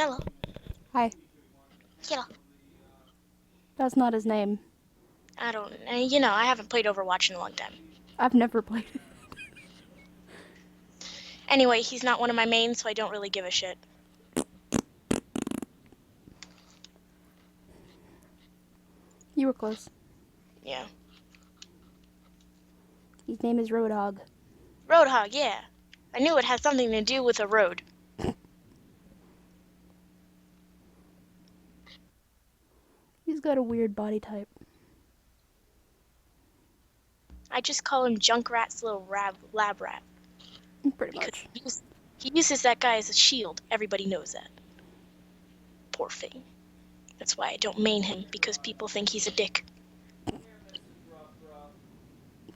Mello. Hi. Yeah. That's not his name. I don't, I haven't played Overwatch in a long time. I've never played it. Anyway, he's not one of my mains, so I don't really give a shit. You were close. Yeah. His name is Roadhog. Roadhog, yeah. I knew it had something to do with a road. He's got a weird body type. I just call him Junkrat's little lab rat. Pretty much. He uses that guy as a shield. Everybody knows that. Poor thing. That's why I don't main him, because people think he's a dick.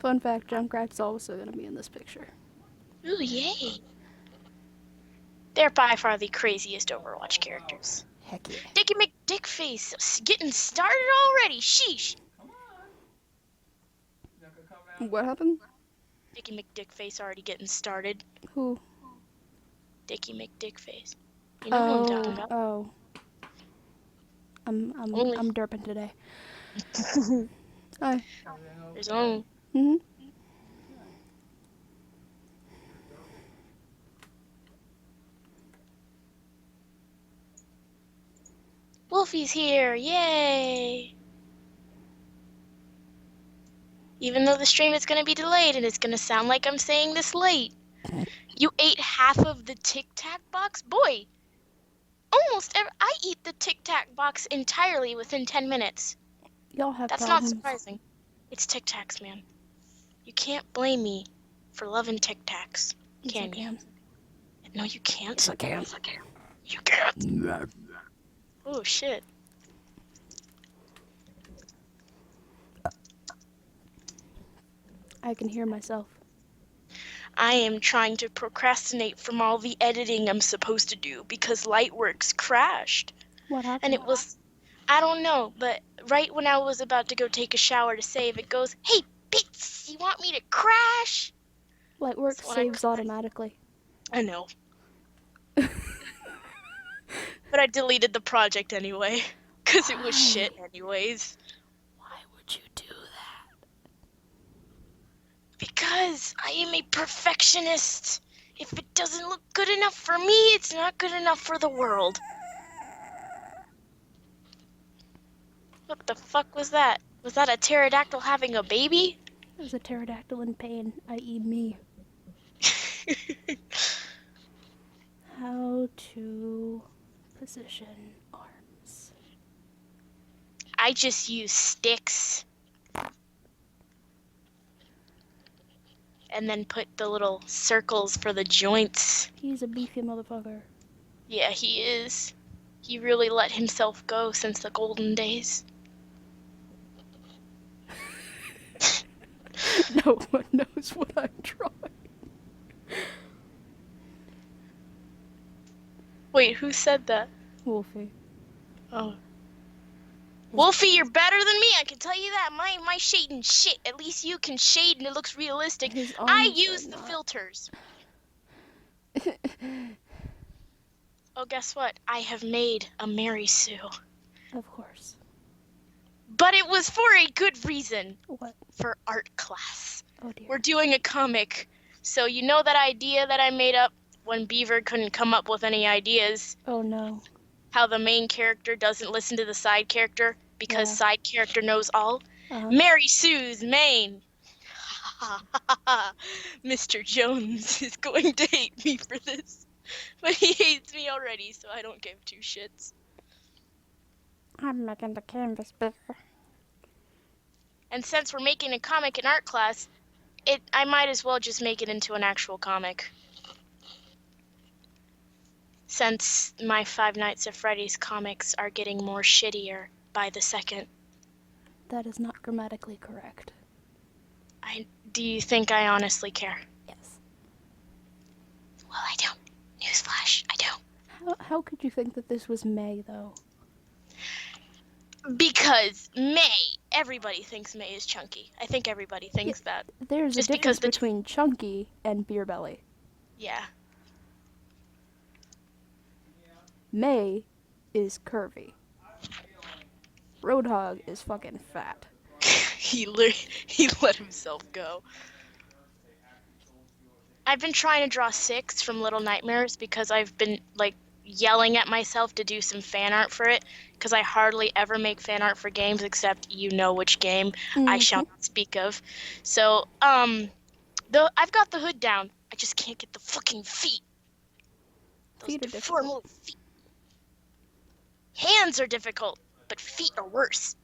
Fun fact, Junkrat's also going to be in this picture. Ooh, yay. They're by far the craziest Overwatch characters. Heck yeah. Dicky McDickface getting started already. Sheesh. What happened? Dicky McDickface already getting started. Who? Dicky McDickface. You know who I'm talking about. Oh. I'm derping today. Hi. There's only. Mhm. Wolfie's here, yay! Even though the stream is going to be delayed and it's going to sound like I'm saying this late. You ate half of the Tic Tac box? Boy, I eat the Tic Tac box entirely within 10 minutes. Y'all have That's problems. not surprising. It's Tic Tacs, man. You can't blame me for loving Tic Tacs, can you? No, you can't. Yes, I can. You can't. Oh, shit. I can hear myself. I am trying to procrastinate from all the editing I'm supposed to do because Lightworks crashed. What happened? And it was, I don't know, but right when I was about to go take a shower to save, it goes, "Hey, Bits, you want me to crash?" Lightworks So saves automatically. I know. But I deleted the project anyway, because it was shit anyways. Why would you do that? Because I am a perfectionist. If it doesn't look good enough for me, it's not good enough for the world. What the fuck was that? Was that a pterodactyl having a baby? It was a pterodactyl in pain, i.e. me. How to position arms. I just use sticks. And then put the little circles for the joints. He's a beefy motherfucker. Yeah, he is. He really let himself go since the golden days. No one knows what I'm drawing. Wait, who said that? Wolfie. Oh. Wolfie, you're better than me, I can tell you that. My shading shit. At least you can shade and it looks realistic. I use the filters. Oh, guess what? I have made a Mary Sue. Of course. But it was for a good reason. What? For art class. Oh dear. We're doing a comic. So you know that idea that I made up when Beaver couldn't come up with any ideas? Oh no. How the main character doesn't listen to the side character because side character knows all? Mary Sue's main. Mr. Jones is going to hate me for this. But he hates me already, so I don't give two shits. I'm making the canvas bigger. And since we're making a comic in art class, I might as well just make it into an actual comic. Since my Five Nights at Freddy's comics are getting more shittier by the second. That is not grammatically correct. Do you think I honestly care? Yes. Well, I don't. Newsflash, I don't. How could you think that this was May, though? Because May, everybody thinks May is chunky. I think everybody thinks that. There's just a difference between chunky and beer belly. Yeah. May is curvy. Roadhog is fucking fat. He let himself go. I've been trying to draw 6 from Little Nightmares because I've been, like, yelling at myself to do some fan art for it, because I hardly ever make fan art for games except you know which game I shall not speak of. So, I've got the hood down. I just can't get the fucking feet. Those Feet are deformed difficult. feet. Hands are difficult, but feet are worse.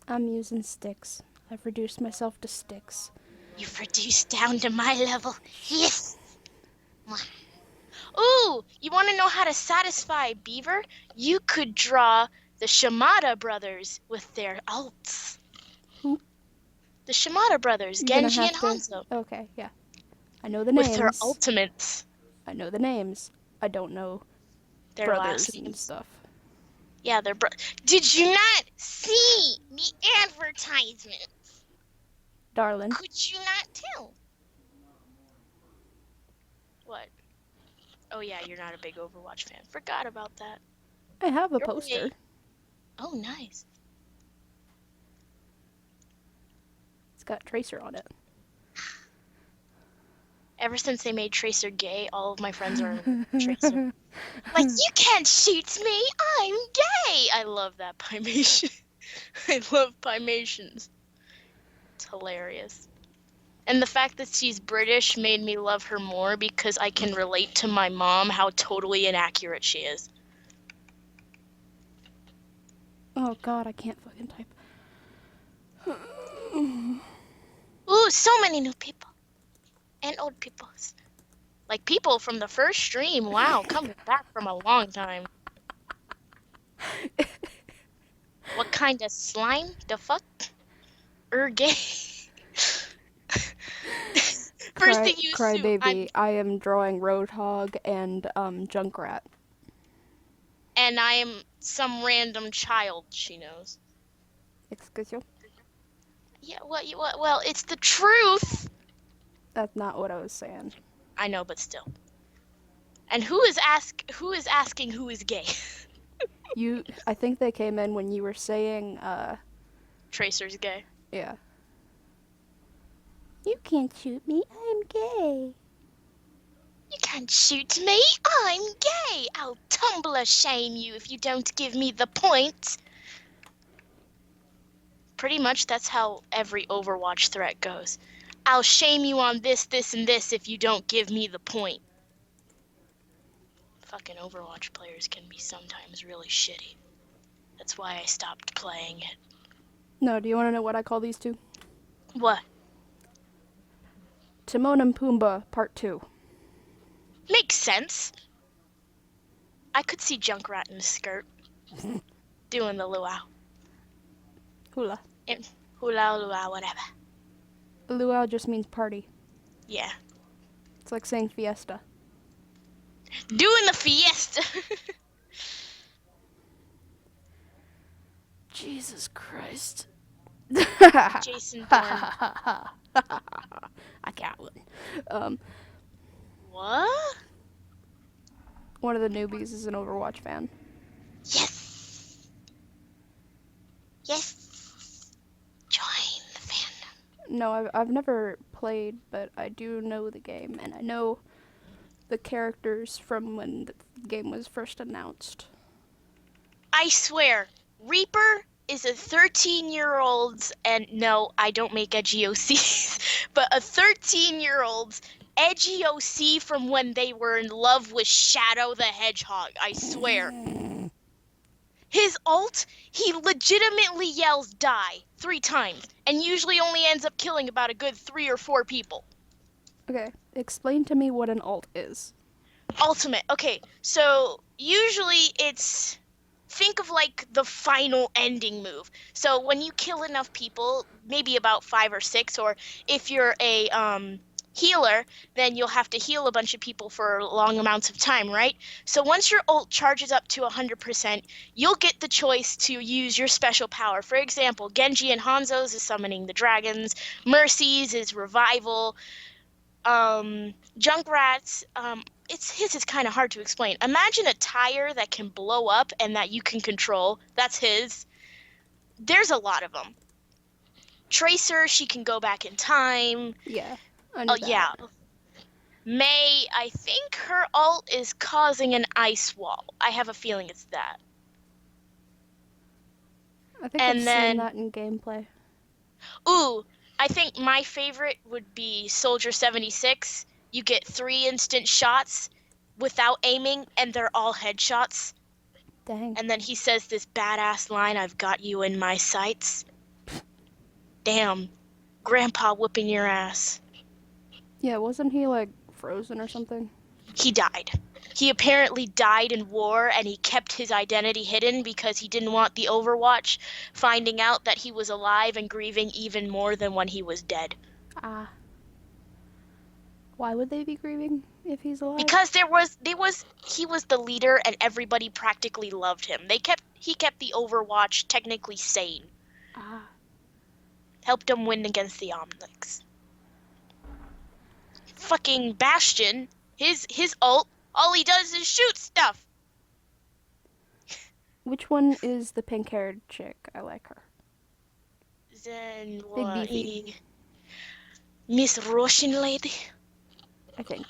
I'm using sticks. I've reduced myself to sticks. You've reduced down to my level. Yes! Ooh, you want to know how to satisfy Beaver? You could draw the Shimada brothers with their alts. Who? The Shimada brothers, You're gonna Genji and have to... Hanzo. Okay, yeah. I know the names. With their ultimates. I know the names. I don't know Their brothers last and names. stuff. Yeah, they're Did you not see the advertisement? Darling. Could you not tell? What? Oh yeah, you're not a big Overwatch fan. Forgot about that. I have a You're poster. way- Oh, nice. It's got Tracer on it. Ever since they made Tracer gay, all of my friends are Tracer. Like, you can't shoot me, I'm gay! I love that Pymation. I love Pymations. It's hilarious. And the fact that she's British made me love her more because I can relate to my mom how totally inaccurate she is. Oh god, I can't fucking type. Ooh, so many new people. And old people. Like people from the first stream. Wow, coming back from a long time. What kind of slime? The fuck? Gay. First thing you Cry assume, baby, I am drawing Roadhog and Junkrat. And I am some random child, she knows. Excuse you? Yeah, well, it's the truth. That's not what I was saying. I know, but still. And who is asking who is gay? I think they came in when you were saying, Tracer's gay. yeah. You can't shoot me, I'm gay. You can't shoot me, I'm gay. I'll Tumblr shame you if you don't give me the point. Pretty much that's how every Overwatch threat goes. I'll shame you on this, this, and this if you don't give me the point. Fucking Overwatch players can be sometimes really shitty. That's why I stopped playing it. No, do you want to know what I call these two? What? Timon and Pumbaa, Part 2. Makes sense. I could see Junkrat in a skirt. Doing the luau. Hula. Hula, luau, whatever. Luau just means party. Yeah. It's like saying fiesta. Doing the fiesta. Jesus Christ. Jason Bourne. I can't win. What? One of the newbies is an Overwatch fan. Yes. Yes. Join the fandom. No, I've never played, but I do know the game, and I know the characters from when the game was first announced. I swear, Reaper is a 13-year-old's, and no, I don't make edgy OCs, but a 13-year-old's edgy OC from when they were in love with Shadow the Hedgehog, I swear. His ult, he legitimately yells die 3 times, and usually only ends up killing about a good 3 or 4 people. Okay, explain to me what an alt is. Ultimate. Okay, so usually it's... Think of like the final ending move. So when you kill enough people, maybe about 5 or 6, or if you're a healer, then you'll have to heal a bunch of people for long amounts of time, right? So once your ult charges up to 100%, you'll get the choice to use your special power. For example, Genji and Hanzo's is summoning the dragons, Mercy's is revival, Junkrat's, his is kind of hard to explain. Imagine a tire that can blow up and that you can control. That's his. There's a lot of them. Tracer, she can go back in time. Yeah, I Oh, knew yeah. that. May, I think her ult is causing an ice wall. I have a feeling it's that. I think I've And seen then, that in gameplay. ooh, I think my favorite would be Soldier 76. You get 3 instant shots without aiming, and they're all headshots. Dang. And then he says this badass line, "I've got you in my sights." Damn, Grandpa whooping your ass. Yeah, wasn't he like frozen or something? He died. He apparently died in war, and he kept his identity hidden because he didn't want the Overwatch finding out that he was alive and grieving even more than when he was dead. Ah. Why would they be grieving if he's alive? Because he was the leader and everybody practically loved him. He kept the Overwatch technically sane. Ah. Helped him win against the Omnics. Fucking Bastion, his ult, all he does is shoot stuff. Which one is the pink-haired chick? I like her. Then Big what? beefy. Miss Russian lady. I think.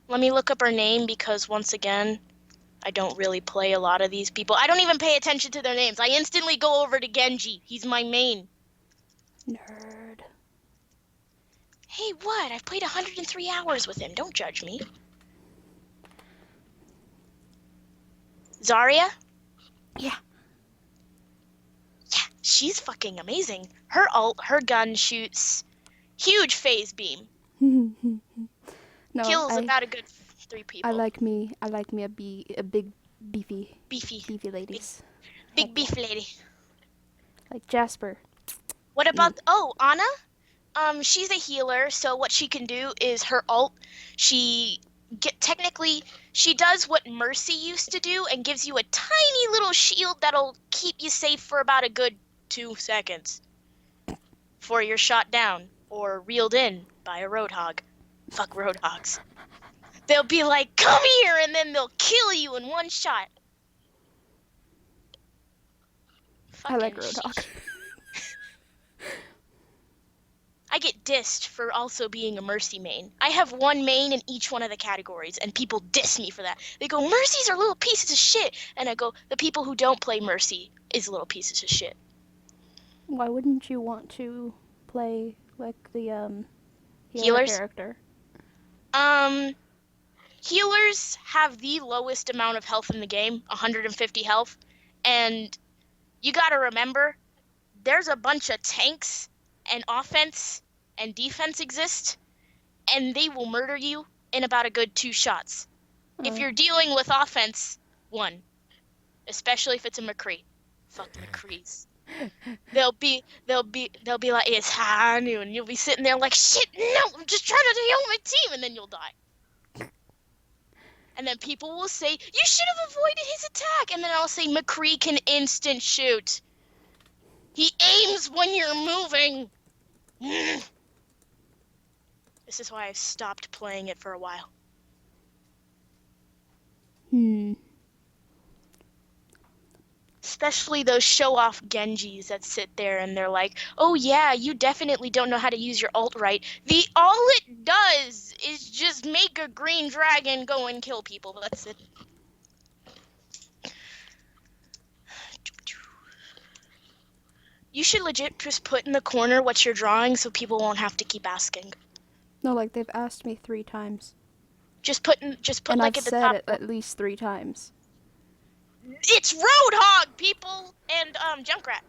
Let me look up her name because once again, I don't really play a lot of these people. I don't even pay attention to their names. I instantly go over to Genji. He's my main. Nerd. Hey, what? I've played 103 hours with him. Don't judge me. Zarya? Yeah. Yeah, she's fucking amazing. Her ult, her gun shoots huge phase beam. No, Kills about a good 3 people. I like me a big beefy Beefy ladies. big beef lady. Like Jasper. What about Ana? She's a healer, so what she can do is her ult, she does what Mercy used to do and gives you a tiny little shield that'll keep you safe for about a good 2 seconds before you're shot down or reeled in by a roadhog. Fuck roadhogs. They'll be like, "Come here," and then they'll kill you in one shot. I like Fucking Roadhog. I get dissed for also being a Mercy main. I have one main in each one of the categories, and people diss me for that. They go, "Mercies are little pieces of shit," and I go, "The people who don't play Mercy is little pieces of shit." Why wouldn't you want to play like the healer Healers? character? Healers have the lowest amount of health in the game, 150 health, and you gotta remember, there's a bunch of tanks and offense and defense exist, and they will murder you in about a good 2 shots. If you're dealing with offense, 1. Especially if it's a McCree. Fuck McCrees. They'll be like, "It's Hanu," and you'll be sitting there like, "Shit, no, I'm just trying to heal my team," and then you'll die. And then people will say, "You should have avoided his attack," and then I'll say, "McCree can instant shoot. He aims when you're moving." This is why I've stopped playing it for a while. Especially those show-off Genjis that sit there and they're like, "Oh yeah, you definitely don't know how to use your ult right." All it does is just make a green dragon go and kill people. That's it. You should legit just put in the corner what you're drawing so people won't have to keep asking. No, like they've asked me 3 times. Just put and like I've at the said top. it at least 3 times. It's Roadhog, people, and Junkrat.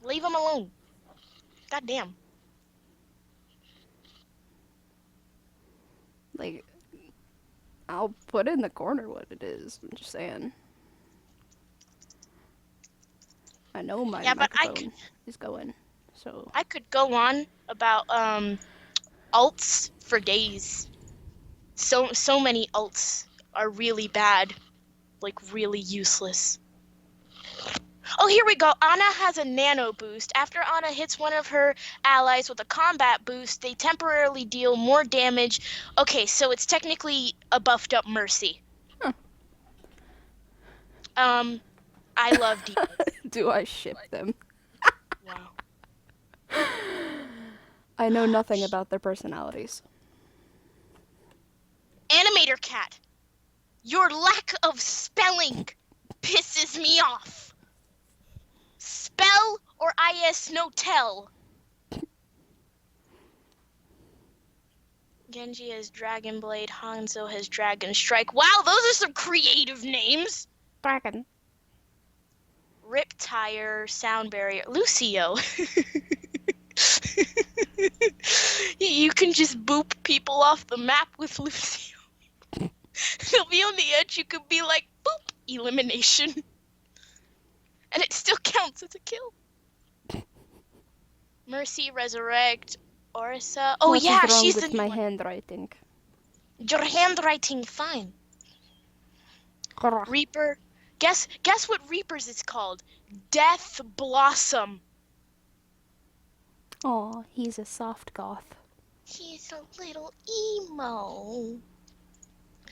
Leave them alone. God damn. Like, I'll put in the corner what it is. I'm just saying. I know my microphone is going, so I could go on about ults for days. So many ults are really bad, like really useless. Oh, here we go. Ana has a nano boost. After Ana hits one of her allies with a combat boost, they temporarily deal more damage. Okay, so it's technically a buffed up Mercy. Huh. I love D. Do I ship them? Wow. I know nothing about their personalities. Animator Cat, your lack of spelling pisses me off. Spell or is no tell. Genji has Dragon Blade, Hanzo has Dragon Strike. Wow, those are some creative names. Dragon. Rip Tire, Sound Barrier, Lucio. You can just boop people off the map with Lucio. They'll be on the edge, you could be like, boop, elimination. And it still counts as a kill. Mercy, Resurrect, Orisa. Oh what yeah, is wrong she's with the my new one. handwriting? Your handwriting fine. Reaper. Guess what Reaper's is called? Death Blossom. Oh, he's a soft goth. He's a little emo.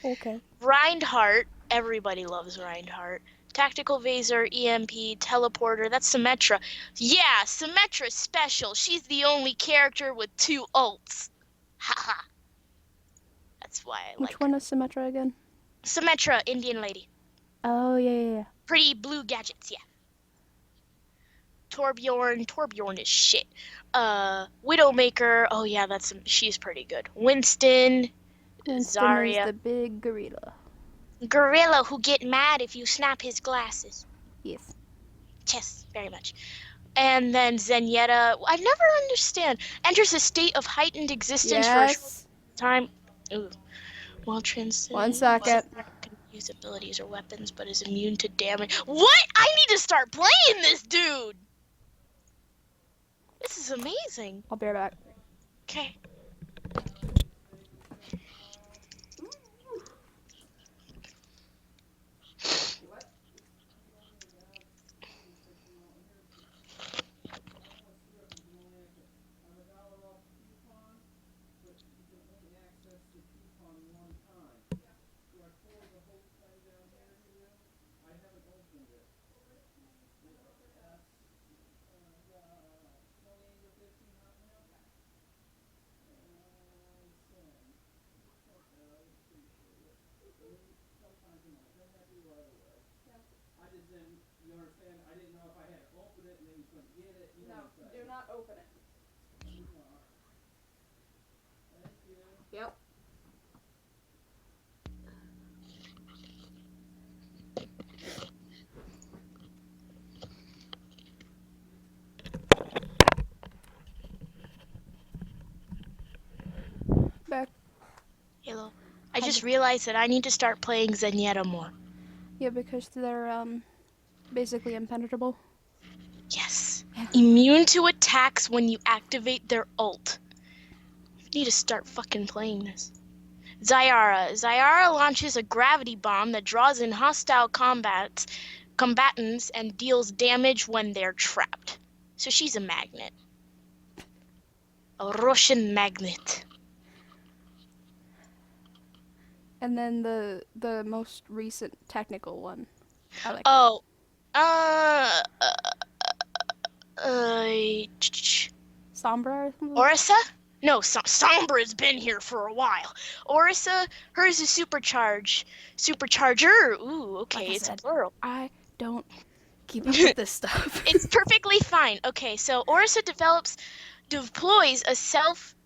Okay. Reinhardt. Everybody loves Reinhardt. Tactical Vaser, EMP, Teleporter. That's Symmetra. Yeah, Symmetra's special. She's the only character with 2 ults. Haha. That's why I like Which one is Symmetra again? Symmetra, Indian lady. Oh, yeah. Pretty blue gadgets, yeah. Torbjorn is shit. Widowmaker, oh yeah, she's pretty good. Winston Zarya. Is the big gorilla. Gorilla who get mad if you snap his glasses. Yes. Yes, very much. And then Zenyatta, I never understand. Enters a state of heightened existence for a short time. Ooh. While transcending. 1 second. Can use abilities or weapons, but is immune to damage. What? I need to start playing this dude. This is amazing. I'll be right back. Okay. Do not open it. Yep. Back. Hello. I just realized that I need to start playing Zenyatta more. Yeah, because they're basically impenetrable. Yes. Immune to attacks when you activate their ult. I need to start fucking playing this. Zyara. Zyara launches a gravity bomb that draws in hostile combatants and deals damage when they're trapped. So she's a magnet. A Russian magnet. And then the most recent technical one. I like Oh. Sombra or something? Orisa? No, Sombra's been here for a while. Orisa, hers is supercharger. Ooh, okay, Like it's said, a plural. I don't keep up with this stuff. It's perfectly fine. Okay, so Orisa deploys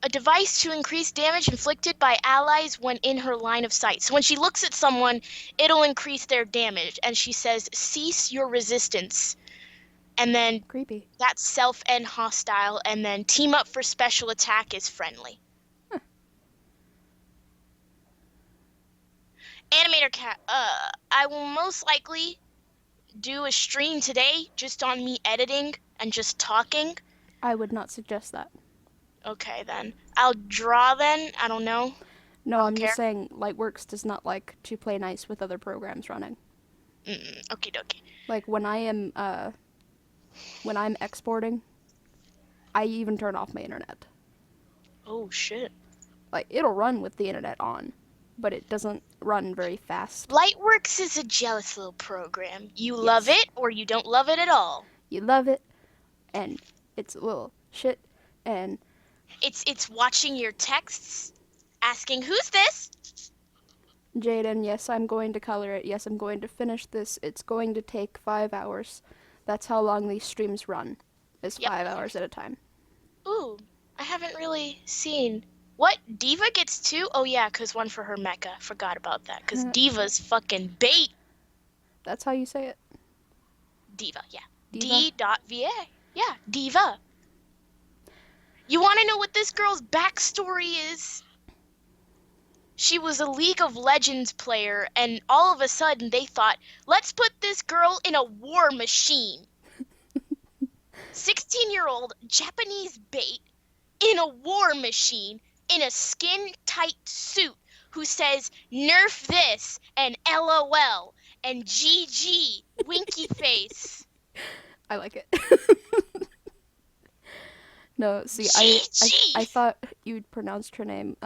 a device to increase damage inflicted by allies when in her line of sight. So when she looks at someone, it'll increase their damage, and she says, "Cease your resistance." And then Creepy. that's self and hostile, and then team up for special attack is friendly. Huh. Animator Cat, I will most likely do a stream today just on me editing and just talking. I would not suggest that. Okay, then. I'll draw then, I don't know. No, I'm just saying Lightworks does not like to play nice with other programs running. Okie dokie. Like when I'm exporting, I even turn off my internet. Oh shit. Like it'll run with the internet on, but it doesn't run very fast. Lightworks is a jealous little program. You love Yes. it or you don't love it at all. You love it, and it's a little shit, and It's watching your texts, asking who's this? Jaden, yes, I'm going to color it. Yes, I'm going to finish this. It's going to take 5 hours. That's how long these streams run. Is Yep. 5 hours at a time. Ooh, I haven't really seen. What? Diva gets 2? Oh yeah, 'cause one for her mecha. Forgot about that. 'Cause Diva's fucking bait. That's how you say it. Diva, yeah. Diva? D.va. Yeah, Diva. You want to know what this girl's backstory is? She was a League of Legends player, and all of a sudden they thought, let's put this girl in a war machine. 16-year-old Japanese bait in a war machine in a skin-tight suit who says, nerf this, and LOL, and GG, winky face. I like it. No, see, GG! I thought you'd pronounced her name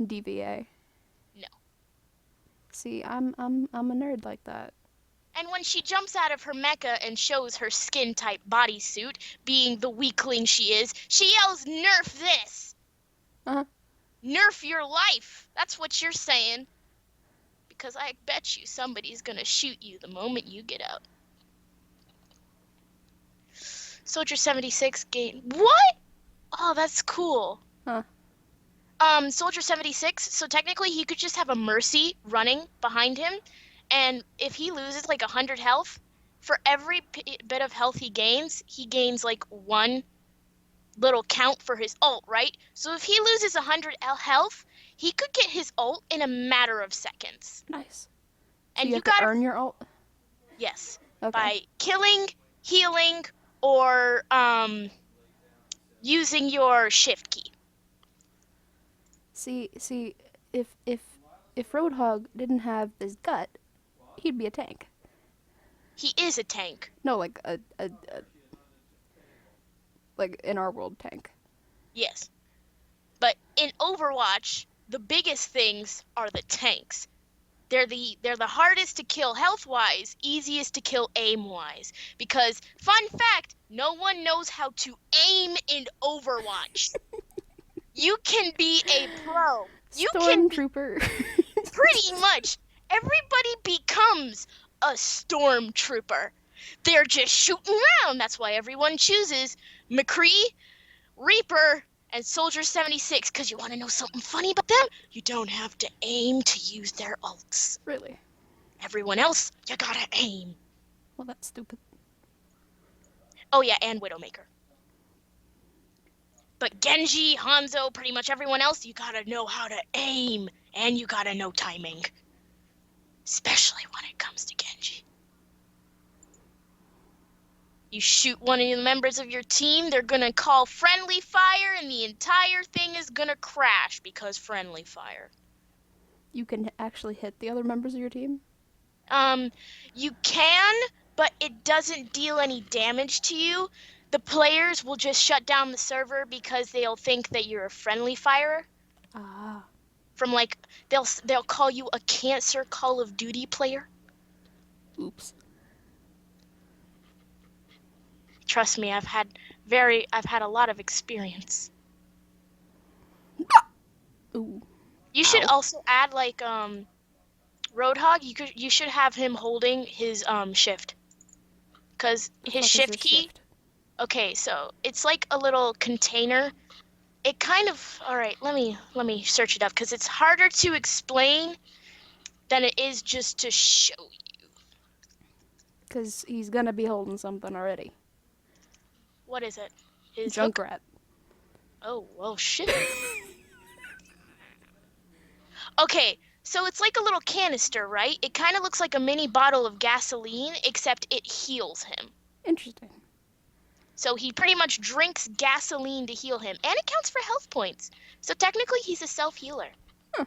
DVA. No. See, I'm a nerd like that. And when she jumps out of her mecha and shows her skin-type bodysuit, being the weakling she is, she yells, nerf this! Uh-huh. Nerf your life! That's what you're saying. Because I bet you somebody's gonna shoot you the moment you get out. Soldier 76 gain. What? Oh, that's cool. Huh. Soldier 76, so technically he could just have a Mercy running behind him, and if he loses like 100 health, for every bit of health he gains like 1 little count for his ult, right? So if he loses 100 health, he could get his ult in a matter of seconds. Nice. And you have to earn your ult? Yes. Okay. By killing, healing, or using your shift key. See, if Roadhog didn't have this gut, he'd be a tank. He is a tank. No, like a like in our world tank. Yes. But in Overwatch, the biggest things are the tanks. They're the hardest to kill health-wise, easiest to kill aim-wise. Because, fun fact, no one knows how to aim in Overwatch. You can be a pro. You can be Stormtrooper. pretty much. Everybody becomes a stormtrooper. They're just shooting around. That's why everyone chooses McCree, Reaper, and Soldier 76, because you want to know something funny about them? You don't have to aim to use their ults. Really? Everyone else, you gotta aim. Well, that's stupid. Oh yeah, and Widowmaker. But Genji, Hanzo, pretty much everyone else, you gotta know how to aim, and you gotta know timing. Especially when it comes to Genji. You shoot one of the members of your team, they're gonna call friendly fire, and the entire thing is gonna crash because friendly fire. You can actually hit the other members of your team? You can, but it doesn't deal any damage to you. The players will just shut down the server because they'll think that you're a friendly fire. Ah. From like, they'll call you a Cancer Call of Duty player. Oops. Trust me, I've had a lot of experience. Ooh. You should also add like Roadhog. You should have him holding his shift, cause his shift key. Shift? Okay, so it's like a little container. It kind of, all right. Let me search it up, cause it's harder to explain than it is just to show you. Cause he's gonna be holding something already. What is it? His Junkrat. hook? Oh, well, shit. Okay, so it's like a little canister, right? It kind of looks like a mini bottle of gasoline, except it heals him. Interesting. So he pretty much drinks gasoline to heal him, and it counts for health points. So technically, he's a self-healer. Huh.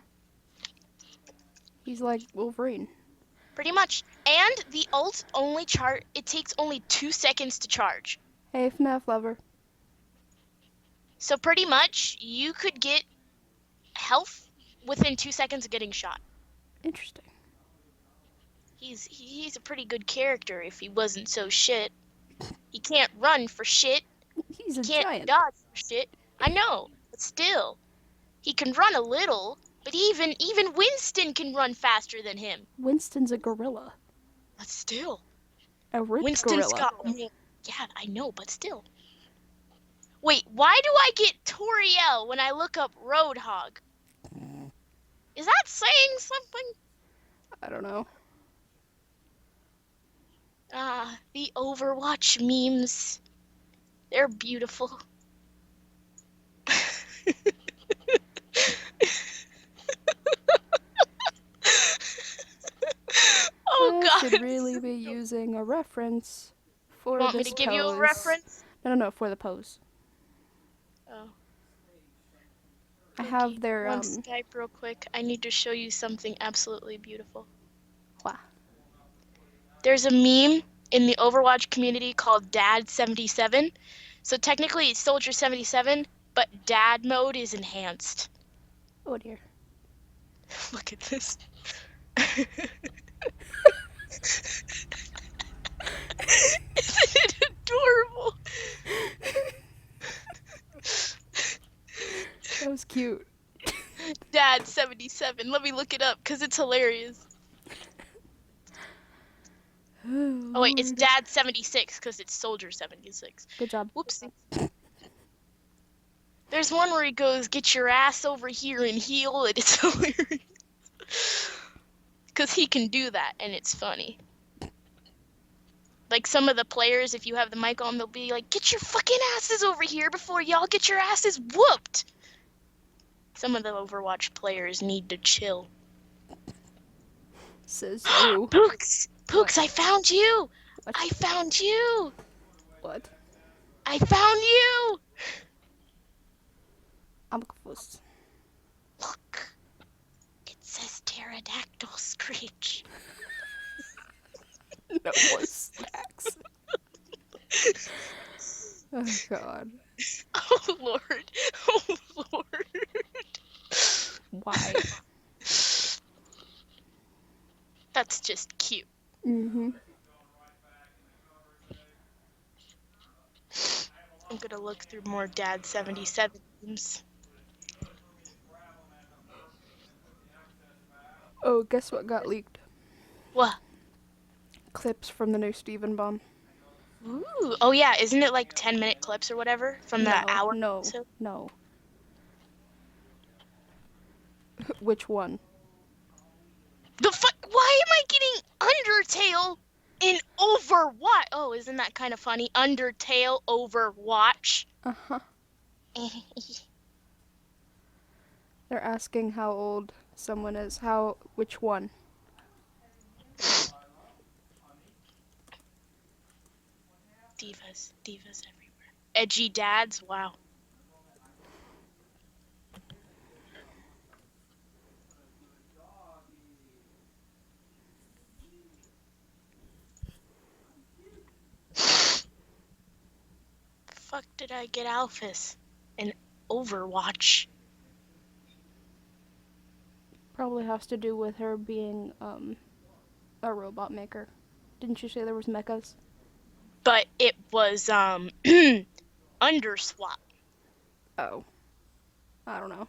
He's like Wolverine. Pretty much. And the ult only it takes only 2 seconds to charge. Hey, FNAF lover. So pretty much, you could get health within 2 seconds of getting shot. Interesting. He's a pretty good character if he wasn't so shit. He can't run for shit. He's a Can't giant. dodge for shit. I know, but still. He can run a little, but even Winston can run faster than him. Winston's a gorilla. But still. A rich Winston's gorilla. got more. Yeah, I know, but still. Wait, why do I get Toriel when I look up Roadhog? Is that saying something? I don't know. Ah, the Overwatch memes. They're beautiful. Oh I god. should really be using a reference for You want me this to give you a pose. reference? No, for the pose. Oh. I have their on Skype real quick. I need to show you something absolutely beautiful. Wow. There's a meme in the Overwatch community called Dad77. So technically it's Soldier 77, but Dad mode is enhanced. Oh dear. Look at this. Isn't it adorable? That was cute. Dad77. Let me look it up because it's hilarious. Oh wait, it's Dad76 because it's Soldier 76. Good job. Whoopsie. There's one where he goes, "Get your ass over here and heal," and it's hilarious. Because he can do that, and it's funny. Like, some of the players, if you have the mic on, they'll be like, "Get your fucking asses over here before y'all get your asses whooped!" Some of the Overwatch players need to chill. Says you. Pooks! Pooks, What? I found you! What? I found you! What? I found you! I'm confused. Look. It says pterodactyl screech. No more snacks. Oh god. Oh lord. Oh lord. Why? That's just cute. Mm-hmm. I'm gonna look through more Dad77 memes. Oh, guess what got leaked? What? Clips from the new Steven Bomb. Ooh. Oh yeah, isn't it like 10-minute clips or whatever from the hour? No. So? No. Which one? The fuck? Why am I getting Undertale in Overwatch? Oh, isn't that kind of funny? Undertale Overwatch. Uh-huh. They're asking how old someone is. Which one? Divas everywhere. Edgy dads, wow. Fuck did I get Alphys in Overwatch? Probably has to do with her being a robot maker. Didn't you say there was mechas? But it was Underswap. Oh. I don't know.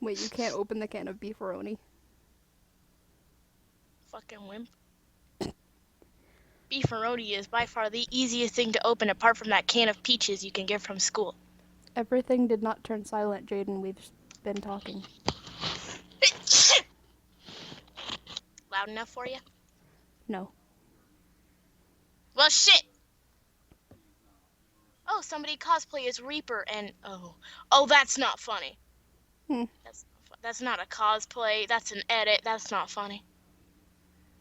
Wait, you can't open the can of beefaroni. Fucking wimp. Beefaroni is by far the easiest thing to open apart from that can of peaches you can get from school. Everything did not turn silent, Jaden. We've been talking. Loud enough for you? No. Well, shit! Oh, somebody cosplay as Reaper and... Oh, that's not funny. That's not a cosplay. That's an edit. That's not funny.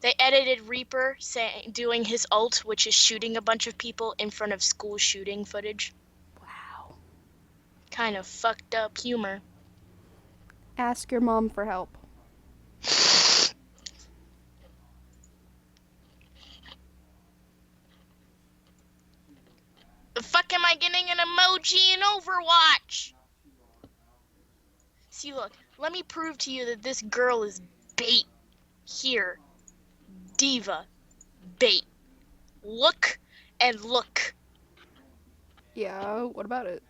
They edited Reaper doing his ult, which is shooting a bunch of people in front of school shooting footage. Wow. Kind of fucked up humor. Ask your mom for help. The fuck am I getting an emoji in Overwatch? See, look, let me prove to you that this girl is bait. Here. Diva. Bait. Look and look. Yeah, what about it?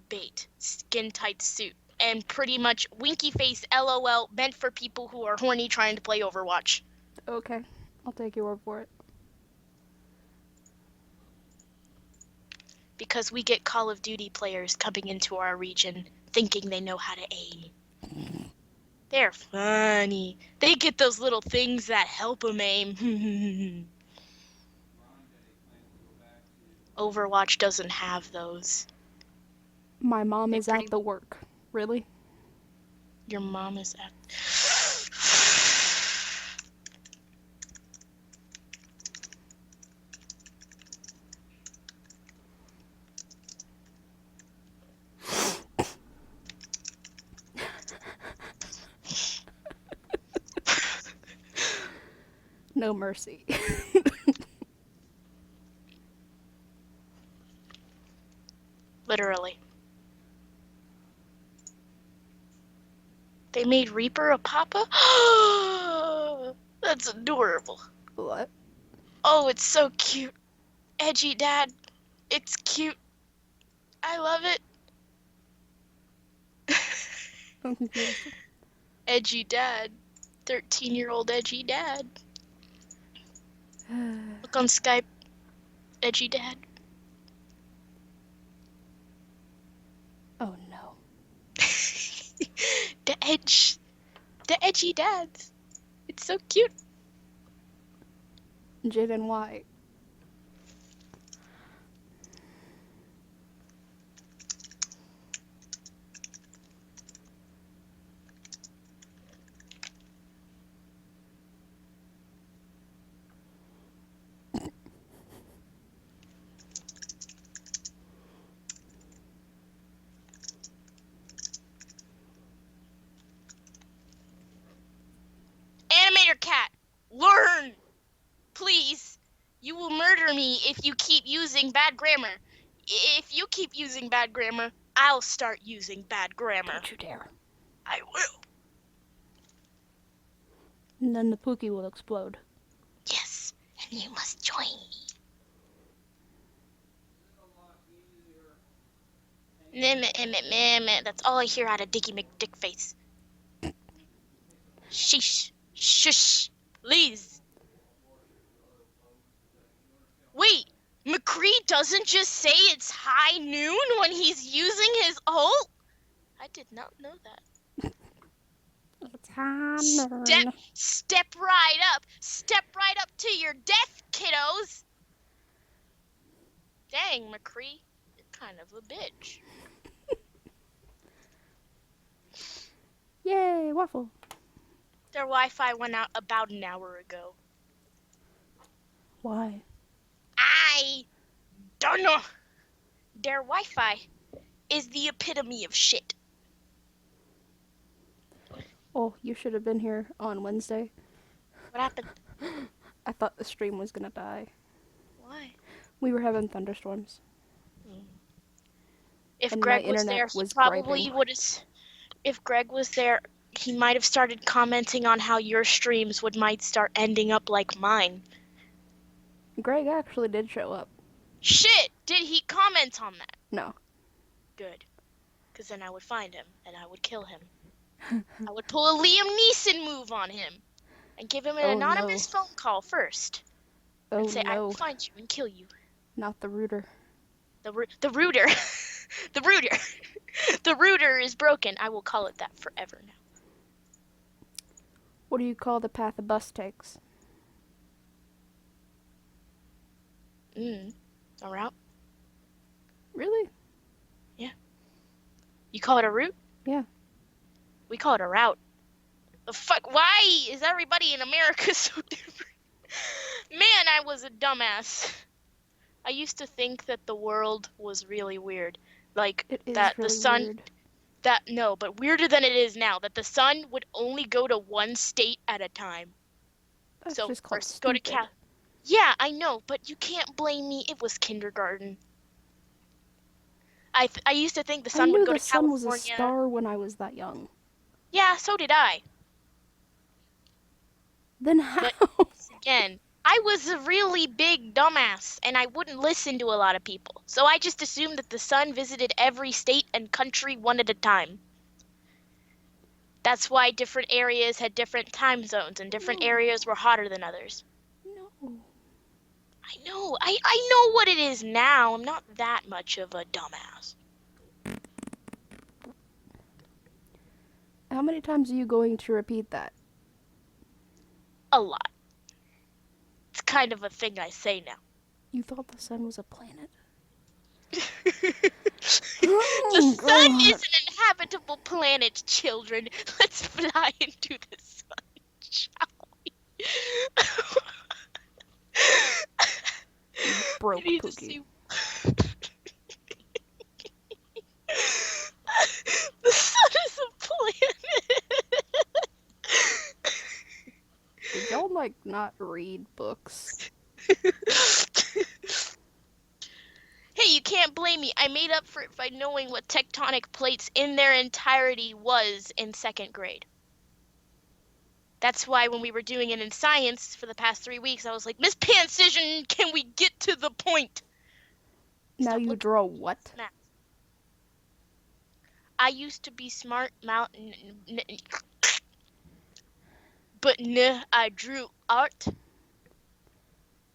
Bait. Skin tight suit. And pretty much winky face LOL meant for people who are horny trying to play Overwatch. Okay, I'll take your word for it. Because we get Call of Duty players coming into our region thinking they know how to aim. They're funny. They get those little things that help them aim. Overwatch doesn't have those. My mom They is pretty- at the work. Really? Your mom is at... No mercy. Literally. They made Reaper a papa? That's adorable. What? Oh, it's so cute. Edgy dad. It's cute. I love it. I'm confused. Edgy dad. 13-year-old edgy dad. Look on Skype. Edgy dad. Oh no. The edgy dads. It's so cute. Jaden, why? Animator cat, learn! Please. You will murder me if you keep using bad grammar. If you keep using bad grammar, I'll start using bad grammar. Don't you dare. I will. And then the Pookie will explode. Yes, and you must join me. That's all I hear out of Dicky McDickface. Sheesh. Shush. Please. Wait, McCree doesn't just say it's high noon when he's using his ult? I did not know that. It's hard. Step right up. Step right up to your death, kiddos. Dang, McCree. You're kind of a bitch. Yay, waffle. Their Wi-Fi went out about an hour ago. Why? I don't know. Their Wi-Fi is the epitome of shit. Oh, you should have been here on Wednesday. What happened? I thought the stream was gonna die. Why? We were having thunderstorms. If And Greg my was internet there, he was probably griping. would have. If Greg was there, he might have started commenting on how your streams might start ending up like mine. Greg actually did show up. Shit! Did he comment on that? No. Good. Because then I would find him, and I would kill him. I would pull a Liam Neeson move on him, and give him an Oh, anonymous phone call first. Oh And say, I no. will find you and kill you. Not the rooter. The rooter. The rooter. The rooter is broken. I will call it that forever now. What do you call the path a bus takes? A route? Really? You call it a route? Yeah. We call it a route. The fuck? Why is everybody in America so different? Man, I was a dumbass. I used to think that the world was really weird. Like, It is that really the sun... weird. No, but weirder than it is now, that the sun would only go to one state at a time. That's So just called first go to stupid. Yeah, I know, but you can't blame me. It was kindergarten. I used to think the I sun would knew go the to sun was a California. star when I was that young. Yeah, so did I. Then how? But again, I was a really big dumbass and I wouldn't listen to a lot of people. So I just assumed that the sun visited every state and country one at a time. That's why different areas had different time zones and different No. areas were hotter than others. No. I know, I know what it is now. I'm not that much of a dumbass. How many times are you going to repeat that? A lot. It's kind of a thing I say now. You thought the sun was a planet? The Oh, sun is God. an inhabitable planet, children. Let's fly into the sun, shall we? You I broke need to Pookie. see. The sun is a planet. Did y'all, like, not read books? Hey, you can't blame me. I made up for it by knowing what tectonic plates in their entirety was in 2nd grade. That's why when we were doing it in science for the past 3 weeks, I was like, Miss Pancision, can we get to the point? Now Stop you looking draw what? at math. I used to be smart, but I drew art.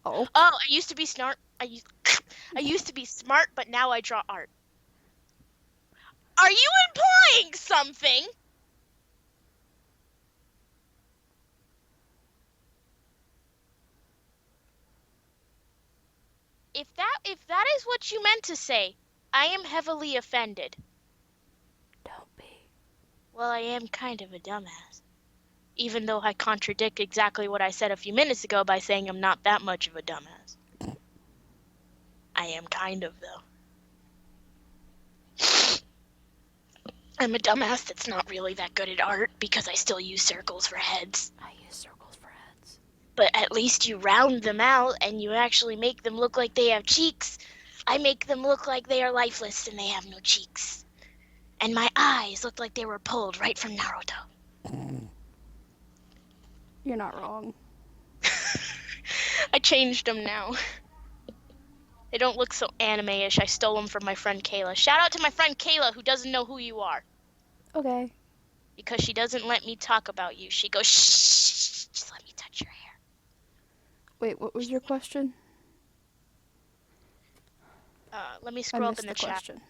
Oh. Oh, I used to be smart. I used to be smart, but now I draw art. Are you implying something? If that is what you meant to say, I am heavily offended. Don't be. Well, I am kind of a dumbass. Even though I contradict exactly what I said a few minutes ago by saying I'm not that much of a dumbass. I am kind of, though. I'm a dumbass that's not really that good at art because I still use circles for heads. I use circles for heads. But at least you round them out and you actually make them look like they have cheeks. I make them look like they are lifeless and they have no cheeks. And my eyes look like they were pulled right from Naruto. You're not wrong. I changed them now. They don't look so anime-ish. I stole them from my friend Kayla. Shout out to my friend Kayla who doesn't know who you are. Okay. Because she doesn't let me talk about you. She goes, shh, just let me touch your hair. Wait, what was your question? Let me I scroll up missed in the the chat. question.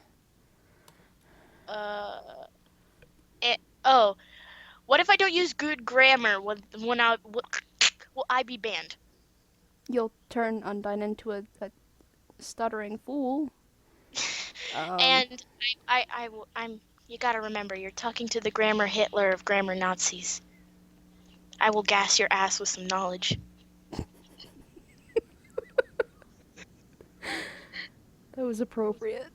Oh, what if I don't use good grammar will I be banned? You'll turn Undyne into a stuttering fool. And I'm. You gotta remember, you're talking to the grammar Hitler of grammar Nazis. I will gas your ass with some knowledge. That was appropriate.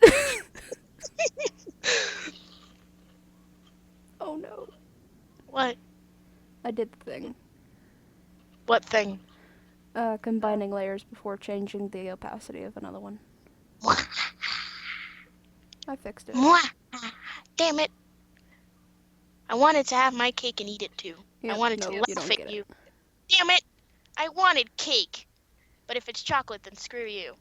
Oh no. What? I did the thing. What thing? Combining layers before changing the opacity of another one. I fixed it. Damn it. I wanted to have my cake and eat it too. Yep, I wanted no, to you laugh don't at get you. it. Damn it. I wanted cake. But if it's chocolate, then screw you.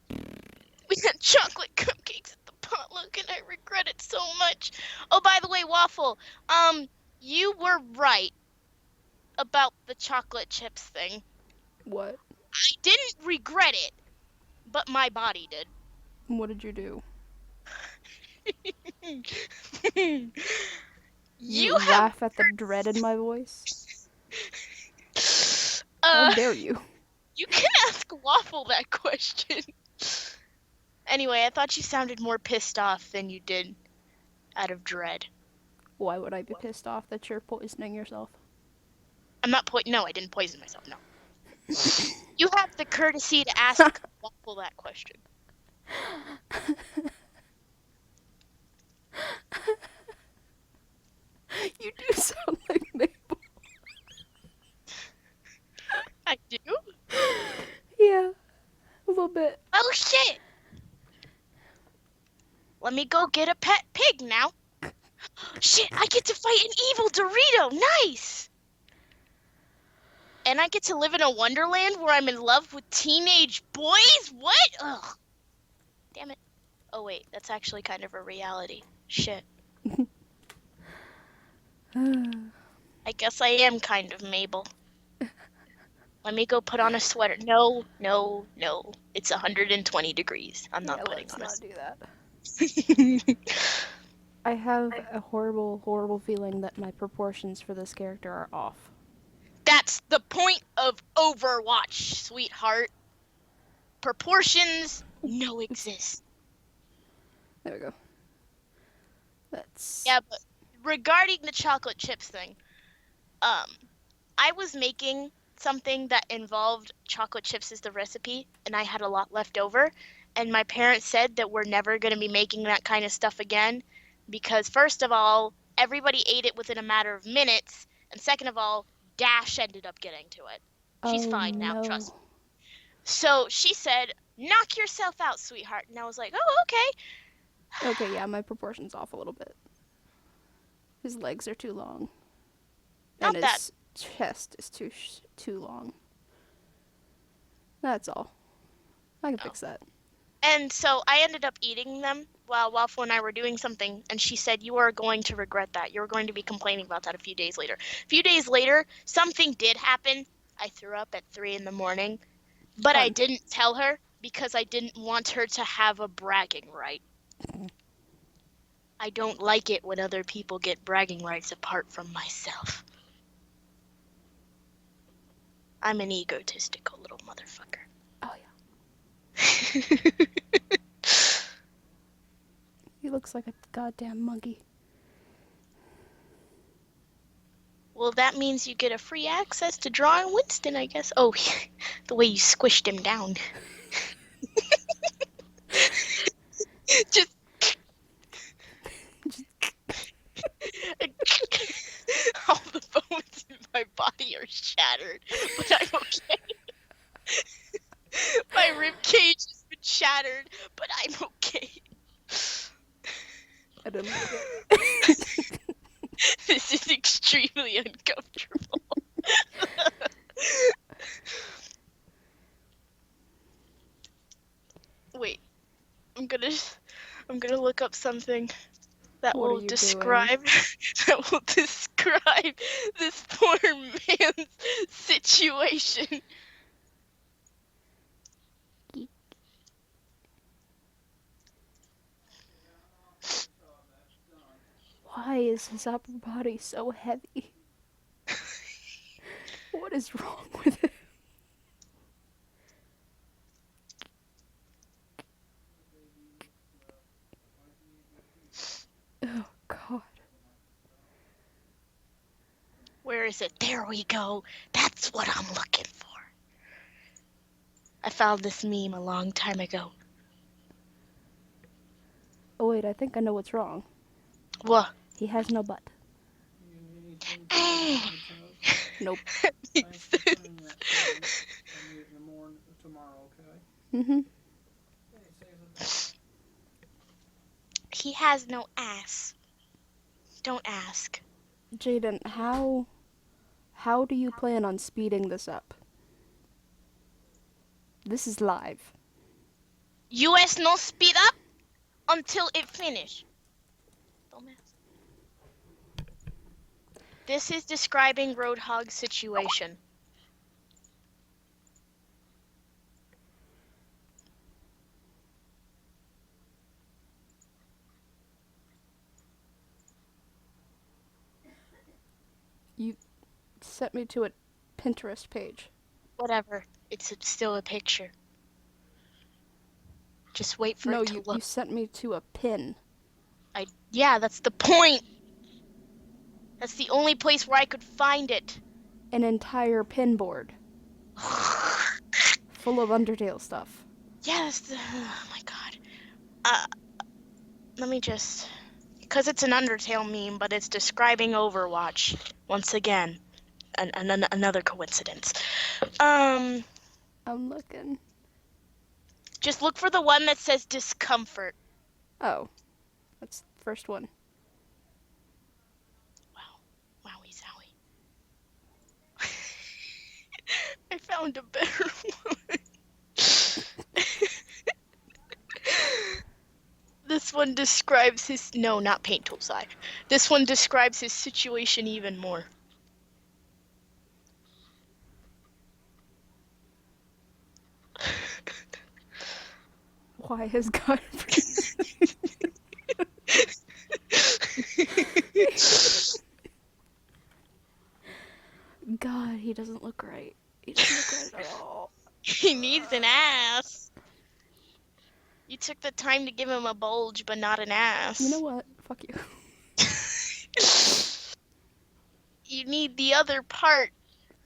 We had chocolate cupcakes at the potluck and I regret it so much. Oh, by the way, Waffle, you were right about the chocolate chips thing. What? I didn't regret it, but my body did. What did you do? You laugh at the dread in my voice? How dare you? You can ask Waffle that question. Anyway, I thought you sounded more pissed off than you did out of dread. Why would I be pissed off that you're poisoning yourself? I'm not no, I didn't poison myself, no. You have the courtesy to ask Waffle that question. You do sound like Mabel. I do? Yeah, a little bit. Oh shit! Let me go get a pet pig now. Shit, I get to fight an evil Dorito. Nice! And I get to live in a wonderland where I'm in love with teenage boys? What? Ugh. Damn it. Oh wait, that's actually kind of a reality. Shit. I guess I am kind of Mabel. Let me go put on a sweater. No, no, no. It's 120 degrees. I'm not Yeah, putting let's on a not do that. sweater. I have a horrible, horrible feeling that my proportions for this character are off. That's the point of Overwatch, sweetheart. Proportions no exist. There we go. That's... Yeah, but regarding the chocolate chips thing, I was making something that involved chocolate chips as the recipe, and I had a lot left over. And my parents said that we're never going to be making that kind of stuff again because, first of all, everybody ate it within a matter of minutes, and second of all, Dash ended up getting to it. She's Oh fine now, no. trust me. So she said, "Knock yourself out, sweetheart." And I was like, "Oh, okay." Okay, yeah, my proportions off a little bit. His legs are too long. Not And that. his chest is too long. That's all. I can fix that. And so I ended up eating them while Waffle and I were doing something, and she said, "You are going to regret that. You're going to be complaining about that a few days later." A few days later, something did happen. I threw up at 3 in the morning, but I Fun. didn't tell her because I didn't want her to have a bragging right. I don't like it when other people get bragging rights apart from myself. I'm an egotistical little motherfucker. Oh yeah. He looks like a goddamn monkey. Well, that means you get a free access to drawing Winston, I guess. Oh, the way you squished him down. Just all the bones in my body are shattered, but I'm okay. My rib cage has been shattered, but I'm okay. I didn't like it. This is extremely uncomfortable. Wait, I'm gonna look up something that What are will you describe that will describe this poor man's situation. Why is his upper body so heavy? What is wrong with it? Oh god. Where is it? There we go. That's what I'm looking for. I found this meme a long time ago. Oh wait, I think I know what's wrong. What? He has no butt. Nope. Mhm. He has no ass. Don't ask. Jaden, how do you plan on speeding this up? This is live. US no speed up until it finish. Dumbass. This is describing Roadhog's situation. You sent me to a Pinterest page. Whatever. It's still a picture. Just wait for No, it to you look. sent me to a pin. Yeah, that's the point. That's the only place where I could find it. An entire pin board full of Undertale stuff. Yes. Oh my god. Let me just. Because it's an Undertale meme, but it's describing Overwatch. Once again, another coincidence. I'm looking. Just look for the one that says discomfort. Oh, that's the first one. Wow. Wowie zowie. I found a better one. This one describes his... No, not Paint Tool's eye. This one describes his situation even more. Why has God... God, he doesn't look right. He doesn't look right at all. He needs an ass. You took the time to give him a bulge, but not an ass. You know what? Fuck you. You need the other part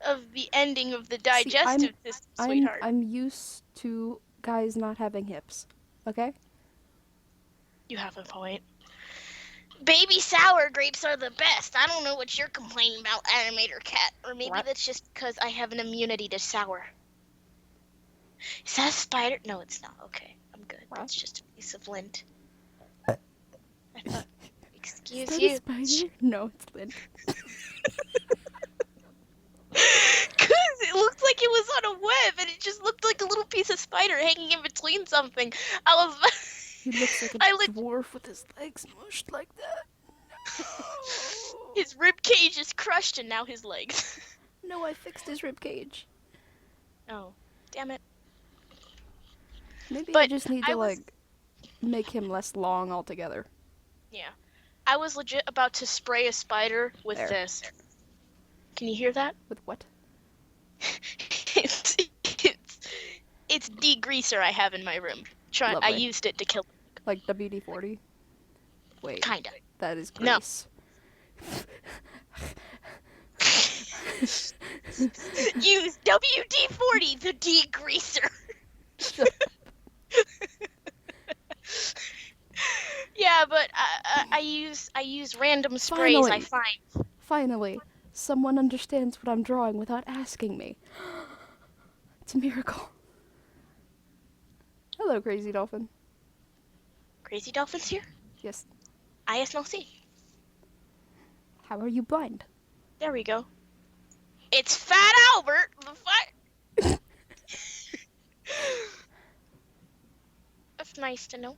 of the ending of the digestive system, sweetheart. I'm used to guys not having hips. Okay? You have a point. Baby sour grapes are the best. I don't know what you're complaining about, Animator Cat. Or maybe What? that's just because I have an immunity to sour. Is that a spider? No, it's not. Okay, I'm good. What? That's just a piece of lint. I thought, excuse Is that you. a spider? No, it's lint. Because it looked like it was on a web, and it just looked like a little piece of spider hanging in between something. I was... He looks like a dwarf with his legs mushed like that. No. His rib cage is crushed, and now his legs. No, I fixed his rib cage. Oh, damn it. Maybe I But just need to, like, make him less long altogether. Yeah. I was legit about to spray a spider with There. this. Can you hear that? With what? it's degreaser I have in my room. I Lovely. used it to kill. Like WD-40? Wait. Kinda. That is No. grease. Use WD-40, the degreaser. Yeah, but I use random sprays I find. Finally, someone understands what I'm drawing without asking me. It's a miracle. Hello, Crazy Dolphin. Crazy Dolphin's here? Yes. ISNLC. How are you blind? There we go. It's Fat Albert, the fuck? That's nice to know.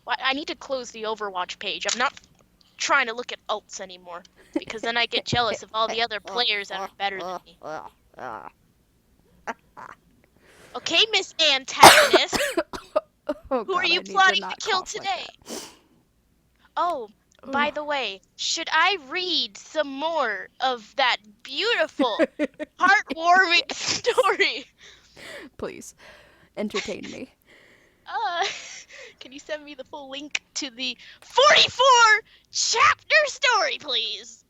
Well, I need to close the Overwatch page. I'm not trying to look at alts anymore, because then I get jealous of all the other players that are better than me. Okay, Miss Antagonist, Oh, who are God, you I need plotting to not kill cough like today? that. Oh, by the way, should I read some more of that beautiful, heartwarming story? Please, entertain me. Can you send me the full link to the 44 chapter story, please?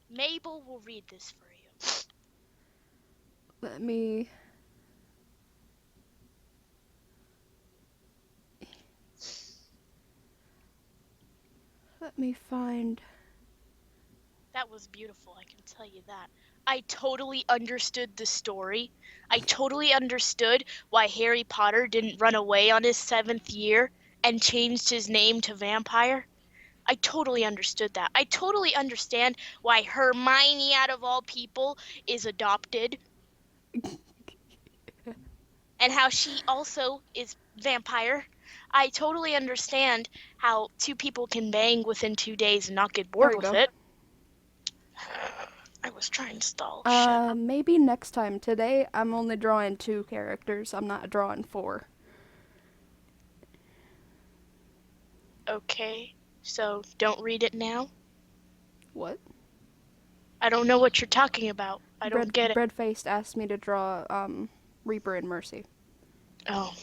Mabel will read this for you. Let me... Let me find... That was beautiful, I can tell you that. I totally understood the story. I totally understood why Harry Potter didn't run away on his 7th year and changed his name to Vampire. I totally understood that. I totally understand why Hermione, out of all people, is adopted. And how she also is vampire. I totally understand how 2 people can bang within 2 days and not get bored There we with go. it. I was trying to stall. Shit. Maybe next time. Today, I'm only drawing 2 characters. I'm not drawing 4. Okay, so don't read it now? What? I don't know what you're talking about. I don't get it. Breadfaced asked me to draw, Reaper and Mercy. Oh.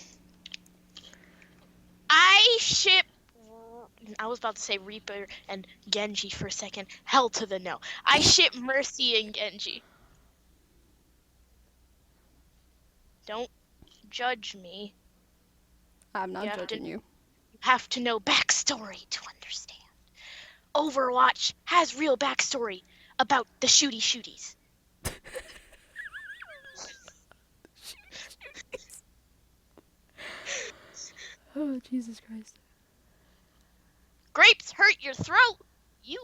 I was about to say Reaper and Genji for a second. Hell to the no. I ship Mercy and Genji. Don't judge me. I'm not judging you. You have to know backstory to understand. Overwatch has real backstory about the shooties. Oh, Jesus Christ. Grapes hurt your throat. You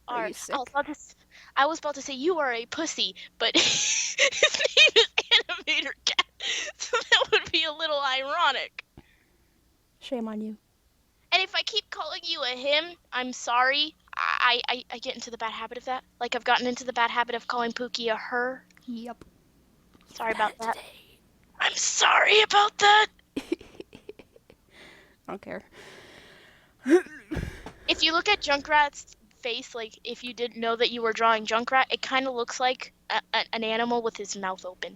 Are are. you sick? I was about to say you are a pussy, but his name is Animator Cat, so that would be a little ironic. Shame on you. And if I keep calling you a him, I'm sorry. I get into the bad habit of that. Like I've gotten into the bad habit of calling Pookie a her. Yep. Sorry Done about it that. today. I'm sorry about that. I don't care. If you look at Junkrat's face, like if you didn't know that you were drawing Junkrat, it kind of looks like an animal with his mouth open.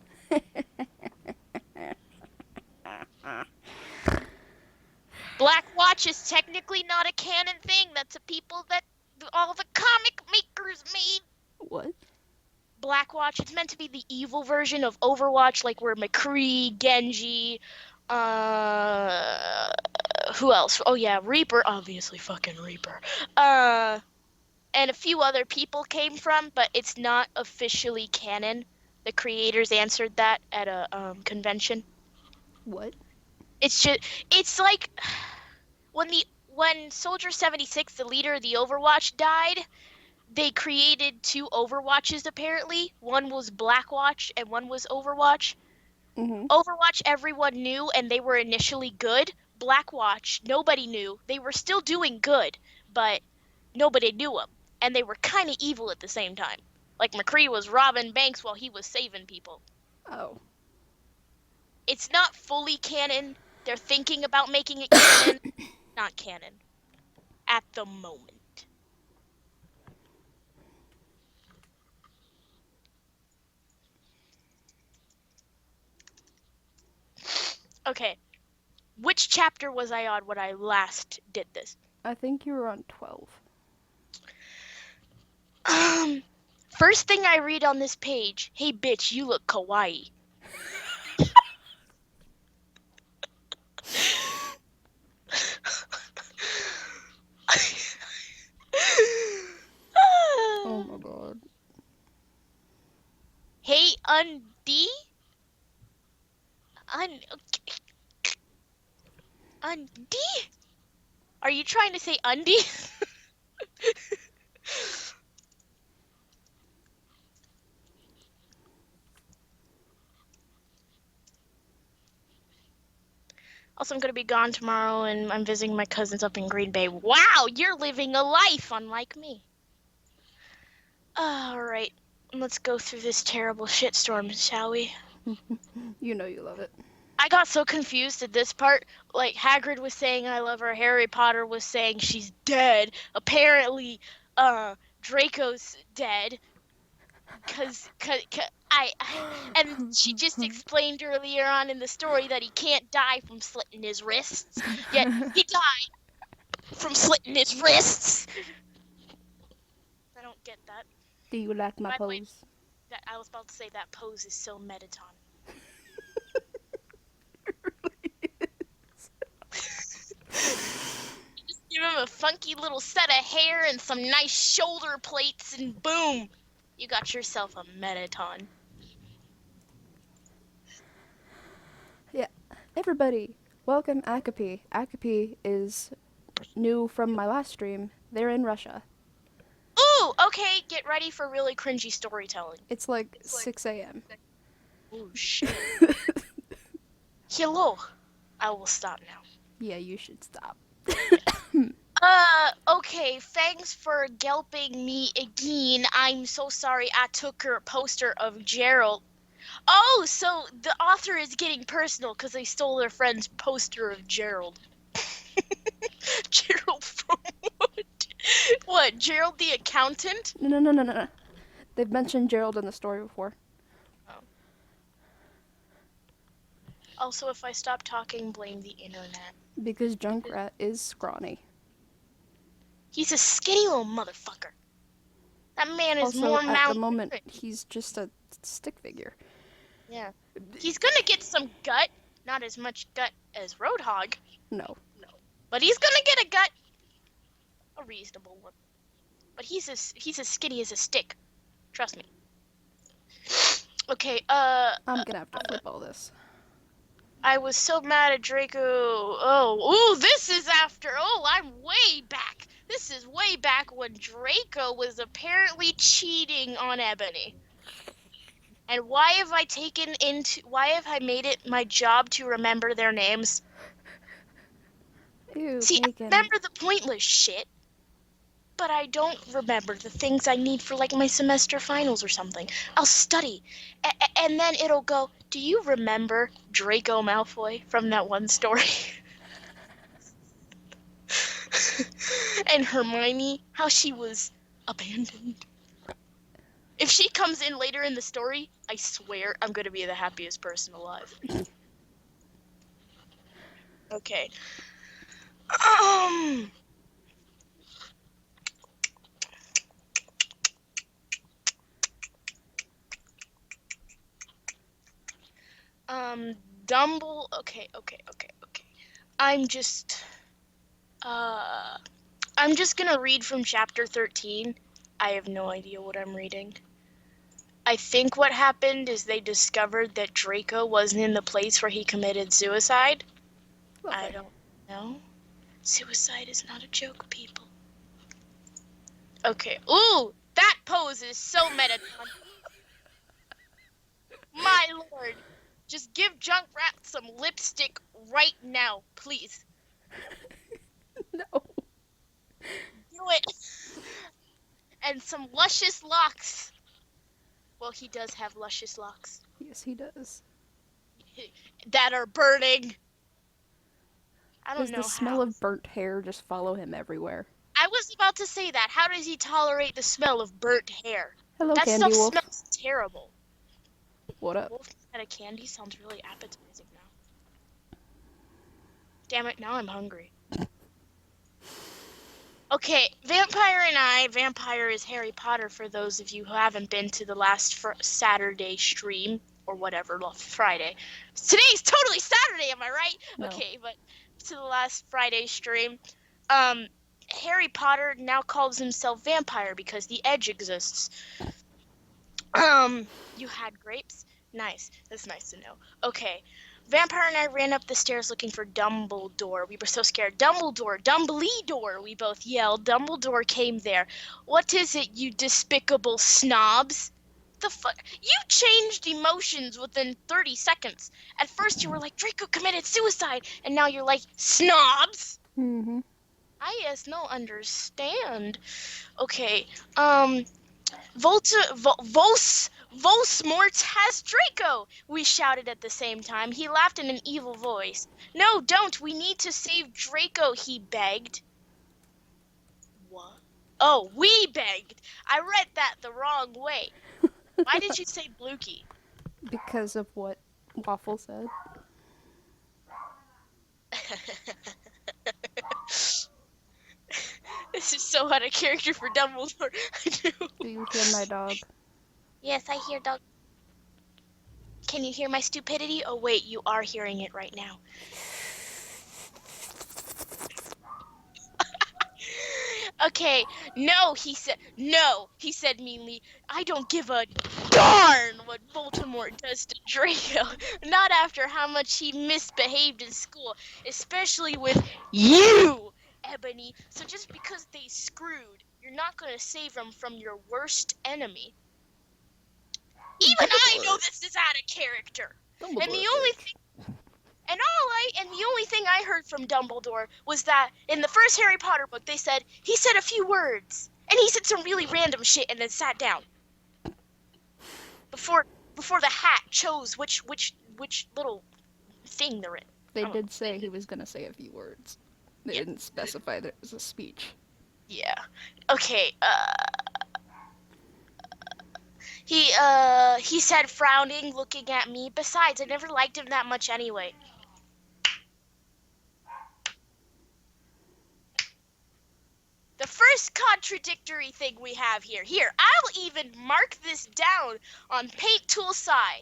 Black Watch is technically not a canon thing. That's a people that all the comic makers made. What? Black Watch, it's meant to be the evil version of Overwatch, like where McCree, Genji, who else? Oh yeah, Reaper, obviously fucking Reaper. And a few other people came from, but it's not officially canon. The creators answered that at a convention. What? It's like when Soldier 76, the leader of the Overwatch, died, they created two Overwatches apparently. One was Blackwatch and one was Overwatch. Mm-hmm. Overwatch everyone knew and they were initially good. Blackwatch nobody knew. They were still doing good, but nobody knew them. And they were kind of evil at the same time. Like McCree was robbing banks while he was saving people. Oh. It's not fully canon. They're thinking about making it canon. Not canon. At the moment. Okay. Which chapter was I on when I last did this? I think you were on 12. First thing I read on this page, hey bitch, you look kawaii. Oh my god. Hey Undie? Undie? Are you trying to say undie? Also, I'm gonna be gone tomorrow and I'm visiting my cousins up in Green Bay. Wow, you're living a life unlike me. Alright, let's go through this terrible shitstorm, shall we? You know you love it. I got so confused at this part. Like, Hagrid was saying I love her, Harry Potter was saying she's dead. Apparently, Draco's dead. And she just explained earlier on in the story that he can't die from slitting his wrists. Yet, he died from slitting his wrists. I don't get that. Do you like my By the way, pose? I was about to say that pose is so Metaton. Just give him a funky little set of hair and some nice shoulder plates and boom, you got yourself a Metaton. Yeah. Everybody, welcome Akapi. Akapi is new from my last stream. They're in Russia. Ooh, okay, get ready for really cringy storytelling. It's like 6 a.m. Oh shit. Hello. I will stop now. Yeah, you should stop. Okay, thanks for gelping me again. I'm so sorry I took her poster of Gerald. Oh, so the author is getting personal because they stole their friend's poster of Gerald. Gerald from what? What, Gerald the accountant? No. They've mentioned Gerald in the story before. Oh. Also, if I stop talking, blame the internet. Because Junkrat is scrawny. He's a skinny little motherfucker. That man is Also, more at the malnourished. moment, he's just a stick figure. Yeah. He's gonna get some gut. Not as much gut as Roadhog. No. But he's gonna get a gut. A reasonable one. But he's as skinny as a stick. Trust me. Okay, I'm gonna have to flip all this. I was so mad at Draco. Oh, ooh, this is after. Oh, I'm way back. This is way back when Draco was apparently cheating on Ebony. And why have I made it my job to remember their names? Ew, See, I bacon. remember the pointless shit, but I don't remember the things I need for like my semester finals or something. I'll study, and then it'll go, do you remember Draco Malfoy from that one story? And Hermione, how she was abandoned. If she comes in later in the story, I swear I'm gonna be the happiest person alive. Okay. Um. Dumble. Okay. I'm just. Uh. I'm just gonna read from chapter 13. I have no idea what I'm reading. I think what happened is they discovered that Draco wasn't in the place where he committed suicide. Lovely. I don't know. Suicide is not a joke, people. Okay. Ooh, that pose is so metatron. My lord. Just give Junkrat some lipstick right now, please. No. Do it. And some luscious locks. Well, he does have luscious locks. Yes, he does. That are burning. I don't Does know the smell how. of burnt hair just follow him everywhere? I was about to say that. How does he tolerate the smell of burnt hair? Hello, That Candy stuff Wolf. smells terrible. What up? Wolf at a candy sounds really appetizing now. Damn it, now I'm hungry. Okay, Vampire is Harry Potter for those of you who haven't been to the last Saturday stream, or whatever, well, Friday. Today's totally Saturday, am I right? No. Okay, but to the last Friday stream, Harry Potter now calls himself Vampire because the edge exists. You had grapes? Nice. That's nice to know. Okay. Vampire and I ran up the stairs looking for Dumbledore. We were so scared. Dumbledore! Dumbledore! We both yelled. Dumbledore came there. What is it, you despicable snobs? The fuck? You changed emotions within 30 seconds. At first you were like, Draco committed suicide, and now you're like, snobs? Mm-hmm. I yes, no, understand. Okay, Volsmort has Draco! We shouted at the same time. He laughed in an evil voice. No, don't! We need to save Draco, he begged. What? Oh, we begged! I read that the wrong way. Why did you say Blukey? Because of what Waffle said. This is so out of character for Dumbledore. I do. Do you hear my dog? Yes, I hear dog. Can you hear my stupidity? Oh wait, you are hearing it right now. Okay, no, he said meanly. I don't give a darn what Voldemort does to Draco. Not after how much he misbehaved in school, especially with you, Ebony. So just because they screwed, you're not gonna save them from your worst enemy. Even I know this is out of character. Dumbledore, And the only thing I heard from Dumbledore was that in the first Harry Potter book they said he said a few words and he said some really random shit and then sat down. Before the hat chose which little thing they're in. They did say he was gonna say a few words. They Yeah. didn't specify that it was a speech. Yeah. Okay, he said frowning, looking at me. Besides, I never liked him that much anyway. The first contradictory thing we have here. Here, I'll even mark this down on Paint Tool Sci.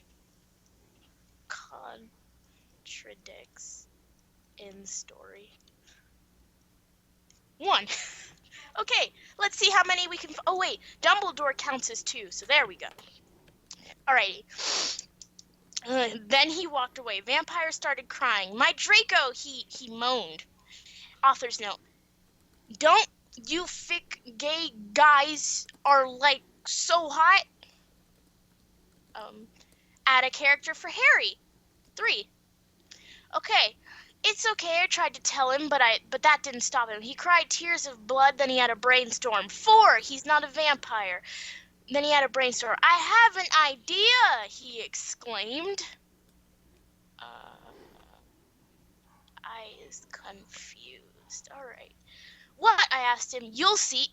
Contradicts in story. 1. Okay, let's see how many we can. Oh wait, Dumbledore counts as 2, so there we go. Alrighty. Then he walked away. Vampire started crying. My Draco, he moaned. Author's note. Don't you think gay guys are like so hot? Add a character for Harry. 3. Okay. It's okay, I tried to tell him, but that didn't stop him. He cried tears of blood, then he had a brainstorm. 4. He's not a vampire. Then he had a brainstorm. I have an idea, he exclaimed. I is confused. Alright. What? I asked him. You'll see.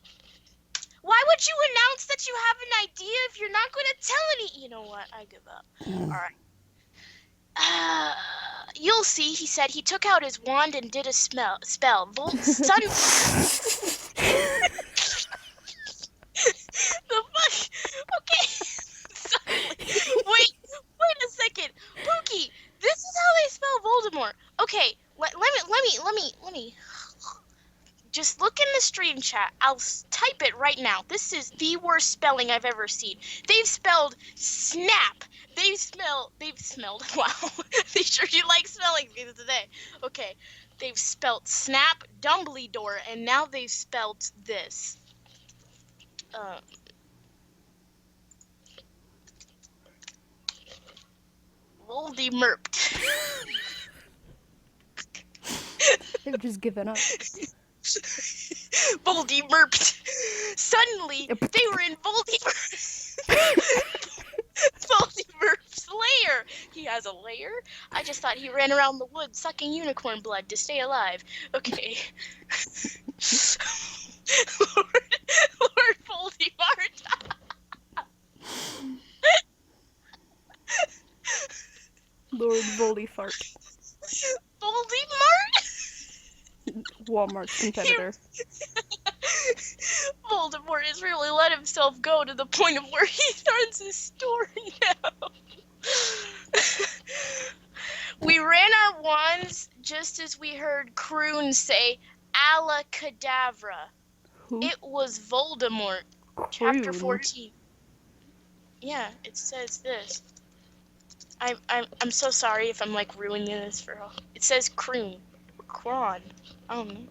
Why would you announce that you have an idea if you're not going to tell any? You know what? I give up. Alright. You'll see, he said. He took out his wand and did a spell. Sun. The fuck? Okay. Suddenly. Wait a second. Pookie, this is how they spell Voldemort. Okay, let me. Just look in the stream chat. I'll type it right now. This is the worst spelling I've ever seen. They've spelled snap. They've smelled. Wow. They sure do like spelling bees today. Okay. They've spelled snap, Dumbledore, and now they've spelled this. Voldemort. They've just given up. Voldemort. Suddenly, they were in Voldemort's lair. He has a lair? I just thought he ran around the woods sucking unicorn blood to stay alive. Okay. Lord Voldemort. Lord Voldemort. Voldemort? Walmart's competitor. Voldemort has really let himself go to the point of where he runs his store now. We ran our wands just as we heard Croon say, "Alla Cadavra." Who? It was Voldemort. Croon. Chapter 14. Yeah, it says this. I'm so sorry if I'm like ruining this for all. It says Croon. Cron. I don't know.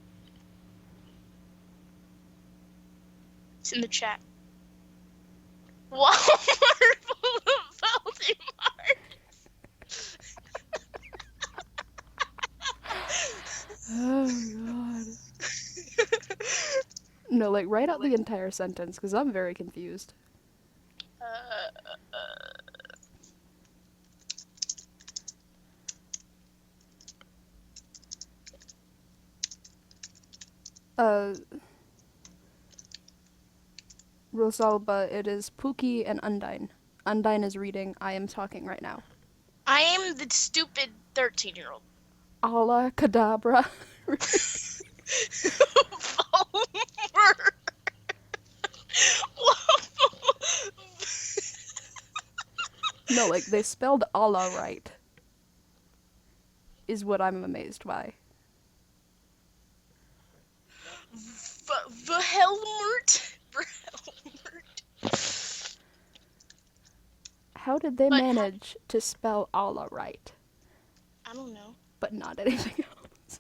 It's in the chat. Walmart full of Voldemort. Oh god. No, like write out the entire sentence because I'm very confused. Rosalba, it is Pookie and Undine. Undine is reading. I am talking right now. I am the stupid 13-year-old. Alla Cadabra. Voldemort. No, like they spelled Allah right. Is what I'm amazed by. Helmert. How did they manage to spell Allah right? I don't know. But not anything else.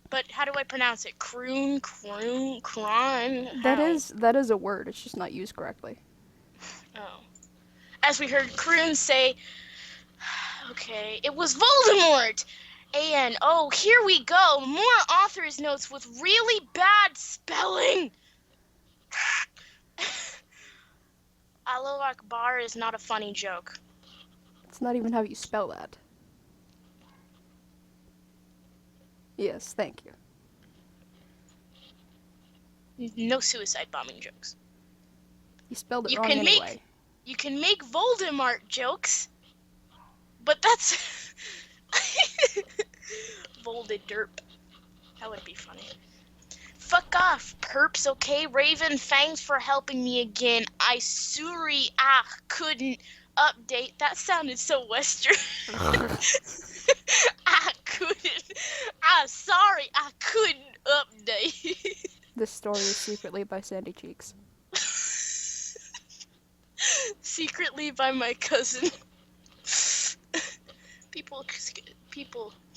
But how do I pronounce it? Croon, Cron. That is a word. It's just not used correctly. Oh. As we heard Croon say, okay, it was Voldemort. And oh, here we go. More author's notes with really bad spelling. Allahu Akbar is not a funny joke. It's not even how you spell that. Yes, thank you. No suicide bombing jokes. You spelled it wrong anyway. You can make Voldemort jokes, but that's Volded derp. That would be funny. Fuck off, perps, okay? Raven, thanks for helping me again. I couldn't. Update. That sounded so Western. I couldn't. I'm sorry, I couldn't update. This story is secretly by Sandy Cheeks. Secretly by my cousin. People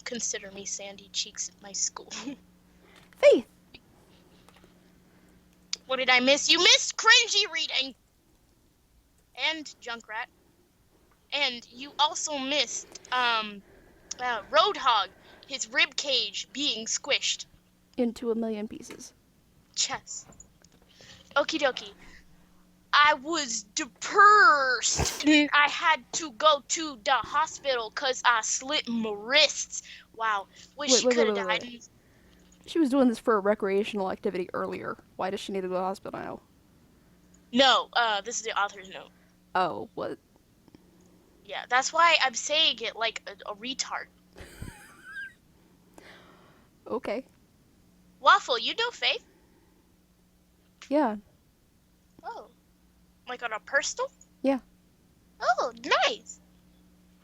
consider me Sandy Cheeks at my school. Faith! What did I miss? You missed cringy reading! And Junkrat. And you also missed, Roadhog, his rib cage being squished. Into a million pieces. Chess. Okie dokie. I was depressed and I had to go to the hospital because I slit my wrists. Wow. Wish she could have died. Wait. She was doing this for a recreational activity earlier. Why does she need to go to the hospital now? No, this is the author's note. Oh, what? Yeah, that's why I'm saying it like a retard. Okay. Waffle, you know Faith? Yeah. Oh. Like on a personal? Yeah. Oh, nice.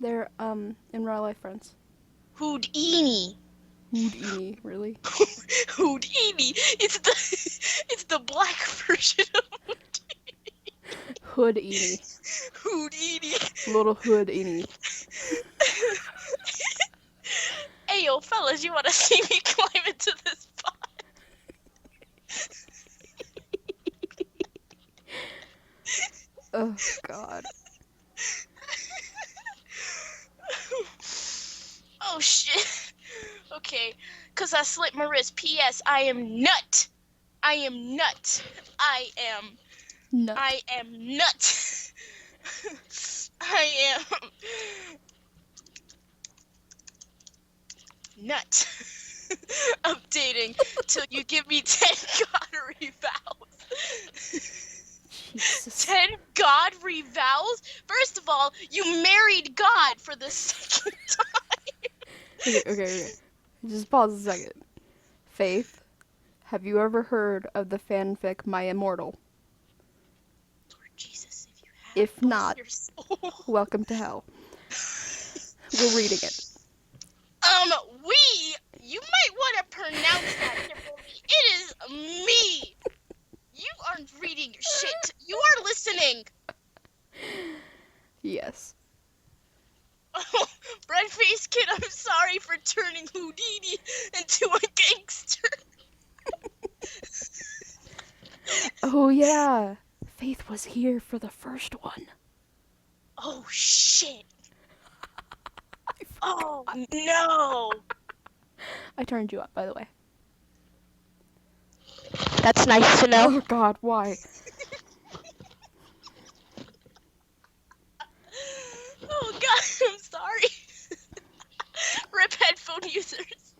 They're, in real life friends. Houdini. Houdini, really? Houdini. It's the black version of Houdini. Houdini. Little Houdini. Hey, yo, fellas, you want to see me climb into this pot? Oh, God. Oh, shit. Okay, because I slit my wrist. P.S. I am nut. I am nut. I am Nut. I am nut. I am nut. Updating till you give me 10 God revals. Jesus. 10 God revals? First of all, you married God for the second time. Okay. Just pause a second. Faith, have you ever heard of the fanfic My Immortal? Lord Jesus, if you have, If not, your soul. welcome to hell. We're reading it. You might want to pronounce that differently. It is me. You aren't reading your shit. You are listening. Yes. Oh, Breadface Kid, I'm sorry for turning Houdini into a gangster. Oh, yeah. Faith was here for the first one. Oh, shit. Oh, no. I turned you up, by the way. That's nice to know. Oh, God, why? Oh, God, I'm sorry. Rip headphone users.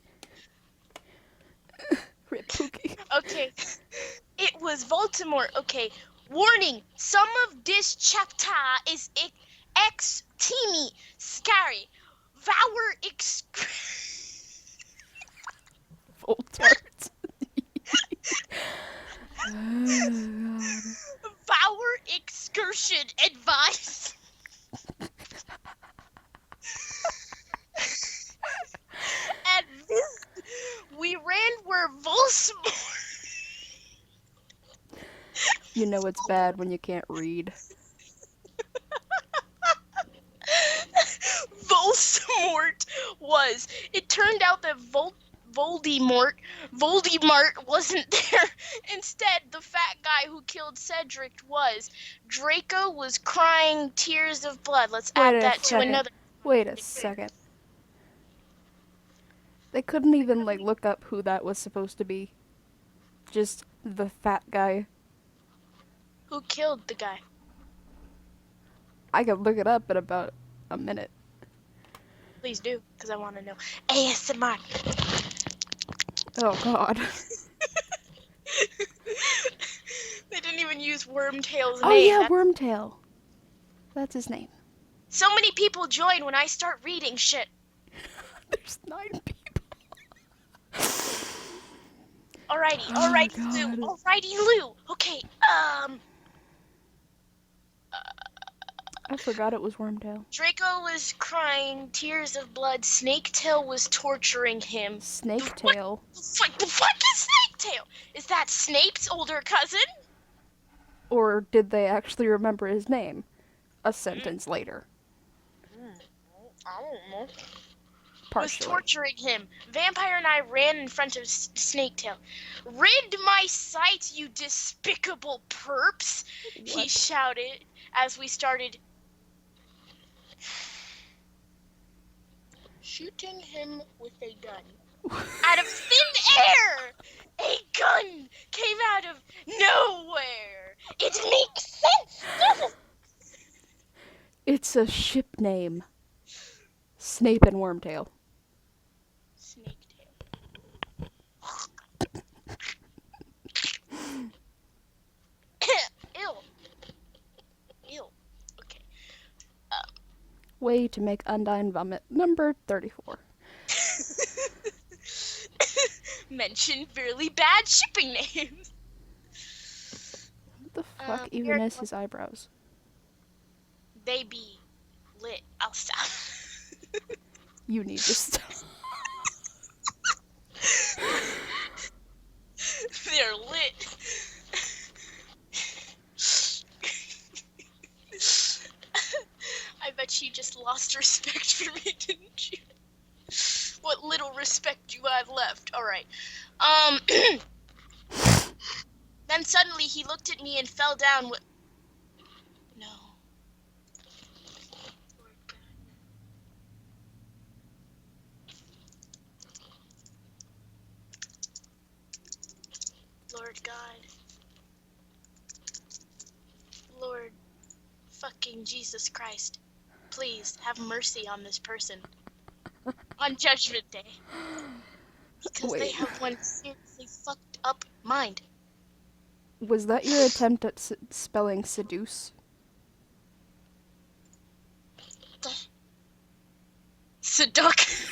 Rip Pookie. Okay. It was Baltimore. Okay. Warning. Some of this chapter is extremely scary. Vour Voltart. Oh, God. Vour excursion advice. At this, we ran where Volsmore. You know it's bad when you can't read. Voldemort was. It turned out that Voldemort wasn't there. Instead, the fat guy who killed Cedric was. Draco was crying tears of blood. Let's add that to another. Wait a second. They couldn't even, look up who that was supposed to be. Just the fat guy. Who killed the guy? I could look it up in about a minute. Please do, because I want to know. ASMR. Oh, God. They didn't even use Wormtail's name. Oh, yeah, Wormtail. That's his name. So many people join when I start reading shit. There's 9 people. Alrighty, Lou. Okay, I forgot it was Wormtail. Draco was crying tears of blood. Snaketail was torturing him. Snaketail. What the fuck is Snaketail? Is that Snape's older cousin? Or did they actually remember his name? A sentence later. I don't know. Was Partially. torturing him. Vampire and I ran in front of Snaketail. Rid my sight, you despicable perps! He What? shouted as we started shooting him with a gun. Out of thin air! A gun came out of nowhere! It makes sense, doesn't it? It's a ship name. Snape and Wormtail. Snaketail. Ew. Ew. Okay. Way to make Undyne vomit. Number 34. Mention really bad shipping names. What the fuck even is his eyebrows? They be lit. I'll stop. You need to stop. They're lit. I bet you just lost respect for me, didn't you? What little respect you have left. Alright. Then suddenly he looked at me and fell down with... No. Lord God. Lord God. Lord fucking Jesus Christ. Please have mercy on this person. On Judgment Day. Because they Wait. have one seriously fucked up mind. Was that your attempt at spelling seduce? Seduct.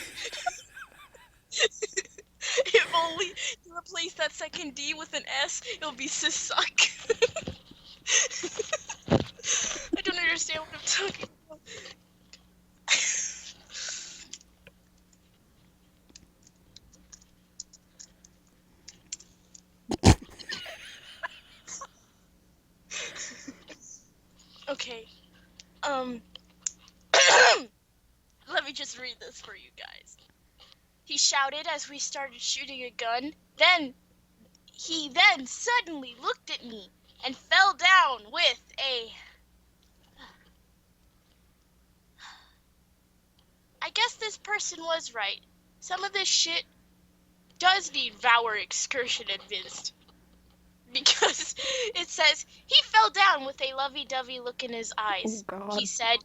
If only you replace that second D with an S, it'll be Sisuck. I don't understand what I'm talking about. Okay. Let me just read this for you guys. He shouted as we started shooting a gun. He suddenly looked at me and fell down with a... I guess this person was right. Some of this shit does need Vower excursion advised. Because it says, he fell down with a lovey-dovey look in his eyes. Oh, God. He said,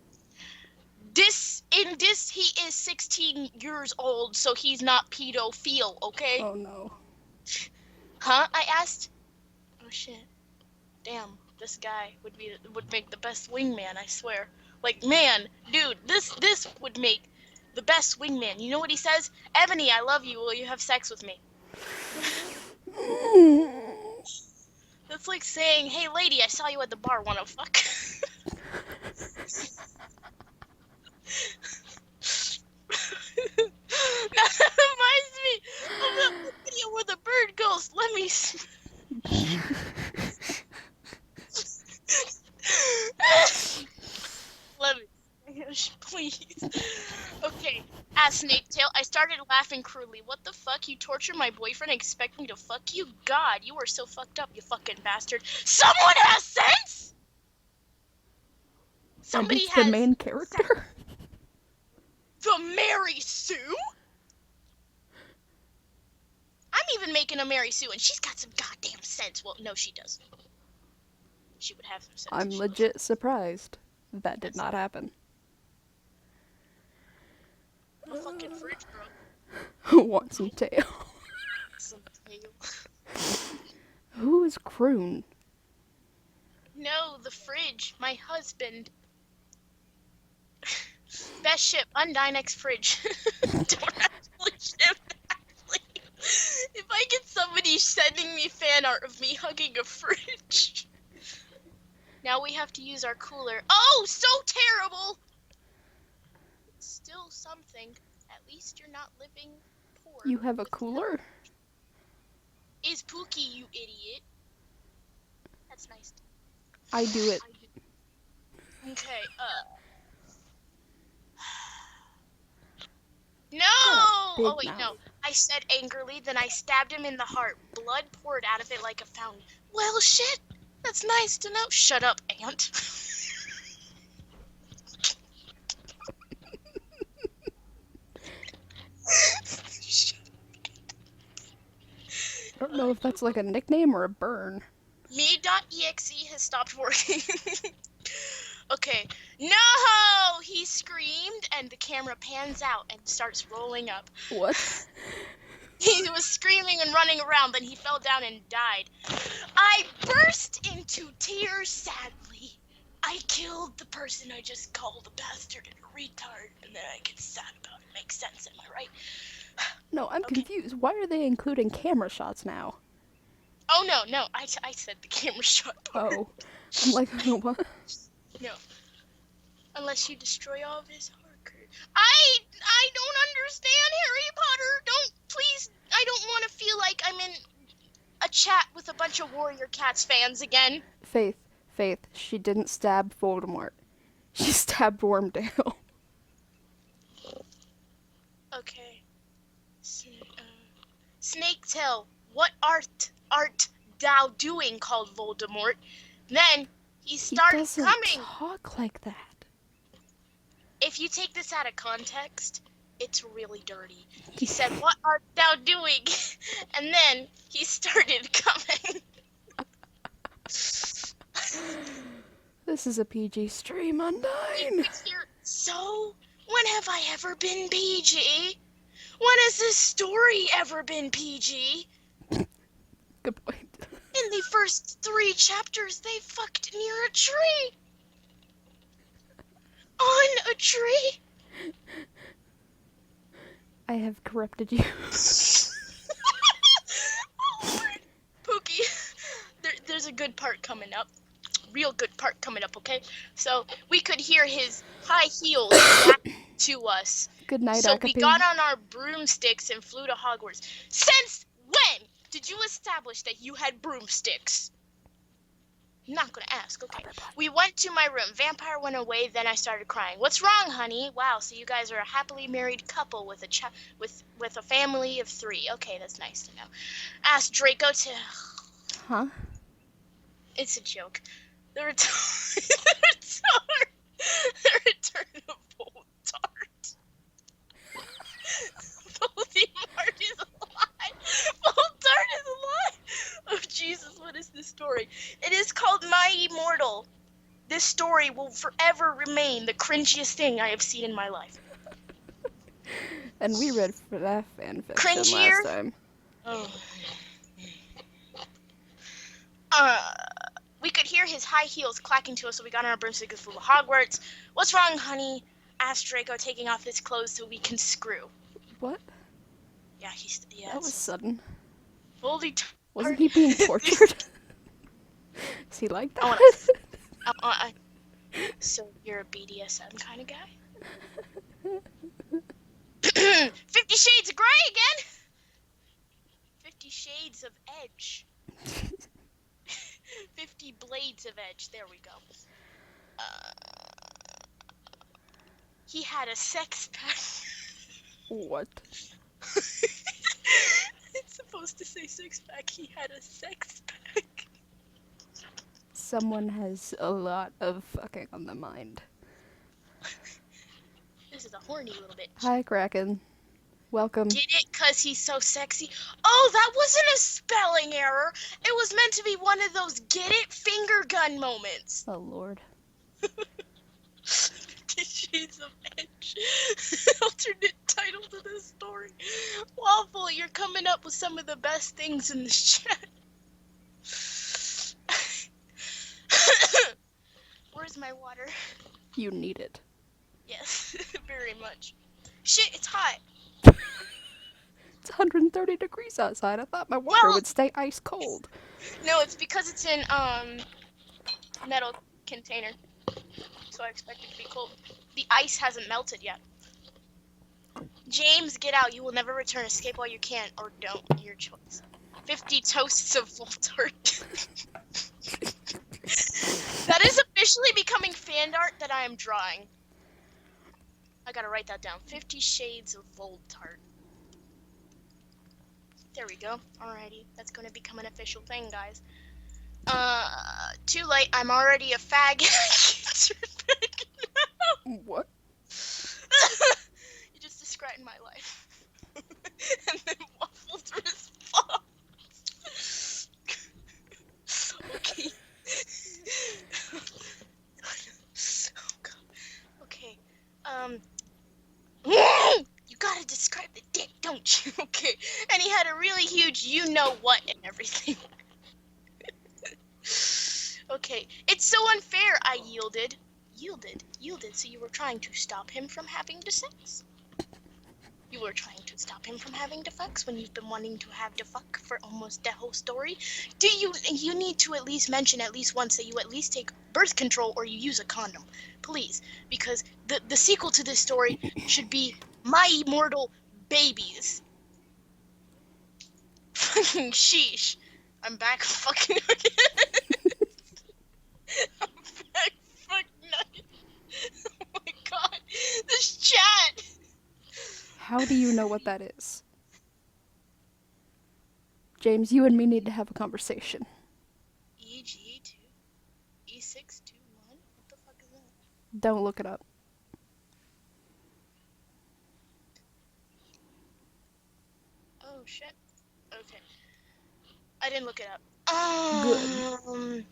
he is 16 years old, so he's not pedophile, okay? Oh no. Huh? I asked. Oh shit. Damn, this guy would make the best wingman, I swear. Like, man, dude, this would make the best wingman. You know what he says? Ebony, I love you. Will you have sex with me? That's like saying, hey lady, I saw you at the bar, wanna fuck? That reminds me of that video where the bird goes, let me let me please. Okay, asked Snaketail. I started laughing cruelly. What the fuck? You torture my boyfriend and expect me to fuck you? God, you are so fucked up, you fucking bastard. Someone has sense? Somebody and it's has the main character? sense. The Mary Sue? I'm even making a Mary Sue, and she's got some goddamn sense. Well, no, she doesn't. She would have some sense. I'm legit surprised. That did not happen. The fucking fridge, bro. Want some tail? Some tail. Who is Croon? No, the fridge. My husband. Best ship, Undyne X fridge. Don't actually ship, actually. If I get somebody sending me fan art of me hugging a fridge. Now we have to use our cooler. Oh, so terrible! It's still something. At least you're not living poor. You have a cooler? Is Pookie, you idiot. That's nice. I do it. Okay, No! Big Oh, wait, mouth. no. I said angrily, then I stabbed him in the heart. Blood poured out of it like a fountain. Well, shit! That's nice to know. Shut up, ant. I don't know if that's like a nickname or a burn. Me.exe has stopped working. Okay. No! He screamed, and the camera pans out and starts rolling up. What? He was screaming and running around, then he fell down and died. I burst into tears sadly. I killed the person I just called a bastard and a retard, and then I get sad about it. Makes sense, am I right? No, I'm Okay. confused. Why are they including camera shots now? Oh, no, I said the camera shot part. Oh. I'm like, what? No. Unless you destroy all of his hardcore. I don't understand Harry Potter. Please, I don't want to feel like I'm in a chat with a bunch of Warrior Cats fans again. Faith, she didn't stab Voldemort. She stabbed Wormdale. Okay. Snaketail, what art thou doing? Called Voldemort. Then he started doesn't coming. talk like that. If you take this out of context, it's really dirty. He said, "What art thou doing?" And then he started coming. This is a PG stream on 9. So, when have I ever been PG? When has this story ever been PG? Good point. In the first 3 chapters, they fucked near a tree. On a tree. I have corrupted you. Pookie, there's a good part coming up. Real good part coming up, okay? So, we could hear his high heels back to us. Good night, So Akapi. we got on our broomsticks and flew to Hogwarts. Since when did you establish that you had broomsticks? I'm not gonna ask, okay. We went to my room. Vampire went away, then I started crying. What's wrong, honey? Wow, so you guys are a happily married couple with a with a family of 3. Okay, that's nice to know. Asked Draco to... Huh? It's a joke. The return of Voldemort. Voldemort is alive. Voldemort is alive. Oh Jesus, what is this story? It is called My Immortal. This story will forever remain the cringiest thing I have seen in my life. And we read for that fanfiction Cringier? last time. Oh. We could hear his high heels clacking to us, so we got on our broomsticks full of Hogwarts. What's wrong, honey? Asked Draco, taking off his clothes so we can screw. What? Yeah, That was sudden. Holy Wasn't he being tortured? Is he like that? So you're a BDSM kind of guy? 50 Shades of Grey again? 50 Shades of Edge. 50 Blades of Edge. There we go. He had a sex pack. What? It's supposed to say six pack. He had a sex pack. Someone has a lot of fucking on the mind. This is a horny little bitch. Hi, Kraken. Welcome. Get it? Cause he's so sexy. Oh, that wasn't a spelling error. It was meant to be one of those get it finger gun moments. Oh, Lord. 50 Shades of Edge. Alternate title to this story. Waffle, you're coming up with some of the best things in this chat. Where's my water? You need it. Yes, very much. Shit, it's hot. It's 130 degrees outside. I thought my water Well- would stay ice cold. No, it's because it's in metal container, so I expect it to be cold. The ice hasn't melted yet. James, get out. You will never return. Escape while you can, or don't. Your choice. 50 toasts of Voltart. That is officially becoming fan art that I am drawing. I gotta write that down. 50 shades of Voltart. There we go. Alrighty. That's gonna become an official thing, guys. Too late. I'm already a fag. What? You just described my life. And then waffled response. Okay. Oh god. Okay. You gotta describe the dick, don't you? Okay. And he had a really huge you-know-what and everything. Okay. It's so unfair, I yielded. Yielded, so you were trying to stop him from having the sex? You were trying to stop him from having the fucks when you've been wanting to have the fuck for almost the whole story? Do you need to at least mention at least once that you at least take birth control or you use a condom? Please, because the sequel to this story should be My Immortal Babies. Fucking sheesh. I'm back fucking again. I'm back fucking again. Oh my god. This chat. How do you know what that is? James, you and me need to have a conversation. EG2, E621? What the fuck is that? Don't look it up. Oh shit. Okay. I didn't look it up. Good.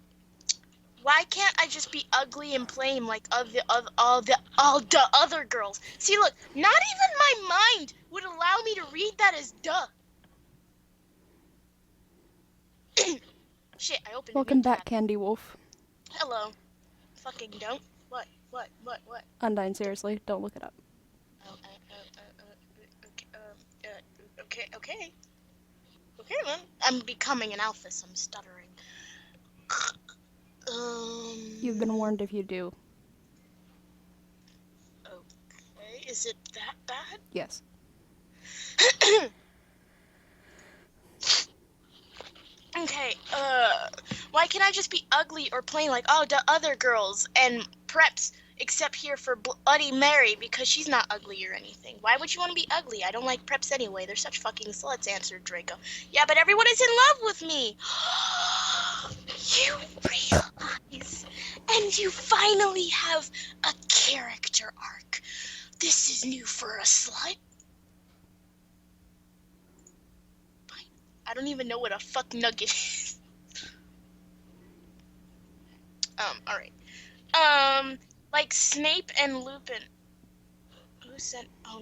Why can't I just be ugly and plain like all the other girls? See, look, not even my mind would allow me to read that as duh. Shit, I opened Welcome a new back, tab. Candy Wolf. Hello. Fucking don't. What? Undyne, seriously, don't look it up. Okay. Okay, then. I'm becoming an alpha, so I'm stuttering. You've been warned if you do. Okay, is it that bad? Yes. Okay, why can't I just be ugly or plain like all the other girls and preps except here for Bloody Mary because she's not ugly or anything? Why would you want to be ugly? I don't like preps anyway. They're such fucking sluts, answered Draco. Yeah, but everyone is in love with me. You realize, and you finally have a character arc. This is new for a slut. I don't even know what a fuck nugget is. Alright. Like Snape and Lupin. Who sent? Oh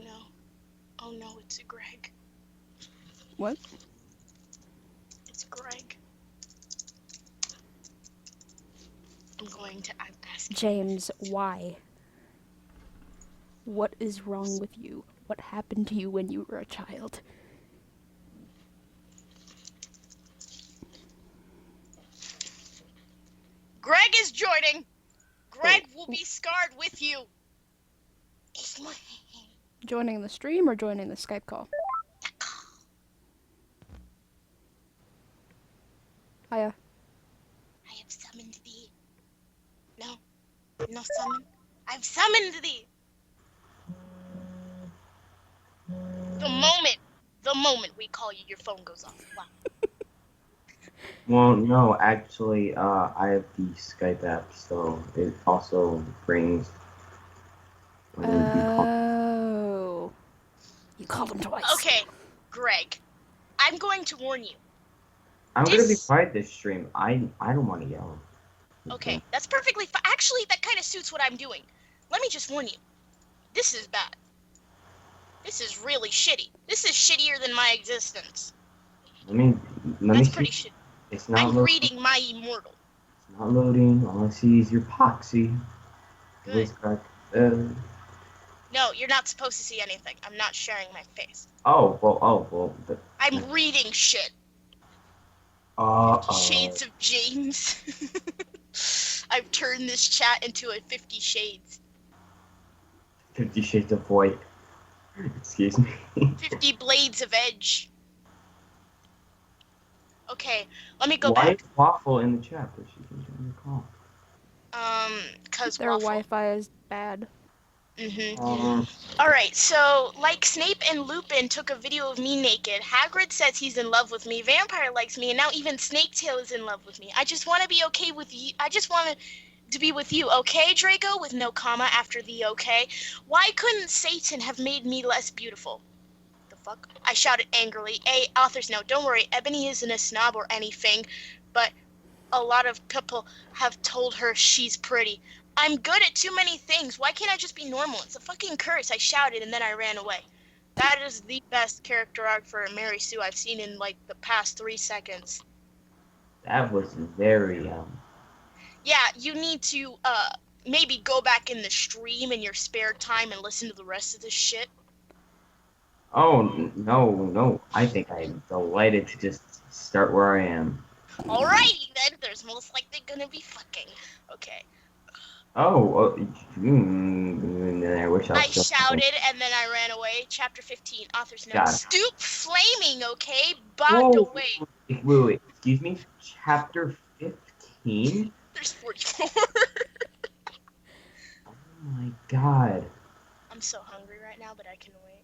no, it's a Greg. What? It's Greg. I'm going to ask James, why? What is wrong with you? What happened to you when you were a child? Greg is joining. Greg will be scarred with you. Joining the stream or joining the Skype call? Hiya. I have summoned thee. No summon. I've summoned thee. The moment we call you, your phone goes off. Wow. Well, no, actually, I have the Skype app, so it also brings. Oh. You called him twice. Okay, Greg. I'm going to warn you. I'm gonna be quiet this stream. I don't want to yell. Okay, that's perfectly fine. Actually, that kind of suits what I'm doing. Let me just warn you. This is bad. This is really shitty. This is shittier than my existence. Let me That's see. pretty shitty. It's not I'm loading. reading My Immortal. It's not loading. All I see is your poxy. Good. No, you're not supposed to see anything. I'm not sharing my face. Oh well. I'm reading shit. Shades of James. I've turned this chat into a 50 Shades. 50 Shades of White. Excuse me. 50 Blades of Edge. Okay, let me go Why back. is Waffle in the chat, but she can join the call? Cause Their Waffle. Wi-Fi is bad. Alright, so, like Snape and Lupin took a video of me naked, Hagrid says he's in love with me, Vampire likes me, and now even Snaketail is in love with me. I just want to be okay with you. I just want to be with you, okay, Draco? With no comma after the okay. Why couldn't Satan have made me less beautiful? The fuck? I shouted angrily. Author's note, don't worry, Ebony isn't a snob or anything, but a lot of people have told her she's pretty. I'm good at too many things. Why can't I just be normal? It's a fucking curse. I shouted and then I ran away. That is the best character arc for Mary Sue I've seen in like the past 3 seconds. That was very Yeah, you need to maybe go back in the stream in your spare time and listen to the rest of this shit. Oh no! I think I'm delighted to just start where I am. Alrighty then, there's most likely gonna be fucking. Okay. Oh, I wish I I was still. shouted and then I ran away. Chapter 15, author's note. God. Stoop flaming, okay? By Whoa! the way. Wait. Excuse me. Chapter 15. There's 44. Oh my God! I'm so hungry right now, but I can wait.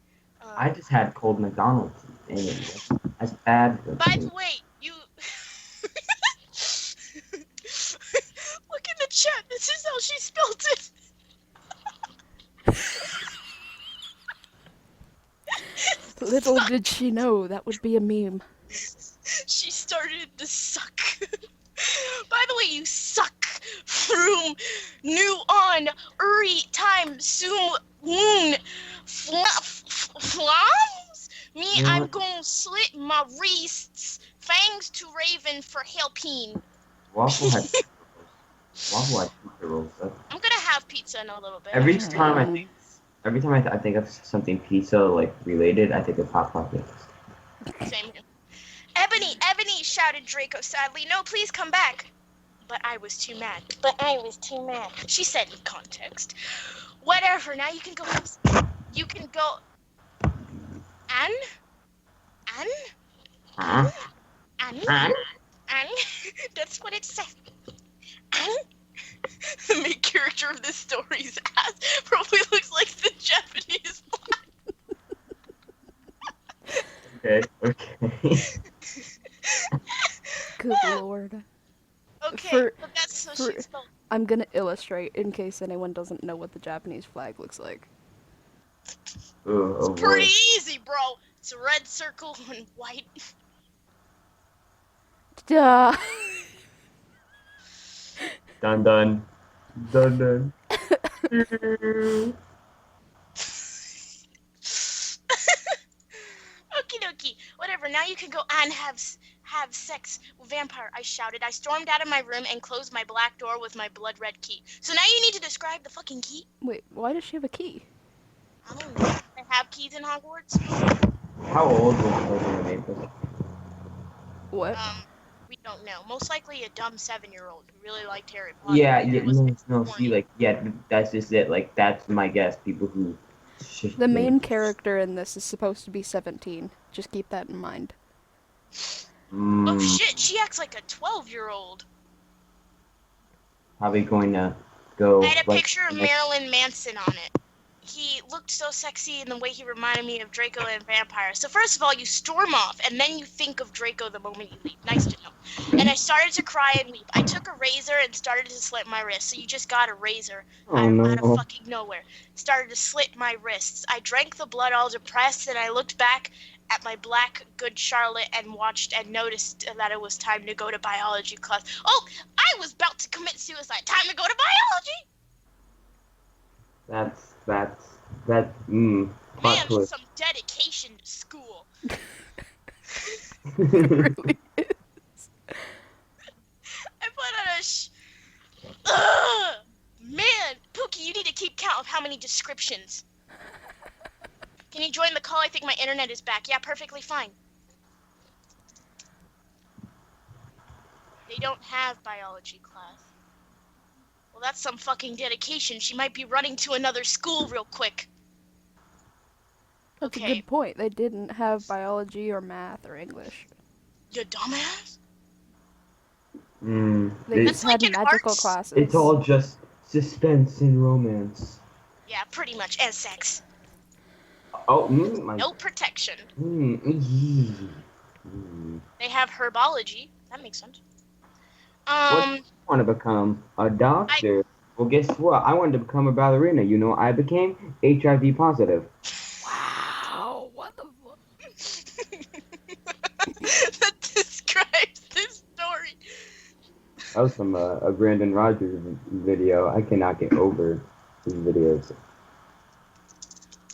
I just had cold McDonald's, and that's bad. By the way, you... Look in the chat. This is how she spelled it. Little did she know that would be a meme. She started to suck. By the way, you suck. From new on Uri time soon woon flams. Me, You know I'm what? gonna slit my wrists. Thanks to Raven for helping. Waffle had pizza rolls. I'm gonna have pizza in a little bit. Every time I think of something pizza like related, I think of Hot Pockets. Same here. Ebony, shouted Draco sadly. No, please come back. But I was too mad. She said in context. Whatever, now you can go. You can go. Anne? That's what it says. Anne? The main character of this story's ass probably looks like the Japanese Okay. Good lord. Okay, but that's so she spelled. I'm gonna illustrate in case anyone doesn't know what the Japanese flag looks like. Oh, Pretty easy, bro. It's a red circle and white. Duh. Dun. Okie dokie. Whatever, now you can go and have sex with Vampire, I shouted. I stormed out of my room and closed my black door with my blood red key. So now you need to describe the fucking key. Wait, why does she have a key? I don't know. They have keys in Hogwarts? How old was the Maple? What? We don't know. Most likely a dumb 7-year-old who really liked Harry Potter. That's just it. Like, that's my guess. People who... The main character in this is supposed to be 17. Just keep that in mind. Oh shit, she acts like a 12-year-old. Probably going to go... I had a picture of Marilyn Manson on it. He looked so sexy in the way he reminded me of Draco and Vampire. So first of all, you storm off, and then you think of Draco the moment you leave. Nice to know. And I started to cry and weep. I took a razor and started to slit my wrist. So you just got a razor out of fucking nowhere. Started to slit my wrists. I drank the blood all depressed, and I looked back at my black good Charlotte and watched and noticed that it was time to go to biology class. Oh, I was about to commit suicide. Time to go to biology! Man, some dedication to school. It really is. I put on man, Pookie, you need to keep count of how many descriptions. Can you join the call? I think my internet is back. Yeah, perfectly fine. They don't have biology class. Well, that's some fucking dedication. She might be running to another school real quick. That's a Okay. good point. They didn't have biology or math or English. You dumbass. They That's just like had an magical arts. classes. It's all just suspense and romance. Yeah, pretty much. And sex. Oh, my. No protection. Mm. They have herbology. That makes sense. What do you want to become? A doctor? Well, guess what? I wanted to become a ballerina. You know what I became? HIV positive. Wow, what the fuck? That describes this story. That was from a Brandon Rogers video. I cannot get over these videos.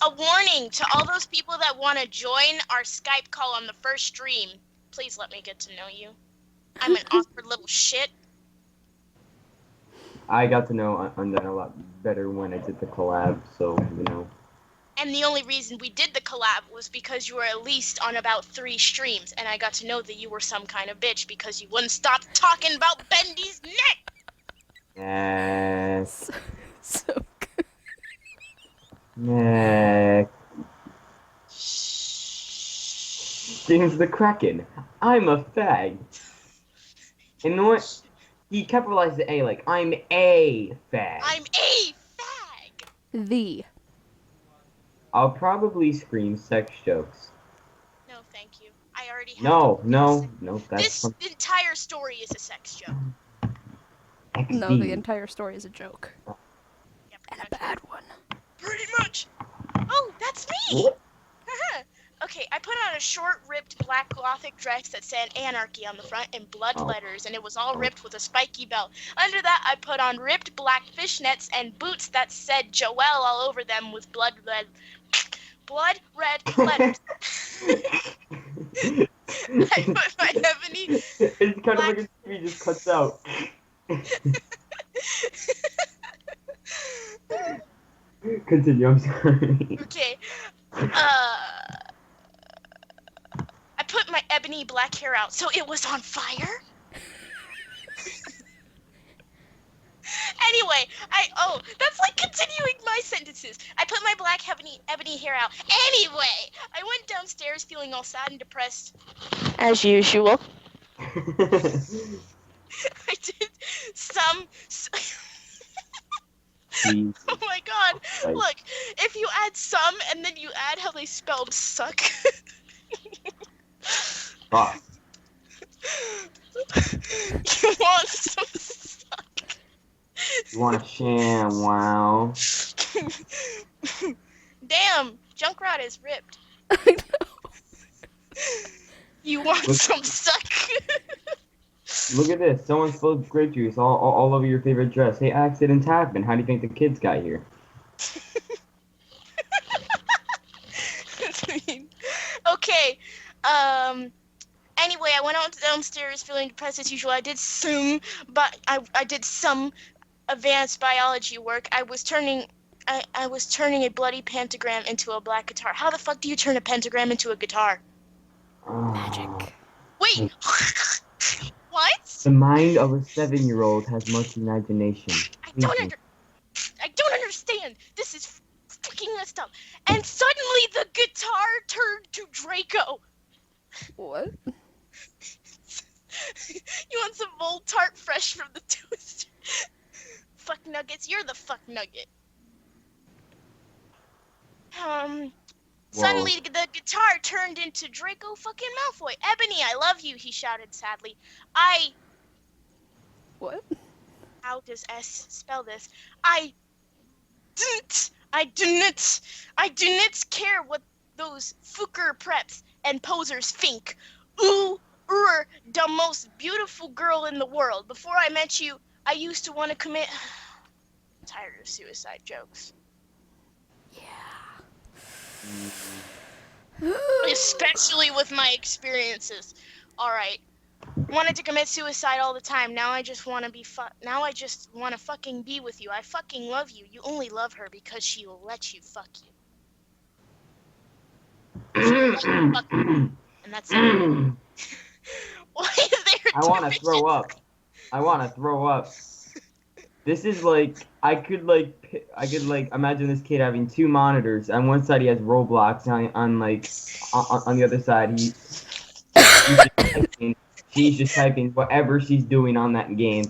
A warning to all those people that want to join our Skype call on the first stream. Please let me get to know you. I'm an awkward little shit. I got to know Undead a lot better when I did the collab, so, you know. And the only reason we did the collab was because you were at least on about 3 streams, and I got to know that you were some kind of bitch because you wouldn't stop talking about Bendy's neck! Yes. So good. Neck. James the Kraken. I'm a fag. And you know what? He capitalized the A like, I'm a fag. I'm a fag! The. Oh, I'll probably scream sex jokes. no, thank you. I already have No, that's This from entire story is a sex joke. XD. No, the entire story is a joke. Yep, And a bad one. pretty much. Oh, that's me! What? Okay, I put on a short, ripped black gothic dress that said anarchy on the front in blood Oh. letters, and it was all ripped with a spiky belt. Under that, I put on ripped black fishnets and boots that said Joelle all over them with blood red letters. I put my ebony It's kind of like a TV just cuts out. Continue, I'm sorry. Okay. I put my ebony black hair out so it was on fire. Anyway, that's like continuing my sentences. I put my black ebony hair out. Anyway, I went downstairs feeling all sad and depressed. As usual. I did some... Oh my god. Right. Look, if you add some and then you add how they spelled suck. Fuck. You want some suck. You want a sham? Wow. Damn, Junkrat is ripped. I know. You want Look- some suck? Look at this. Someone spilled grape juice all over your favorite dress. Hey, accidents happen. How do you think the kids got here? Okay. Anyway, I went out downstairs feeling depressed as usual. I did some advanced biology work. I was turning a bloody pentagram into a black guitar. How the fuck do you turn a pentagram into a guitar? Magic. Wait. What? The mind of a 7-year-old has much imagination. I don't understand. This is fucking messed up. And suddenly the guitar turned to Draco. What? You want some Volt Tart fresh from the toaster? Fuck nuggets, you're the fuck nugget. Suddenly the guitar turned into Draco fucking Malfoy. Ebony, I love you, he shouted sadly. What? How does S spell this? I do not care what those fucker preps and posers think. Ooh, you're the most beautiful girl in the world. Before I met you, I used to want to commit... I'm tired of suicide jokes. Especially with my experiences. Alright. Wanted to commit suicide all the time. Now I just want to fucking be with you. I fucking love you. You only love her because she will let you fuck you. Fuck you. And that's it. Why is there I want to throw up. I want to throw up. This is like I could like imagine this kid having two monitors. On one side he has Roblox, on the other side he's just typing. She's just typing whatever she's doing on that game.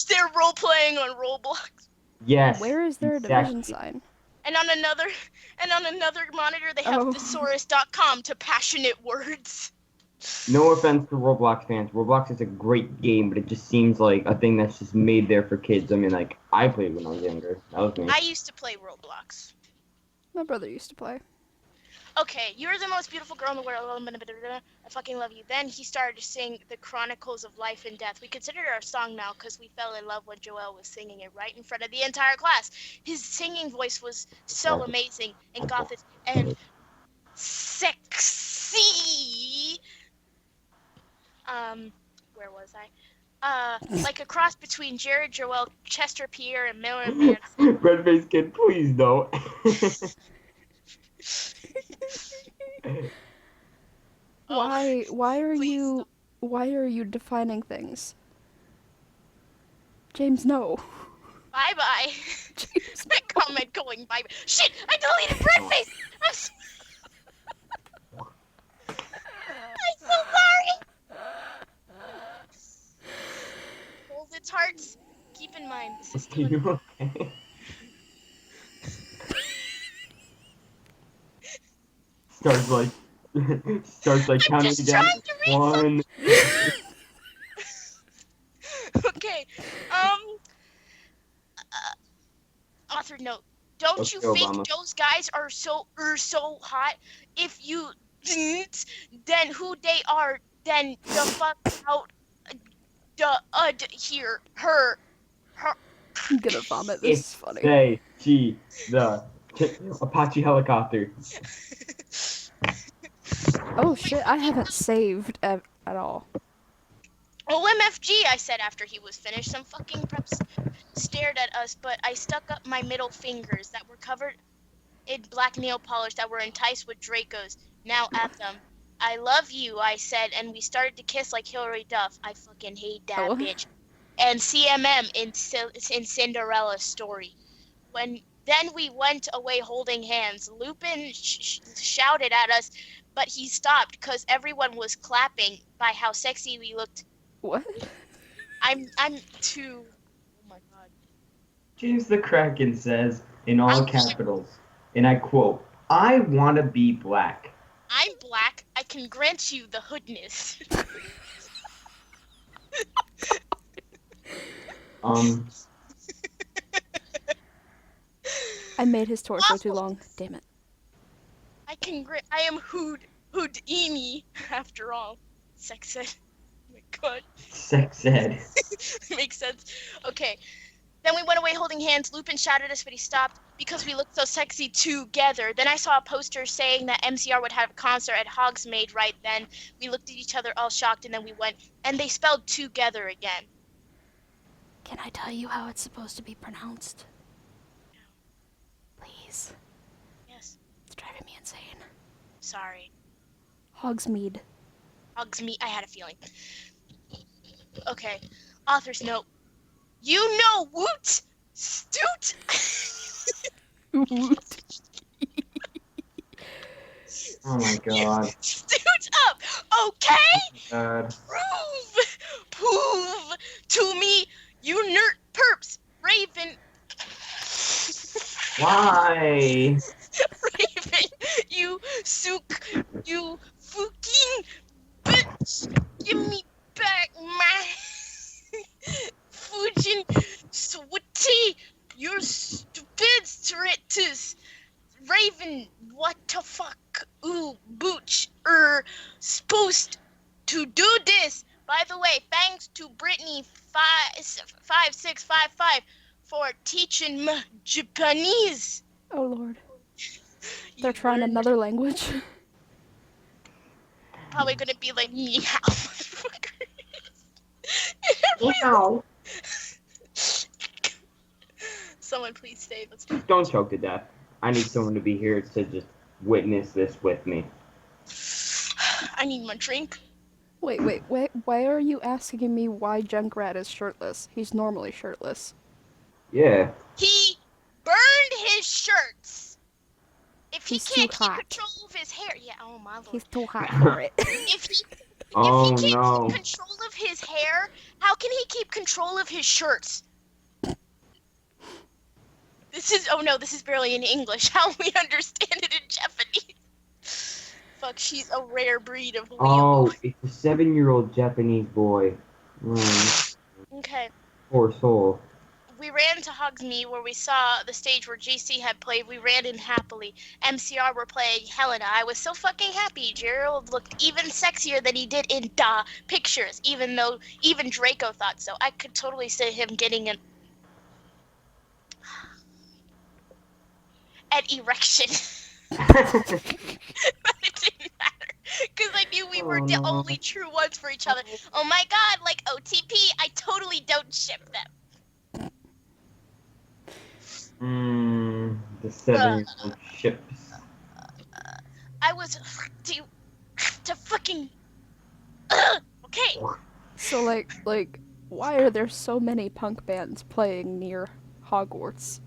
They're role playing on Roblox. Yes, Where is there a division exactly. sign? And on another monitor they have Oh. thesaurus.com to passionate words. No offense to Roblox fans. Roblox is a great game, but it just seems like a thing that's just made there for kids. I mean, like I played when I was younger. That was me. I used to play Roblox. My brother used to play. Okay, you're the most beautiful girl in the world. I fucking love you. Then he started to sing the Chronicles of Life and Death. We consider it our song now because we fell in love when Joel was singing it right in front of the entire class. His singing voice was so amazing and gothic and sexy. Where was I? Like a cross between Jared, Joel, Chester Pierre, and Miller Manson. Red faced kid, please don't. Why are please you defining things? James, no. Bye bye. James, My comment going bye bye. Shit! I deleted breadface! I'm so sorry! Hold its hearts. Keep in mind, this is Are still you okay? starts like counting just again. trying to read One. Okay, author note. Don't Let's you go, think Obama. those guys are so hot? If you then who they are, then the fuck out the here her I'm gonna vomit. This If is funny. they, she, the Apache helicopter. Oh shit, I haven't saved at all. OMFG, I said after he was finished. Some fucking preps stared at us, but I stuck up my middle fingers that were covered in black nail polish that were enticed with Dracos. Now at them. I love you, I said, and we started to kiss like Hillary Duff. I fucking hate that Oh. bitch. And CMM in Cinderella's story. Then we went away holding hands. Lupin shouted at us, but he stopped because everyone was clapping by how sexy we looked. What? I'm too. Oh my god. James the Kraken says in all capitals, and I quote, "I want to be black." I'm black. I can grant you the hoodness. I made his torso too long. Damn it. I am Houdini after all. Sex ed. Oh my god. Sex ed. Makes sense. Okay. Then we went away holding hands. Lupin shouted at us, but he stopped because we looked so sexy together. Then I saw a poster saying that MCR would have a concert at Hogsmeade right then. We looked at each other all shocked, and then we went, and they spelled together again. Can I tell you how it's supposed to be pronounced? Please. Yes. It's driving me insane. Sorry. Hogsmeade. Hogsmeade. I had a feeling. Okay. Author's note. You know Woot Stoot. Woot. Oh my god. Stoot up, okay? God. Prove to me, you nerd perps, Raven. Why? Raven, you you fucking bitch. Give me back my Fujin sweetie. You stupid stratus. Raven, what the fuck? Ooh, Booch, supposed to do this. By the way, thanks to Brittany 5655 for teaching me Japanese. Oh lord. They're trying another language. Probably gonna be like, meow, motherfucker. Ow. Someone please save us. Don't choke to death. I need someone to be here to just witness this with me. I need my drink. Wait, why are you asking me why Junkrat is shirtless? He's normally shirtless. Yeah. He burned his shirts. If he He's too can't keep hot. control of his hair, yeah, oh my lord. He's too hot for it. If he Oh can't keep no. control of his hair, how can he keep control of his shirts? This is barely in English. How we understand it in Japanese. Fuck, she's a rare breed of Oh, weeaboo. it's a 7-year-old Japanese boy. Okay. Poor soul. We ran to Hogsmeade where we saw the stage where JC had played. We ran in happily. MCR were playing Helena. I was so fucking happy. Gerald looked even sexier than he did in pictures, even Draco thought so. I could totally see him getting an erection. But it didn't matter. Because I knew we were the Oh. only true ones for each other. Oh my god, like OTP, I totally don't ship them. The 7-year-old ships. I was to fucking okay. So like why are there so many punk bands playing near Hogwarts?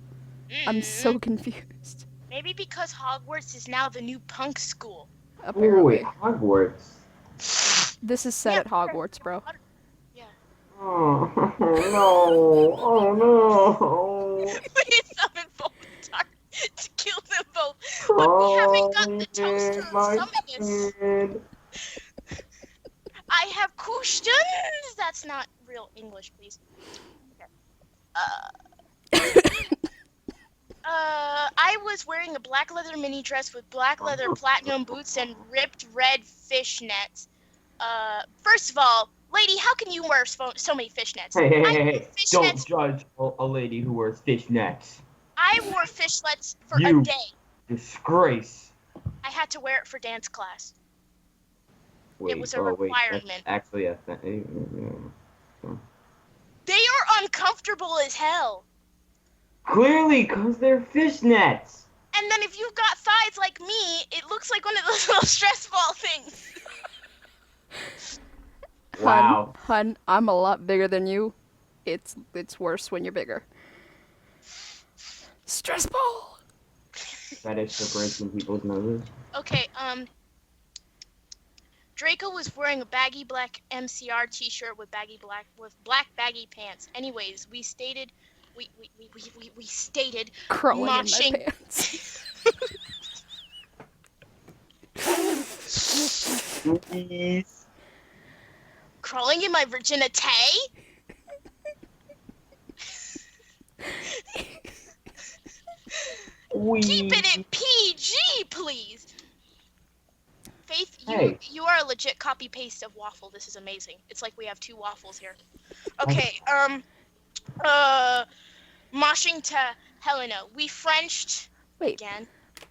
I'm so confused. Maybe because Hogwarts is now the new punk school. Oh, wait, Apparently. Hogwarts. This is set Yeah, at Hogwarts, bro. Yeah. Oh, no. Oh, no. We summoned Voldemort to kill them both, but we haven't got Oh, the toaster of my summoners. friend. I have questions. That's not real English, please. I was wearing a black leather mini dress with black leather platinum boots and ripped red fishnets. First of all, lady, how can you wear so many fishnets? Hey. Don't judge a lady who wears fishnets. I wore fishnets for a You day. disgrace. I had to wear it for dance class. Wait, It was a Wait, requirement. that's actually a thing. They are uncomfortable as hell. Clearly, because they're fishnets. And then if you've got thighs like me, it looks like one of those little stress ball things. Wow. Hun, I'm a lot bigger than you. It's worse when you're bigger. Stress ball. Fetish for breaking people's noses. Okay, Draco was wearing a baggy black MCR t-shirt with black baggy pants. Anyways, we stated Crawling moshing. in my pants. Please. Crawling in my virginity? Keeping it PG, please. Faith, you are a legit copy paste of Waffle. This is amazing. It's like we have two waffles here. Okay, moshing to Helena. We Frenched Wait, again.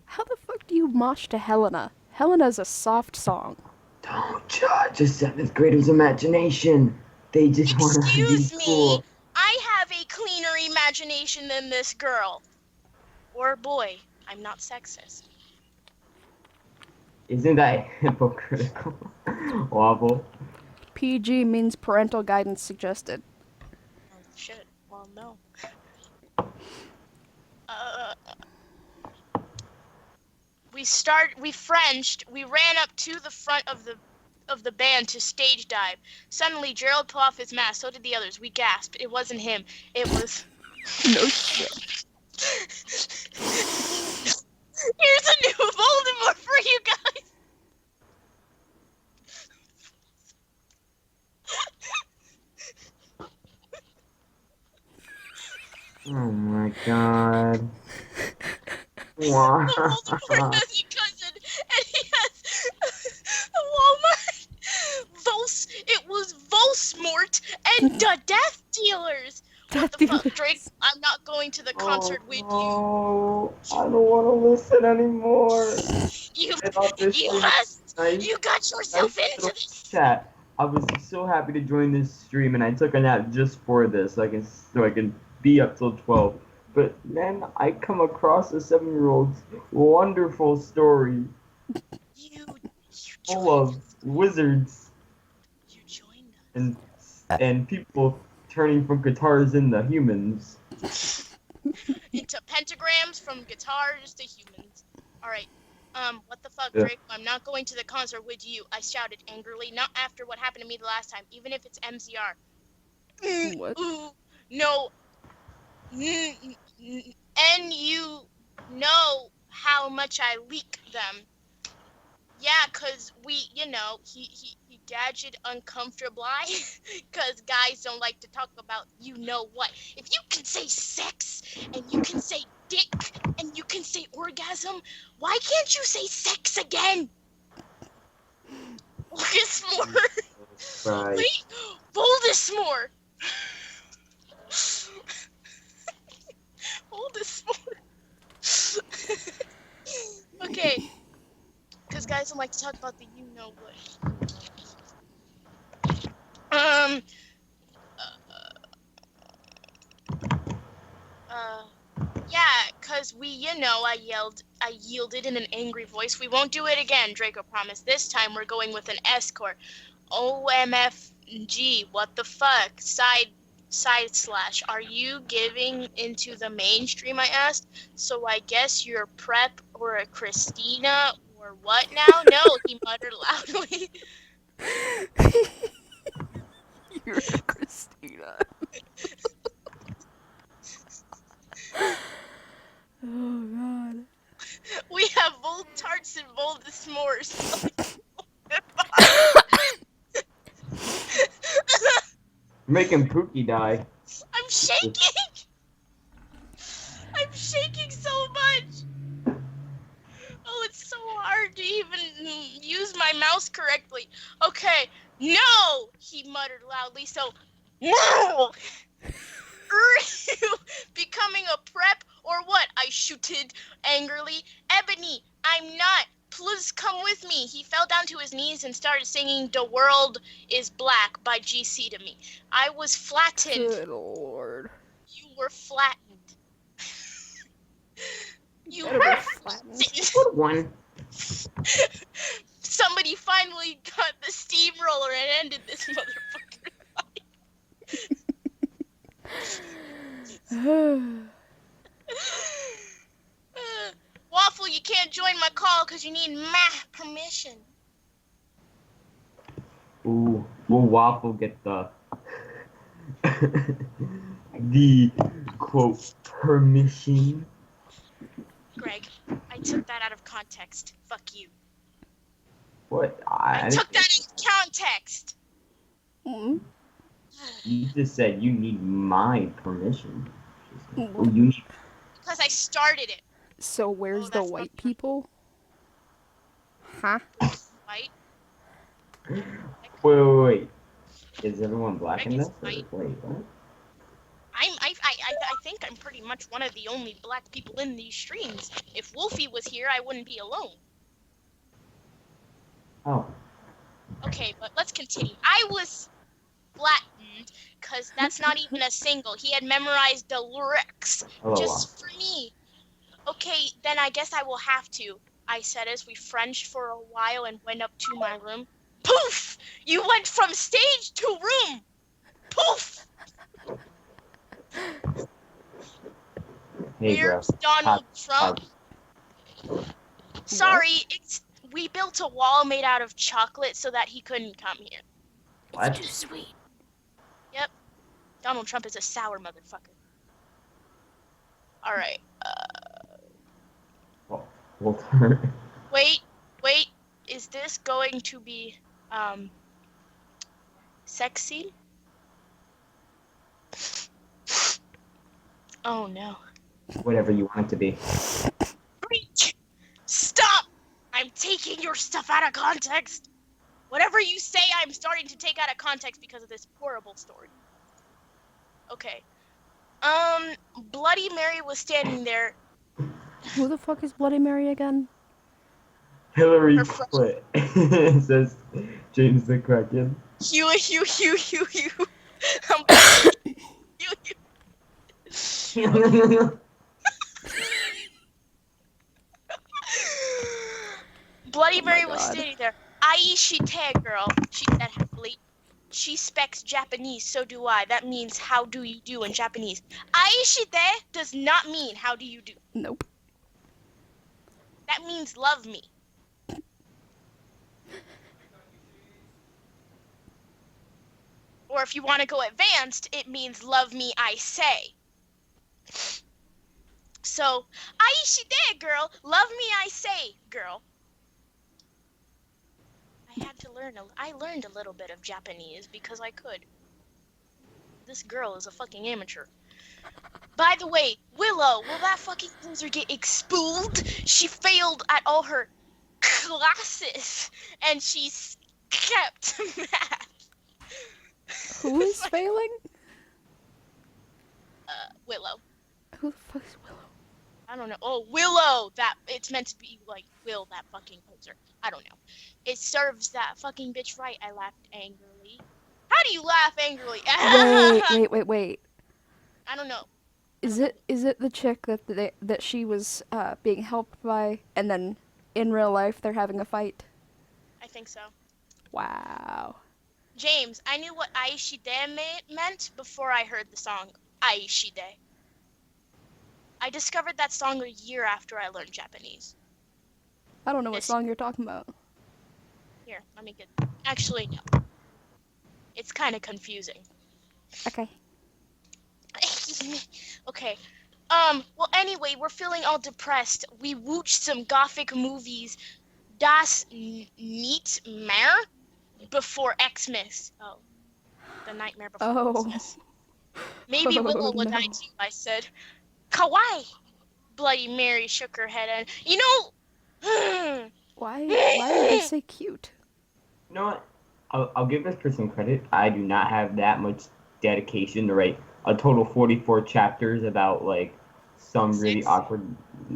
how the fuck do you mosh to Helena? Helena's a soft song. Don't judge a 7th grader's imagination. They just want to be Excuse me, cool. I have a cleaner imagination than this girl. Or boy. I'm not sexist. Isn't that hypocritical? Waffle. PG means parental guidance suggested. Oh, shit. Well, no. We Frenched. We ran up to the front of the band to stage dive. Suddenly, Gerald pulled off his mask. So did the others. We gasped. It wasn't him. It was... No shit. Here's a new Voldemort for you guys. Oh my god. Wow. Voldemort has a cousin, and he has Walmart. It was Volsmort and the Death Dealers. What the fuck, Drake? I'm not going to the concert with you. Oh, I don't want to listen anymore. You got yourself into this. Chat. I was so happy to join this stream, and I took a nap just for this, so I can be up till 12. But then I come across a 7-year-old's wonderful story full of wizards You joined us. and people turning from guitars into humans. into pentagrams from guitars to humans. Alright. What the fuck, Yeah. Drake? I'm not going to the concert with you, I shouted angrily, not after what happened to me the last time, even if it's MCR. What? Ooh, no. And you know how much I leak them. Yeah, 'cause he gadget uncomfortably, 'cause guys don't like to talk about you know what. If you can say sex, and you can say dick, and you can say orgasm, why can't you say sex again? Voldemort! Right. Wait, Voldemort! Voldemort! Okay, because guys don't like to talk about the you know what. Yeah, 'cause I yielded in an angry voice. We won't do it again, Draco promised. This time we're going with an escort. OMFG, what the fuck? Side slash, are you giving into the mainstream, I asked? So I guess you're Prep or a Christina or what now? No, he muttered loudly. You're a Christina. Oh god. We have Vold Tarts and Vold S'mores. Making Pookie die. I'm shaking! I'm shaking so much! Oh, it's so hard to even use my mouse correctly. Okay, no! He muttered loudly, so no! Becoming a prep or what? I shooted angrily. Ebony, I'm not. Please come with me. He fell down to his knees and started singing The World is Black by GC to me. I was flattened. Good lord. You were flattened. You Better be flattened. Good one. Somebody finally got the steamroller and ended this motherfucker. Waffle, you can't join my call because you need my permission. Ooh, will Waffle get the the quote permission? Greg, I took that out of context. Fuck you. What? I took that out of context. Mm. You just said you need my permission. Mm. Oh, you need. Because I started it. So where's the that's white not- people? Huh? Right? Wait. Is everyone black Greg in is this? white. Wait, what? I think I'm pretty much one of the only black people in these streams. If Wolfie was here, I wouldn't be alone. Oh. Okay, but let's continue. I was flattened, because that's not even a single. He had memorized the lyrics Oh, just for me. Okay, then I guess I will have to, I said as we Frenched for a while and went up to my room. Poof! You went from stage to room! Poof! Hey, bro. Where's Donald Trump? Sorry, we built a wall made out of chocolate so that he couldn't come here. What? It's too sweet. Yep. Donald Trump is a sour motherfucker. Alright. Walter. Wait. Is this going to be, sexy? Oh no. Whatever you want it to be. Breach! Stop! I'm taking your stuff out of context! Whatever you say, I'm starting to take out of context because of this horrible story. Okay. Bloody Mary was standing there. Who the fuck is Bloody Mary again? Hillary Her friend. quit. Says James the Kraken. You. Bloody Oh my Mary was God. standing there. Aishite, girl, she said happily. She speaks Japanese, so do I. That means how do you do in Japanese. Aishite does not mean how do you do. Nope. That means love me. Or if you want to go advanced, it means love me, I say. So, Aishite, girl. Love me, I say, girl. I learned a little bit of Japanese because I could. This girl is a fucking amateur. By the way, Willow, will that fucking loser get expelled? She failed at all her classes, and she's kept math. Who is failing? Willow. Who the fuck is Willow? I don't know. Oh, Willow! That it's meant to be like Will, that fucking poser. I don't know. It serves that fucking bitch right. I laughed angrily. How do you laugh angrily? Wait. I don't know. Is it the chick that she was being helped by, and then in real life they're having a fight? I think so. Wow. James, I knew what Aishide meant before I heard the song Aishide. I discovered that song a year after I learned Japanese. I don't know what song you're talking about. Here, let me get... Actually, no. It's kind of confusing. Okay. Okay. Well, anyway, we're feeling all depressed. We watched some gothic movies. Das Nightmare Before Xmas. Oh. The Nightmare Before Xmas. Maybe Willow will die too, I said. Kawaii! Bloody Mary shook her head and... You know... Why did they say cute? You know what? I'll give this person credit. I do not have that much dedication to write a total 44 chapters about, like, some really awkward...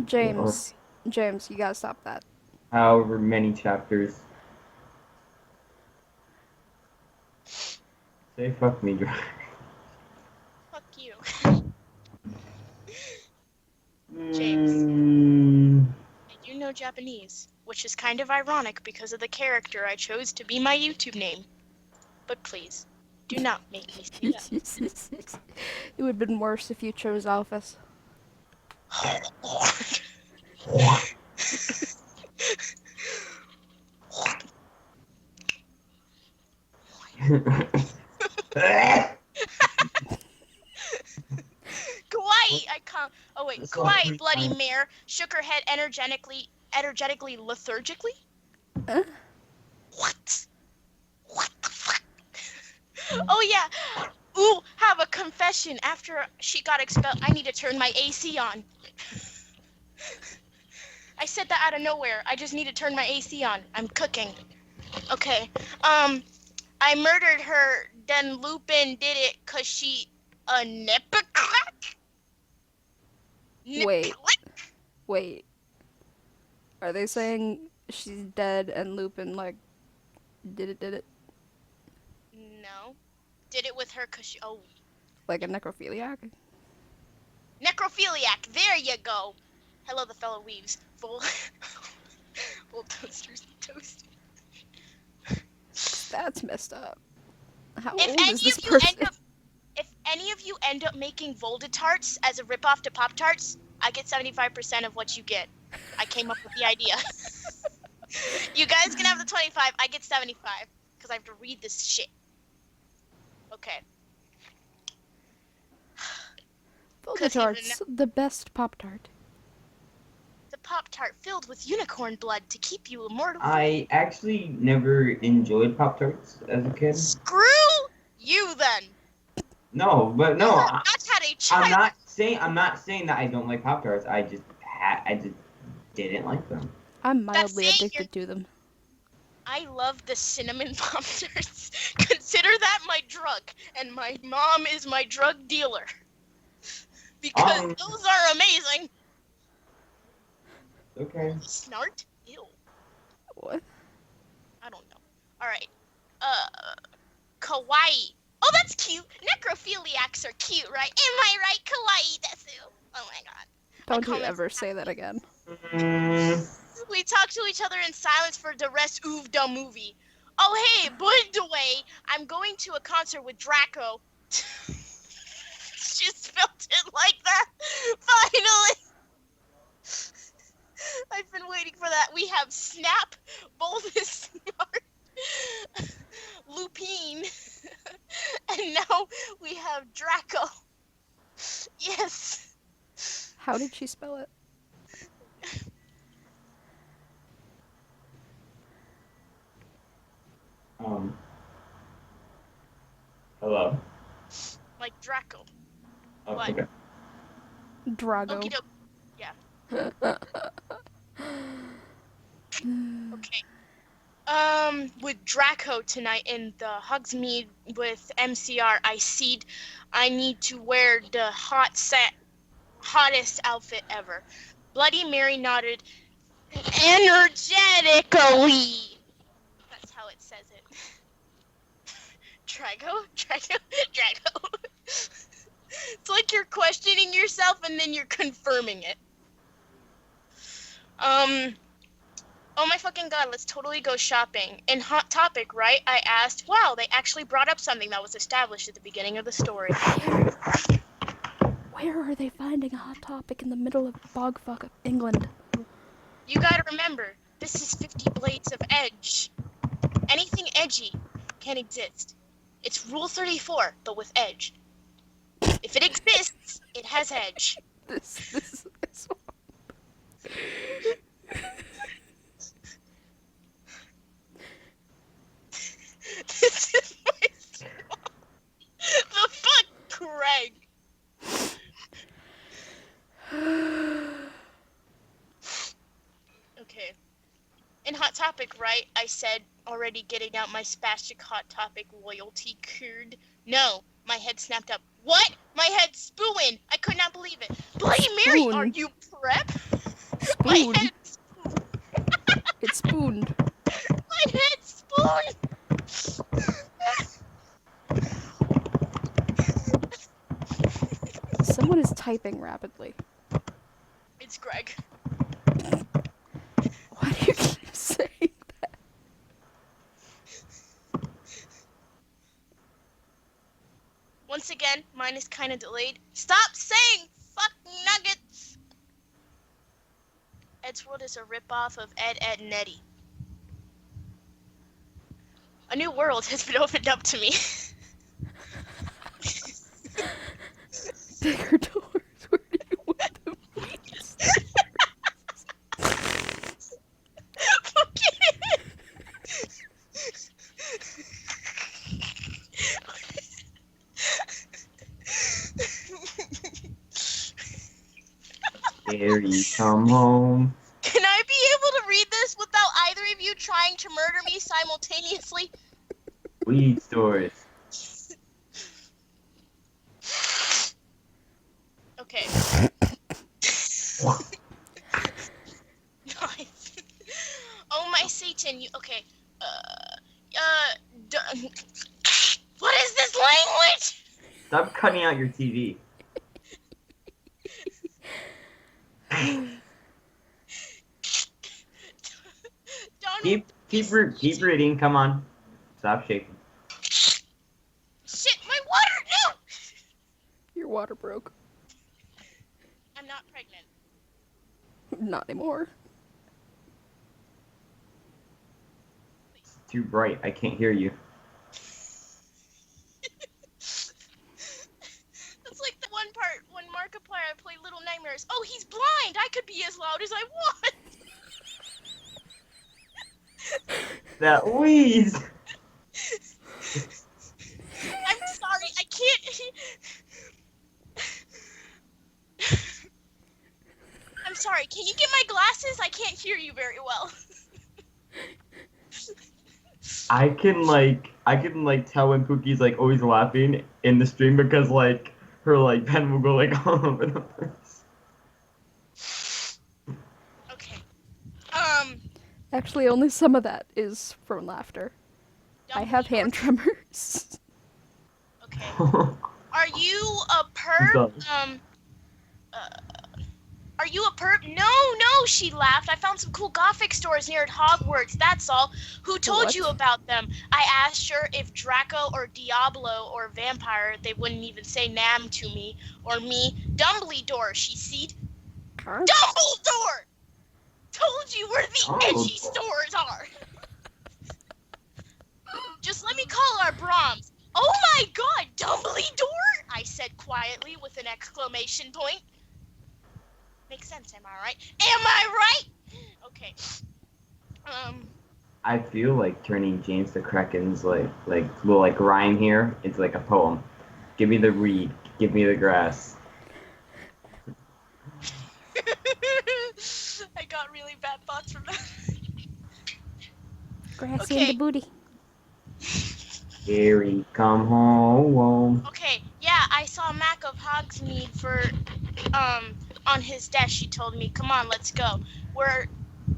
James, you gotta stop that. However many chapters. Say fuck me, Dry. Fuck you. James. I do know Japanese, which is kind of ironic because of the character I chose to be my YouTube name. But please, do not make me see that. It would have been worse if you chose Alphys. Oh, Lord. Kawaii! I can't. Oh wait, Kawaii, bloody mare, shook her head energetically, lethargically. What? What the fuck? Oh yeah. Ooh, have a confession. After she got expelled, I need to turn my AC on. I said that out of nowhere. I just need to turn my AC on. I'm cooking. Okay. I murdered her. Then Lupin did it 'cause she a nipcrack. Wait. Are they saying she's dead and Lupin, like, did it? No. Did it with her 'cause she... Oh. Like a necrophiliac? Necrophiliac. There you go. Hello, the fellow weaves. Full toasters and toast. That's messed up. How If old any is this of you person? if any of you end up making Volded Tarts as a ripoff to Pop Tarts, I get 75% of what you get. I came up with the idea. You guys can have the 25. I get 75 because I have to read this shit. Okay. Volded Tarts, the best Pop-Tart. The Pop-Tart filled with unicorn blood to keep you immortal. I actually never enjoyed Pop-Tarts as a kid. Screw you then. No, but no. Not had a child. I'm not saying that I don't like Pop-Tarts. I just didn't like them. I'm mildly addicted to them. I love the cinnamon Pop-Tarts. Consider that my drug, and my mom is my drug dealer. Because those are amazing. Okay. Snart? Ew. What? I don't know. Alright. Kawaii. Oh, that's cute. Necrophiliacs are cute, right? Am I right? Kawaii desu. Oh my god. Don't you ever say that again. We talk to each other in silence for the rest of the movie. Oh, hey, by the way, I'm going to a concert with Draco. She spelled it like that. Finally. I've been waiting for that. We have Snap, Boldest Smart, Lupine, and now we have Draco. Yes. How did she spell it? Hello. Like Draco. Oh, What? okay. Drago. Okie doke. Yeah. Okay. With Draco tonight in the Hogsmeade with MCR, I need to wear the hottest outfit ever. Bloody Mary nodded energetically. That's how it says it. Drago? It's like you're questioning yourself and then you're confirming it. Oh my fucking god, let's totally go shopping. In Hot Topic, right, I asked, wow, they actually brought up something that was established at the beginning of the story. Where are they finding a hot topic in the middle of bogfuck of England? You gotta remember, this is 50 Blades of Edge. Anything edgy can exist. It's Rule 34, but with edge. If it exists, it has edge. This This is my song. The fuck, Craig? Okay. In Hot Topic, right, I said already getting out my spastic Hot Topic loyalty card. No, my head snapped up. What? My head spoon! I could not believe it. Bloody Mary, Spoon. are you prep? My Spoon. head It's spooned. My head spoon! Someone is typing rapidly. It's Greg. Why do you keep saying that? Once again, mine is kind of delayed. Stop saying fuck nuggets! Ed's World is a ripoff of Ed, Ed, and Eddie. A new world has been opened up to me. Bigger doors. Where do you want them? Here you come home. Can I be able to read this without either of you trying to murder me simultaneously? Weed stories. Okay. Nice. Oh my Satan, you okay. What is this language? Stop cutting out your TV. Donald, Keep reading. Come on. Stop shaking. shit, my water, no! Your water broke. I'm not pregnant. Not anymore. It's too bright. I can't hear you. That's like the one part when Markiplier I play Little Nightmares. Oh, he's blind! I could be as loud as I want! That wheeze. I'm sorry, I can't... I'm sorry, can you get my glasses? I can't hear you very well. I can tell when Pookie's like always laughing in the stream because like her like pen will go like all over the place. Okay. Actually, only some of that is from laughter. I have hand tremors. Okay. Are you a perp? Done. Are you a perp? No, she laughed. I found some cool gothic stores near Hogwarts, that's all. Who told What? you about them? I asked her if Draco or Diablo or Vampire, they wouldn't even say Nam to me. Or me. Dumbledore, she said. Huh? Dumbledore! Told you where the edgy Dumbledore. stores are. Just let me call our Brahms. Oh my god, Dumbledore! I said quietly with an exclamation point. Makes sense, am I right? Am I right? Okay. I feel like turning James the Kraken's little rhyme here into like a poem. Give me the reed, give me the grass. I got really bad thoughts from that. Grassy Okay. in the booty. Harry, come home. Okay, yeah, I saw Mac of Hogsmeade for, on his desk. She told me, come on, let's go. We're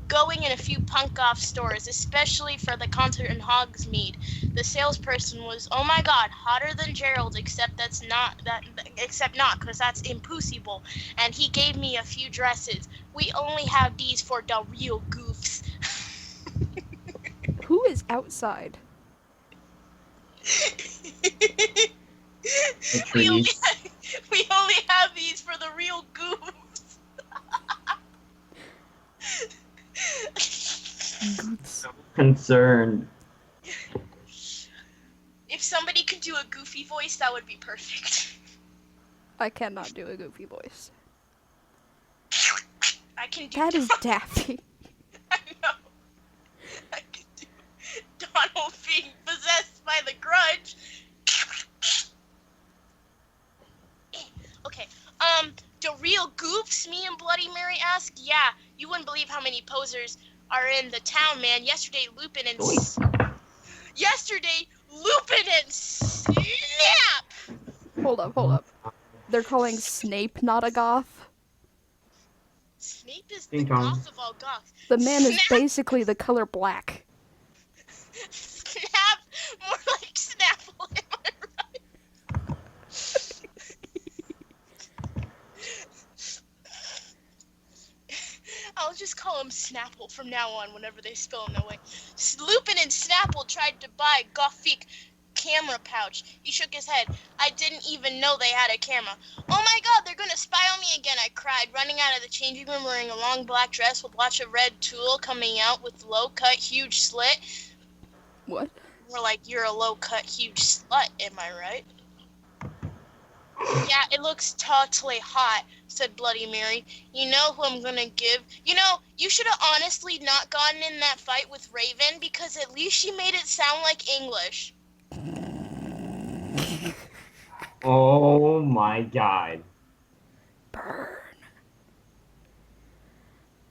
going in a few punk off stores, especially for the concert in Hogsmeade. The salesperson was, oh my god, hotter than Gerald, except not, because that's impossible. And he gave me a few dresses. We only have these for the real goofs. Who is outside? The we, only trees. we only have these for the real goofs. So concerned. If somebody could do a goofy voice, that would be perfect. I cannot do a goofy voice. I can do That is Daffy. I know. I can do Donald being possessed by the grudge. Okay. The real goofs, me and Bloody Mary asked? Yeah, you wouldn't believe how many posers are in the town, man. Yesterday, Lupin and Snap! Hold up. They're calling Snape not a goth. Snape is the Ding dong. goth of all goths. The man is Snap! basically the color black. Snap! More like Snapple, am I right? I'll just call him Snapple from now on whenever they spell him that way. Lupin and Snapple tried to buy Gothic camera pouch. He shook his head. I didn't even know they had a camera. Oh my god, they're gonna spy on me again, I cried, running out of the changing room wearing a long black dress with lots of red tulle coming out with low cut, huge slit. What? More like you're a low cut, huge slut, am I right? Yeah, it looks totally hot, said Bloody Mary. You know who I'm gonna give? You know, you should have honestly not gotten in that fight with Raven because at least she made it sound like English. Oh my god. Burn.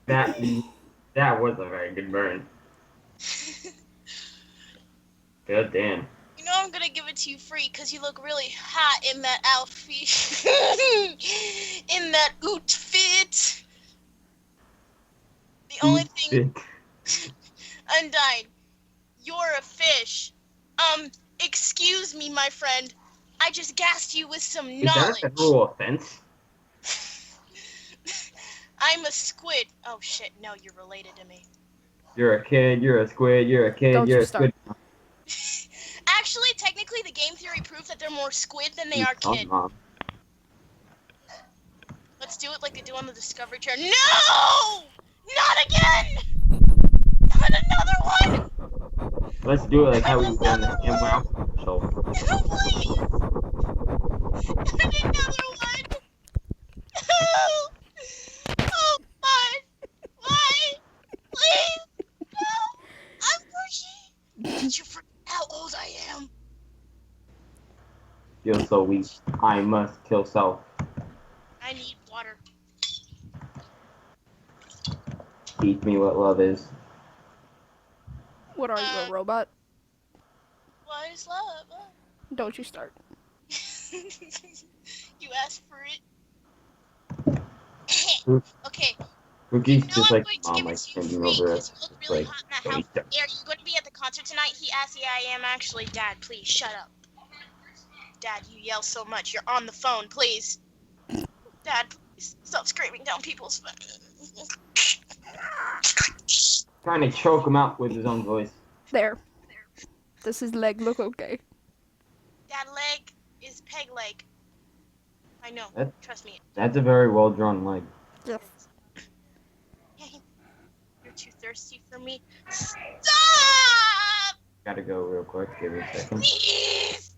That was a very good burn. God damn. You know I'm gonna give it to you free because you look really hot in that outfit. In that outfit. The only thing, Undyne, you're a fish. Excuse me, my friend. I just gassed you with some Is that knowledge. a federal offense? I'm a squid. Oh shit, no, you're related to me. You're a kid, you're a squid, you're a kid, Don't you're you a start. squid. Actually, technically, the game theory proves that they're more squid than they are kid. Mom. Let's do it like they do on the Discovery Channel. No! Not again! Not another one! Let's do it like how we did on the ShamWow commercial. No, please! Not another one! No! Oh, God! Why? Please! No! I'm pushy! Did you forget how old I am? Feel so weak. I must kill self. I need water. Teach me what love is. What are you, a robot? What is love? Don't you start. You asked for it. Okay. Cookie's No, just I'm like going to mom, give like it to you standing free over because us. you look really Like, hot in that don't house. eat that. Are you going to be at the concert tonight? He asked. Yeah, I am actually. Dad, please shut up. Dad, you yell so much. You're on the phone, please. Dad, please. Stop screaming down people's Trying to choke him out with his own voice. There. Does his leg look okay? That leg is peg leg. I know. Trust me. That's a very well drawn leg. Yes. You're too thirsty for me. Stop! Gotta go real quick. Give me a second. Please!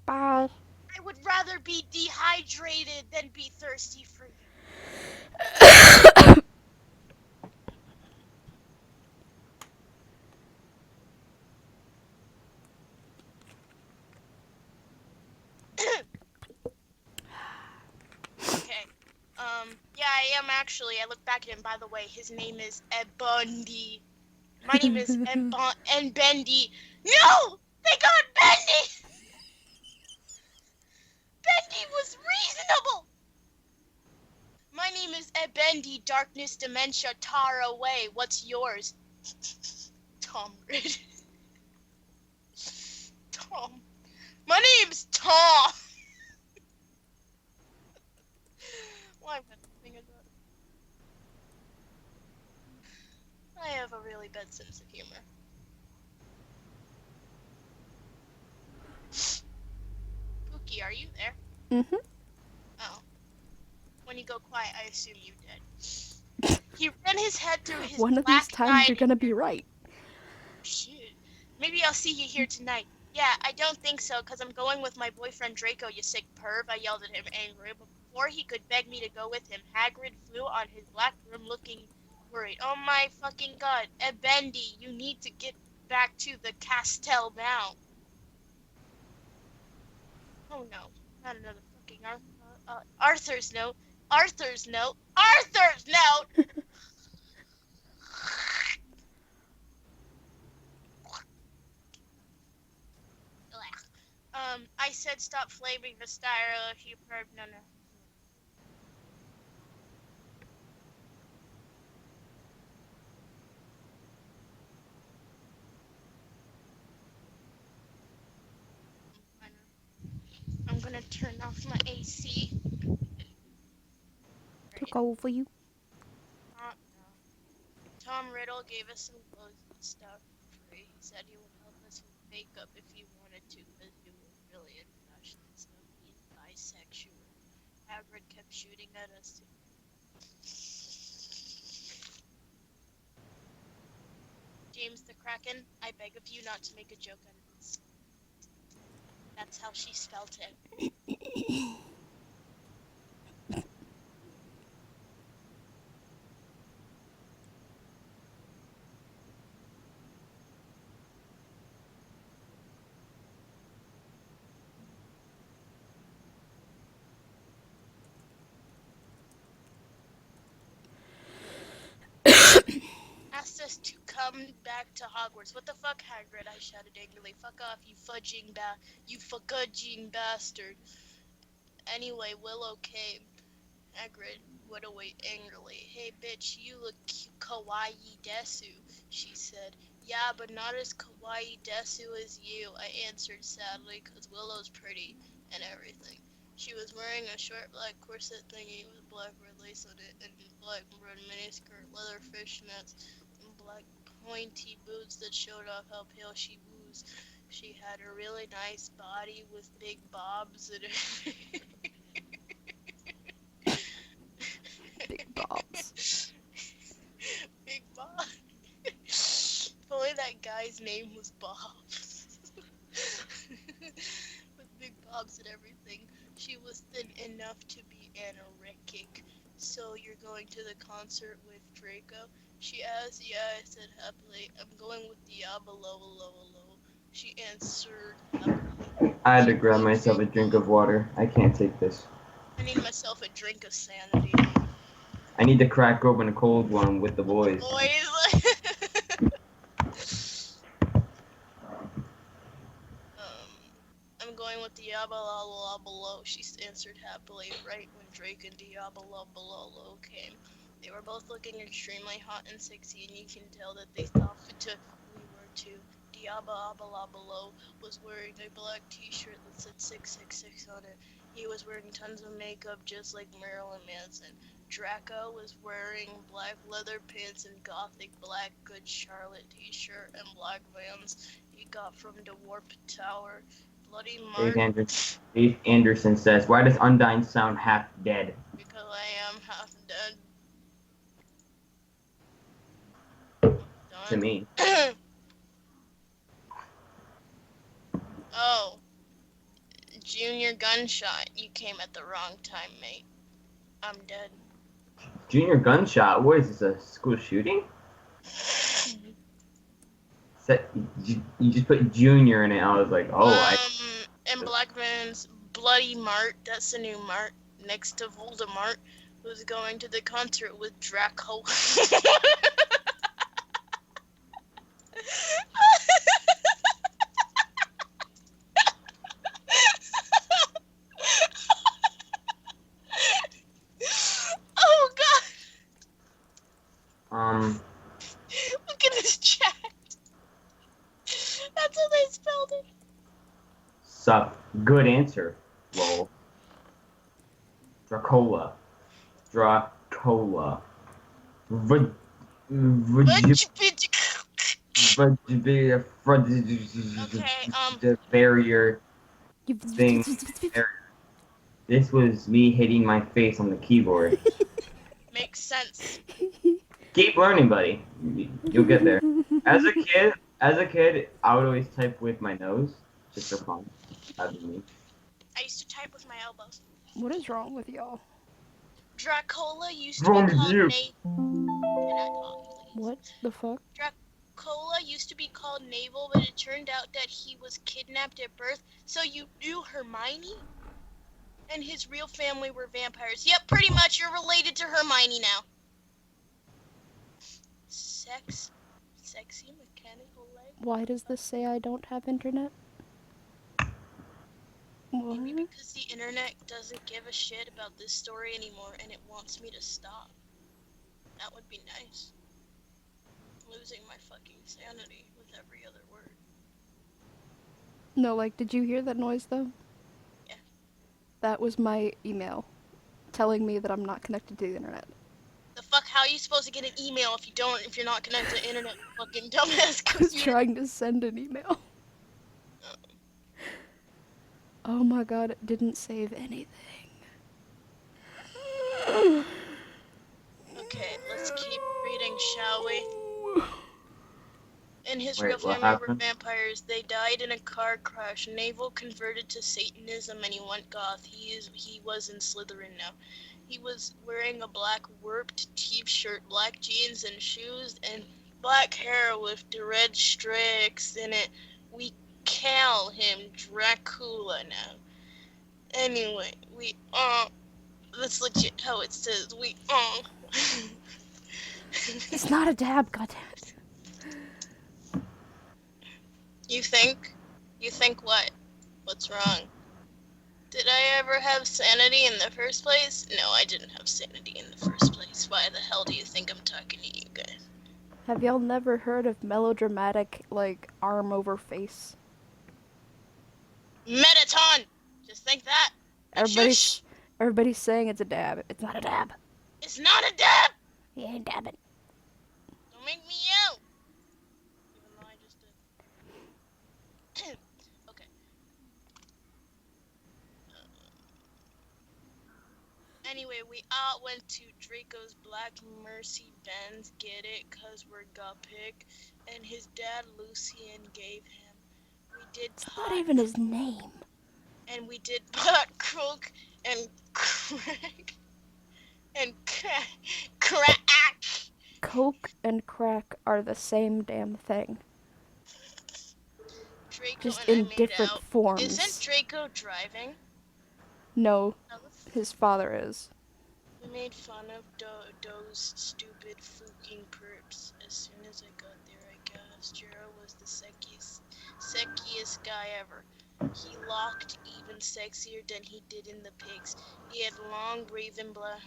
Bye. I would rather be dehydrated than be thirsty for you. Okay. Yeah, I am actually. I look back at him, by the way. His name is Ebundi. My name is Bendy. No! They got Bendy! Bendy was reasonable! My name is Ebendi, darkness, dementia, tar away. What's yours? Tom Rid. Tom. My name's Tom! Why am I laughing at that? I have a really bad sense of humor. Pookie, are you there? Mm-hmm. Oh. When you go quiet, I assume you did. He ran his head through his One of black these times eyed you're gonna be right. Shit. Maybe I'll see you here tonight. Yeah, I don't think so, because I'm going with my boyfriend Draco, you sick perv. I yelled at him angry, but before he could beg me to go with him, Hagrid flew on his black broom looking worried. Oh my fucking god. Ebendi, you need to get back to the castle now. Oh no. Not another fucking Arthur's note. Arthur's note. Arthur's note! I said stop flaming the styro if you perv. No. I'm gonna turn off my AC. Took over you. No. Tom Riddle gave us some clothes and stuff for free. He said he would help us with makeup if you wanted to, because we were really into fashion and stuff. He's bisexual. Hagrid kept shooting at us. James the Kraken, I beg of you not to make a joke out of this. That's how she spelt it. Asked us to come back to Hogwarts. What the fuck, Hagrid? I shouted angrily. Fuck off, you fudging bastard. Anyway, Willow came. Hagrid went away angrily. Hey bitch, you look kawaii desu, she said. Yeah, but not as kawaii desu as you, I answered sadly, cause Willow's pretty and everything. She was wearing a short black corset thingy with black red lace on it, and black red miniskirt, leather fishnets, and black pointy boots that showed off how pale she was. She had a really nice body with big bobs and Big bobs. Big Bob. If only that guy's name was Bob. With big bobs and everything. She was thin enough to be anorexic. So you're going to the concert with Draco? She asked. Yeah, I said happily. I'm going with Diablo. She answered happily. I had to grab myself a drink of water. I can't take this. I need myself a drink of sanity. I need to crack open a cold one with the boys. I'm going with Diablo, she answered happily, right when Drake and Diablo came. They were both looking extremely hot and sexy, and you can tell that they thought we were too. Diablo was wearing a black t-shirt that said 666 on it. He was wearing tons of makeup just like Marilyn Manson. Draco was wearing black leather pants and gothic black Good Charlotte t-shirt and black Vans he got from the Warp Tower. Bloody Mark, Dave Anderson says, "Why does Undyne sound half dead?" because I am half To dead. me. Oh, Junior Gunshot. You came at the wrong time, mate. I'm dead. Junior Gunshot? What is this, a school shooting? You just put Junior in it. I was like, oh, And Blackman's Bloody Mart, that's the new Mart, next to Voldemort, who's going to the concert with Draco. Oh god! Look at this chat. That's how they spelled it. Sup. Good answer. Lol. Dracola. Dracola. The barrier thing. This was me hitting my face on the keyboard. Makes sense. Keep learning, buddy. You'll get there. As a kid, I would always type with my nose, just for fun. That'd be me. I used to type with my elbows. What is wrong with y'all? Dracola used to be called What the fuck? Dracola used to be called Naval, but it turned out that he was kidnapped at birth. So you knew Hermione? And his real family were vampires. Yep, pretty much. You're related to Hermione now. Sexy mechanical leg. Why does this say I don't have internet? What? Maybe because the internet doesn't give a shit about this story anymore and it wants me to stop. That would be nice. Losing my fucking sanity with every other word. No, like, did you hear that noise though? Yeah. That was my email telling me that I'm not connected to the internet. The fuck? How are you supposed to get an email if you're not connected to the internet? Fucking dumbass computer. I was trying to send an email. Oh my god, it didn't save anything. Okay, let's keep reading, shall we? And his Wait, real what family were happened? vampires. They died in a car crash. Naval converted to Satanism and he went goth. He was in Slytherin now. He was wearing a black warped t-shirt, black jeans and shoes, and black hair with the red streaks in it. We call him Dracula now. Anyway, that's legit how it says. It's not a dab, goddammit. You think? You think what? What's wrong? Did I ever have sanity in the first place? No, I didn't have sanity in the first place. Why the hell do you think I'm talking to you guys? Have y'all never heard of melodramatic, like, arm over face? Metaton! Just think that. Everybody's saying it's a dab. It's not a dab. It's not a dab! He ain't dabbing. Don't make me yell! Even though I just did. Okay. Anyway, we all went to Draco's Black Mercy Benz, get it? Cause we're Gothic, and his dad Lucian gave him. We did It's pot. not even his name. And we did pot, coke, and crack. And crack. Coke and crack are the same damn thing. Draco Just and in I made different out. forms. Isn't Draco driving? No, his father is. We made fun of those stupid fucking perps. As soon as I got there, I guess Jero was the sexiest guy ever. He looked even sexier than he did in the pics. He had long raven black.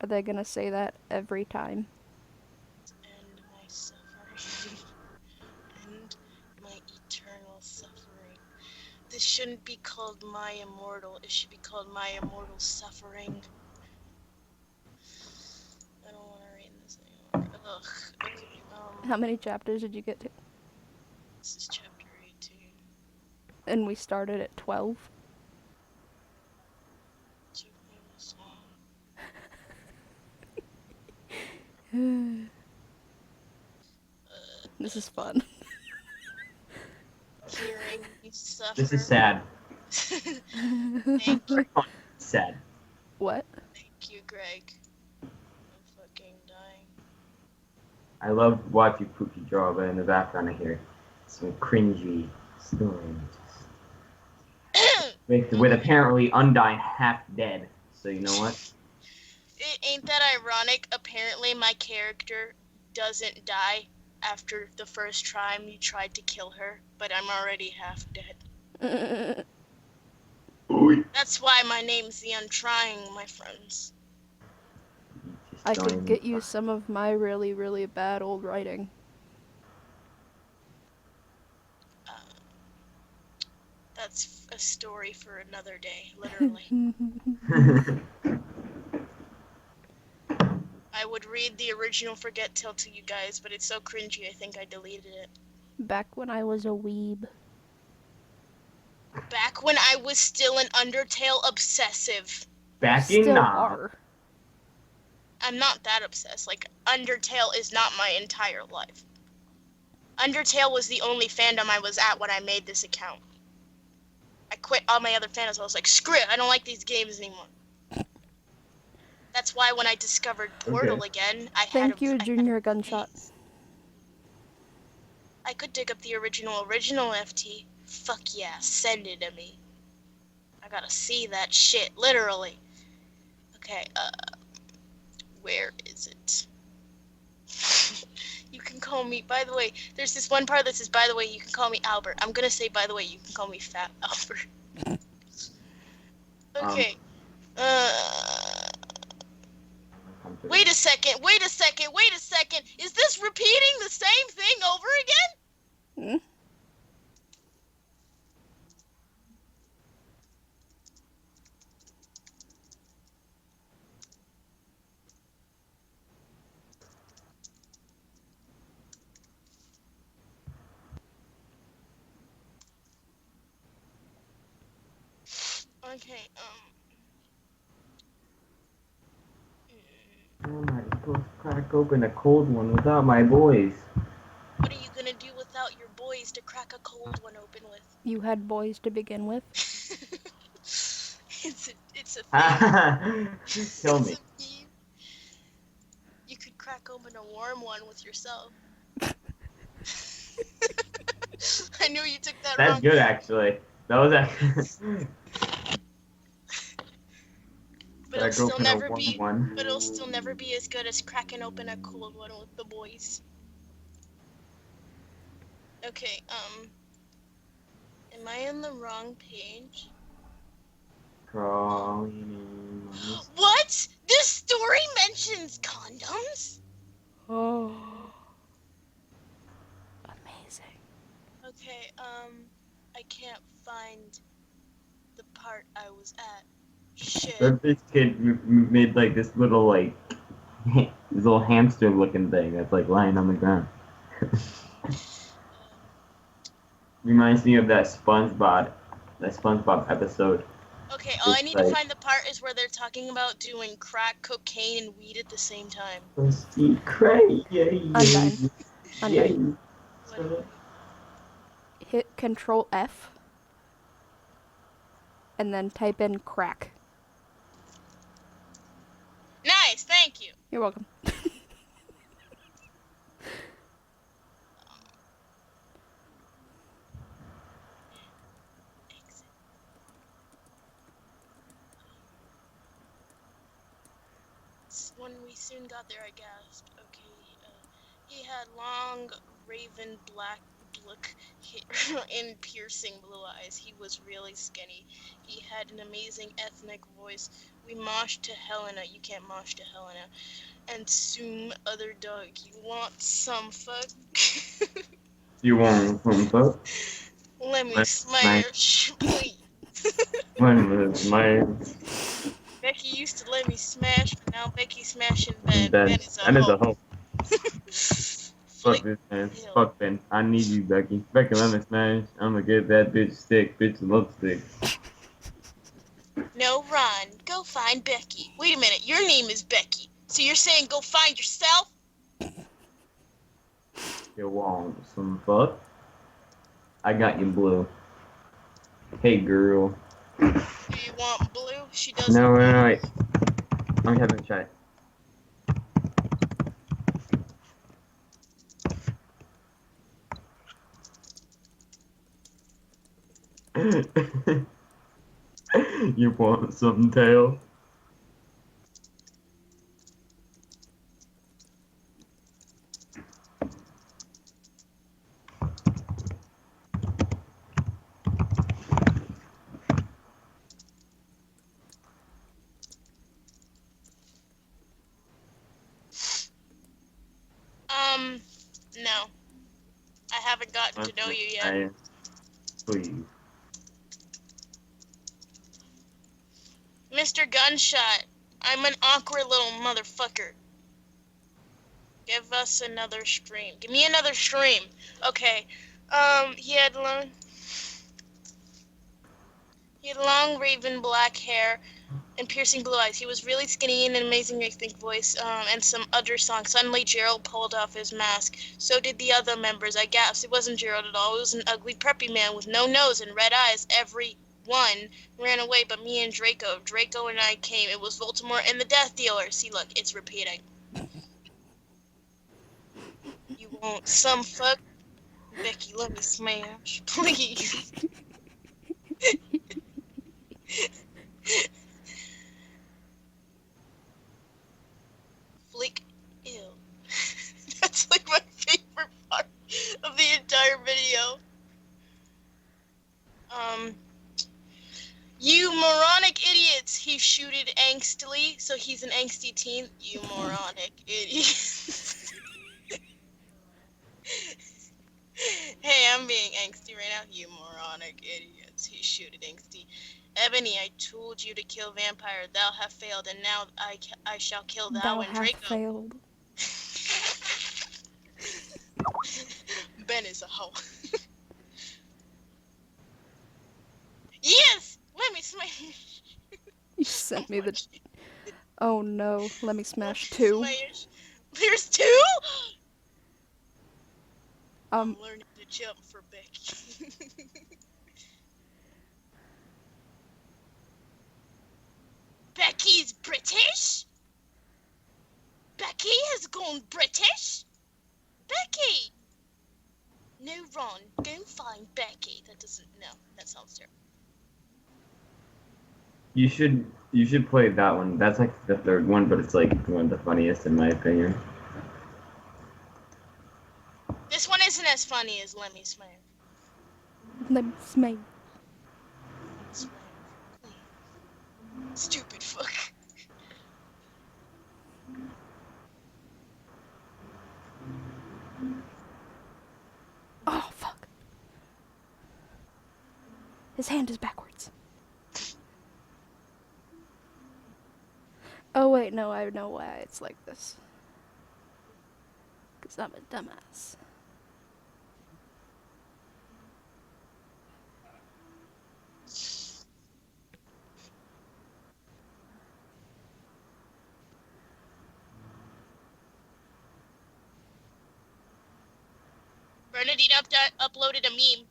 Are they gonna say that every time? And my suffering. And my eternal suffering. This shouldn't be called My Immortal. It should be called My Immortal Suffering. I don't want to read this anymore. Ugh. Okay. How many chapters did you get to? This is chapter 18. And we started at 12. So it was, This is fun. hearing you suffer. This is sad. Thank you. Sad. What? Thank you, Greg. I'm fucking dying. I love watching Pookie draw, but in the background I hear some cringy stories. With apparently Undyne half dead. So you know what? Ain't that ironic? Apparently my character doesn't die after the first time you tried to kill her, but I'm already half dead. That's why my name's the Untrying, my friends. I could get you some of my really, really bad old writing. That's a story for another day, literally. I would read the original Forget Till to you guys, but it's so cringy I think I deleted it. Back when I was a weeb. Back when I was still an Undertale obsessive. Back in Still now. are. I'm not that obsessed. Like, Undertale is not my entire life. Undertale was the only fandom I was at when I made this account. I quit all my other fandoms. I was like, screw it, I don't like these games anymore. That's why when I discovered Portal again, I Thank you, Junior Gunshot. I could dig up the original FT. Fuck yeah, send it to me. I gotta see that shit, literally. Okay, where is it? You can call me, by the way, there's this one part that says, by the way, you can call me Albert. I'm gonna say, by the way, you can call me Fat Albert. Okay, wait a second. Is this repeating the same thing over again? Hmm? Okay, I'm not supposed to crack open a cold one without my boys. what are you gonna do without your boys to crack a cold one open with? You had boys to begin with. It's a thing. Tell me. It's a meme. You could crack open a warm one with yourself. I knew you took that That's wrong. good, actually. That was actually. But it'll still never be. But it'll still never be as good as cracking open a cold one with the boys. Okay. Am I on the wrong page? What? This story mentions condoms? Oh. Amazing. Okay, I can't find the part I was at. Shit. This kid made like this little hamster looking thing that's like lying on the ground. Reminds me of that SpongeBob episode. Okay, all I need to find the part is where they're talking about doing crack, cocaine, and weed at the same time. Undyne. Hit Control F. And then type in crack. Nice, thank you. You're welcome. When we soon got there, I gasped. Okay, he had long, raven black look and piercing blue eyes. He was really skinny. He had an amazing ethnic voice. We moshed to Helena. You can't mosh to Helena. And soon, other dog. You want some fuck? You want some fuck? Let me Let me smash, please. Let me smash. Becky used to let me smash, but now Becky's smashing Ben. Ben. Ben is a Ben is a hoe. hoe. Fuck Flick. this man. Ew. Fuck Ben. I need you, Becky. Becky, let me smash. I'm gonna give that bitch stick. Bitch love stick. No, Ron. Go find Becky. Wait a minute. Your name is Becky. So you're saying go find yourself? You want some fuck? I got you blue. Hey girl. Do you want blue? She doesn't. No, wait, no, wait. I'm having a chat. You want some tail? No. I haven't gotten to know you yet. Please. Mr. Gunshot, I'm an awkward little motherfucker. Give us another stream. Give me another stream. Okay. He had long raven black hair and piercing blue eyes. He was really skinny and an amazing, I think, voice, and some other songs. Suddenly, Gerald pulled off his mask. So did the other members. I gasped. It wasn't Gerald at all. It was an ugly, preppy man with no nose and red eyes. Everyone ran away but me and Draco. Draco and I came. It was Voldemort and the Death Dealer. See, look, it's repeating. You want some fuck? Becky, let me smash, please. Flick. Ew. That's like my favorite part of the entire video. You moronic idiots, he shooted angstily, so he's an angsty teen. You moronic idiots. Hey, I'm being angsty right now. You moronic idiots, he shooted angsty. Ebony, I told you to kill vampire. Thou have failed, and now I shall kill thou and have Draco. failed. Ben is a hoe. Yes! Let me smash. You sent me the. Oh no, let me smash 2. Smash. There's 2? I'm Um, learning to jump for Becky. Becky's British? Becky has gone British? Becky! No, Ron, go find Becky. That doesn't, no, that sounds terrible. You should play that one. That's like the third one, but it's like one of the funniest in my opinion. This one isn't as funny as Let Me Smash. let me smash. Smash. Stupid fuck. Oh fuck. His hand is backwards. Oh wait, no, I know why it's like this. 'Cause I'm a dumbass. Bernadine uploaded a meme.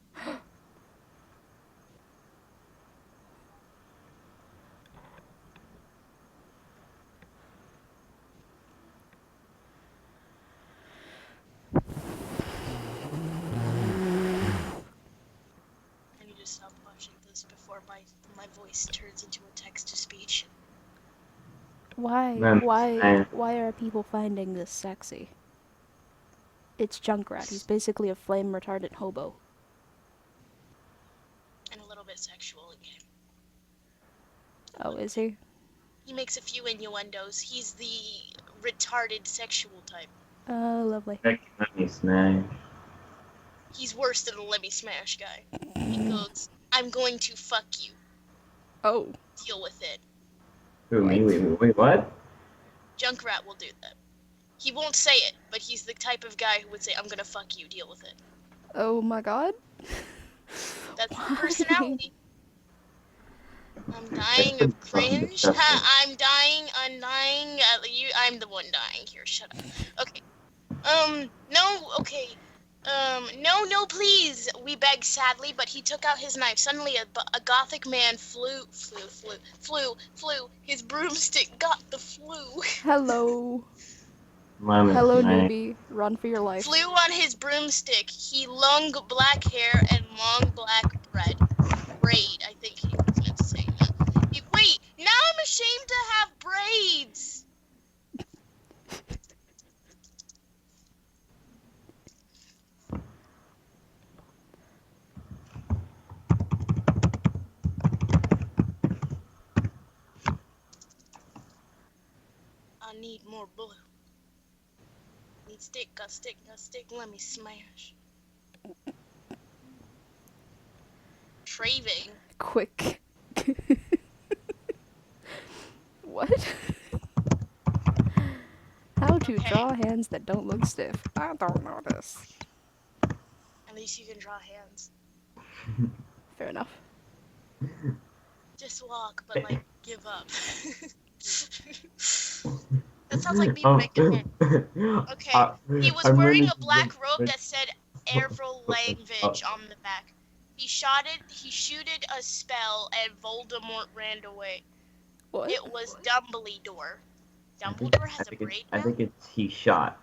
I need to stop watching this before my voice turns into a text-to-speech. Why? Man, Why are people finding this sexy? It's Junkrat. He's basically a flame retardant hobo. And a little bit sexual again. Oh, is he? He makes a few innuendos. He's the retarded sexual type. Oh, lovely. Becky, let me smash. He's worse than the Let Me Smash guy. He goes, I'm going to fuck you. Oh. Deal with it. Who, me? Wait, what? Junkrat will do that. He won't say it, but he's the type of guy who would say, I'm gonna fuck you, deal with it. Oh my god. That's Why? the personality. I'm dying That's of pretty fucking cringe. disgusting. I'm dying. I'm the one dying here. Shut up. Okay. No, okay. No, please. We beg sadly, but he took out his knife. Suddenly, a gothic man flew. His broomstick got the flu. Hello. Lemon Hello, smash. newbie. Run for your life. Flew on his broomstick. He long black hair and long black braid. I think he was meant to say that. Wait, now I'm ashamed to have braids. I need more blue. Need stick, let me smash. Traving. Quick. What? How to Okay. draw hands that don't look stiff. I don't know this. At least you can draw hands. Fair enough. Just walk, but like, give up. That sounds like me Oh. when I do it. Okay. He was I'm wearing running a black to robe the- that said Avril language on the back. He shooted a spell and Voldemort ran away. What? It was Dumbledore. Dumbledore has a braid I now? think it's he shot.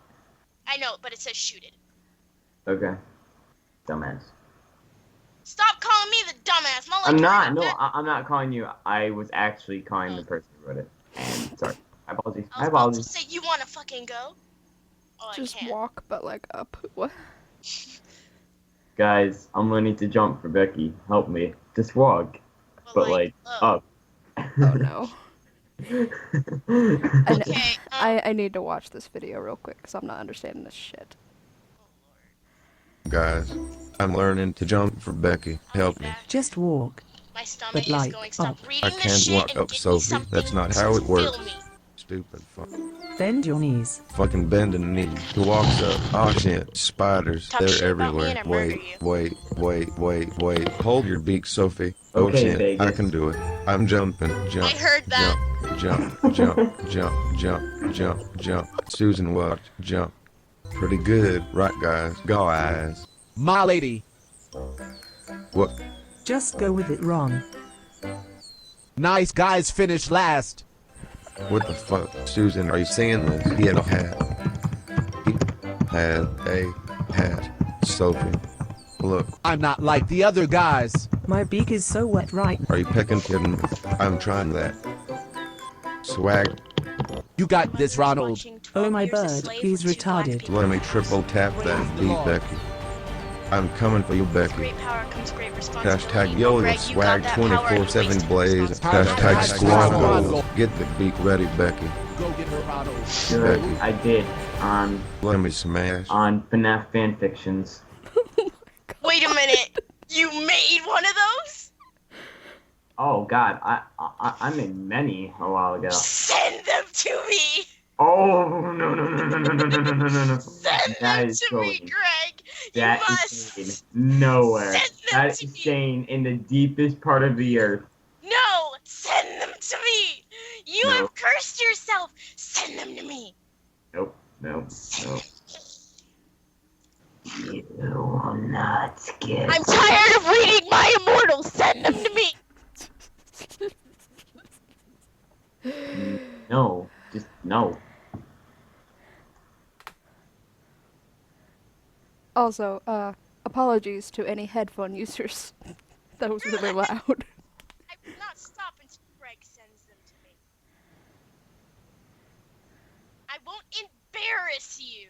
I know, but it says shooted. Okay. Dumbass. Stop calling me the dumbass. Not like I'm you're not. in No, that- I'm not calling you. I was actually calling the person who wrote it. And sorry. My apologies. I My was about to apologies. say, you wanna fucking go? Oh, Just I can't. walk, but like up. What? Guys, I'm learning to jump for Becky. Help me. Just walk. But like up. Oh no. Okay, I need to watch this video real quick because I'm not understanding this shit. Guys, I'm learning to jump for Becky. Help me. Just walk. my stomach but is like, going. Stop up. reading I this can't shit walk and up, give me Sophie. something That's not to how it fill works. me. Stupid fuck. Bend your knees. Fucking bending the knee. Who walks up? Oh shit. Spiders. Talk They're shit about me everywhere. and I murder Wait. Hold your beak, Sophie. Oh Okay, shit. Vegas. I can do it. I'm jumping. Jump. I heard that. Jump. Susan what? Jump. Pretty good. Right, guys? Go eyes. My lady. What? Just go with it wrong. Nice guys finish last. What the fuck? Susan, are you seeing this? He had a hat. He had a hat. Sophie. Look. I'm not like the other guys. My beak is so wet right. Are you picking kidding me? I'm trying that. Swag. You got this, Ronald. Oh my bird, he's retarded. Let me triple tap that beat, Becky. I'm coming for you, Becky. Great power comes great responsibility. Hashtag yo, Greg, the you swag got that power and 24/7 wasted blaze. responsibility. Hashtag Hashtag squad. squad. Get the beat ready, Becky. Go get her, Ronald. Good. Becky. I did Let me smash. on FNAF fanfictions. Wait a minute. You made one of those? Oh God, I made many a while ago. Send them to me. Oh no. Send That them is to me, going. Greg. That you is must. staying nowhere. Send them That to is me. staying in the deepest part of the earth. No, send them to me. You No. have cursed yourself. Send them to me. Nope. You will not get. I'm tired of reading my immortals. Send them to me. No, just no. Also, apologies to any headphone users. That was really loud. I will not stop until Greg sends them to me. I won't embarrass you.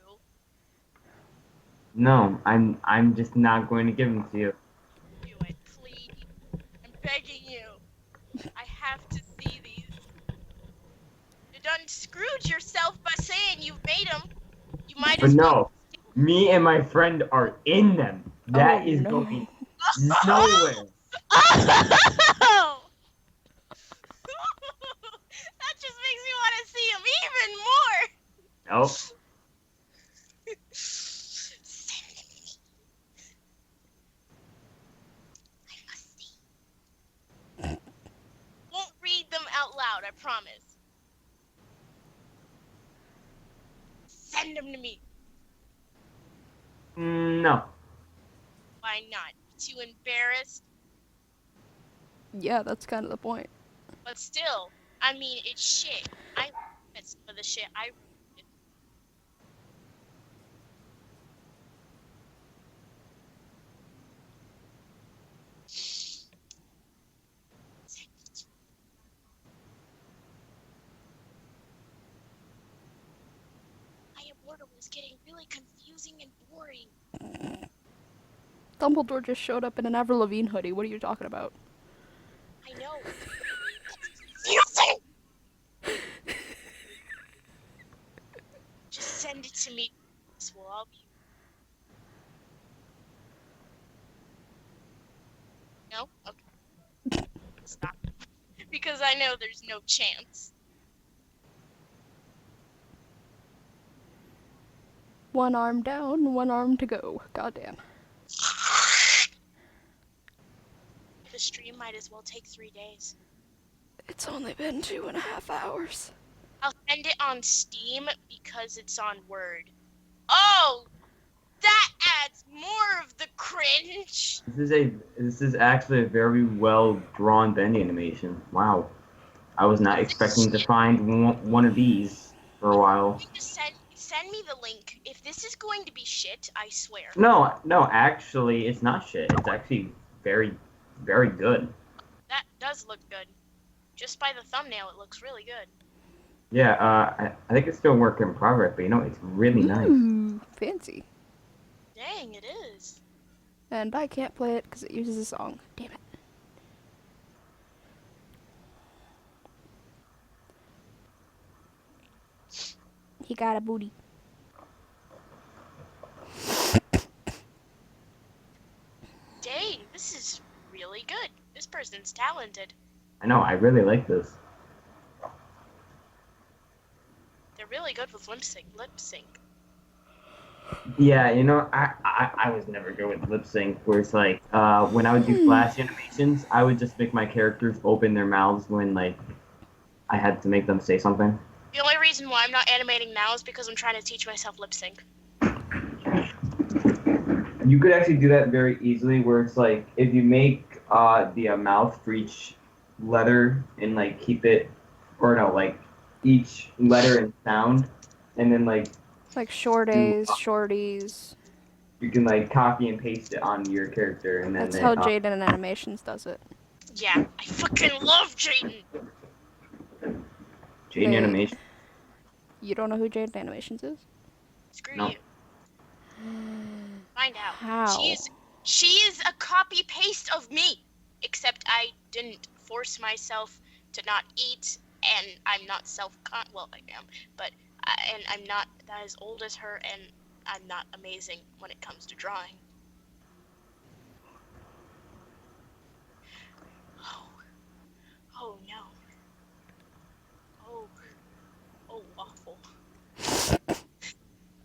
No, I'm just not going to give them to you. Do it, please. I'm begging you. I have to see these. You done screwed yourself by saying you've made them. You might But as well. no, me and my friend are in them. That Oh, is no. going nowhere. Oh! That just makes me want to see him even more. Nope. Send me. I must see. Won't read them out loud, I promise. Send them to me. No. Why not? Too embarrassed? Yeah, that's kind of the point. But still, I mean, it's shit. I read some of the shit I read. My immortal is getting really confusing and boring. Dumbledore just showed up in an Avril Lavigne hoodie. What are you talking about? I know. Confusing! Just send it to me. This will all be. No? Okay. Stop. Because I know there's no chance. One arm down, one arm to go. Goddamn. The stream might as well take 3 days. It's only been 2.5 hours. I'll send it on Steam because it's on Word. Oh! That adds more of the cringe! This is actually a very well drawn Bendy animation. Wow. I was not expecting to find one of these for a while. Just send me the link. If this is going to be shit, I swear. No, actually, it's not shit. It's actually very, very good. That does look good. Just by the thumbnail, it looks really good. Yeah, I think it's still a work in progress, but it's really nice. Ooh, fancy. Dang, it is. And I can't play it because it uses a song. Damn it. He got a booty. Dang, this is really good. This person's talented. I know, I really like this. They're really good with lip sync. Yeah, I was never good with lip sync, where it's like, when I would do flash animations, I would just make my characters open their mouths when, like, I had to make them say something. The only reason why I'm not animating now is because I'm trying to teach myself lip sync. You could actually do that very easily, where it's like, if you make the mouth for each letter and, like, keep it, or no, like, each letter and sound, and then, like, Like short A's, shorties. you can, like, copy and paste it on your character, and then That's how Jaden Animations does it. Yeah, I fucking love Jaden! Jaden Hey. Animation. You don't know who Jaden Animations is? Screw No. you. Find out. How? She is a copy paste of me, except I didn't force myself to not eat, and I'm not well, I am, but and I'm not that as old as her, and I'm not amazing when it comes to drawing. Oh no. Oh waffle.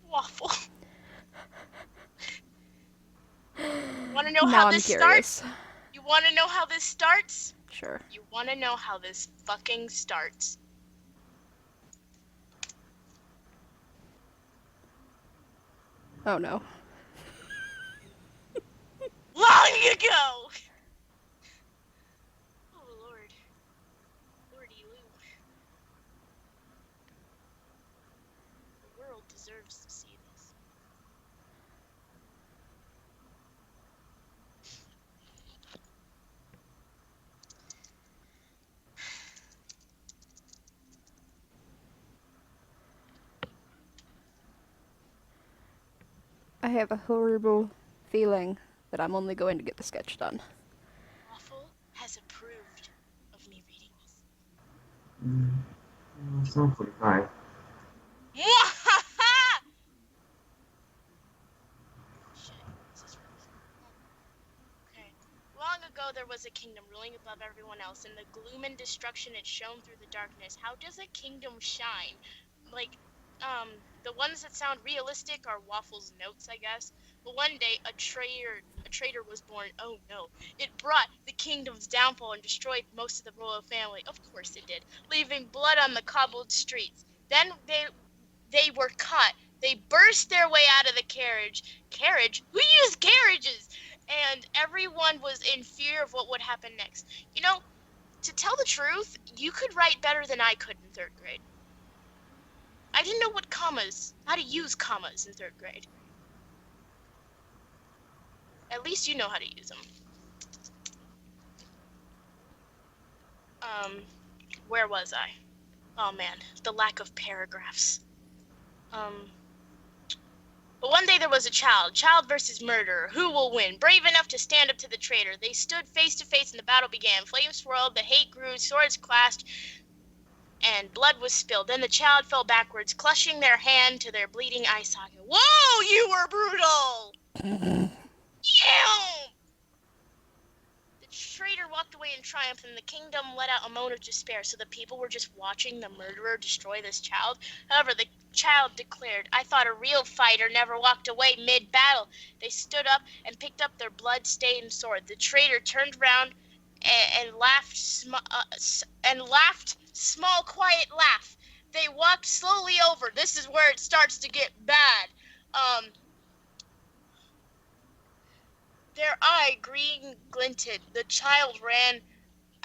Waffle. Want to know Now how I'm this curious. starts? You want to know how this starts? Sure. You want to know how this fucking starts? Oh no. Long ago! Oh lord. Lordy Lou. The world deserves to see this. I have a horrible feeling that I'm only going to get the sketch done. Waffle has approved of me reading this. It's not 45. Mwahaha! Shit, this is rough. ago there was a kingdom ruling above everyone else. In the gloom and destruction it shone through the darkness. How does a kingdom shine? Like, the ones that sound realistic are Waffle's notes, I guess. But one day a traitor was born. Oh no. It brought the kingdom's downfall and destroyed most of the royal family. Of course it did, leaving blood on the cobbled streets. Then they were caught. They burst their way out of the carriage. Carriage? Who used carriages? And everyone was in fear of what would happen next. You know, to tell the truth, you could write better than I could in 3rd grade. I didn't know how to use commas in 3rd grade. At least you know how to use them. Where was I? Oh man, the lack of paragraphs. But one day there was a child versus murderer. Who will win? Brave enough to stand up to the traitor. They stood face to face and the battle began. Flames swirled, the hate grew, swords clashed, and blood was spilled. Then the child fell backwards, clutching their hand to their bleeding eye socket. Whoa, you were brutal! Yeah! The traitor walked away in triumph, and the kingdom let out a moan of despair, so the people were just watching the murderer destroy this child. However, the child declared, I thought a real fighter never walked away mid-battle. They stood up and picked up their blood-stained sword. The traitor turned round and laughed small, quiet laugh. They walked slowly over. This is where it starts to get bad. Their eye green glinted. The child ran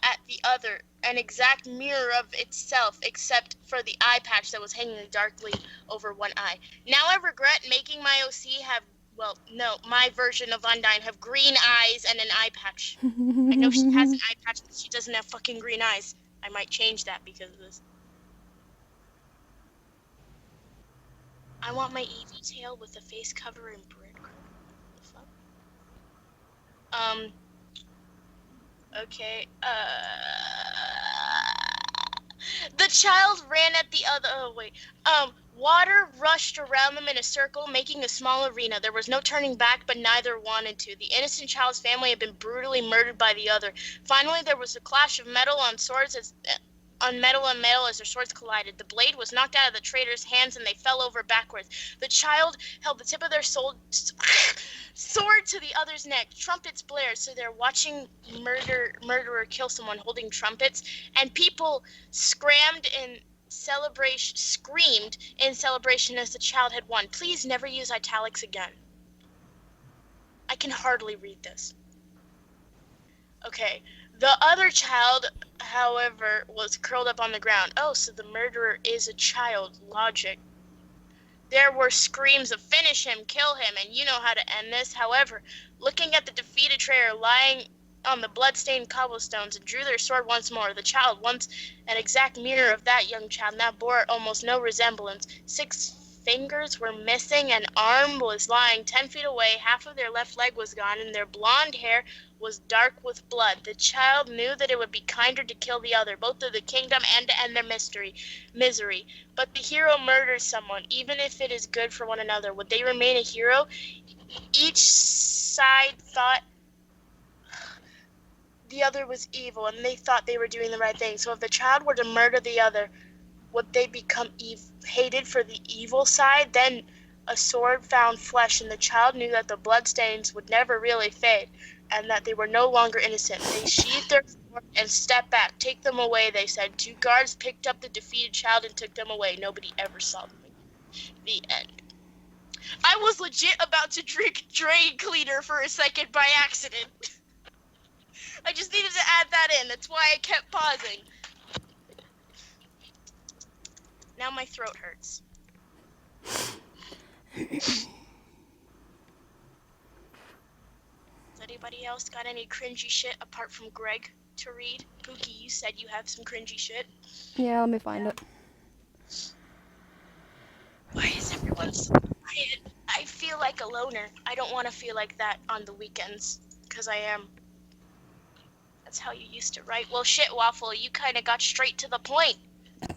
at the other, an exact mirror of itself, except for the eye patch that was hanging darkly over one eye. Now I regret making my OC have, well, no, my version of Undyne have green eyes and an eye patch. I know she has an eye patch, but she doesn't have fucking green eyes. I might change that because of this. I want my Eevee tail with a face cover in breadcrumb. What the fuck? Okay, the child ran at the other, water rushed around them in a circle, making a small arena. There was no turning back, but neither wanted to. The innocent child's family had been brutally murdered by the other. Finally, there was a clash of metal on swords on metal and metal as their swords collided. The blade was knocked out of the traitor's hands and they fell over backwards. The child held the tip of their sword to the other's neck. Trumpets blared, so they're watching murderer kill someone holding trumpets, and people screamed in celebration as the child had won. Please never use italics again. I can hardly read this. Okay. The other child, however, was curled up on the ground. Oh, so the murderer is a child. Logic. There were screams of finish him, kill him, and you know how to end this. However, looking at the defeated traitor lying on the blood-stained cobblestones and drew their sword once more, the child, once an exact mirror of that young child, now bore almost no resemblance. 6 fingers were missing, an arm was lying 10 feet away, half of their left leg was gone, and their blonde hair was dark with blood. The child knew that it would be kinder to kill the other, both of the kingdom and to end their misery. But the hero murders someone, even if it is good for one another. Would they remain a hero? Each side thought the other was evil, and they thought they were doing the right thing. So if the child were to murder the other, would they become hated for the evil side? Then a sword found flesh, and the child knew that the bloodstains would never really fade, and that they were no longer innocent. They sheathed their sword and stepped back. Take them away, they said. 2 guards picked up the defeated child and took them away. Nobody ever saw them again. The end. I was legit about to drink drain cleaner for a second by accident. I just needed to add that in. That's why I kept pausing. Now my throat hurts. Has anybody else got any cringy shit apart from Greg to read? Pookie, you said you have some cringy shit. Yeah, let me find it. Why is everyone so quiet? I feel like a loner. I don't want to feel like that on the weekends, because I am. That's how you used to write. Well, shit, Waffle, you kind of got straight to the point. I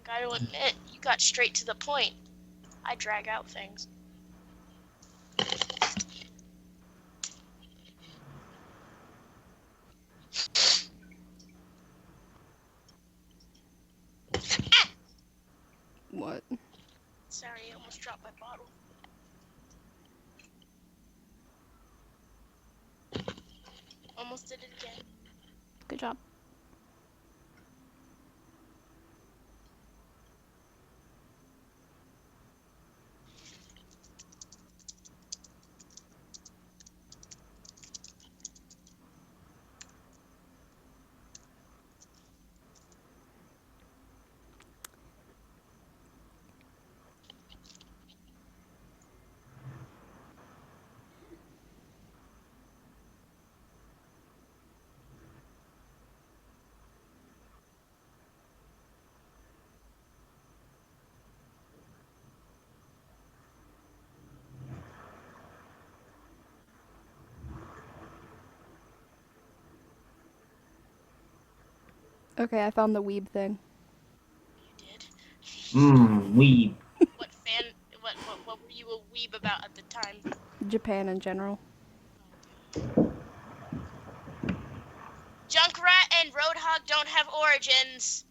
gotta admit, you got straight to the point. I drag out things. What? Sorry, I almost dropped my bottle. Almost did it again. Good job. Okay, I found the weeb thing. You did. Weeb. What fan? What were you a weeb about at the time? Japan in general. Junkrat and Roadhog don't have origins.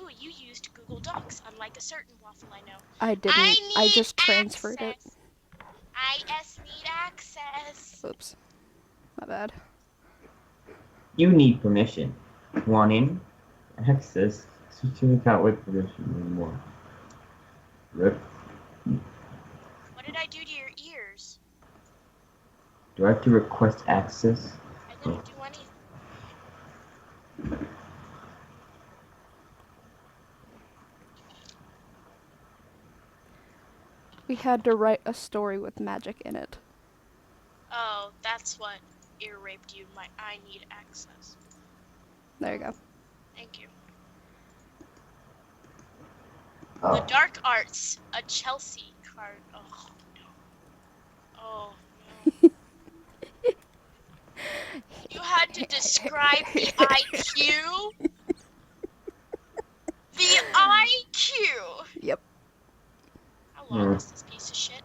Ooh, you used Google Docs, unlike a certain waffle I know. I didn't. I need just transferred access. IS need access. it. Oops. My bad. You need permission. Want in? Access. Switching account with permission anymore. Rip. What did I do to your ears? Do I have to request access? I didn't do anything. We had to write a story with magic in it. Oh, that's what ear raped you. I need access. There you go. Thank you. Oh. The Dark Arts, a Chelsea card. Oh no. Oh no. You had to describe the IQ? The IQ! Yep. How long is this piece of shit?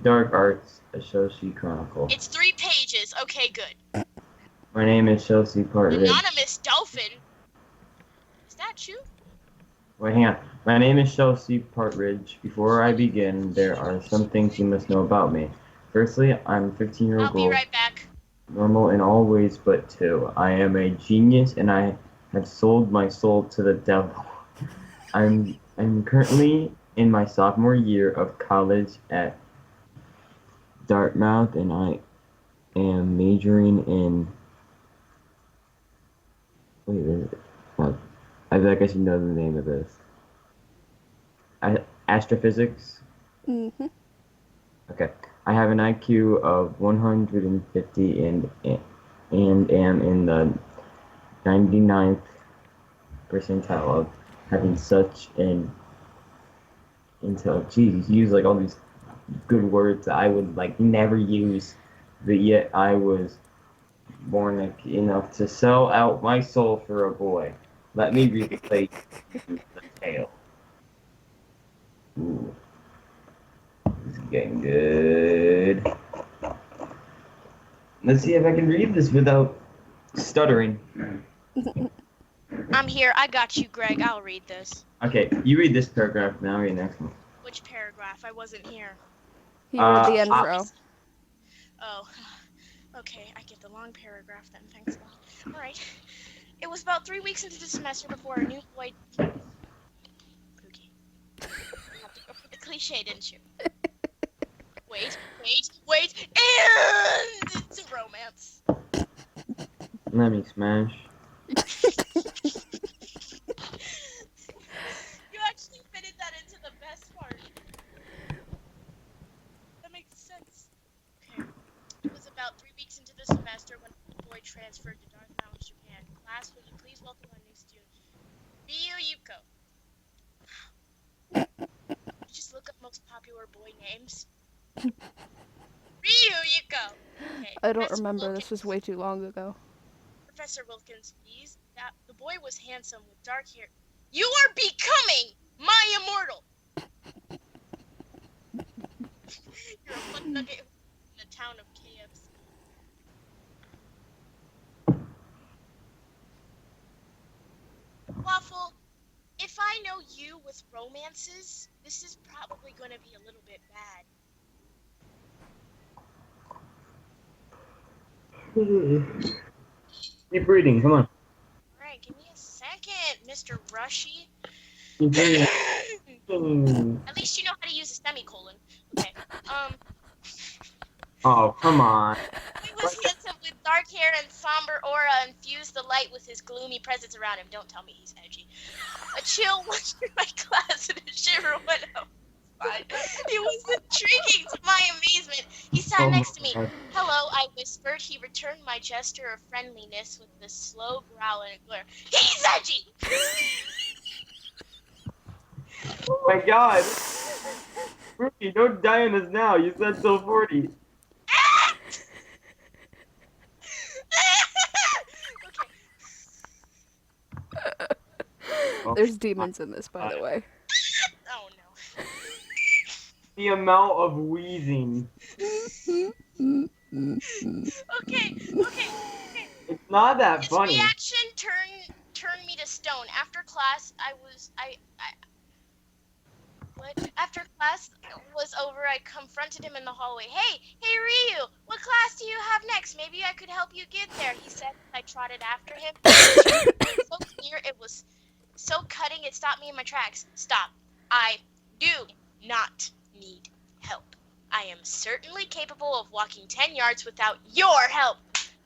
Dark Arts, a Chelsea Chronicle. It's 3 pages. Okay, good. My name is Chelsea Partridge. Anonymous Dolphin. Is that you? Wait, hang on. My name is Chelsea Partridge. Before I begin, there are some things you must know about me. Firstly, I'm a 15-year-old I'll be right back. normal in all ways but two. I am a genius, and I have sold my soul to the devil. I'm currently in my sophomore year of college at Dartmouth, and I am majoring in. Wait, I feel like I should know the name of this. Astrophysics. Mm-hmm. Okay. I have an IQ of 150 and am in the 99th percentile of having such an intel. Jeez, you use like all these good words that I would like never use, but yet I was born like, enough to sell out my soul for a boy. Let me replay the tale. Ooh. This is getting good. Let's see if I can read this without stuttering. I'm here. I got you, Greg. I'll read this. Okay, you read this paragraph, now read the next one. Which paragraph? I wasn't here. He read the Uh, intro. Oh. Okay, I get the long paragraph then. Thanks a lot. Alright. It was about 3 weeks into the semester before a new boy... Pookie. You have to go for the cliche, didn't you? Wait. And it's a romance. Let me smash. You actually fitted that into the best part. That makes sense. Okay. It was about 3 weeks into the semester when the boy transferred to Dartmouth, Japan. Class, will you please welcome our new student, Ryu Yuko. You just look up most popular boy names. Ryu Yuko. Okay. I don't Professor remember. Wilkins. This was way too long ago. Professor Wilkins, please. That the boy was handsome with dark hair. You are becoming my immortal. You're a fun nugget in the town of KFC. Waffle, with romances, this is probably going to be a little bit bad. Keep reading. Come on. Alright, give me a second, Mr. Rushy. Keep reading. At least you know how to use a semicolon. Okay. Oh, come on. He was handsome with dark hair and somber aura and fused the light with his gloomy presence around him. Don't tell me he's edgy. A chill went through my class and a shiver went up my spine. It was intriguing to my amazement. He sat Oh next to my me. God. Hello, I whispered. He returned my gesture of friendliness with a slow growl and a glare. He's edgy! Oh my God. Ruby, don't die on us now. You said so 40. Oh, There's demons in this, by the way. Oh no. the amount of wheezing. Okay. It's not that His funny. reaction turned me to stone. After class, After class was over, I confronted him in the hallway. Hey, Ryu, what class do you have next? Maybe I could help you get there, he said as I trotted after him. So clear, it was so cutting, it stopped me in my tracks. Stop. I do not need help. I am certainly capable of walking 10 yards without your help.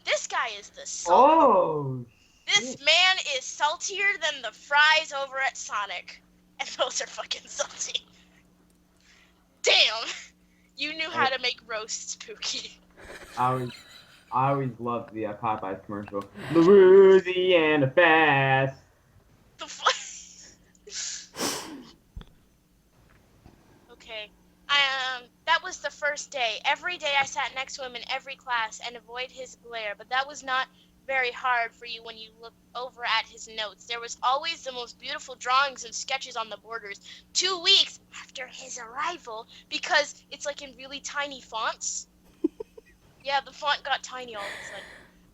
This guy is the salt. Oh. This man is saltier than the fries over at Sonic. And those are fucking salty. Damn! You knew how to make roasts, Pookie. I always loved the Popeyes commercial. Louisiana fast. The Okay. That was the first day. Every day I sat next to him in every class and avoid his glare, but that was not very hard for you when you looked over at his notes. There was always the most beautiful drawings and sketches on the borders. 2 weeks after his arrival, because it's like in really tiny fonts. Yeah, the font got tiny all of a sudden.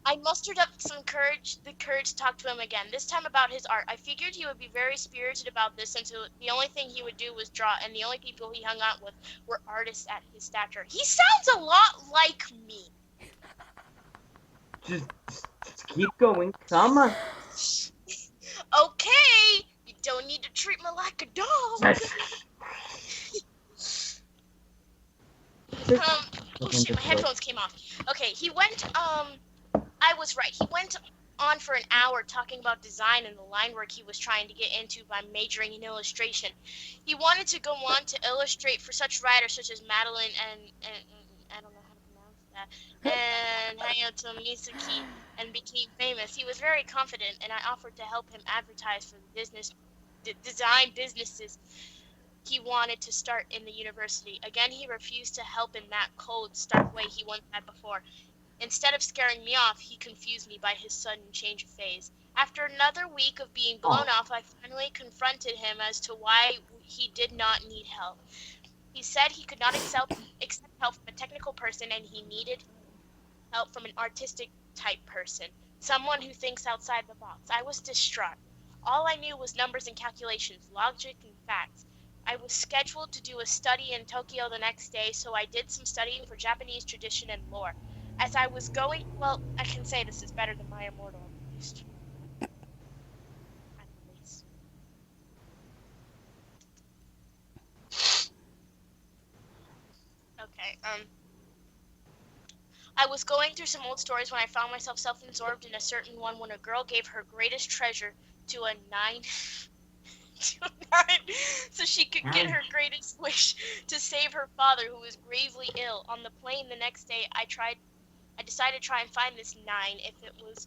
I mustered up the courage to talk to him again, this time about his art. I figured he would be very spirited about this, since the only thing he would do was draw, and the only people he hung out with were artists at his stature. He sounds a lot like me. Just keep going. Come on. Okay, you don't need to treat me like a dog. Oh shit, my headphones came off. Okay, I was right. He went on for an hour talking about design and the line work he was trying to get into by majoring in illustration. He wanted to go on to illustrate for such writers such as Madeline and I don't know how to pronounce that, and Hayato Misaki, and became famous. He was very confident, and I offered to help him advertise for the design businesses he wanted to start in the university. Again, he refused to help in that cold, stark way he once had before. Instead of scaring me off, he confused me by his sudden change of phase. After another week of being blown off, I finally confronted him as to why he did not need help. He said he could not accept help from a technical person, and he needed help from an artistic type person, someone who thinks outside the box. I was distraught. All I knew was numbers and calculations, logic and facts. I was scheduled to do a study in Tokyo the next day, so I did some studying for Japanese tradition and lore. As I was going, well, I can say this is better than my Immortal, at least. Okay, I was going through some old stories when I found myself self-absorbed in a certain one when a girl gave her greatest treasure to a 9 so she could get her greatest wish to save her father, who was gravely ill. On the plane the next day, I decided to try and find this 9 if it was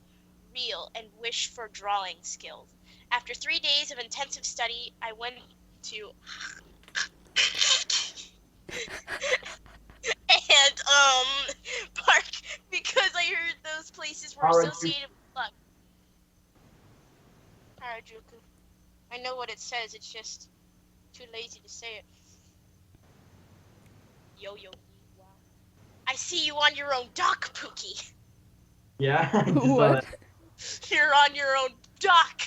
real and wish for drawing skills. After 3 days of intensive study, I went to and park because I heard those places were associated with luck. Harajuku. I know what it says, it's just too lazy to say it. Yo. Wow. I see you on your own dock, Pookie. Yeah. I just saw What? that. You're on your own dock.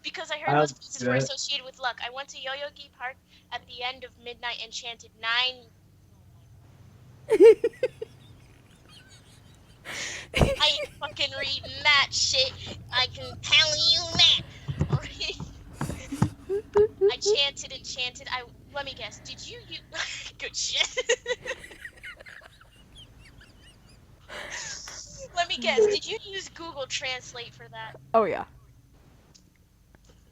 Because I heard I'll those places do were that. associated with luck. I went to Yoyogi Park at the end of midnight and chanted 9. I ain't fucking reading that shit. I can tell you that. Alright. I chanted and chanted. Let me guess. Did you good shit. Let me guess. Did you use Google Translate for that? Oh yeah.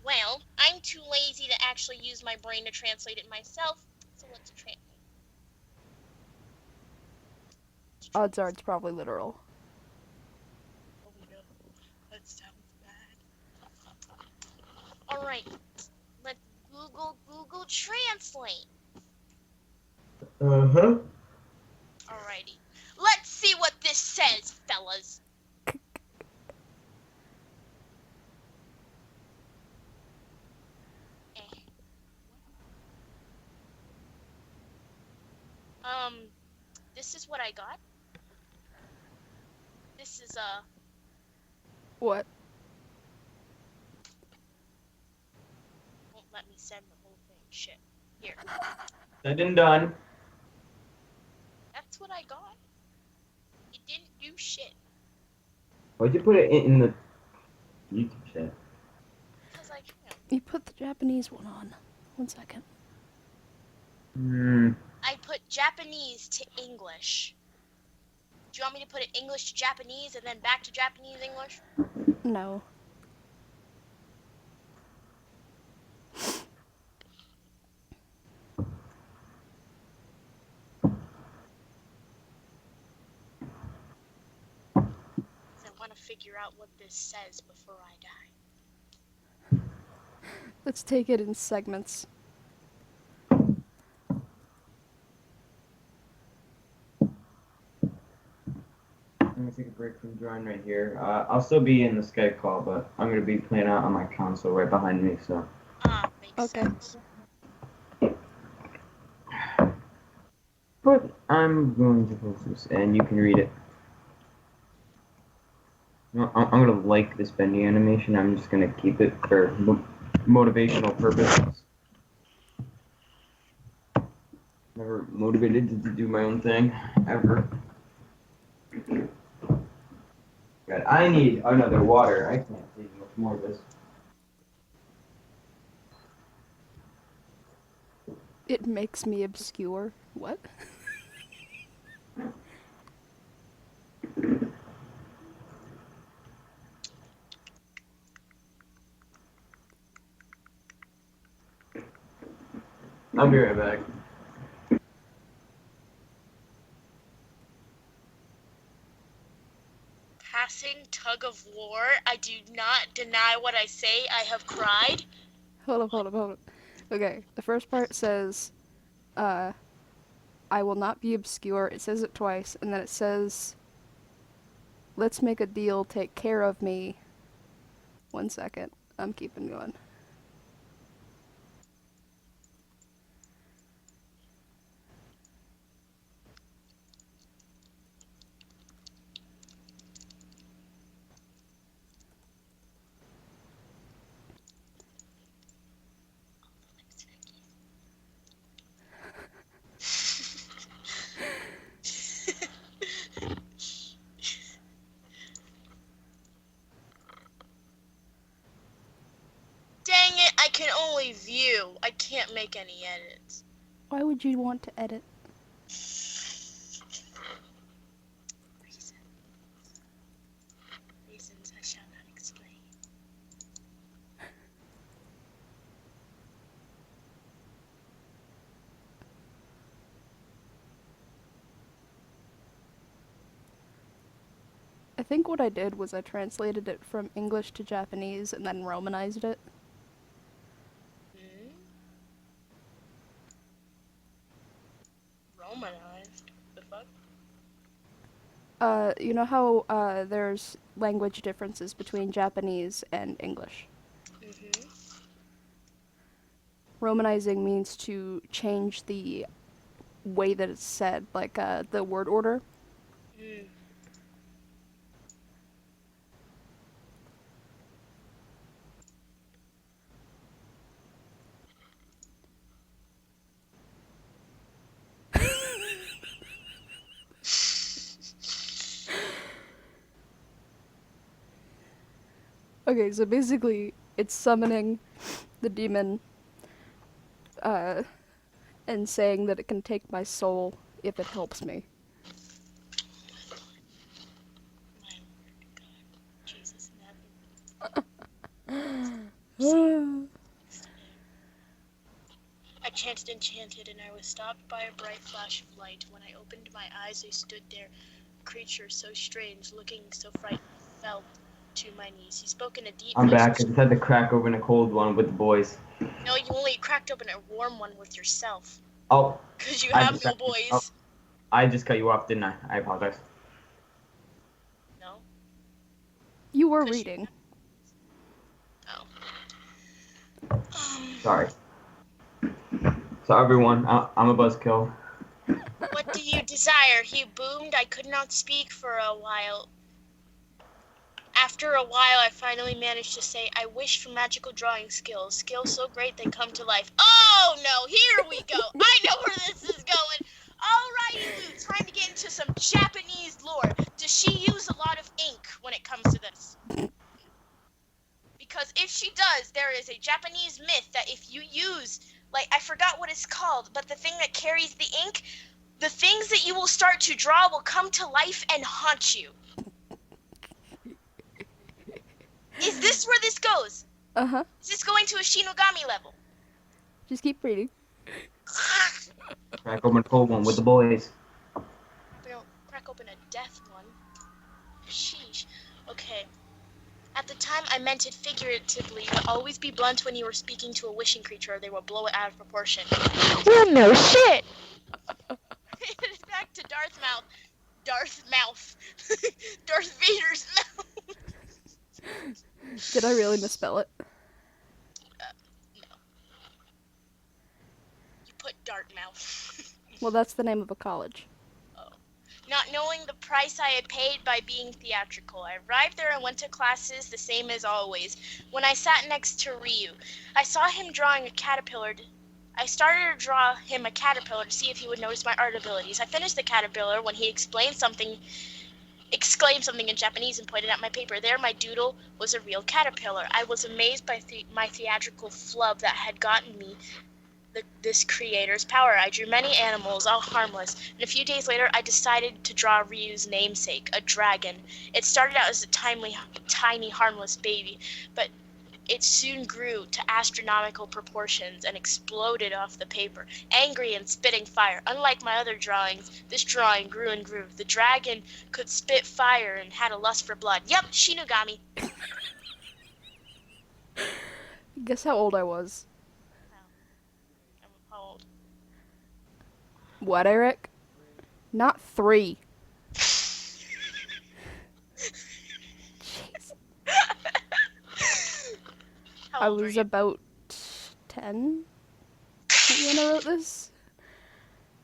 Well, I'm too lazy to actually use my brain to translate it myself, so let's translate. Odds are it's probably literal. Oh no, that sounds bad. Alright, let's Google Translate. Uh-huh. Alrighty. Let's see what this says, fellas. This is what I got. This is What? won't let me send the whole thing. Shit. Here. Said and done. That's what I got. It didn't do shit. Why'd you put it in the YouTube chat? Because I can. You put the Japanese one on. 1 second. I put Japanese to English. Do you want me to put it English to Japanese and then back to Japanese English? No. I want to figure out what this says before I die. Let's take it in segments. I'm gonna take a break from drawing right here. I'll still be in the Skype call, but I'm gonna be playing out on my console right behind me, so. Makes Okay. sense. But I'm going to post this, and you can read it. No, I'm gonna like this bending animation. I'm just gonna keep it for motivational purposes. Never motivated to do my own thing, ever. God, I need another water. I can't take much more of this. It makes me obscure. What? I'll be right back. Passing tug of war. I do not deny what I say. I have cried. Hold up. Okay, the first part says, I will not be obscure. It says it twice, and then it says, let's make a deal, take care of me. 1 second. I'm keeping going. Dang it, I can only view. I can't make any edits. Why would you want to edit? Reasons I shall not explain. I think what I did was I translated it from English to Japanese and then Romanized it. Romanized? The fuck? You know how there's language differences between Japanese and English? Romanizing means to change the way that it's said, like the word order. Okay, so basically, it's summoning the demon, and saying that it can take my soul if it helps me. My word, God. Jesus, never. I chanted and chanted, and I was stopped by a bright flash of light. When I opened my eyes, I stood there, a creature so strange, looking so frightened, I fell to my knees. He spoke in a deep I'm voice. back. I just had to crack open a cold one with the boys. No, you only cracked open a warm one with yourself. Oh, Because you I have just no got- boys. oh, I just cut you off, didn't I? I apologize. No? You were 'Cause you- reading. Oh. Sorry. So everyone, I'm a buzzkill. What do you desire? He boomed. I could not speak for a while. After a while, I finally managed to say, I wish for magical drawing skills. Skills so great they come to life. Oh no, here we go. I know where this is going. Alrighty, Lou, time to get into some Japanese lore. Does she use a lot of ink when it comes to this? Because if she does, there is a Japanese myth that if you use, like, I forgot what it's called, but the thing that carries the ink, the things that you will start to draw will come to life and haunt you. Is this where this goes? Uh-huh. Is this going to a Shinogami level? Just keep reading. Crack open a cold one with the boys. Don't crack open a death one. Sheesh. Okay. At the time, I meant it figuratively, but always be blunt when you were speaking to a wishing creature or they will blow it out of proportion. Well, no shit! Back to Darth Mouth. Darth Vader's mouth. Did I really misspell it? No. You put Dartmouth. Well, that's the name of a college. Not knowing the price I had paid by being theatrical. I arrived there and went to classes the same as always. When I sat next to Ryu, I saw him drawing a caterpillar. I started to draw him a caterpillar to see if he would notice my art abilities. I finished the caterpillar when he exclaimed something in Japanese and pointed at my paper. There, my doodle was a real caterpillar. I was amazed by my theatrical flub that had gotten me this creator's power. I drew many animals, all harmless, and a few days later I decided to draw Ryu's namesake, a dragon. It started out as a tiny harmless baby, but it soon grew to astronomical proportions and exploded off the paper, angry and spitting fire. Unlike my other drawings, this drawing grew and grew. The dragon could spit fire and had a lust for blood. Yep, Shinigami. Guess how old I was. How old? What, Eric? Not 3. Jeez. How I old was were you? about 10 when I wrote this.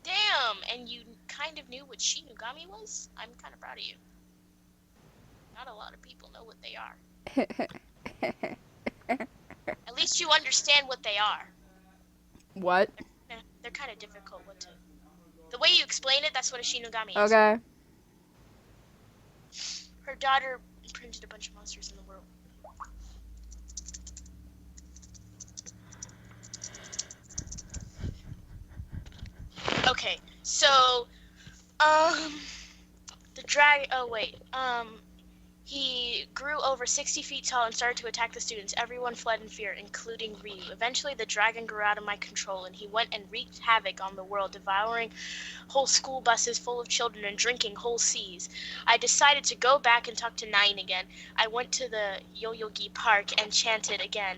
Damn, and you kind of knew what Shinigami was? I'm kind of proud of you. Not a lot of people know what they are. At least you understand what they are. What? They're kind of difficult. The way you explain it, that's what a Shinigami is. Okay. Her daughter imprinted a bunch of monsters in the world. Okay, so, the dragon, he grew over 60 feet tall and started to attack the students. Everyone fled in fear, including Ryu. Eventually, the dragon grew out of my control, and he went and wreaked havoc on the world, devouring whole school buses full of children and drinking whole seas. I decided to go back and talk to Nine again. I went to the Yoyogi Park and chanted again.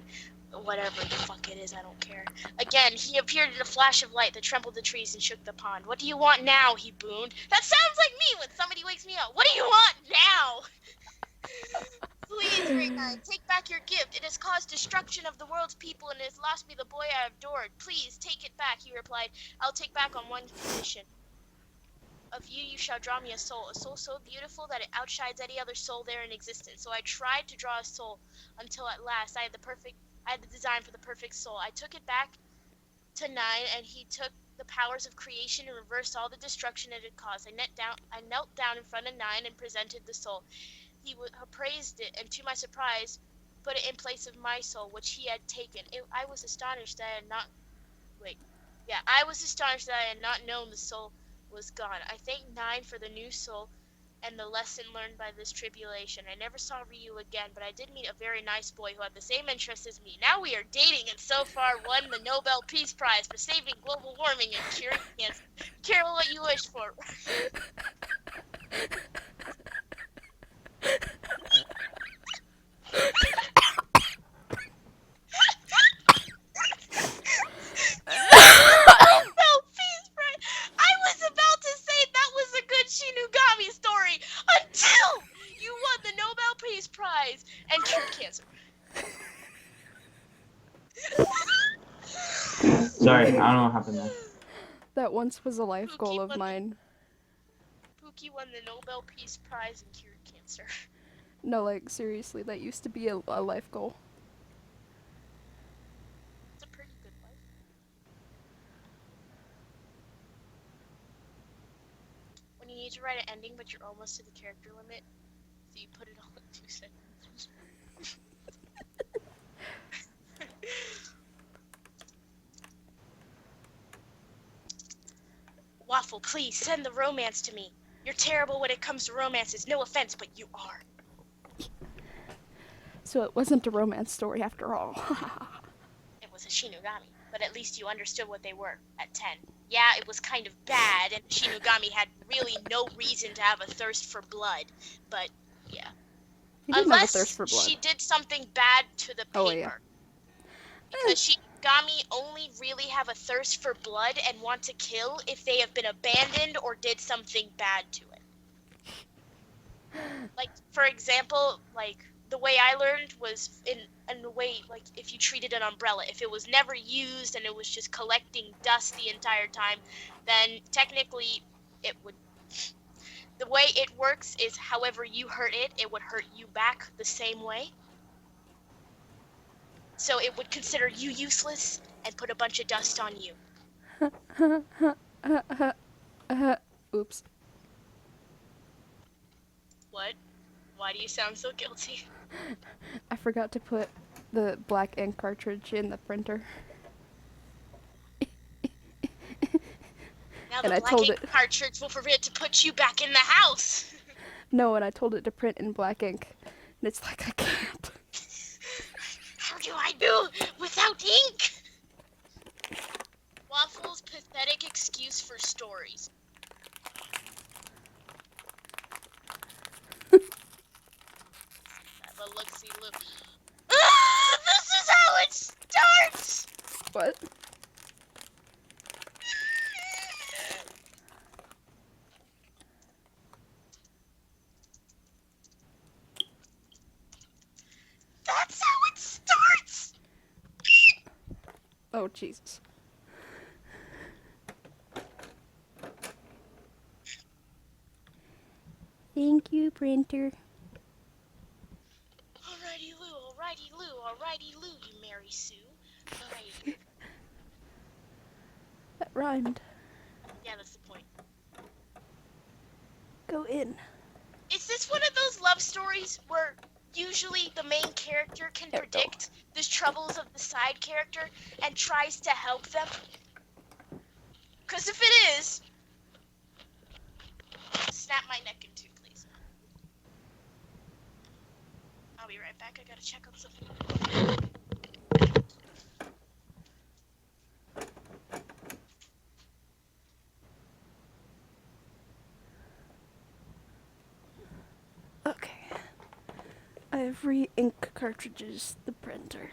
Whatever the fuck it is, I don't care. Again, he appeared in a flash of light that trembled the trees and shook the pond. What do you want now? He boomed. That sounds like me when somebody wakes me up. What do you want now? Please, Ray-9, take back your gift. It has caused destruction of the world's people and has lost me the boy I adored. Please, take it back, he replied. I'll take back on one condition. Of you shall draw me a soul so beautiful that it outshines any other soul there in existence. So I tried to draw a soul until at last I had the design for the perfect soul. I took it back to Nine, and he took the powers of creation and reversed all the destruction it had caused. I knelt down in front of Nine and presented the soul. He praised it, and to my surprise, put it in place of my soul, which he had taken. I was astonished that I had not. Wait. Yeah, I was astonished that I had not known the soul was gone. I thank 9 for the new soul and the lesson learned by this tribulation. I never saw Ryu again, but I did meet a very nice boy who had the same interests as me. Now we are dating and so far won the Nobel Peace Prize for saving global warming and curing cancer. Carol, what you wish for? Nobel Peace Prize! I was about to say that was a good Shinigami story until you won the Nobel Peace Prize and cured cancer. Sorry, I don't know what happened there. That once was a life Pookie goal of won the- mine. Pookie won the Nobel Peace Prize and cured cancer. No, like, seriously, that used to be a life goal. It's a pretty good life. When you need to write an ending, but you're almost to the character limit, so you put it all in 2 sentences. Waffle, please send the romance to me. You're terrible when it comes to romances. No offense, but you are. So it wasn't a romance story after all. It was a Shinigami, but at least you understood what they were at 10. Yeah, it was kind of bad, and Shinigami had really no reason to have a thirst for blood, but yeah. He didn't have a Unless thirst for blood. she did something bad to the paper. Oh, yeah. Because Shinigami only really have a thirst for blood and want to kill if they have been abandoned or did something bad to it. Like, for example, like, the way I learned was in the way, like, if you treated an umbrella, if it was never used and it was just collecting dust the entire time, then technically it would... The way it works is however you hurt it, it would hurt you back the same way. So it would consider you useless and put a bunch of dust on you. Oops. What? Why do you sound so guilty? I forgot to put the black ink cartridge in the printer. Now And the I black told ink it- cartridge will forbid to put you back in the house. No, and I told it to print in black ink. And it's like, I can't. How do I do without ink? Waffle's pathetic excuse for stories. Have a look-see look. Ah, this is how it starts! What? That's how it starts! Oh, Jesus. Thank you, printer. Alrighty, Lou, you Mary Sue. Alrighty. That rhymed. Yeah, that's the point. Go in. Is this one of those love stories where usually the main character can There we go. predict the troubles of the side character and tries to help them? Because if it is, snap my neck in two, please. I'll be right back. I gotta check on something. Okay. I have re-ink cartridges the printer.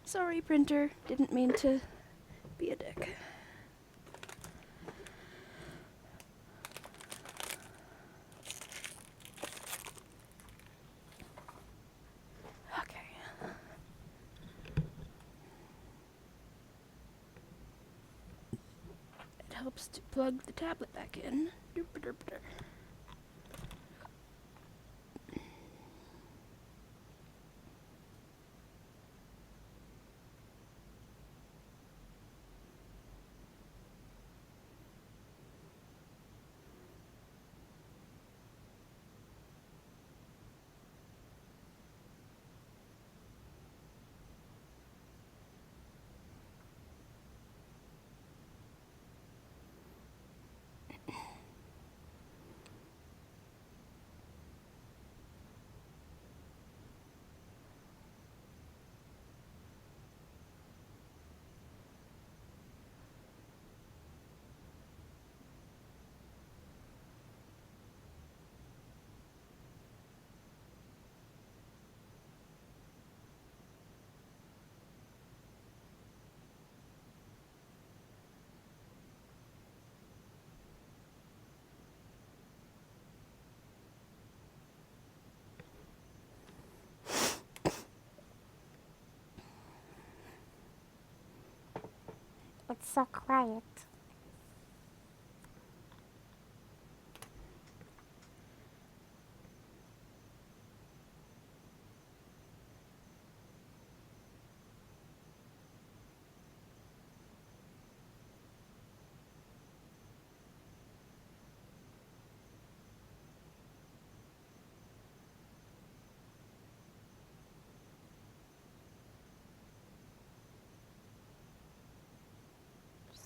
Sorry, printer. Didn't mean to be a dick. Okay. It helps to plug the tablet back in. Doop-a-doop-a-doop. It's so quiet.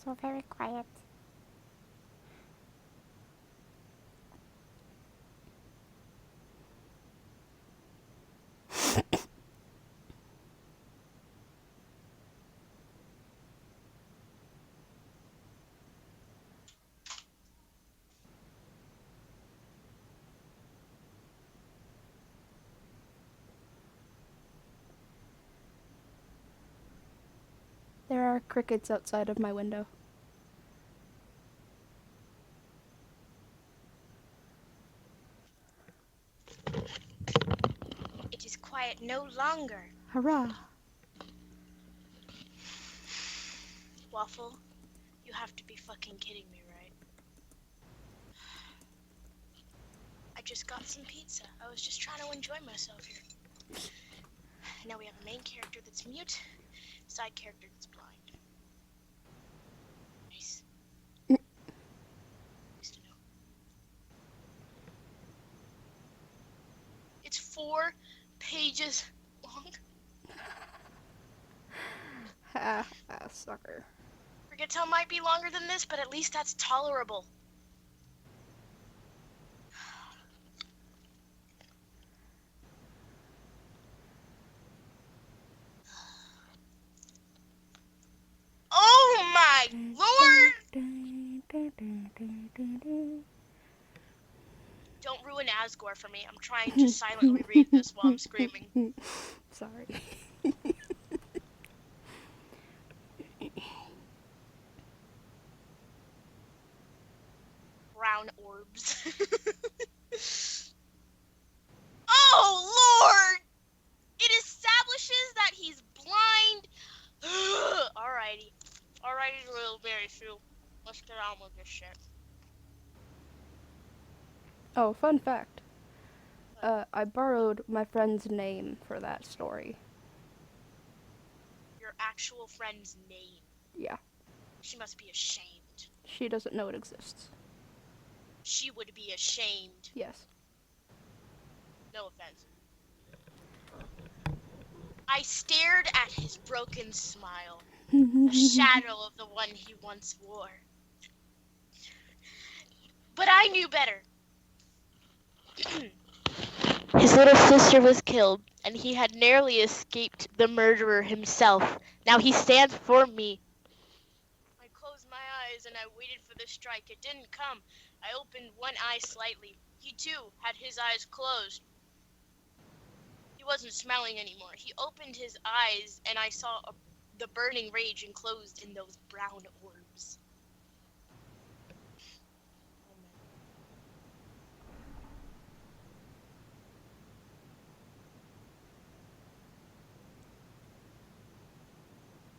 So very quiet. There are crickets outside of my window. It is quiet no longer. Hurrah! Waffle, you have to be fucking kidding me, right? I just got some pizza. I was just trying to enjoy myself here. Now we have a main character that's mute, side character that's blind. Nice. Nice to know. It's 4 pages long. Ha, sucker. Forget how it might be longer than this, but at least that's tolerable. Oh my lord! Don't ruin Asgore for me. I'm trying to silently read this while I'm screaming. Sorry. Brown orbs. Oh lord! It establishes that he's blind. Alrighty. Alrighty, little Mary Sue. Let's get on with this shit. Oh, fun fact. I borrowed my friend's name for that story. Your actual friend's name. Yeah. She must be ashamed. She doesn't know it exists. She would be ashamed. Yes. No offense. I stared at his broken smile, a shadow of the one he once wore. But I knew better. His little sister was killed, and he had narrowly escaped the murderer himself. Now he stands before me. I closed my eyes and I waited for the strike. It didn't come. I opened one eye slightly. He too had his eyes closed. He wasn't smiling anymore. He opened his eyes and I saw the burning rage enclosed in those brown orbs.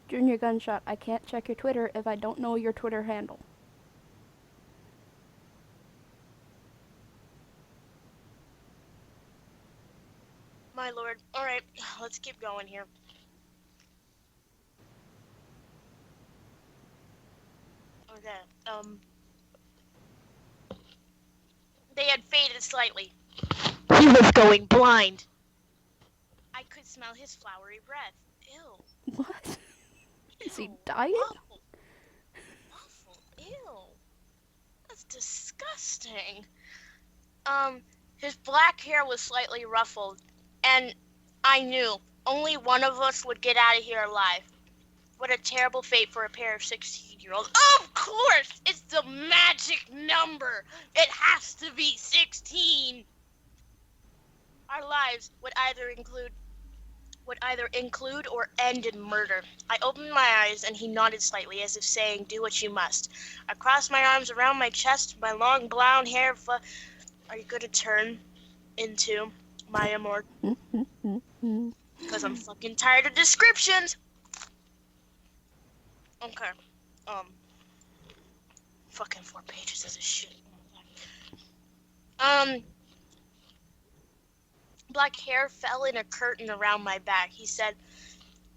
Junior Gunshot, I can't check your Twitter if I don't know your Twitter handle. My lord. Alright, let's keep going here. Okay, they had faded slightly. He was going blind. I could smell his flowery breath. Ew. What? Is he Ew. dying? Awful. Awful. Ew. That's disgusting. His black hair was slightly ruffled, and I knew only one of us would get out of here alive. What a terrible fate for a pair of 16-year-olds. Of course! It's the magic number! It has to be 16! Our lives would either include or end in murder. I opened my eyes and he nodded slightly as if saying, do what you must. I crossed my arms around my chest, my long blonde hair Are you going to turn into my immortal? Because I'm fucking tired of descriptions. Okay. fucking 4 pages of this shit. Um, black hair fell in a curtain around my back. He said,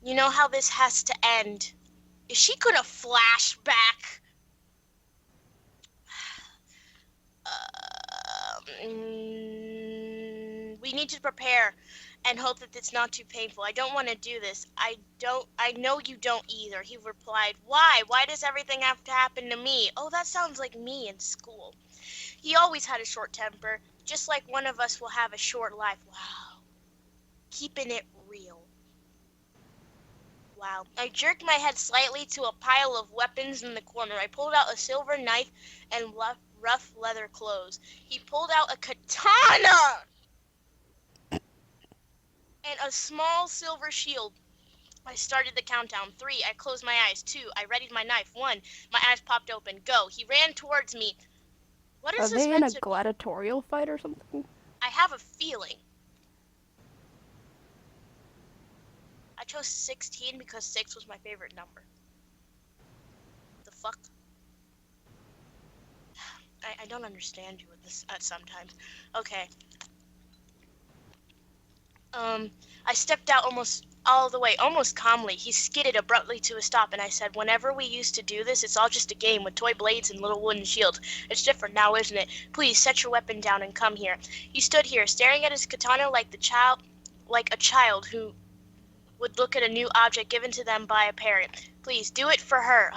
"You know how this has to end." Is she gonna flash back? We need to prepare and hope that it's not too painful. I don't want to do this. I know you don't either. He replied, "Why? Why does everything have to happen to me?" Oh, that sounds like me in school. He always had a short temper, just like one of us will have a short life. Wow. Keeping it real. Wow. I jerked my head slightly to a pile of weapons in the corner. I pulled out a silver knife and rough leather clothes. He pulled out a katana and a small silver shield. I started the countdown. 3. I closed my eyes. 2. I readied my knife. 1. My eyes popped open. Go. He ran towards me. What Are is this they in meant a to... gladiatorial fight or something? I have a feeling. I chose 16 because 6 was my favorite number. The fuck? I don't understand you with this sometimes. Okay. I stepped out almost all the way, almost calmly. He skidded abruptly to a stop, and I said, "Whenever we used to do this, it's all just a game with toy blades and little wooden shields. It's different now, isn't it? Please set your weapon down and come here." He stood here, staring at his katana like a child who would look at a new object given to them by a parent. "Please do it for her."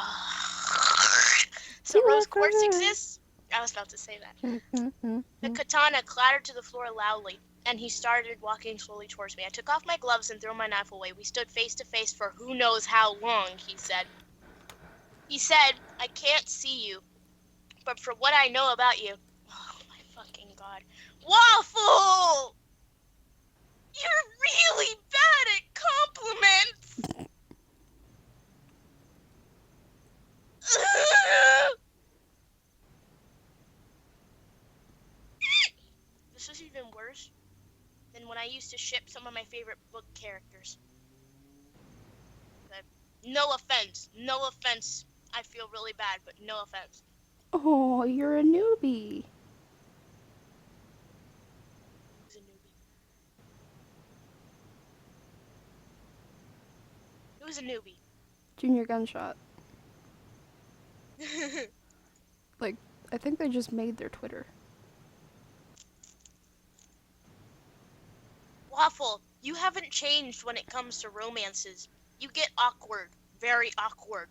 So Do rose it for quartz her. exists? I was about to say that. The katana clattered to the floor loudly, and he started walking slowly towards me. I took off my gloves and threw my knife away. We stood face to face for who knows how long, he said. He said, "I can't see you, but for what I know about you..." Oh my fucking god. Waffle! You're really bad at compliments! This is even worse than when I used to ship some of my favorite book characters. Okay. No offense. No offense. I feel really bad, but no offense. Oh, you're a newbie. Who's a newbie? Who's a newbie? Junior Gunshot. Like, I think they just made their Twitter. Waffle, you haven't changed when it comes to romances. You get awkward. Very awkward.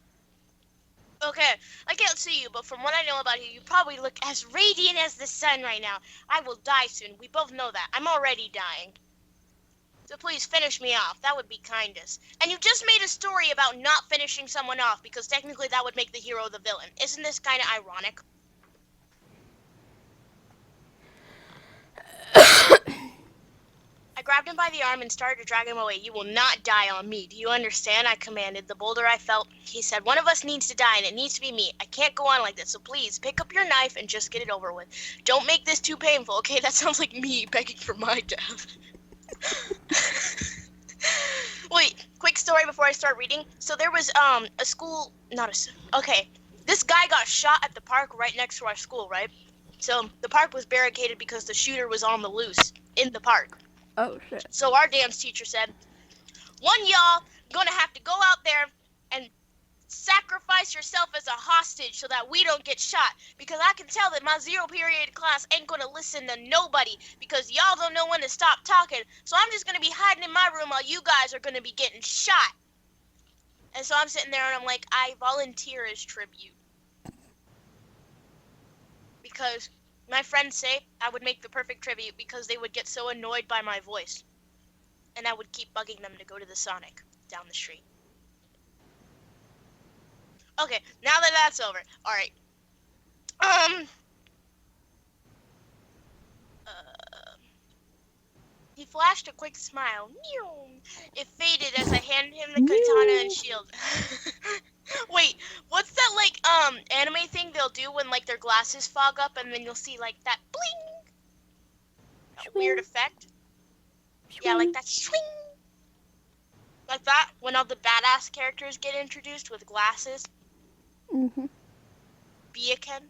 Okay, I can't see you, but from what I know about you, you probably look as radiant as the sun right now. I will die soon. We both know that. I'm already dying. So please finish me off. That would be kindness. And you just made a story about not finishing someone off, because technically that would make the hero the villain. Isn't this kind of ironic? I grabbed him by the arm and started to drag him away. "You will not die on me. Do you understand?" I commanded. The bolder I felt, he said, "One of us needs to die, and it needs to be me. I can't go on like this, so please pick up your knife and just get it over with. Don't make this too painful, okay?" That sounds like me begging for my death. Wait, quick story before I start reading. So there was a school, okay. This guy got shot at the park right next to our school, right? So the park was barricaded because the shooter was on the loose in the park. Oh shit. So our dance teacher said, "One y'all gonna have to go out there and sacrifice yourself as a hostage so that we don't get shot, because I can tell that my 0 period class ain't gonna listen to nobody because y'all don't know when to stop talking. So I'm just gonna be hiding in my room while you guys are gonna be getting shot." And so I'm sitting there and I'm like, I volunteer as tribute. Because my friends say I would make the perfect tribute because they would get so annoyed by my voice. And I would keep bugging them to go to the Sonic down the street. Okay, now that that's over. Alright. He flashed a quick smile. It faded as I handed him the katana and shield. Wait, what's that like anime thing they'll do when like their glasses fog up and then you'll see like that bling? That weird effect? Yeah, like that swing. Like that when all the badass characters get introduced with glasses. Mm-hmm. Bacon.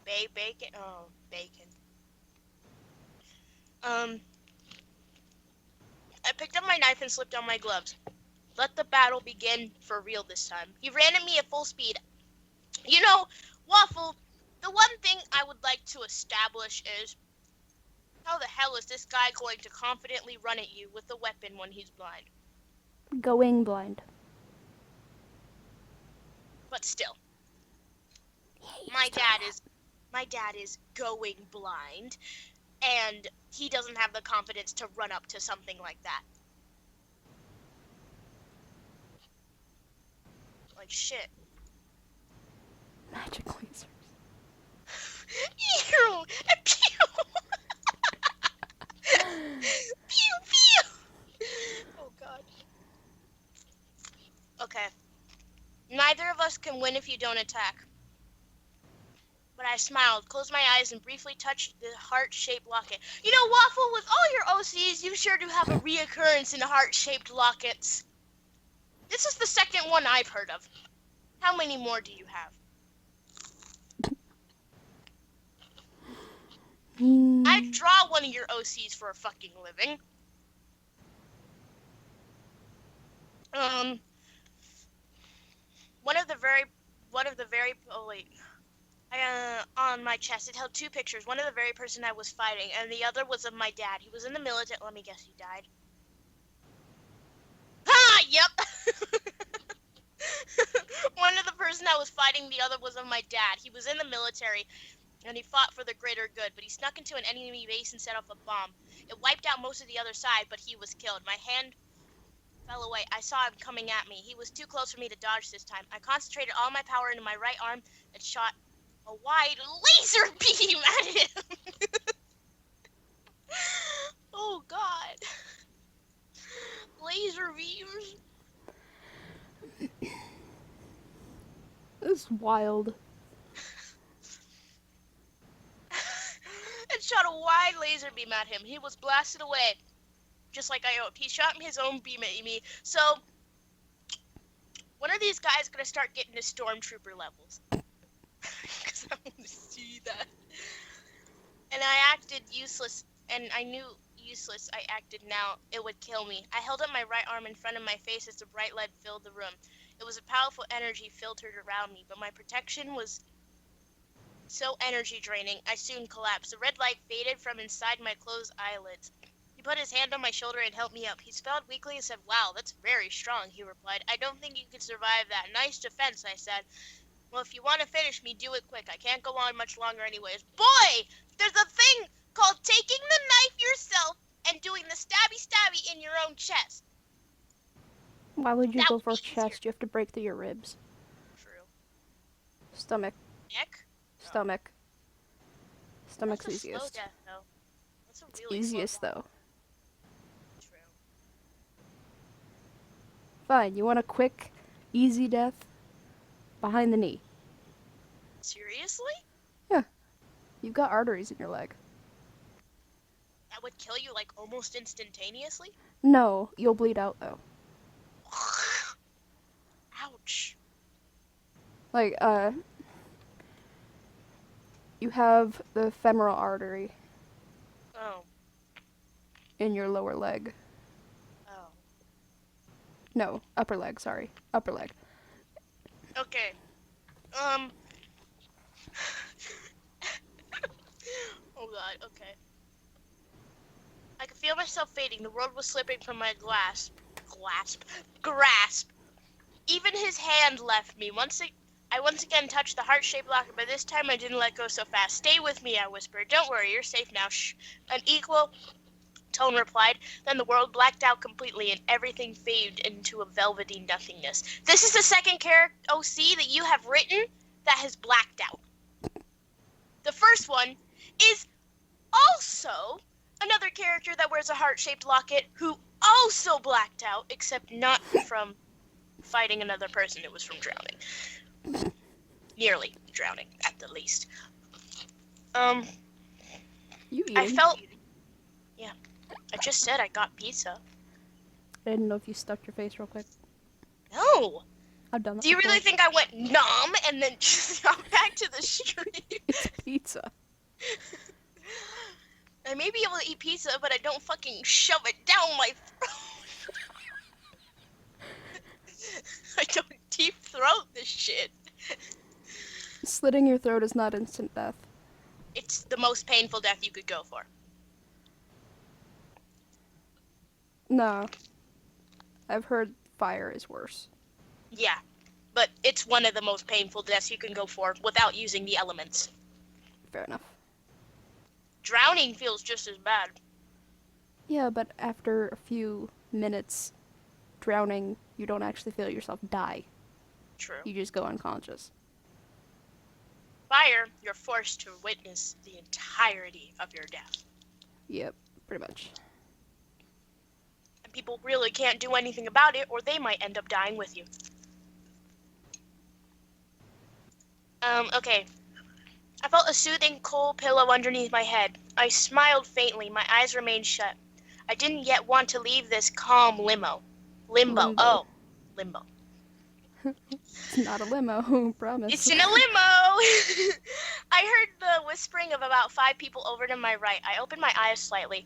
Bacon. Oh, bacon. I picked up my knife and slipped on my gloves. Let the battle begin for real this time. He ran at me at full speed. You know, Waffle, the one thing I would like to establish is how the hell is this guy going to confidently run at you with a weapon when he's blind? Going blind. But still, He my was doing dad is going blind, and he doesn't have the confidence to run up to something like that. Like shit. that. Magic lasers. Ew! Pew! Pew pew! Oh god. Okay. Neither of us can win if you don't attack. But I smiled, closed my eyes, and briefly touched the heart-shaped locket. You know, Waffle, with all your OCs, you sure do have a reoccurrence in heart-shaped lockets. This is the second one I've heard of. How many more do you have? I draw one of your OCs for a fucking living. Oh wait. On my chest, it held two pictures. One of the very person I was fighting, and the other was of my dad. He was in the military. Let me guess, he died. Ah, yep. One of the person I was fighting, the other was of my dad. He was in the military, and he fought for the greater good, but he snuck into an enemy base and set off a bomb. It wiped out most of the other side, but he was killed. My hand fell away. I saw him coming at me. He was too close for me to dodge this time. I concentrated all my power into my right arm and shot a wide laser beam at him. Oh god. Laser beams. This is wild. And shot a wide laser beam at him. He was blasted away, just like I hoped. He shot his own beam at me. So, when are these guys gonna start getting to stormtrooper levels? Because I want to see that. And I acted useless, and I knew useless I acted now, it would kill me. I held up my right arm in front of my face as the bright light filled the room. It was a powerful energy filtered around me, but my protection was so energy draining, I soon collapsed. The red light faded from inside my closed eyelids. He put his hand on my shoulder and helped me up. He smiled weakly and said, "Wow, that's very strong," he replied. "I don't think you could survive that." "Nice defense," I said. "Well, if you want to finish me, do it quick. I can't go on much longer anyways." Boy, there's a thing called taking the knife yourself and doing the stabby in your own chest. Why would you That go would for be chest? You have to break through your ribs. True. Stomach. Neck? Stomach. Stomach's That's a slow easiest. death, though. That's a It's really easiest slow though. death. True. Fine, you want a quick, easy death? Behind the knee. Seriously? You've got arteries in your leg. That would kill you, like, almost instantaneously? No, you'll bleed out though. Ouch. Like, you have the femoral artery Oh. in your lower leg. Oh. No, upper leg, sorry. Upper leg. Okay. Oh god, okay. I could feel myself fading. The world was slipping from my grasp. Even his hand left me. I once again touched the heart-shaped locket, but this time I didn't let go so fast. "Stay with me," I whispered. "Don't worry, you're safe now." "Shh," an equal tone replied. Then the world blacked out completely and everything faded into a velvety nothingness. This is the second character OC that you have written that has blacked out. The first one is also another character that wears a heart-shaped locket who also blacked out, except not from fighting another person. It was from drowning. Nearly drowning, at the least. You eating? I felt... Yeah. I just said I got pizza. I didn't know if you stuffed your face real quick. No! I've done that Do you before. really think I went numb and then just got back to the street? It's pizza. I may be able to eat pizza, but I don't fucking shove it down my throat. I don't deep throat this shit. Slitting your throat is not instant death. It's the most painful death you could go for. No. I've heard fire is worse. Yeah, but it's one of the most painful deaths you can go for without using the elements. Fair enough. Drowning feels just as bad. Yeah, but after a few minutes drowning, you don't actually feel yourself die. True. You just go unconscious. Fire, you're forced to witness the entirety of your death. Yep, pretty much. And people really can't do anything about it, or they might end up dying with you. Okay. I felt a soothing, cold pillow underneath my head. I smiled faintly. My eyes remained shut. I didn't yet want to leave this calm limbo. Limbo. Oh, limbo. It's not a limo, promise. It's in a limo! I heard the whispering of about 5 people over to my right. I opened my eyes slightly,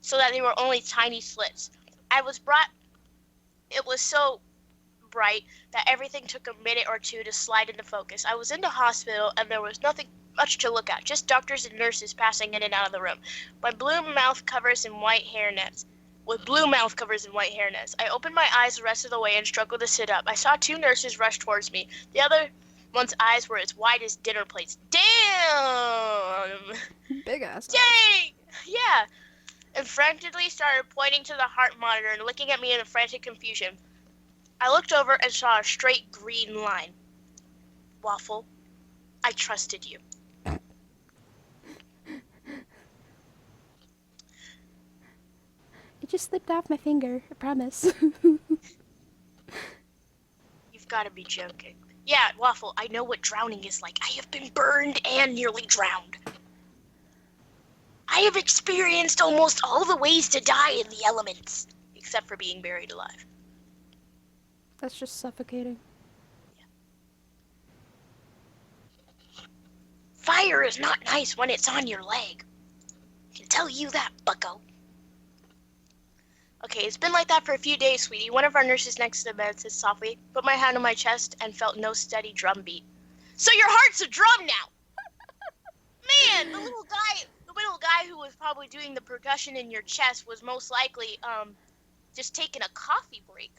so that they were only tiny slits. It was so bright that everything took a minute or two to slide into focus. I was in the hospital, and there was nothing much to look at, just doctors and nurses passing in and out of the room. With blue mouth covers and white hair nets. I opened my eyes the rest of the way and struggled to sit up. I saw 2 nurses rush towards me. The other one's eyes were as wide as dinner plates. Damn! Big ass. Dang! Yeah. And frantically started pointing to the heart monitor and looking at me in a frantic confusion. I looked over and saw a straight green line. Waffle, I trusted you. It just slipped off my finger, I promise. You've got to be joking. Yeah, Waffle, I know what drowning is like. I have been burned and nearly drowned. I have experienced almost all the ways to die in the elements, except for being buried alive. That's just suffocating. Fire is not nice when it's on your leg. I can tell you that, bucko. Okay, it's been like that for a few days, sweetie. One of our nurses next to the bed said softly, put my hand on my chest, and felt no steady drum beat. So your heart's a drum now! Man, the little guy who was probably doing the percussion in your chest was most likely, just taking a coffee break.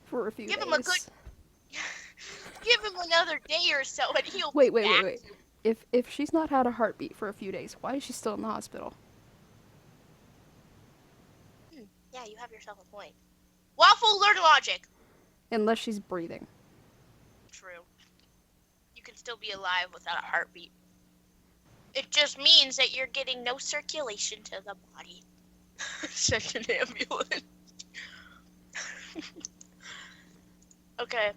For a few Give days. him a good... Give him another day or so, and he'll Wait. be back. If she's not had a heartbeat for a few days, why is she still in the hospital? Yeah, you have yourself a point. Waffle, learn logic. Unless she's breathing. True. You can still be alive without a heartbeat. It just means that you're getting no circulation to the body. Send an ambulance. Okay.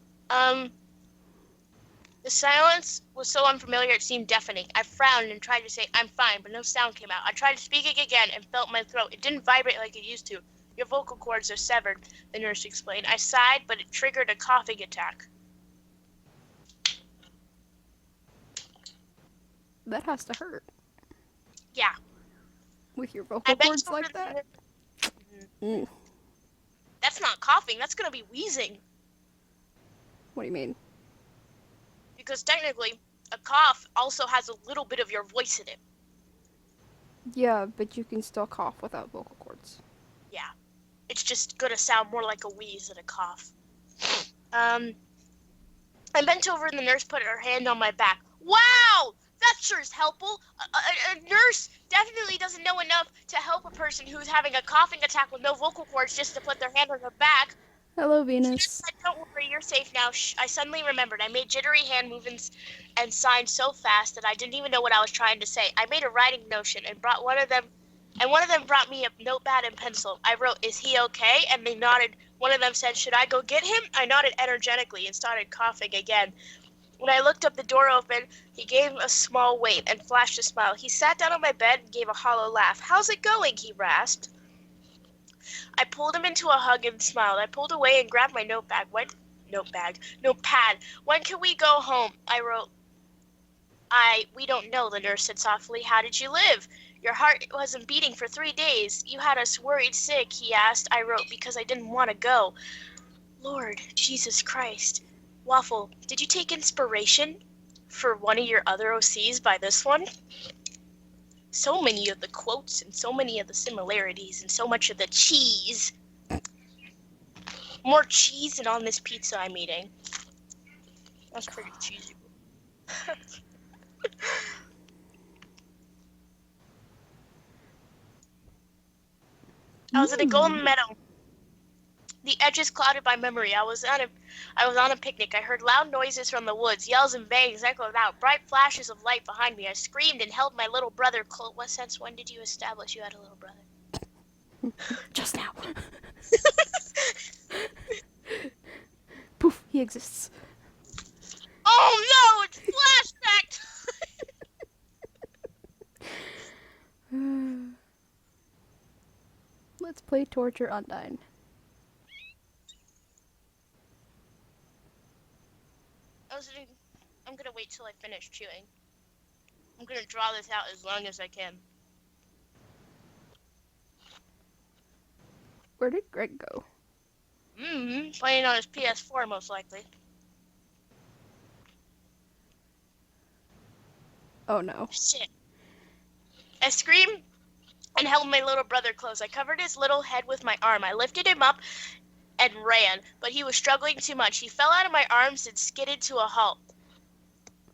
The silence was so unfamiliar it seemed deafening. I frowned and tried to say, I'm fine, but no sound came out. I tried to speak again and felt my throat. It didn't vibrate like it used to. Your vocal cords are severed, the nurse explained. I sighed, but it triggered a coughing attack. That has to hurt. Yeah. With your I vocal bet cords you like that? That's not coughing, that's gonna be wheezing. What do you mean? Because technically, a cough also has a little bit of your voice in it. Yeah, but you can still cough without vocal cords. Yeah. It's just gonna sound more like a wheeze than a cough. I bent over and the nurse put her hand on my back. Wow! That sure is helpful. A nurse definitely doesn't know enough to help a person who's having a coughing attack with no vocal cords just to put their hand on their back. Hello, She Venus. just said, don't worry, you're safe now. Shh. I suddenly remembered. I made jittery hand movements and signs so fast that I didn't even know what I was trying to say. I made a writing notion and brought one of them brought me a notepad and pencil. I wrote, is he okay? And they nodded. One of them said, should I go get him? I nodded energetically and started coughing again. When I looked up, the door open. He gave a small wave and flashed a smile. He sat down on my bed and gave a hollow laugh. How's it going? He rasped. I pulled him into a hug and smiled. I pulled away and grabbed my notepad. Notepad. When can we go home? I wrote, we don't know, the nurse said softly. How did you live? Your heart wasn't beating for 3 days. You had us worried sick, he asked. I wrote, because I didn't want to go. Lord Jesus Christ. Waffle, did you take inspiration for one of your other OCs by this one? So many of the quotes and so many of the similarities and so much of the cheese. More cheese than on this pizza I'm eating. That's pretty cheesy. I was in a golden meadow. The edges clouded by memory. I was on a picnic. I heard loud noises from the woods. Yells and bangs echoed out. Bright flashes of light behind me. I screamed and held my little brother close. What sense? When did you establish you had a little brother? Just now. Poof, he exists. Oh no, it's flashback! Let's play Torture Undyne. I'm gonna wait till I finish chewing. I'm gonna draw this out as long as I can. Where did Greg go? Playing on his PS4 most likely. Oh no. Shit. I screamed and held my little brother close. I covered his little head with my arm. I lifted him up and ran, but he was struggling too much. He fell out of my arms and skidded to a halt.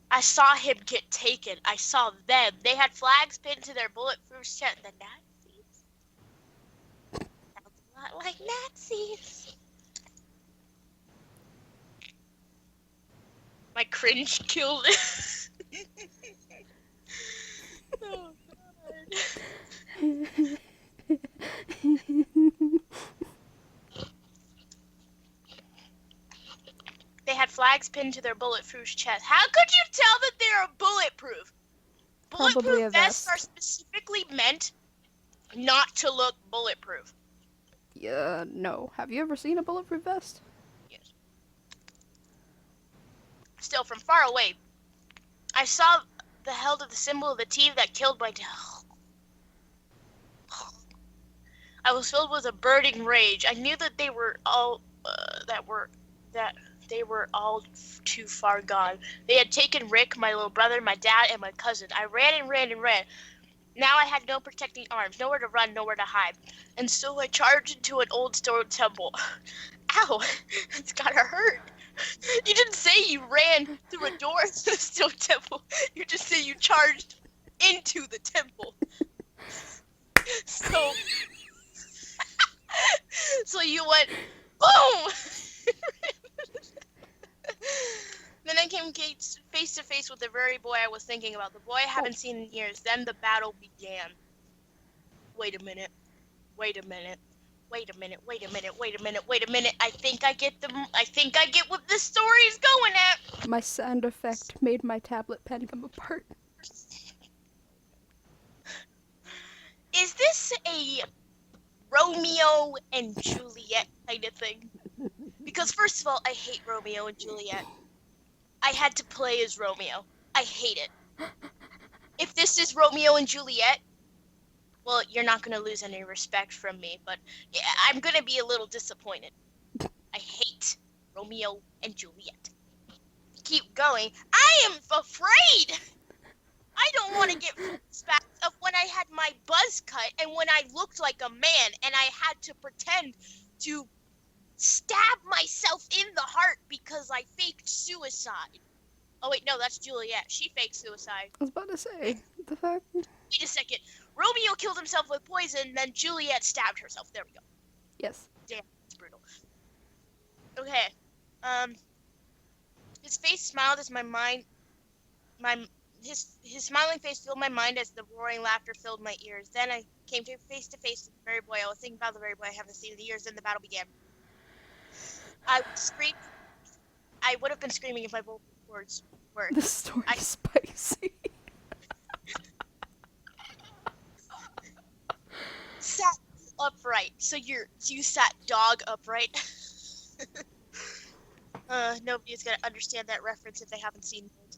I saw him get taken. I saw them. They had flags pinned to their bulletproof chest. The Nazis? Sounds a lot like Nazis. My cringe killed it. Oh, God. They had flags pinned to their bulletproof chest. How could you tell that they're bulletproof? Probably a Bulletproof vests vest. are specifically meant not to look bulletproof. Yeah, no. Have you ever seen a bulletproof vest? Yes. Still, from far away, I saw the held of the symbol of the team that killed my dad. I was filled with a burning rage. I knew that they were all too far gone. They had taken Rick, my little brother, my dad, and my cousin. I ran and ran and ran. Now I had no protecting arms, nowhere to run, nowhere to hide. And so I charged into an old stone temple. Ow! It's gotta hurt. You didn't say you ran through a door to the stone temple. You just said you charged into the temple. So you went boom. Then I came face to face with the very boy I was thinking about, the boy I haven't seen in years. Then the battle began. Wait a minute. I think I get what this story is going at. My sound effect made my tablet pen come apart. Is this a Romeo and Juliet kind of thing? Because first of all, I hate Romeo and Juliet. I had to play as Romeo. I hate it. If this is Romeo and Juliet, well, you're not going to lose any respect from me, but yeah, I'm going to be a little disappointed. I hate Romeo and Juliet. Keep going. I am afraid! I don't want to get flashbacks of when I had my buzz cut and when I looked like a man and I had to pretend to stab myself in the heart because I faked suicide. Oh wait, no, that's Juliet. She faked suicide. I was about to say, what the fuck? Wait a second. Romeo killed himself with poison, then Juliet stabbed herself. There we go. Yes. Damn, it's brutal. Okay. His face smiled as his smiling face filled my mind as the roaring laughter filled my ears. Then I came face to face with the very boy I was thinking about, the very boy I haven't seen in years. Then the battle began. I would have been screaming if my words were. The story's spicy. Sat upright. So you sat dog upright. Nobody's gonna understand that reference if they haven't seen it.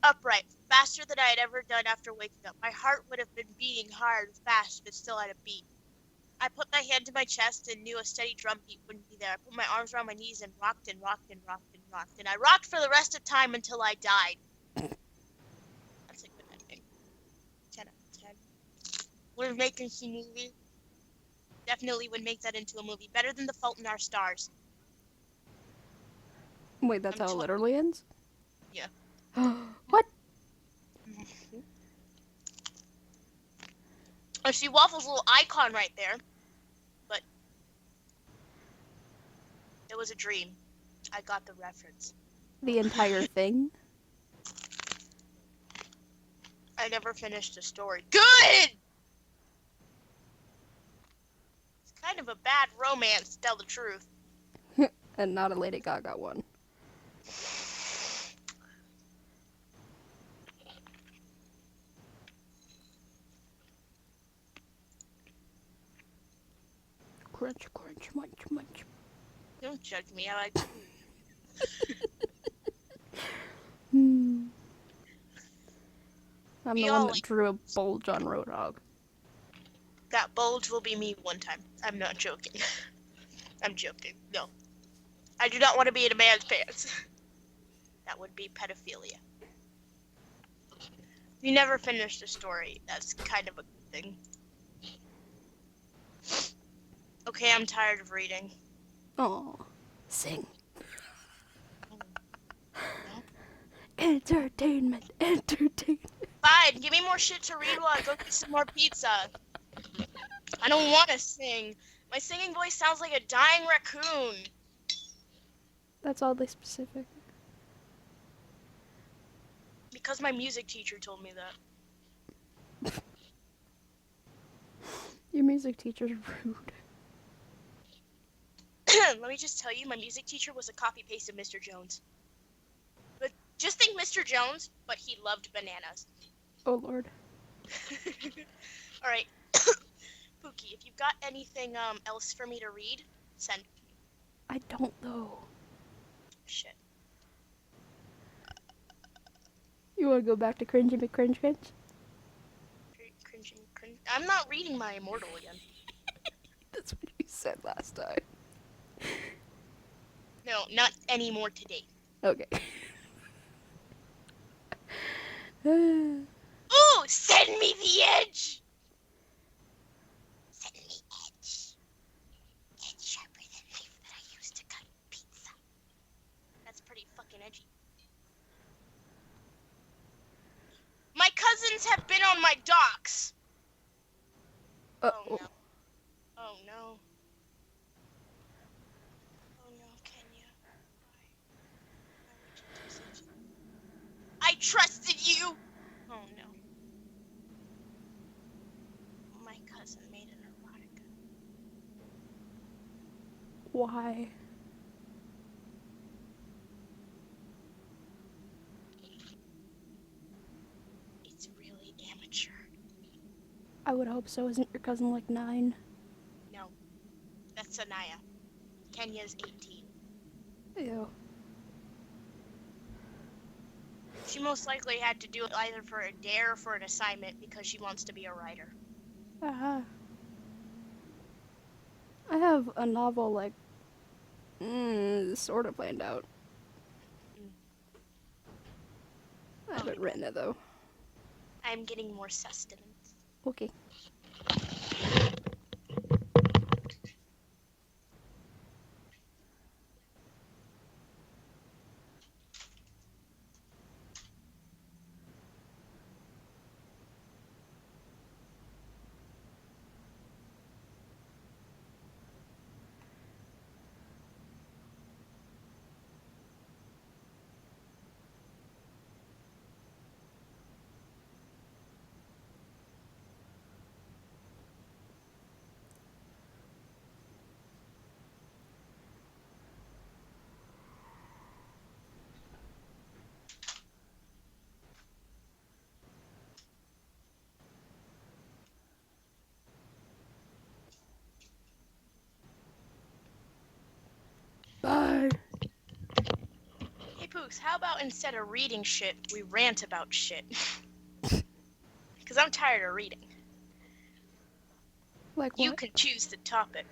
Upright, faster than I had ever done after waking up. My heart would have been beating hard, fast, but still at a beat. I put my hand to my chest and knew a steady drum beat wouldn't be there. I put my arms around my knees and rocked and rocked and rocked and rocked. And I rocked for the rest of time until I died. That's a good ending. 10 out of 10. We're making some movie. Definitely would make that into a movie. Better than The Fault in Our Stars. Wait, that's I'm how it tw- literally ends? Yeah. What? I see Waffle's little icon right there. But it was a dream. I got the reference. The entire thing? I never finished the story. Good! It's kind of a bad romance, to tell the truth. And not a Lady Gaga one. Crunch, crunch, munch, munch. Don't judge me. I like Hmm. I'm We the all one that like- drew a bulge on Roadhog. that bulge will be me one time. I'm not joking. I'm joking. No. I do not want to be in a man's pants. That would be pedophilia. We never finished the story. That's kind of a good thing. Okay, I'm tired of reading. Oh, sing. No? Entertainment, entertainment. Fine, give me more shit to read while I go get some more pizza. I don't want to sing. My singing voice sounds like a dying raccoon. That's oddly specific. Because my music teacher told me that. Your music teacher's rude. Let me just tell you, my music teacher was a copy-paste of Mr. Jones. But just think Mr. Jones, but he loved bananas. Oh lord. Alright. Pookie, if you've got anything else for me to read, send it to me. I don't though. Shit. You wanna go back to cringy McCringe cringe? Cringing, cringe. I'm not reading my Immortal again. That's what you said last time. No, not anymore today. Okay. Ooh, send me the edge! Send me edge. Edge sharper than knife that I used to cut pizza. That's pretty fucking edgy. My cousins have been on my docks. Oh no. Oh no. Oh no, Kenya. Why would you do such a... I trusted you! Oh no. My cousin made an erotica. Why? It's really amateur. I would hope so. Isn't your cousin like 9? No. That's Sanaya. Kenya's 18. Ew. She most likely had to do it either for a dare or for an assignment because she wants to be a writer. I have a novel like sort of planned out. I haven't written it though. I'm getting more sustenance. Okay. Alex, how about instead of reading shit, we rant about shit? Because I'm tired of reading. Like You what? can choose the topic.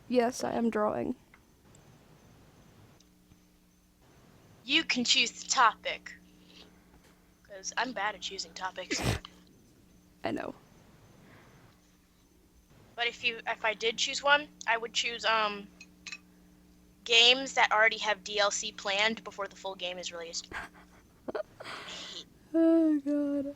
Yes, I am drawing. You can choose the topic. Because I'm bad at choosing topics. I know. But if I did choose one, I would choose games that already have DLC planned before the full game is released. Oh god.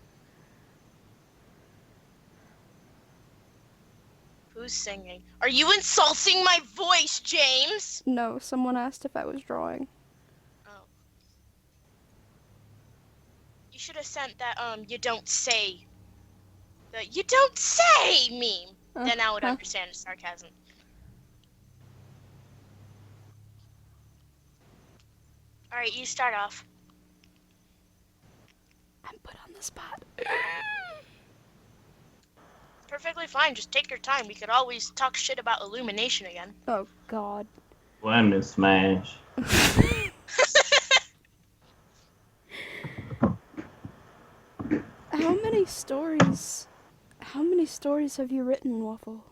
Who's singing? Are you insulting my voice, James? No, someone asked if I was drawing. Oh. You should have sent that you don't say the you don't say meme. Then I would understand the sarcasm. Alright, you start off. I'm put on the spot. Perfectly fine, just take your time. We could always talk shit about Illumination again. Oh god. Lemon smash. How many stories have you written, Waffle?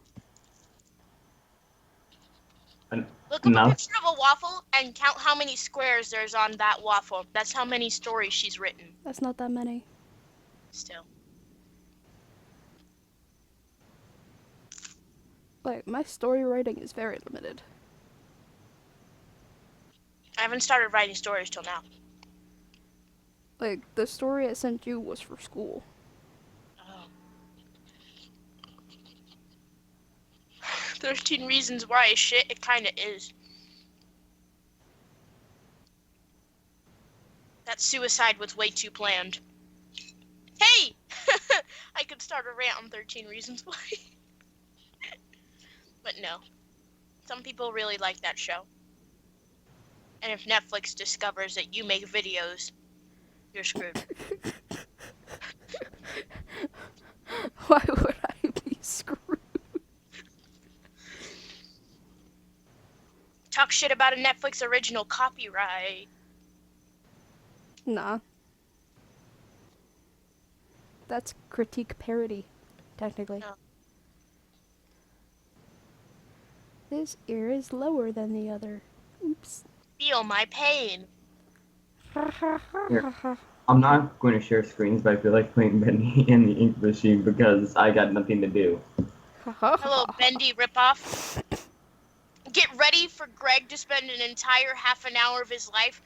Look up No. a picture of a waffle and count how many squares there's on that waffle. That's how many stories she's written. That's not that many. Still. Like, my story writing is very limited. I haven't started writing stories till now. Like, the story I sent you was for school. Oh. 13 Reasons Why is shit, it kinda is. That suicide was way too planned. Hey! I could start a rant on 13 Reasons Why. But no. Some people really like that show. And if Netflix discovers that you make videos, you're screwed. Why would I be screwed? Talk shit about a Netflix original, copyright. Nah. That's critique parody, technically. No. This ear is lower than the other. Oops. Feel my pain. I'm not going to share screens, but I feel like playing Bendy in the ink machine because I got nothing to do. Hello, Bendy ripoff. Get ready for Greg to spend an entire half an hour of his life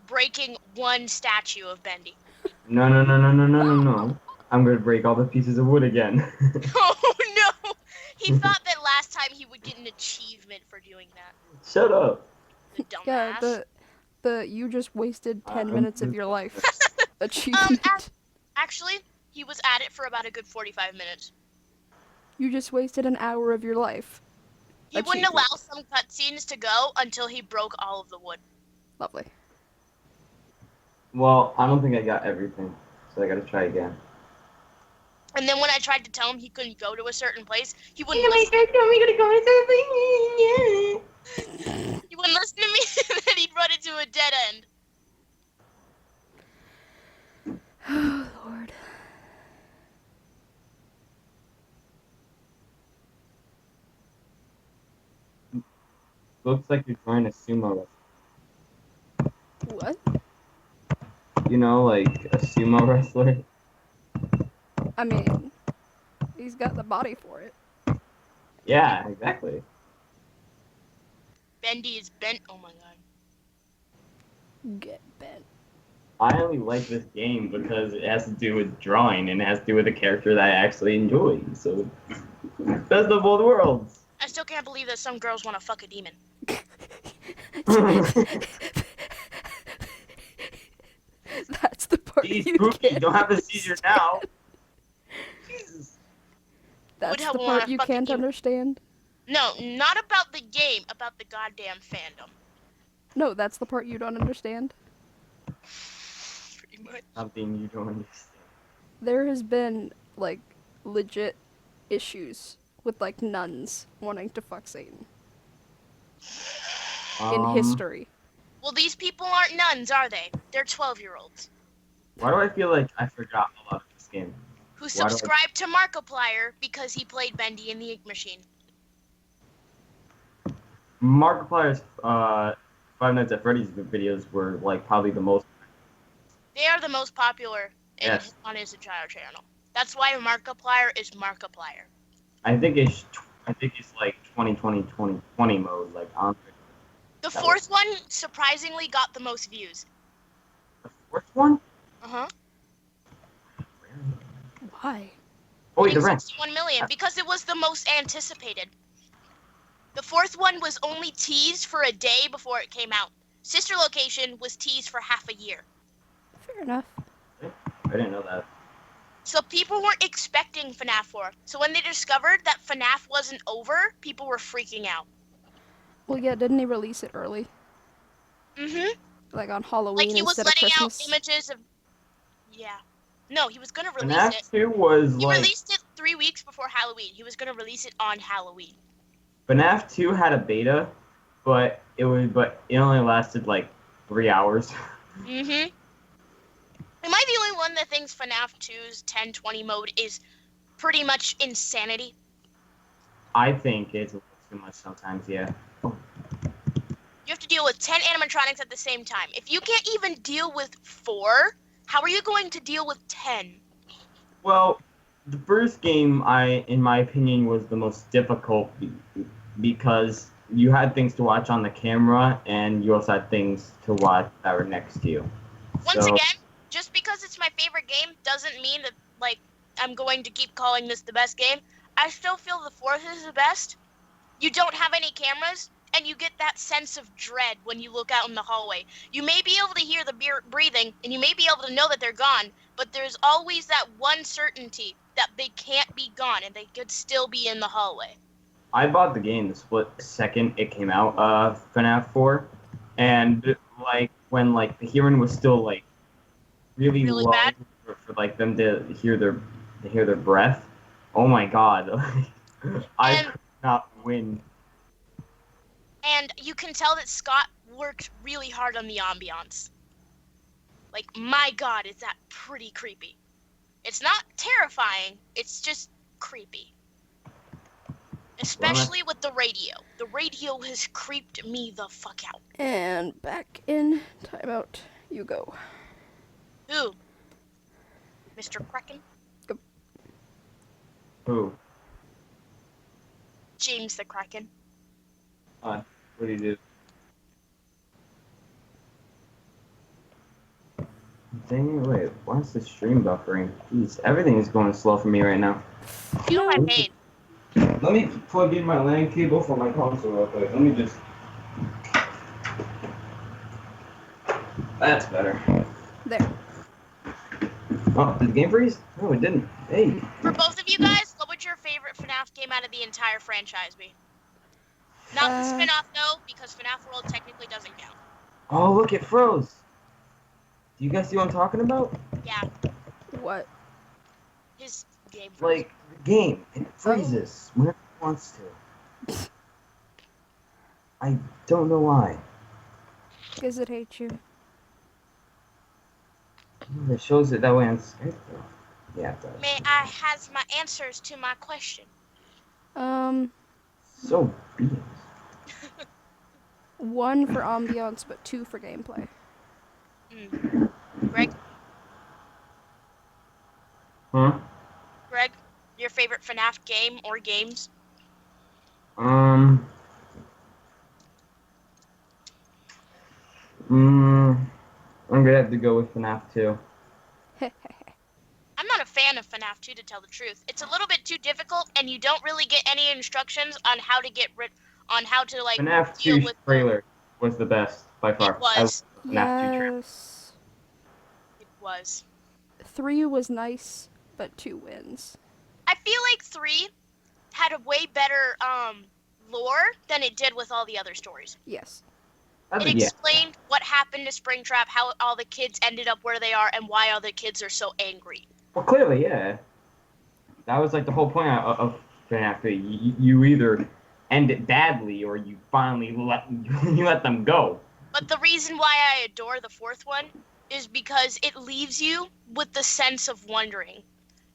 breaking one statue of Bendy. No. I'm going to break all the pieces of wood again. Oh no! He thought that last time he would get an achievement for doing that. Shut up. The dumbass. Yeah, the you just wasted 10 minutes of your life achievement. Actually, he was at it for about a good 45 minutes. You just wasted an hour of your life. He wouldn't Achievement. allow some cutscenes to go until he broke all of the wood. Lovely. Well, I don't think I got everything, so I got to try again. And then when I tried to tell him he couldn't go to a certain place, he wouldn't listen. He wouldn't listen to me, and then he'd run into a dead end. Oh, Lord. Looks like you're trying to sumo wrestler. What? You know, like a sumo wrestler? I mean, he's got the body for it. Yeah, exactly. Bendy is bent. Oh my god. Get bent. I only like this game because it has to do with drawing and it has to do with a character that I actually enjoy. So, best of both worlds. I still can't believe that some girls want to fuck a demon. That's the part Jeez, you Pookie, can't don't have a seizure now. Jesus. That's Would the wanna part you fucking can't demon. understand. No, not about the game, about the goddamn fandom. No, that's the part you don't understand. Pretty much. Something you don't understand. There has been, like, legit issues with, like, nuns wanting to fuck Satan. In history. Well, these people aren't nuns, are they? They're 12-year-olds Why do I feel like I forgot a lot of this game? who Why do I- subscribed to Markiplier because he played Bendy in the Ink Machine. Markiplier's Five Nights at Freddy's videos were like probably the most. They are the most popular Yes. on his entire channel. That's why Markiplier is Markiplier. I think it's like 2020 mode, like on The That fourth one surprisingly got the most views. the fourth one. Uh-huh. Why? Oh wait, the Hitting rent. 61 million because it was the most anticipated. The fourth one was only teased for a day before it came out. Sister Location was teased for half a year. Fair enough. I didn't know that. So people weren't expecting FNAF 4. So when they discovered that FNAF wasn't over, people were freaking out. Well, yeah, didn't he release it early? Mm-hmm. Like on Halloween Like he was instead of letting out Christmas? images of... Yeah. No, he was going to release FNAF it. 2 was He like released it 3 weeks before Halloween. He was going to release it on Halloween. FNAF 2 had a beta, but it only lasted like 3 hours. Mm-hmm. Am I the only one that thinks FNAF 2's 1020 mode is pretty much insanity? I think it's a little too much sometimes. Yeah. You have to deal with 10 animatronics at the same time. If you can't even deal with 4, how are you going to deal with 10? Well, the first game, in my opinion, was the most difficult because you had things to watch on the camera, and you also had things to watch that were next to you. Once So- again, just because it's my favorite game doesn't mean that, like, I'm going to keep calling this the best game. I still feel the fourth is the best. You don't have any cameras, and you get that sense of dread when you look out in the hallway. You may be able to hear the breathing, and you may be able to know that they're gone, but there's always that one certainty that they can't be gone, and they could still be in the hallway. I bought the game the split second it came out, FNAF 4, and like when like the hearing was still like really low bad? for like them to hear their breath. Oh my god, I And- could not win. And you can tell that Scott worked really hard on the ambiance. Like, my god, is that pretty creepy. It's not terrifying, it's just creepy. Especially with the radio. The radio has creeped me the fuck out. And back in timeout you go. Who? Mr. Kraken? Who? James the Kraken. What do you do? Dang it, wait, why is the stream buffering? Jeez, everything is going slow for me right now. Feel my pain. Let me plug in my LAN cable for my console real quick. Let me just... That's better. There. Oh, did the game freeze? No, it didn't. Hey. For both of you guys, what would your favorite FNAF game out of the entire franchise be? Not the spin-off, though, because FNAF World technically doesn't count. Oh, look, it froze. Do you guys see what I'm talking about? Yeah, What? his game. froze. Like, the game, it freezes whenever it wants to. I don't know why. Because it hates you. It shows it that way on Skype, though. Yeah, it does. May I has my answers to my question? So beans. 1 for ambiance, but 2 for gameplay. Greg? Huh? Greg, your favorite FNAF game or games? I'm gonna have to go with FNAF 2. I'm not a fan of FNAF 2 to tell the truth. It's a little bit too difficult, and you don't really get any instructions on how to get on how to like FNAF deal 2 with trailer was the best by far. It was. I love FNAF 2 trailer. Yes. It was. 3 was nice, but 2 wins. I feel like 3 had a way better lore than it did with all the other stories. Yes. I It think, yeah. explained what happened to Springtrap, how all the kids ended up where they are, and why all the kids are so angry. Well, clearly, yeah. That was like the whole point of FNAF 3. You either end it badly or you finally let them go. But the reason why I adore the fourth one is because it leaves you with the sense of wondering.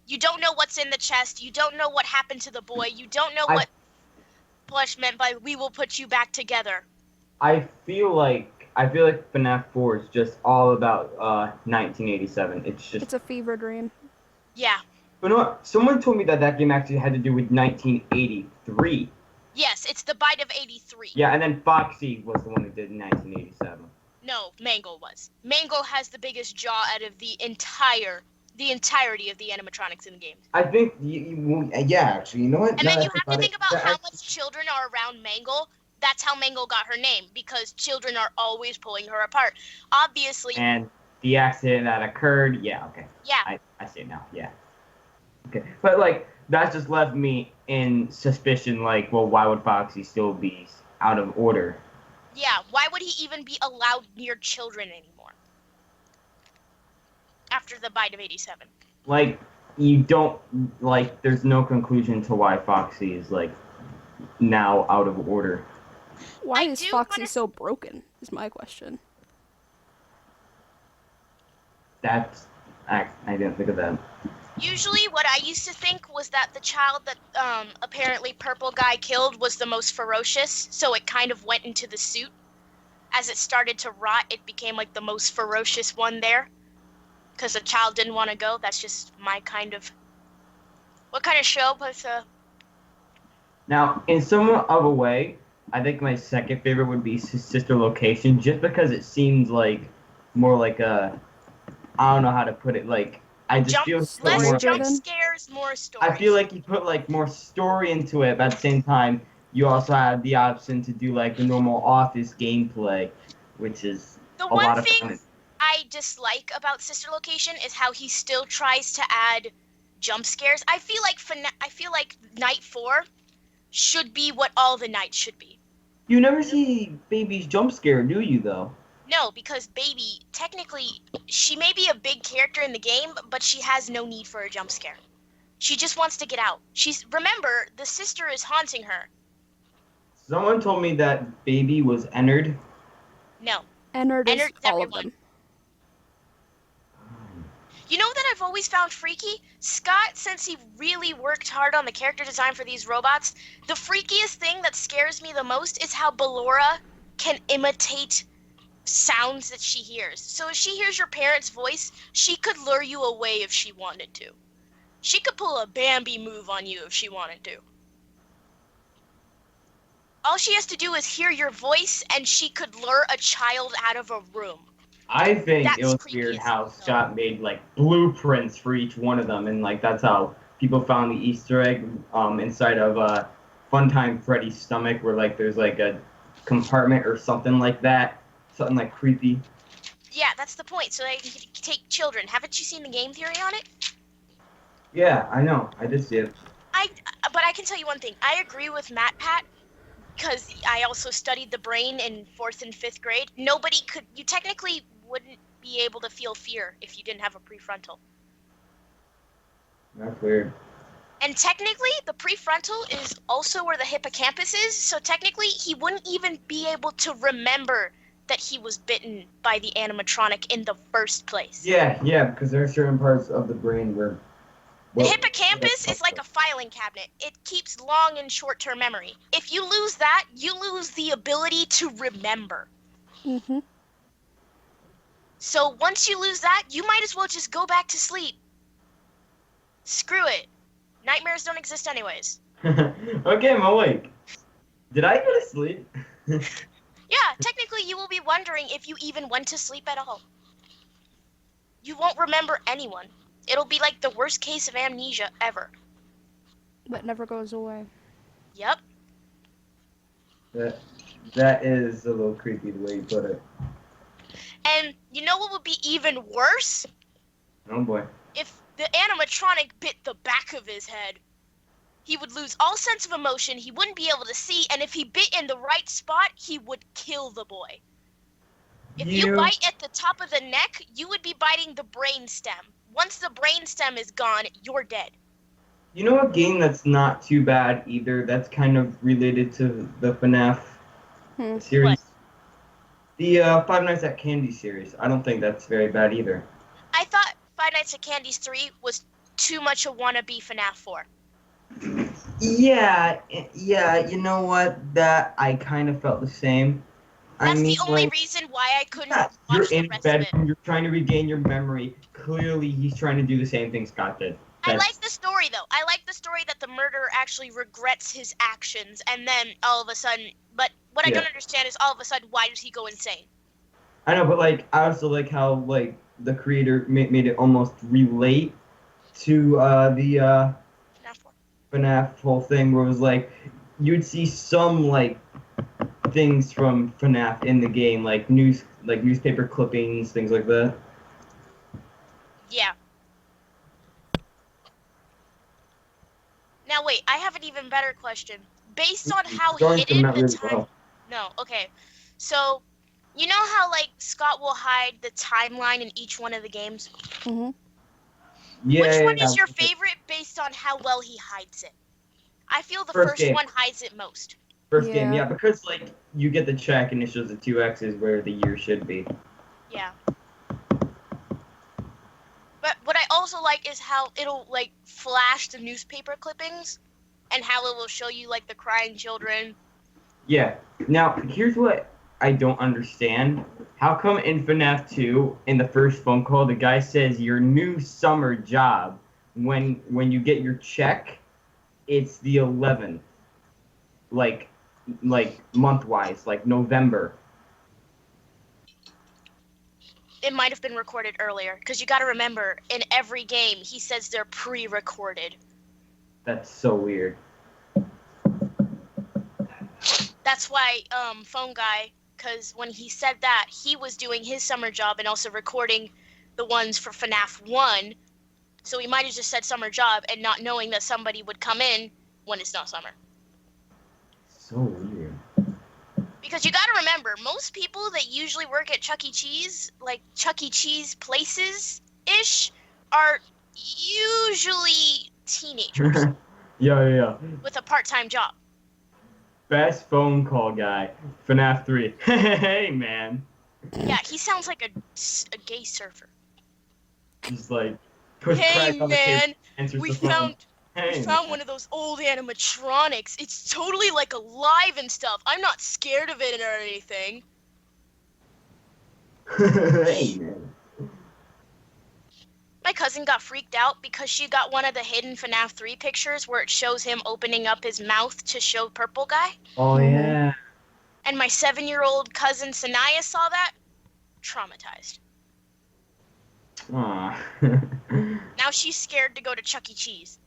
You don't know what's in the chest. You don't know what happened to the boy. You don't know I- what Plush meant by "we will put you back together." I feel like FNAF 4 is just all about 1987. It's just. It's a fever dream. Yeah. You know what? Someone told me that game actually had to do with 1983. Yes, it's the Bite of 83. Yeah, and then Foxy was the one who did 1987. No, Mangle was. Mangle has the biggest jaw out of the entirety of the animatronics in the game. I think, yeah, actually, you know what? And Now then that you I think have to think about that how much children are around Mangle. That's how Mangle got her name, because children are always pulling her apart. Obviously, And the accident that occurred, yeah, okay. yeah. I see it now, yeah. Okay, but like, that just left me in suspicion, like, well, why would Foxy still be out of order? Yeah, why would he even be allowed near children anymore? After the Bite of 87. Like, you don't, like, there's no conclusion to why Foxy is, like, now out of order. Why I is do Foxy wanna- so broken? Is my question. That's, I didn't think of that. Usually what I used to think was that the child that apparently Purple Guy killed was the most ferocious, so it kind of went into the suit. As it started to rot, it became like the most ferocious one there. Because the child didn't want to go. That's just my kind of... What kind of show was... Now, in some of a way, I think my second favorite would be Sister Location, just because it seems like more like a, I don't know how to put it, like, I just feel less Story more, jump driven? scares, more stories. I feel like you put like more story into it, but at the same time, you also have the option to do like the normal Office gameplay, which is The a lot one of thing fun. I dislike about Sister Location is how he still tries to add jump scares. I feel like Night 4 should be what all the nights should be. You never see Baby's jump scare, do you, though? No, because Baby, technically, she may be a big character in the game, but she has no need for a jump scare. She just wants to get out. Remember, the sister is haunting her. Someone told me that Baby was entered. No. Ennard is Ennard's all of everyone. them. You know that I've always found freaky? Scott, since he really worked hard on the character design for these robots, the freakiest thing that scares me the most is how Ballora can imitate sounds that she hears. So if she hears your parents' voice, she could lure you away if she wanted to. She could pull a Bambi move on you if she wanted to. All she has to do is hear your voice, and she could lure a child out of a room. I think That's it was creepy weird as how hell. Scott made like blueprints for each one of them, and like that's how people found the Easter egg inside of Funtime Freddy's stomach, where like there's like a compartment or something like that, something like creepy. Yeah, that's the point. So they can take children. Haven't you seen the game theory on it? Yeah, I know. I did see it. But I can tell you one thing. I agree with Matt Pat, because I also studied the brain in 4th and 5th grade. You technically wouldn't be able to feel fear if you didn't have a prefrontal. That's weird. And technically, the prefrontal is also where the hippocampus is, so technically he wouldn't even be able to remember that he was bitten by the animatronic in the first place. Yeah, because there are certain parts of the brain where. The hippocampus is like a filing cabinet. It keeps long and short-term memory. If you lose that, you lose the ability to remember. Mm-hmm. So once you lose that, you might as well just go back to sleep. Screw it. Nightmares don't exist anyways. Okay, I'm awake. Did I go to sleep? Yeah, technically you will be wondering if you even went to sleep at all. You won't remember anyone. It'll be like the worst case of amnesia ever. That never goes away. Yep. That is a little creepy the way you put it. And you know what would be even worse? Oh boy. If the animatronic bit the back of his head. He would lose all sense of emotion, he wouldn't be able to see, and if he bit in the right spot, he would kill the boy. If you bite at the top of the neck, you would be biting the brain stem. Once the brain stem is gone, you're dead. You know a game that's not too bad either, that's kind of related to the FNAF series? What? The Five Nights at Candy series. I don't think that's very bad either. I thought Five Nights at Candy's 3 was too much a wannabe FNAF 4. Yeah, yeah. You know what? That I kind of felt the same. I That's mean, the only like, reason why I couldn't yeah, you're watch the in rest of bed it. and you're trying to regain your memory. Clearly, he's trying to do the same thing Scott did. I like the story though. I like the story that the murderer actually regrets his actions, and then all of a sudden. But what I Yeah. don't understand is all of a sudden, why does he go insane? I know, but like, I also like how like the creator made it almost relate to the FNAF 4. FNAF whole thing, where it was like you'd see some like things from FNAF in the game, like newspaper clippings, things like that. Yeah. Now wait, I have an even better question. Based on how Drawing hidden them out the really time. well. No, okay. So, you know how like Scott will hide the timeline in each one of the games? Mm-hmm. Yeah, Which one yeah, is your yeah. favorite based on how well he hides it? I feel the First first game. one hides it most. First game, Yeah. yeah, because like you get the check and it shows the 2X's where the year should be. Yeah. But what I also like is how it'll like flash the newspaper clippings and how it will show you like the crying children. Yeah. Now, here's what I don't understand. How come in FNAF 2, in the first phone call, the guy says your new summer job, when you get your check, it's the 11th, like month-wise, like November. It might have been recorded earlier because you got to remember in every game he says they're pre-recorded. That's so weird. That's why phone guy, because when he said that, he was doing his summer job and also recording the ones for FNAF 1. So he might have just said summer job and not knowing that somebody would come in when it's not summer. So weird. Because you got to remember, most people that usually work at Chuck E. Cheese, like Chuck E. Cheese places-ish, are usually teenagers Yeah. with a part-time job. Best phone call guy, FNAF 3. Hey, man. Yeah, he sounds like a gay surfer. Just like, push Hey, crack on the man, table, answers we the phone. found Hey, we found one of those old animatronics. It's totally like alive and stuff. I'm not scared of it or anything. Hey, man. My cousin got freaked out because she got one of the hidden FNAF 3 pictures where it shows him opening up his mouth to show Purple Guy. Oh, yeah. And my 7-year-old cousin Sanaya saw that. Traumatized. Aw. Now she's scared to go to Chuck E. Cheese.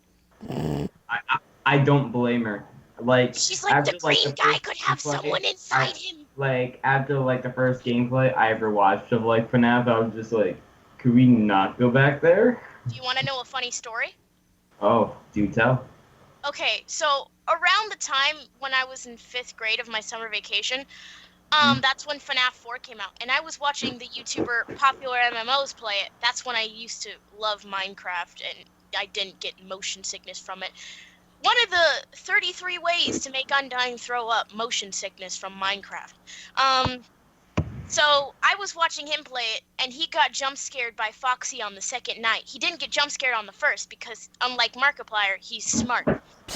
I don't blame her. Like, She's like, after, the green the guy first could have gameplay, someone inside him. Like, after, like, the first gameplay I ever watched of, like, FNAF, I was just like, could we not go back there? Do you want to know a funny story? Oh, do tell. Okay, so around the time when I was in 5th grade of my summer vacation, that's when FNAF 4 came out, and I was watching the YouTuber Popular MMOs play it. That's when I used to love Minecraft, and I didn't get motion sickness from it. One of the 33 ways to make Undying throw up motion sickness from Minecraft. So I was watching him play it, and he got jump scared by Foxy on the second night. He didn't get jump scared on the first because, unlike Markiplier, he's smart.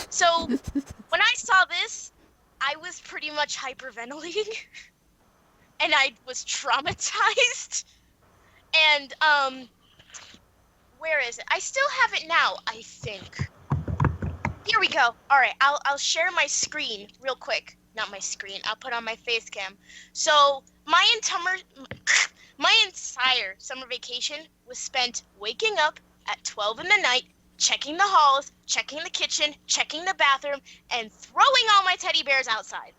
So when I saw this, I was pretty much hyperventilating, and I was traumatized. And where is it? I still have it now, I think. Here we go. All right, I'll share my screen real quick. Not my screen. I'll put on my face cam. So my entire summer vacation was spent waking up at 12 in the night, checking the halls, checking the kitchen, checking the bathroom, and throwing all my teddy bears outside.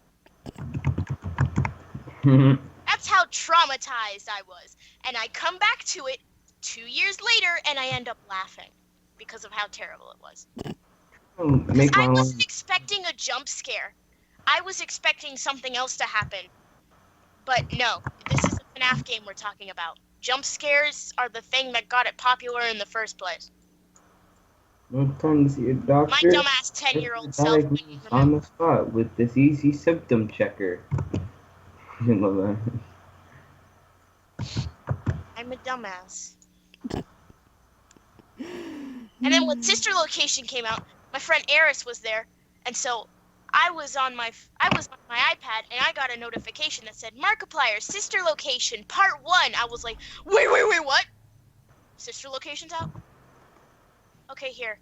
That's how traumatized I was. And I come back to it 2 years later, and I end up laughing because of how terrible it was. I wasn't expecting a jump scare. I was expecting something else to happen. But no, this is a FNAF game we're talking about. Jump scares are the thing that got it popular in the first place. No time to see a doctor. My dumbass 10-year-old self couldn't on remember. the spot with this easy symptom checker. I love that. I'm a dumbass. And then when Sister Location came out, my friend Eris was there, and so I was on my iPad, and I got a notification that said Markiplier Sister Location Part 1. I was like, wait, what? Sister Location's out? Okay, here.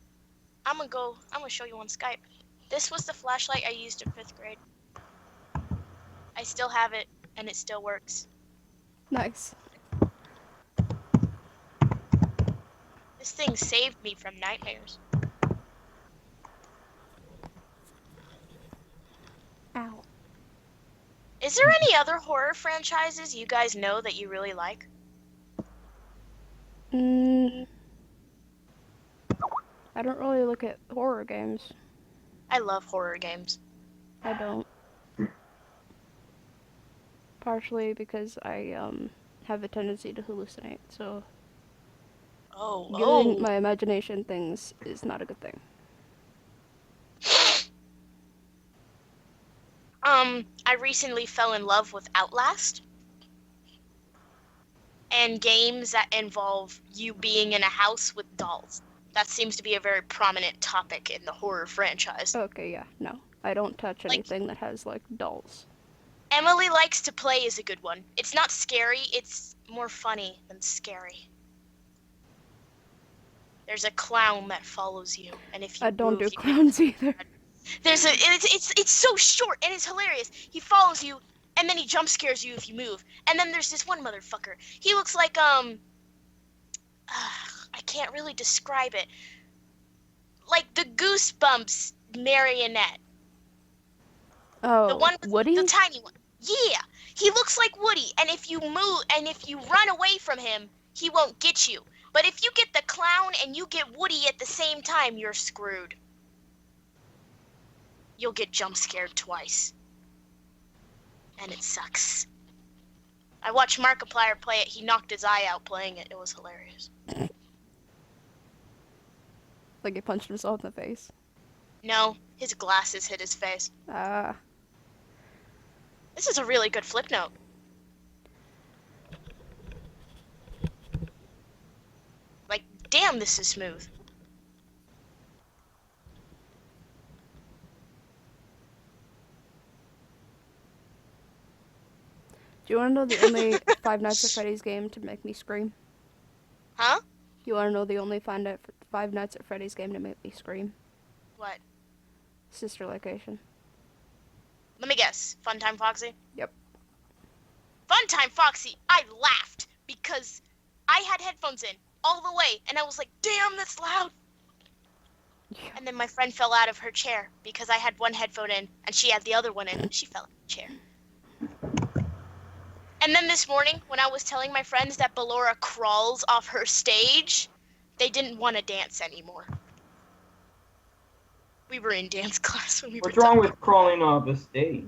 I'm gonna show you on Skype. This was the flashlight I used in 5th grade. I still have it, and it still works. Nice. This thing saved me from nightmares. Ow. Is there any other horror franchises you guys know that you really like? I don't really look at horror games. I love horror games. I don't. Partially because I have a tendency to hallucinate, so giving my imagination things is not a good thing. I recently fell in love with Outlast. And games that involve you being in a house with dolls. That seems to be a very prominent topic in the horror franchise. Okay, yeah, no. I don't touch anything that has, like, dolls. Emily Likes to Play is a good one. It's not scary, it's more funny than scary. There's a clown that follows you, and if you I don't move, do clowns either. It's so short and it's hilarious. He follows you, and then he jump scares you if you move. And then there's this one motherfucker. He looks like I can't really describe it. Like the Goosebumps marionette. Oh, The one with Woody? the tiny one. Yeah, he looks like Woody, and if you move and if you run away from him, he won't get you. But if you get the clown and you get Woody at the same time, you're screwed. You'll get jump scared twice. And it sucks. I watched Markiplier play it. He knocked his eye out playing it. It was hilarious. Like he punched himself in the face. No, his glasses hit his face. Ah. This is a really good flip note. Like, damn, this is smooth. Do you want to know the only Five Nights at Freddy's game to make me scream? Huh? You want to know the only Five Nights at Freddy's game to make me scream? What? Sister Location. Let me guess. Funtime Foxy? Yep. Funtime Foxy, I laughed because I had headphones in all the way, and I was like, damn, that's loud. Yeah. And then my friend fell out of her chair because I had one headphone in, and she had the other one in, and she fell out of the chair. And then this morning, when I was telling my friends that Ballora crawls off her stage, they didn't want to dance anymore. We were in dance class when we What's were wrong talking. with crawling off a stage?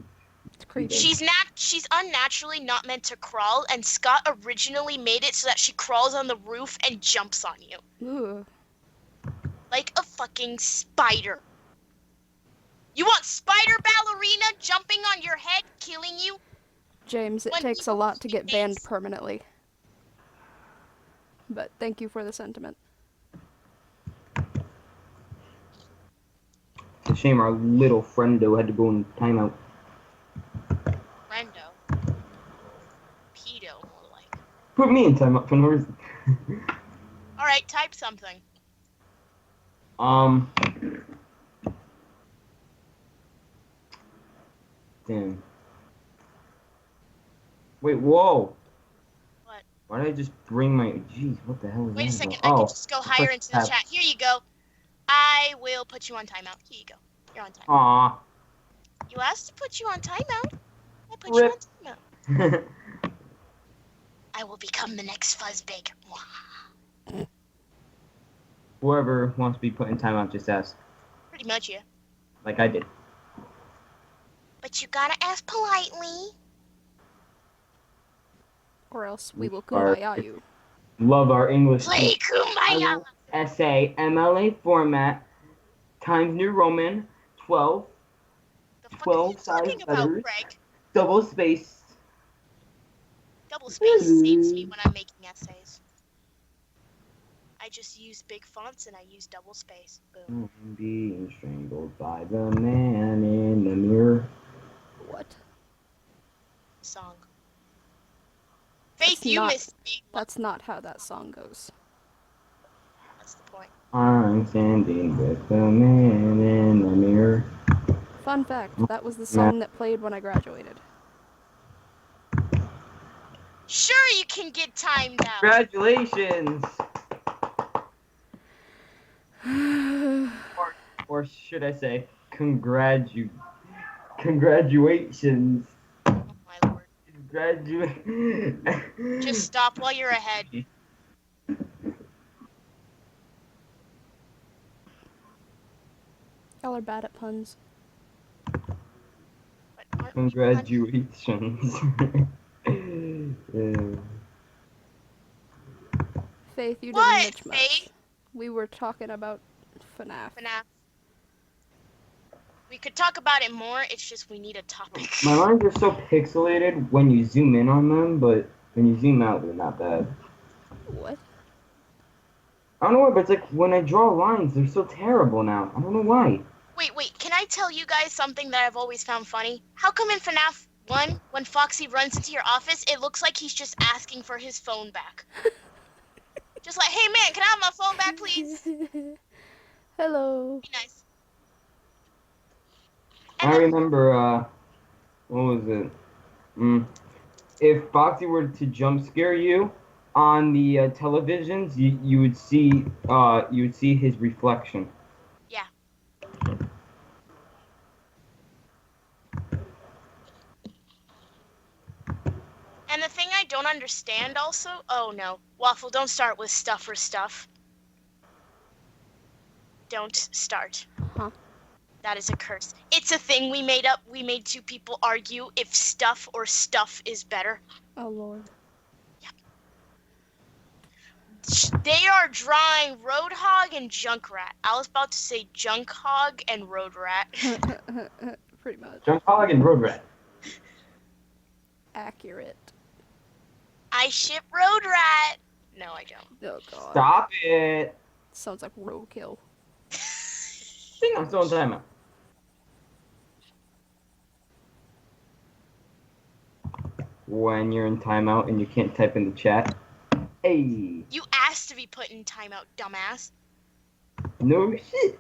It's creepy. She's unnaturally not meant to crawl, and Scott originally made it so that she crawls on the roof and jumps on you. Ooh. Like a fucking spider. You want spider ballerina jumping on your head, killing you? James, it When takes a people lot to get banned dance. permanently. But thank you for the sentiment. It's a shame our little friendo had to go in timeout. Brendo. Pedo, more like. Put me in timeout for no reason. Alright, type something. Damn. Wait, whoa. What? Why did I just bring my... Jeez, what the hell is that? Wait a second, about? I can just go higher press into the tab. chat. Here you go. I will put you on timeout. Here you go. You're on timeout. Aw. You asked to put you on timeout. I put Rip. you on timeout. I will become the next Fuzzbig. Whoever wants to be put in timeout, just ask. Pretty much, yeah. Like I did. But you gotta ask politely. Or else we will Alright. kumbaya you. Love our English. Play Kumbaya! Essay, MLA format, Times New Roman, 12, The fuck 12 are you talking size about, letters. Greg? double spaced. Double space saves me when I'm making essays. I just use big fonts and I use double space. Boom. I'm being strangled by the man in the mirror. What? Song. Faith, That's you not- missed me. That's not how that song goes. That's the point. I'm standing with the man in the mirror. Fun fact, that was the song that played when I graduated. Sure, you can get timed out. Congratulations! Or should I say, congratulations. Oh my lord. Graduate. Just stop while you're ahead. Y'all are bad at puns. But aren't we Congratulations. Yeah. Faith, you What, didn't mitch match. Faith? We were talking about FNAF. FNAF. We could talk about it more, it's just we need a topic. My lines are so pixelated when you zoom in on them, but when you zoom out, they're not bad. What? I don't know why, but it's like when I draw lines, they're so terrible now. I don't know why. Wait, can I tell you guys something that I've always found funny? How come in FNAF 1, when Foxy runs into your office, it looks like he's just asking for his phone back? Just like, hey man, can I have my phone back, please? Hello. Be nice. And I then, remember, what was it? If Foxy were to jump scare you on the televisions, you would see his reflection. yeah. And the thing I don't understand also, oh no, Waffle, don't start with stuff or stuff. Don't start. Huh? That is a curse. It's a thing we made up. We made two people argue if stuff or stuff is better. Oh lord. They are drawing Roadhog and Junkrat. I was about to say Junkhog and Roadrat. Pretty much. Jump Hog and Road Rat. Accurate. I ship Roadrat. No, I don't. Oh god. Stop it! Sounds like roadkill. Ding, I'm still in timeout. When you're in timeout and you can't type in the chat. Hey! You asked to be put in timeout, dumbass. No shit!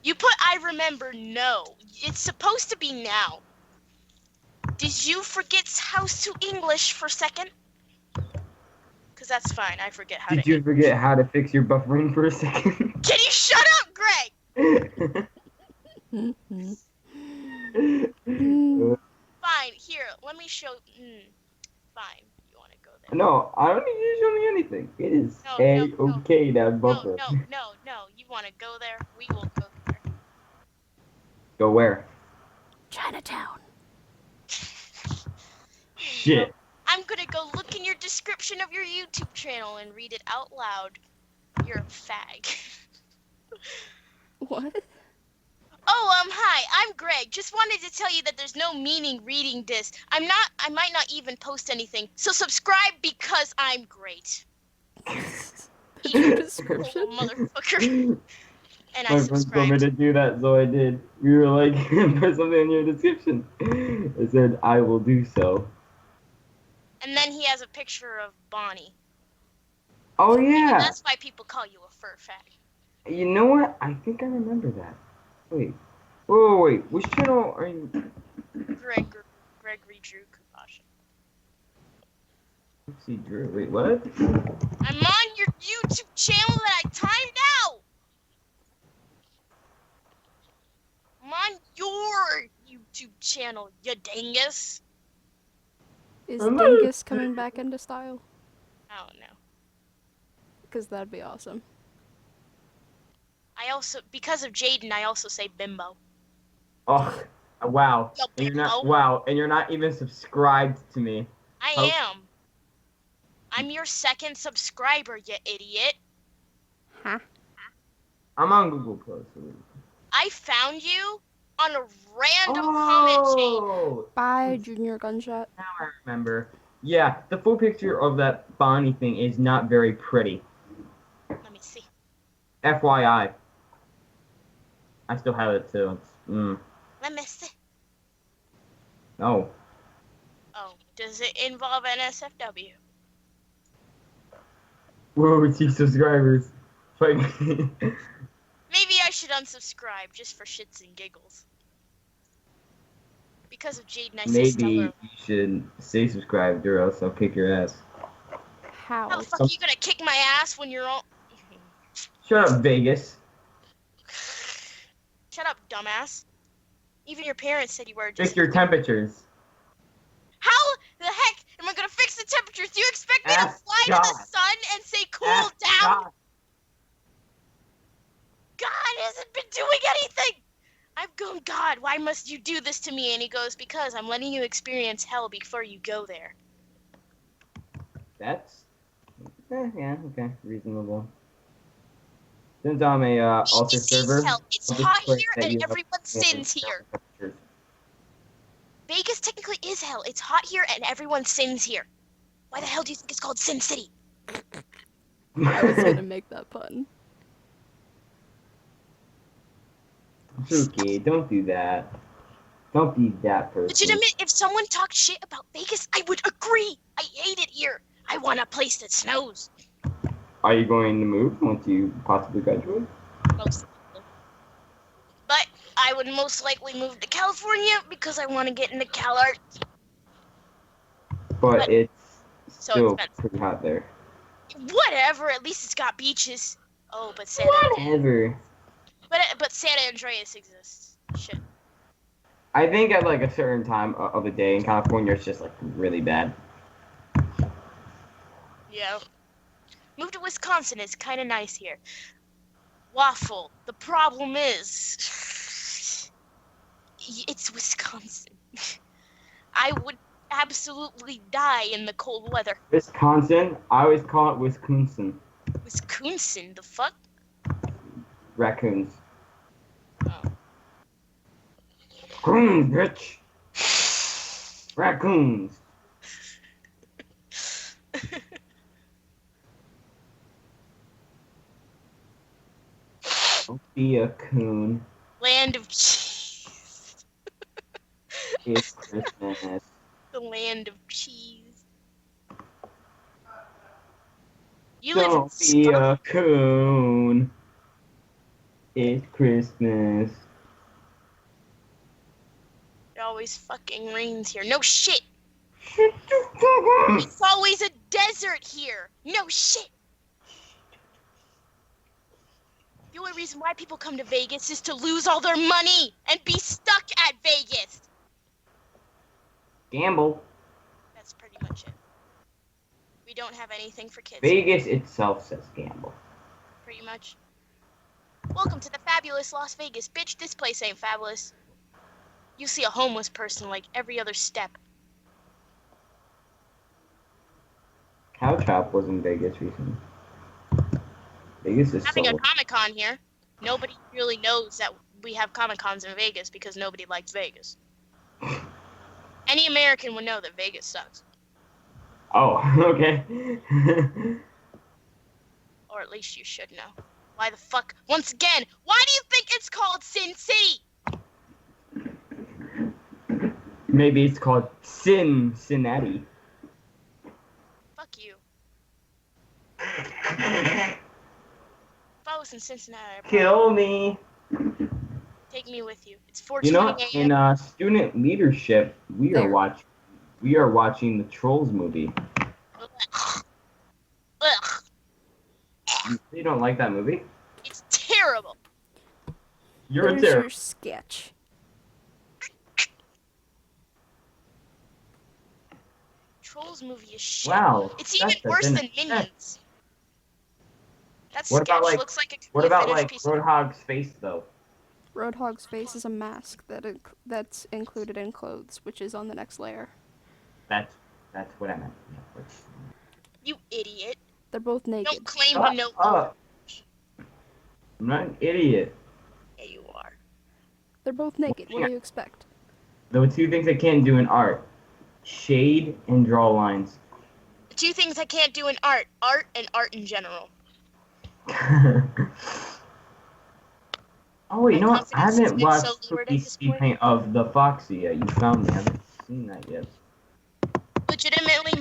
You put I remember no. It's supposed to be now. Did you forget house to English for a second? Because that's fine. I forget how Did to you forget how to fix your buffering for a second? Can you shut up, Greg? Fine. Here, let me show. Fine. You want to go there? No, I don't need you to show me anything. It is No, A-okay to No, buffer. no. You want to go there? We will go there. Go where? Chinatown. Shit. I'm gonna go look in your description of your YouTube channel and read it out loud. You're a fag. What? Oh, hi, I'm Greg. Just wanted to tell you that there's no meaning reading this. I might not even post anything. So subscribe because I'm great. Eat Your a description? motherfucker. And I My friends told me subscribed. to do that, so I did. We were like, put something in your description. It said, I will do so. And then he has a picture of Bonnie. Oh, And yeah. that's why people call you a fur fag. You know what? I think I remember that. Wait. Wait. Which channel are you? Gregory Drew Kubasha. Let's see, Drew. Wait, what? I'm on your YouTube channel that I timed out. I'm on your YouTube channel, you dingus. Is Dingus coming back into style? I don't know. Because that'd be awesome. I also, because of Jaden, I also say bimbo. Oh, wow. Yo, And you're not, bimbo. wow, and you're not even subscribed to me. I Oh. am. I'm your second subscriber, you idiot. Huh? I'm on Google Plus. I found you on a random comment chain. Oh, Bye, Junior Gunshot. now I remember. Yeah, the full picture of that Bonnie thing is not very pretty. FYI. I still have it too. Let me see. No. Oh, does it involve NSFW? Whoa, 2 subscribers. Fight me. Maybe I should unsubscribe just for shits and giggles. Because of Jaden, I say Maybe Stellar. you should stay subscribed or else I'll kick your ass. How How? the fuck are you gonna kick my ass when you're all... Shut up, Vegas. Shut up, dumbass. Even your parents said you were just... Fix your temperatures. How the heck am I gonna fix the temperatures? Do you expect me to Ask fly to God. the sun and say cool Ask down? God. God hasn't been doing anything! I've gone, God, why must you do this to me? And he goes, because I'm letting you experience hell before you go there. That's... yeah, okay. Reasonable. Since I'm a altar Vegas is server... hell. It's I'll just hot put here that and you have- everyone sins here. Vegas technically is hell. It's hot here and everyone sins here. Why the hell do you think it's called Sin City? I was gonna make that pun. It's okay, don't do that. Don't be that person. Legitimate, if someone talked shit about Vegas, I would agree. I hate it here. I want a place that snows. Are you going to move once you possibly graduate? Most likely. But I would most likely move to California because I want to get into CalArts. But it's so still expensive. pretty hot there. Whatever, at least it's got beaches. Oh, but Whatever. But San Andreas exists. Shit. I think at like a certain time of the day in California, it's just like really bad. Yeah. Move to Wisconsin. It's kind of nice here. Waffle. The problem is, it's Wisconsin. I would absolutely die in the cold weather. Wisconsin? I always call it Wisconsin. Wisconsin? The fuck? Raccoons. Oh. Raccoons, bitch! Raccoons! Don't be a coon. Land of cheese. It's Christmas. The land of cheese. You live in Don't be a coon. It's Christmas. It always fucking rains here. No shit. Shut the fuck up! It's always a desert here. No shit. The only reason why people come to Vegas is to lose all their money and be stuck at Vegas. Gamble. That's pretty much it. We don't have anything for kids. Vegas itself says gamble. Pretty much. Welcome to the fabulous Las Vegas. Bitch, this place ain't fabulous. You see a homeless person like every other step. Cowtrap was in Vegas recently. Vegas is Having so... a Comic-Con here. Nobody really knows that we have Comic-Cons in Vegas because nobody likes Vegas. Any American would know that Vegas sucks. Oh, okay. Or at least you should know. Why the fuck? Once again, why do you think it's called Sin City? Maybe it's called Cincinnati. Fuck you. If I was in Cincinnati, I'd probably Kill me. take me with you. It's You know, 4:20 a.m. in student leadership, we are There. watching the Trolls movie. Ugh. You don't like that movie? It's terrible. You're a There's terror. your sketch. Trolls movie is shit. Wow. It's even that's a worse than finished sketch. Minions. That What sketch about, like- looks like a What completely about finished like piece of... Roadhog's face though? Roadhog's face is a mask that's included in clothes, which is on the next layer. That's what I meant. You idiot. They're both naked. Don't claim Shut to know. up. I'm not an idiot. Yeah, you are. They're both naked. What do you expect? The two things I can't do in art: shade and draw lines. The two things I can't do in art and art in general. Oh wait, My you know what? I confidence has haven't been so watched lowered 3 at this speed point. paint of the Foxy yet. You found me. I haven't seen that yet. Legitimately,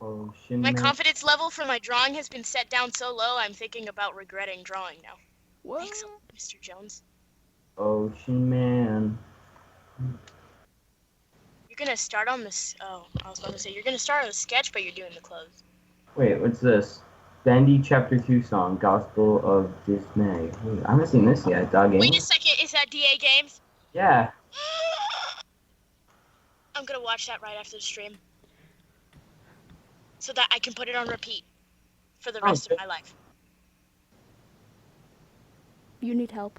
Ocean my Man. confidence level for my drawing has been set down so low. I'm thinking about regretting drawing now. What? Thanks, Mr. Jones. Ocean Man. You're gonna start on this. Oh, I was about to say you're gonna start on the sketch, but you're doing the clothes. Wait, what's this? Bendy Chapter 2 song, Gospel of Dismay. Wait, I haven't seen this yet. Dog Wait a Game? second, is that DA Games? Yeah. I'm gonna watch that right after the stream, so that I can put it on repeat for the rest of my life. You need help.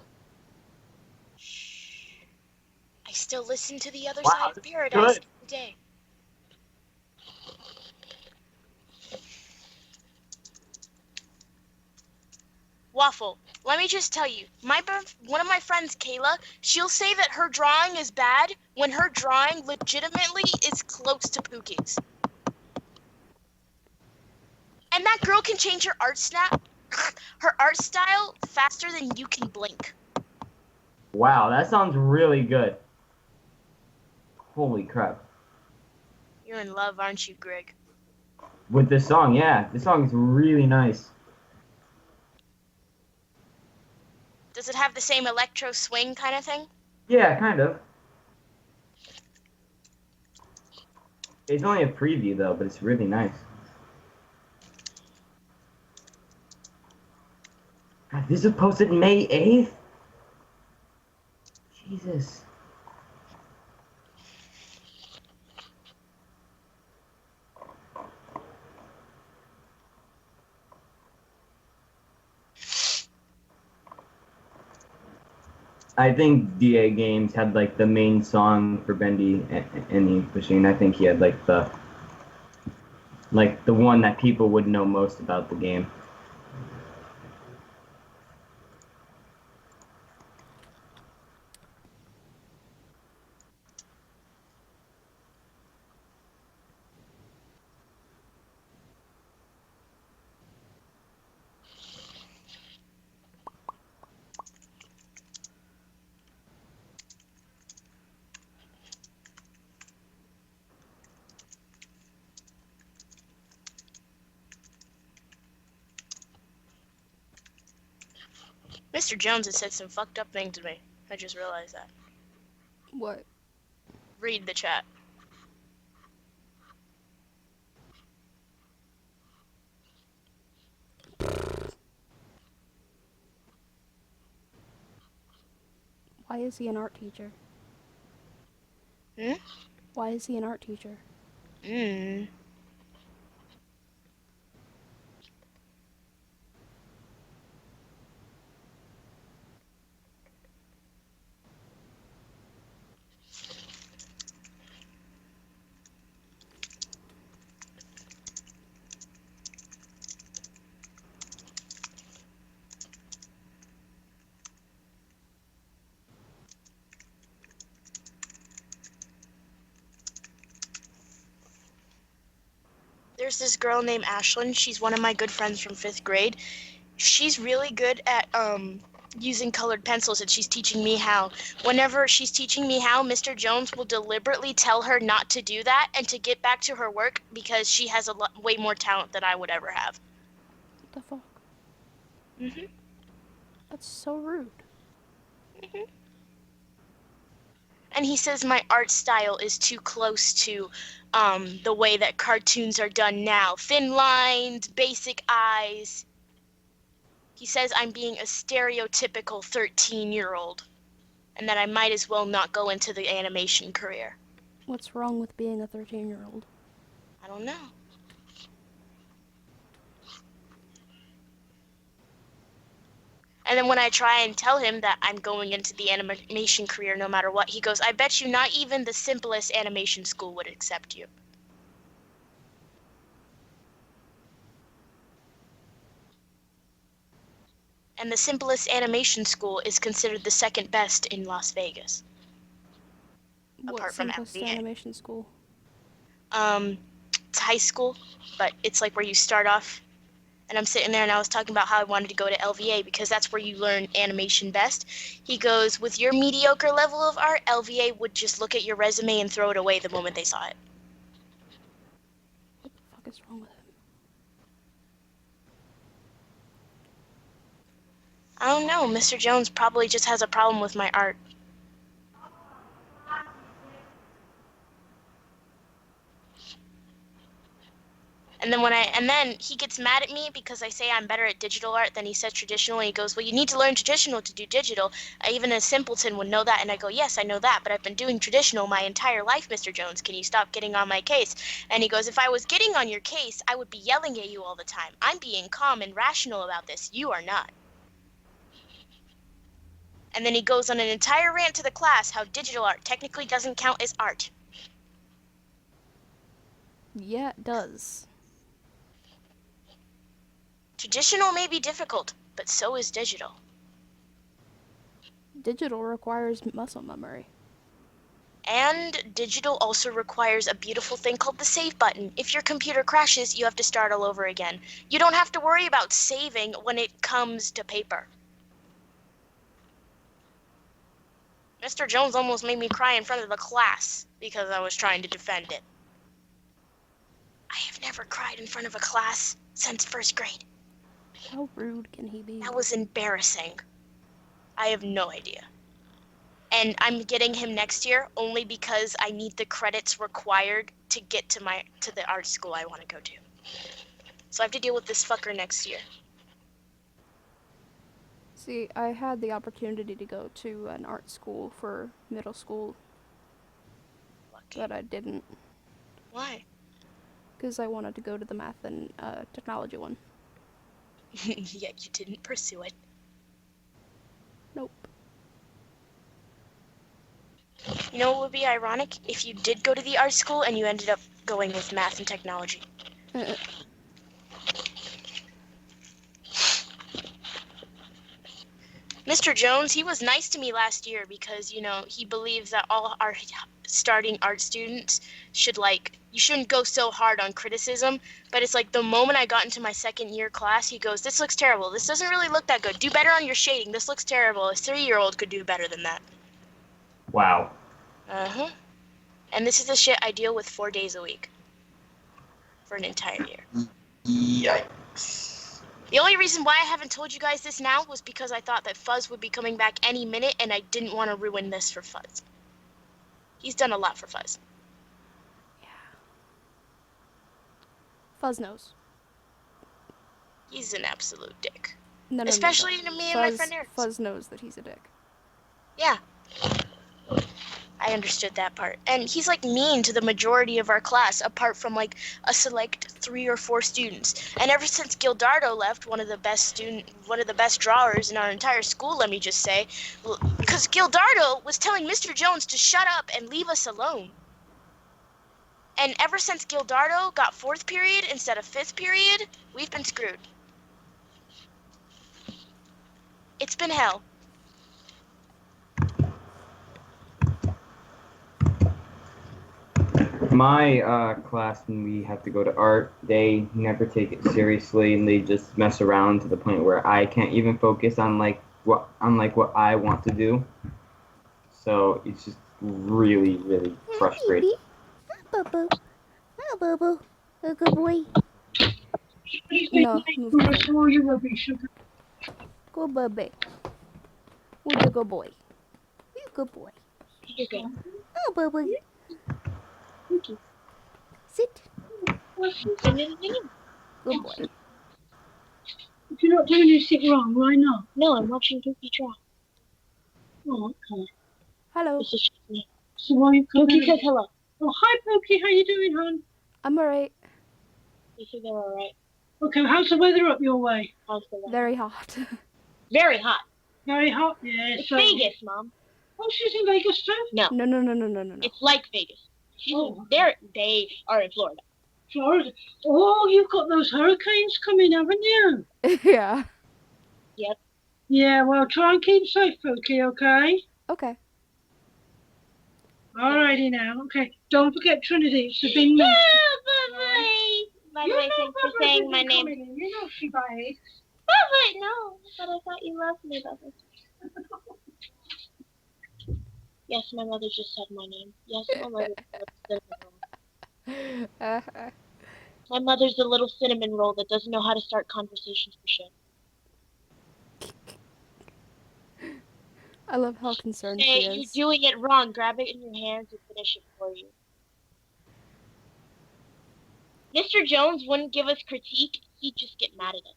I still listen to the other Wow, side of this is paradise good. every day. Waffle, let me just tell you, one of my friends, Kayla, she'll say that her drawing is bad when her drawing legitimately is close to Pookie's. And that girl can change her her art style faster than you can blink. Wow, that sounds really good. Holy crap. You're in love, aren't you, Greg? With this song, yeah. This song is really nice. Does it have the same electro swing kind of thing? Yeah, kind of. It's only a preview though, but it's really nice. God, this was posted May 8th? Jesus. I think DA Games had like the main song for Bendy and the Ink Machine. I think he had like the one that people would know most about the game. Mr. Jones has said some fucked up things to me. I just realized that. What? Read the chat. Why is he an art teacher? Hmm? Why is he an art teacher? Mmm. There's this girl named Ashlyn. She's one of my good friends from 5th grade. She's really good at using colored pencils, and she's teaching me how. Whenever she's teaching me how, Mr. Jones will deliberately tell her not to do that and to get back to her work because she has way more talent than I would ever have. What the fuck? Mhm. That's so rude. Mhm. And he says my art style is too close to the way that cartoons are done now. Thin lines, basic eyes. He says I'm being a stereotypical 13-year-old and that I might as well not go into the animation career. What's wrong with being a 13-year-old? I don't know. And then when I try and tell him that I'm going into the animation career no matter what, he goes, I bet you not even the simplest animation school would accept you. And the simplest animation school is considered the second best in Las Vegas. What Apart from simplest MBA. animation school? It's high school, but it's like where you start off And I'm sitting there and I was talking about how I wanted to go to LVA because that's where you learn animation best. He goes, with your mediocre level of art, LVA would just look at your resume and throw it away the moment they saw it. What the fuck is wrong with him? I don't know. Mr. Jones probably just has a problem with my art. And then he gets mad at me because I say I'm better at digital art than he says traditional, and he goes, well, you need to learn traditional to do digital. Even a simpleton would know that. And I go, yes, I know that, but I've been doing traditional my entire life, Mr. Jones. Can you stop getting on my case? And he goes, if I was getting on your case, I would be yelling at you all the time. I'm being calm and rational about this. You are not. And then he goes on an entire rant to the class how digital art technically doesn't count as art. Yeah, it does. Traditional may be difficult, but so is digital. Digital requires muscle memory. And digital also requires a beautiful thing called the save button. If your computer crashes, you have to start all over again. You don't have to worry about saving when it comes to paper. Mr. Jones almost made me cry in front of the class because I was trying to defend it. I have never cried in front of a class since first grade. How rude can he be? That was embarrassing. I have no idea. And I'm getting him next year only because I need the credits required to get to the art school I want to go to. So I have to deal with this fucker next year. See, I had the opportunity to go to an art school for middle school, Lucky. but I didn't, Why? because I wanted to go to the math and technology one. Yet you didn't pursue it. Nope. You know what would be ironic? If you did go to the art school and you ended up going with math and technology. Mr. Jones, he was nice to me last year because, you know, he believes that all our starting art students should, like, you shouldn't go so hard on criticism. But it's like the moment I got into my second year class, he goes, this looks terrible. This doesn't really look that good. Do better on your shading. This looks terrible. A 3-year-old could do better than that. Wow. Uh-huh. And this is the shit I deal with 4 days a week. For an entire year. Yikes. The only reason why I haven't told you guys this now was because I thought that Fuzz would be coming back any minute, and I didn't want to ruin this for Fuzz. He's done a lot for Fuzz. Yeah. Fuzz knows. He's an absolute dick. No, Especially to me and my friend Eric. Fuzz knows that he's a dick. Yeah. I understood that part. And he's like mean to the majority of our class, apart from like a select 3 or 4 students. And ever since Gildardo left, one of the best drawers in our entire school, let me just say, because Gildardo was telling Mr. Jones to shut up and leave us alone. And ever since Gildardo got 4th period instead of 5th period, we've been screwed. It's been hell. My class, when we have to go to art, they never take it seriously, and they just mess around to the point where I can't even focus on what I want to do. So it's just really, really frustrating. Hi, Boo-boo. Hi, Boo-boo. A good boy. No, good baby. Who's a good boy? You good boy. You're good. Oh, Boo-boo. Sit. Good boy. If you're not doing anything wrong, why not? No, I'm watching Pookie draw. Oh, okay. Hello. This is just me. So why are you coming? Pookie says hello. Oh, hi, Pookie. How you doing, hon? I'm alright. You think they're alright? Okay, how's the weather up your way? How's the weather? Very hot. Very hot. Very hot? Yeah. It's So... Vegas, Mom. Oh, she's in Vegas too? No, No. it's like Vegas. They are in Florida. Florida. Oh, you've got those hurricanes coming, haven't you? Yeah. Yeah, well, try and keep safe, Pookie, okay? Okay. Alrighty now. Okay, don't forget Trinity. It's a big mess. By the way, thanks for saying my name. You know she bites. But no, but I thought you loved me, Bubba. Yes, my mother just said my name. Yes, my mother said cinnamon roll. My mother's the little cinnamon roll that doesn't know how to start conversations for shit. I love how concerned she Hey, is. you're doing it wrong. Grab it in your hands and finish it for you. Mr. Jones wouldn't give us critique. He'd just get mad at us.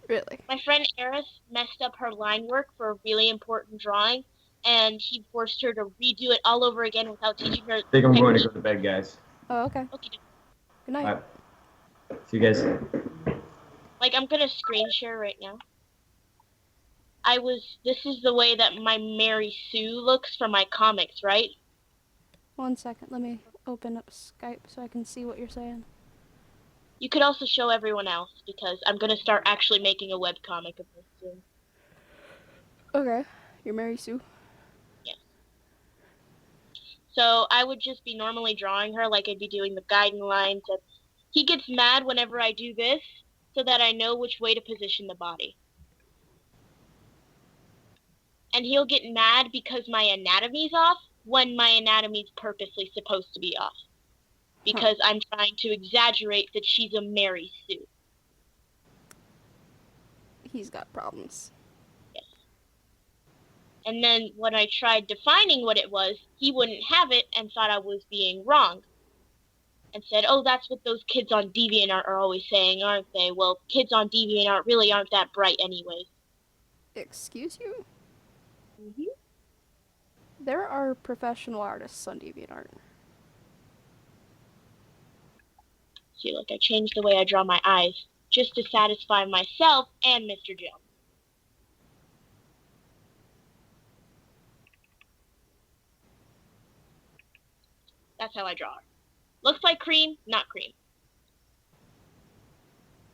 Really? My friend Eris messed up her line work for a really important drawing, and he forced her to redo it all over again without teaching her. I think I'm going to go to bed, guys. Oh, okay. Okay. Good night. Bye. See you guys. Like, I'm gonna screen share right now. This is the way that my Mary Sue looks for my comics, right? 1 second. Let me open up Skype so I can see what you're saying. You could also show everyone else, because I'm gonna start actually making a webcomic of this soon. Okay. You're Mary Sue? Yes. So I would just be normally drawing her, like I'd be doing the guiding lines. And he gets mad whenever I do this, so that I know which way to position the body. And he'll get mad because my anatomy's off, when my anatomy's purposely supposed to be off. Because I'm trying to exaggerate that she's a Mary Sue. He's got problems. Yes. And then when I tried defining what it was, he wouldn't have it and thought I was being wrong. And said, oh, that's what those kids on DeviantArt are always saying, aren't they? Well, kids on DeviantArt really aren't that bright anyways. Excuse you? Mm-hmm. There are professional artists on DeviantArt. See, look, I changed the way I draw my eyes, just to satisfy myself and Mr. Jones. That's how I draw her. Looks like cream, not cream.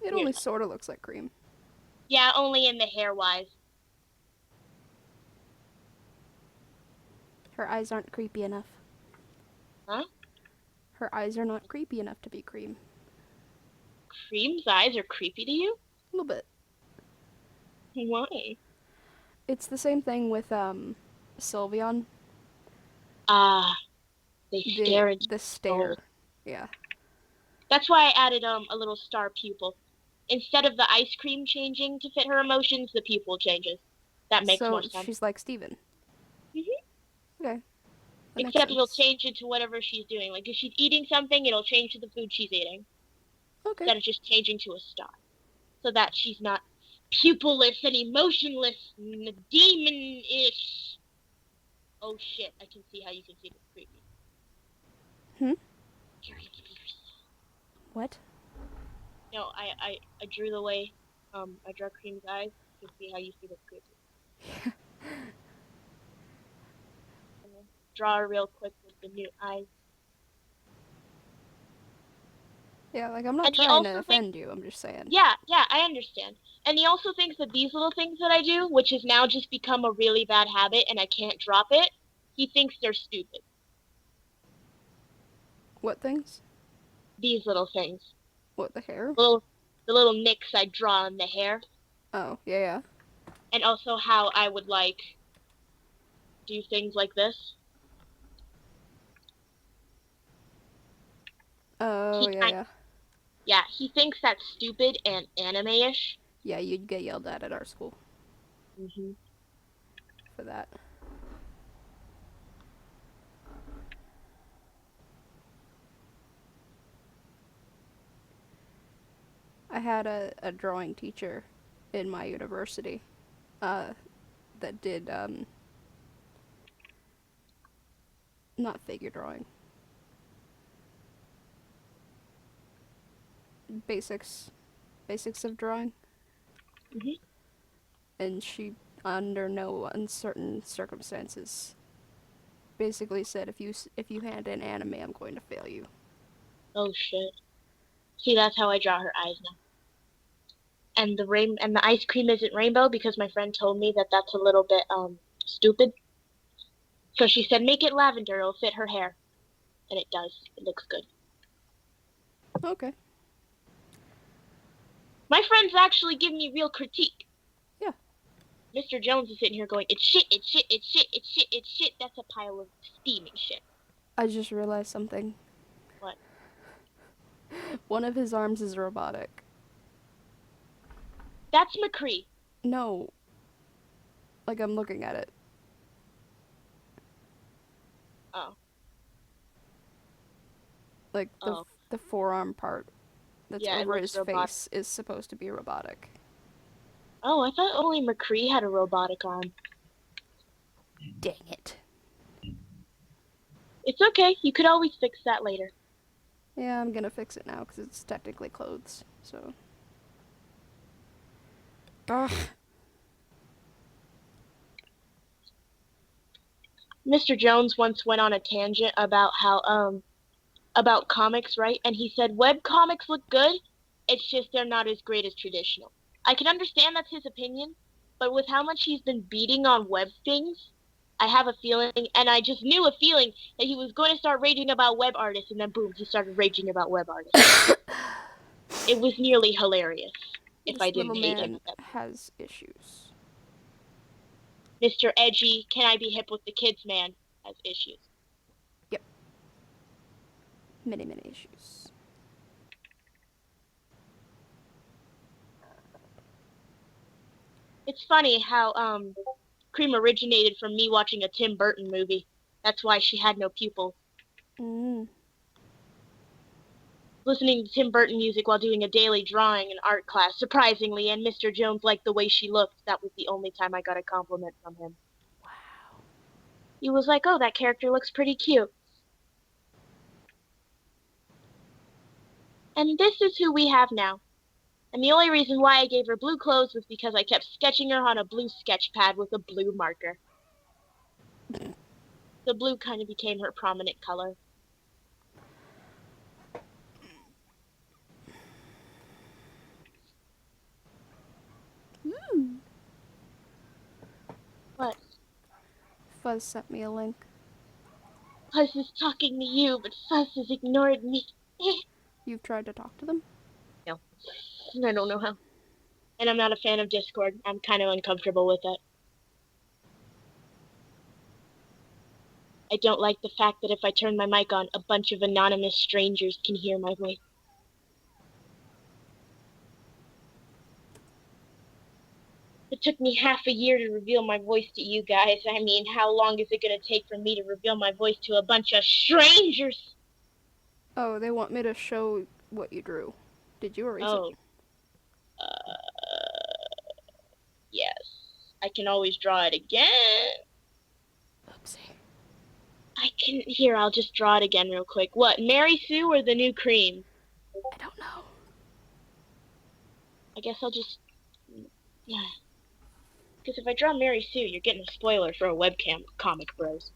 It only sort of looks like cream. Yeah, only in the hair-wise. Her eyes aren't creepy enough. Huh? Her eyes are not creepy enough to be cream. Cream's eyes are creepy to you? A little bit. Why? It's the same thing with, Sylveon. They stare into the stare. Yeah. That's why I added a little star pupil. Instead of the ice cream changing to fit her emotions, the pupil changes. That makes more sense. So she's like Steven. Okay. Except it'll change into whatever she's doing. Like if she's eating something, it'll change to the food she's eating. Okay. Instead of just changing to a star. So that she's not pupilless and emotionless and demon-ish. Oh shit, I can see how you can see this creepy. What? No, I drew the way I draw Cream's eyes. You can see how you see this creepy. Draw her real quick with the new eyes. Yeah, like I'm not trying to offend you, I'm just saying. Yeah, I understand. And he also thinks that these little things that I do, which has now just become a really bad habit and I can't drop it, he thinks they're stupid. What things? These little things. What, the hair? The little nicks I draw in the hair. Oh, yeah. And also how I would, like, do things like this. Oh, yeah. Yeah, he thinks that's stupid and anime-ish. Yeah, you'd get yelled at our school. For that. I had a drawing teacher in my university that did not figure drawing, basics of drawing. And she, under no uncertain circumstances, basically said, if you hand in anime, I'm going to fail you. Oh shit. See, that's how I draw her eyes now. And the ice cream isn't rainbow because my friend told me that that's a little bit stupid. So she said, make it lavender, it'll fit her hair. And it does. It looks good. Okay. My friends actually give me real critique. Yeah. Mr. Jones is sitting here going, it's shit, it's shit, it's shit, it's shit, it's shit. That's a pile of steaming shit. I just realized something. What? One of his arms is robotic. That's McCree. No. Like, I'm looking at it. Oh. Like, Oh. the forearm part that's Yeah, it over looks his robotic. face is supposed to be robotic. Oh, I thought only McCree had a robotic arm. Dang it. It's okay. You could always fix that later. Yeah, I'm gonna fix it now because it's technically clothes, so. Ugh. Mr. Jones once went on a tangent about how, about comics, right? And he said, web comics look good, it's just they're not as great as traditional. I can understand that's his opinion, but with how much he's been beating on web things, I have a feeling, and I just knew a feeling, that he was going to start raging about web artists, and then boom, he started raging about web artists. It was nearly hilarious, if I This didn't little hate him. man has issues. Mr. Edgy, can I be hip with the kids man, has issues. Yep. Many, many issues. It's funny how, Cream originated from me watching a Tim Burton movie. That's why she had no pupils. Mm. Listening to Tim Burton music while doing a daily drawing in art class, surprisingly, and Mr. Jones liked the way she looked. That was the only time I got a compliment from him. Wow. He was like, oh, that character looks pretty cute. And this is who we have now. And the only reason why I gave her blue clothes was because I kept sketching her on a blue sketch pad with a blue marker. The blue kind of became her prominent color. Mm. What? Fuzz sent me a link. Fuzz is talking to you, but Fuzz has ignored me. You've tried to talk to them? No. I don't know how. And I'm not a fan of Discord. I'm kind of uncomfortable with it. I don't like the fact that if I turn my mic on, a bunch of anonymous strangers can hear my voice. It took me half a year to reveal my voice to you guys. I mean, how long is it going to take for me to reveal my voice to a bunch of strangers? Oh, they want me to show what you drew. Did you erase Oh. it? Yes. I can always draw it again. Oopsie. I can... Here, I'll just draw it again real quick. What, Mary Sue or the new cream? I don't know. I guess I'll just... Yeah. Because if I draw Mary Sue, you're getting a spoiler for a webcam comic, bros.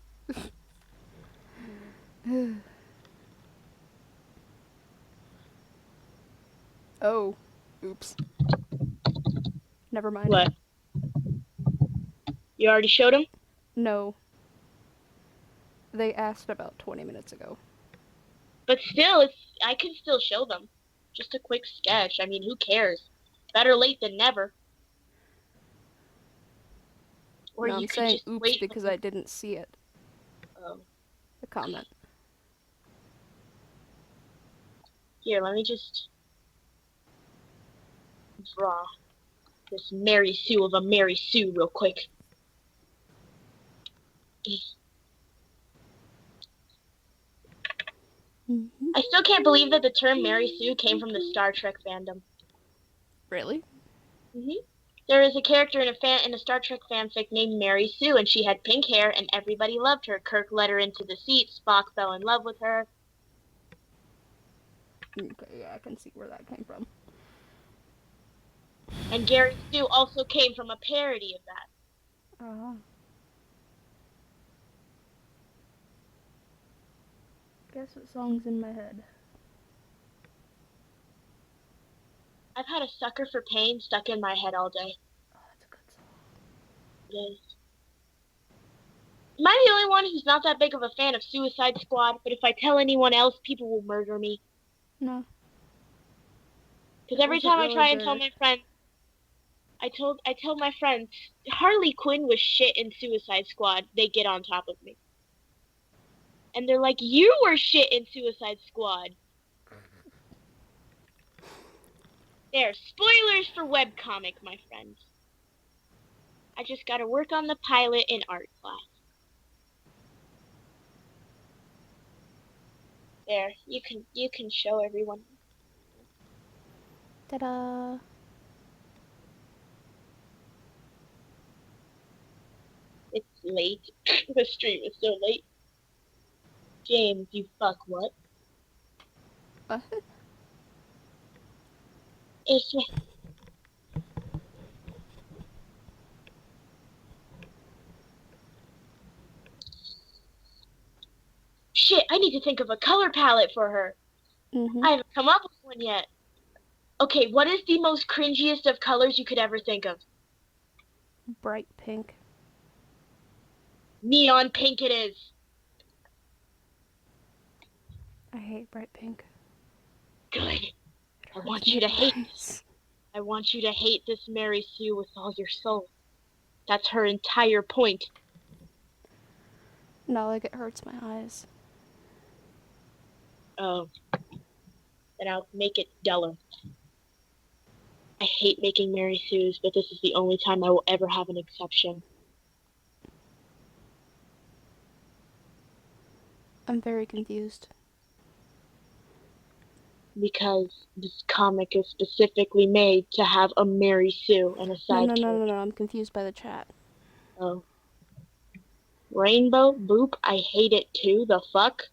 Oh. Oops. Never mind. What? You already showed him? No. They asked about 20 minutes ago. But still, I can still show them. Just a quick sketch. I mean, who cares? Better late than never. Or No, you I'm could saying just oops wait. because I didn't see it. Oh. The comment. Here, let me just draw this Mary Sue of a Mary Sue real quick. Mm-hmm. I still can't believe that the term Mary Sue came from the Star Trek fandom. Really? There is a character in a Star Trek fanfic named Mary Sue, and she had pink hair, and everybody loved her. Kirk let her into the seat. Spock fell in love with her. Okay, yeah, I can see where that came from. And Gary Sue also came from a parody of that. Uh-huh. Guess what song's in my head? I've had a Sucker for Pain stuck in my head all day. Oh, that's a good song. It is. Am I the only one who's not that big of a fan of Suicide Squad? But if I tell anyone else, people will murder me. No. Because every Was it time I really try and tell good? my friends, I tell my friends Harley Quinn was shit in Suicide Squad, they get on top of me. And they're like, you were shit in Suicide Squad. There, spoilers for webcomic, my friends. I just gotta work on the pilot in art class. There, you can show everyone. Ta-da! It's late. The stream is so late. James, you fuck what? What? It's shit, I need to think of a color palette for her. Mm-hmm. I haven't come up with one yet. Okay, what is the most cringiest of colors you could ever think of? Bright pink. Neon pink it is. I hate bright pink. Good. It I hurts want my you to hate eyes. I want you to hate this Mary Sue with all your soul. That's her entire point. No, like it hurts my eyes. Oh. Then I'll make it duller. I hate making Mary Sue's, but this is the only time I will ever have an exception. I'm very confused. Because this comic is specifically made to have a Mary Sue and a No, sidekick. no, I'm confused by the chat. Oh. Rainbow? Boop, I hate it too, the fuck?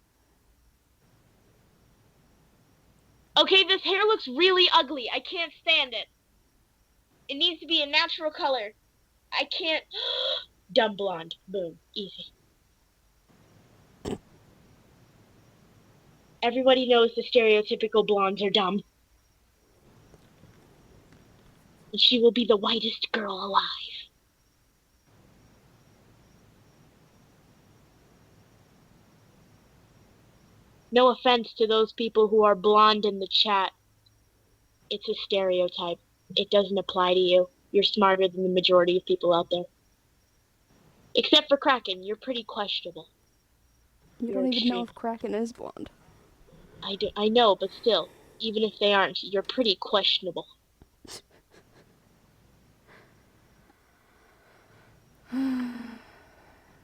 Okay, this hair looks really ugly. I can't stand it. It needs to be a natural color. I can't... Dumb blonde. Boom. Easy. Everybody knows the stereotypical blondes are dumb. And she will be the whitest girl alive. No offense to those people who are blonde in the chat. It's a stereotype. It doesn't apply to you. You're smarter than the majority of people out there. Except for Kraken, you're pretty questionable. You You're don't even know extreme. if Kraken is blonde. I know, but still, even if they aren't, you're pretty questionable.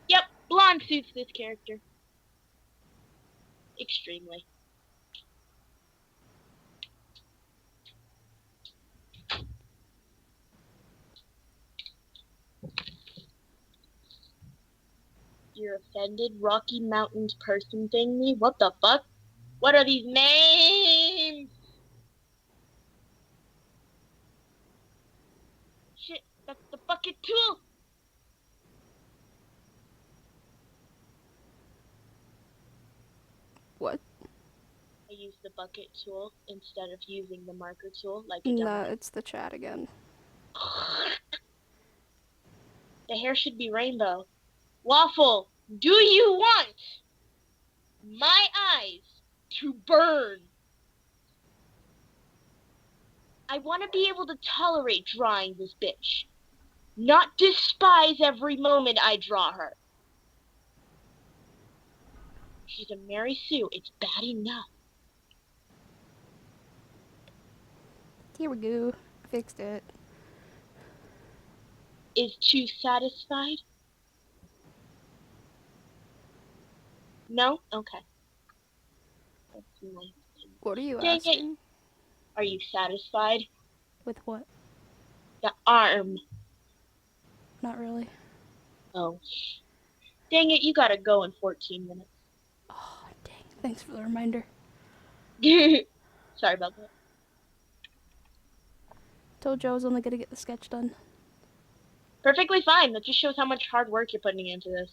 Yep, blonde suits this character. Extremely. You're offended? Rocky Mountains person thingy? What the fuck? What are these names? Shit, that's the bucket tool! What? I use the bucket tool instead of using the marker tool like a No, dumbass. it's the chat again. The hair should be rainbow. Waffle, do you want my eyes to burn? I want to be able to tolerate drawing this bitch. Not despise every moment I draw her. She's a Mary Sue. It's bad enough. Here we go. Fixed it. Is Chu satisfied? No? Okay. That's nice. What are you Dang it. asking? Are you satisfied? With what? The arm. Not really. Oh. Dang it, you gotta go in 14 minutes. Oh, dang. Thanks for the reminder. Sorry about that. Told you I was only gonna get the sketch done. Perfectly fine. That just shows how much hard work you're putting into this.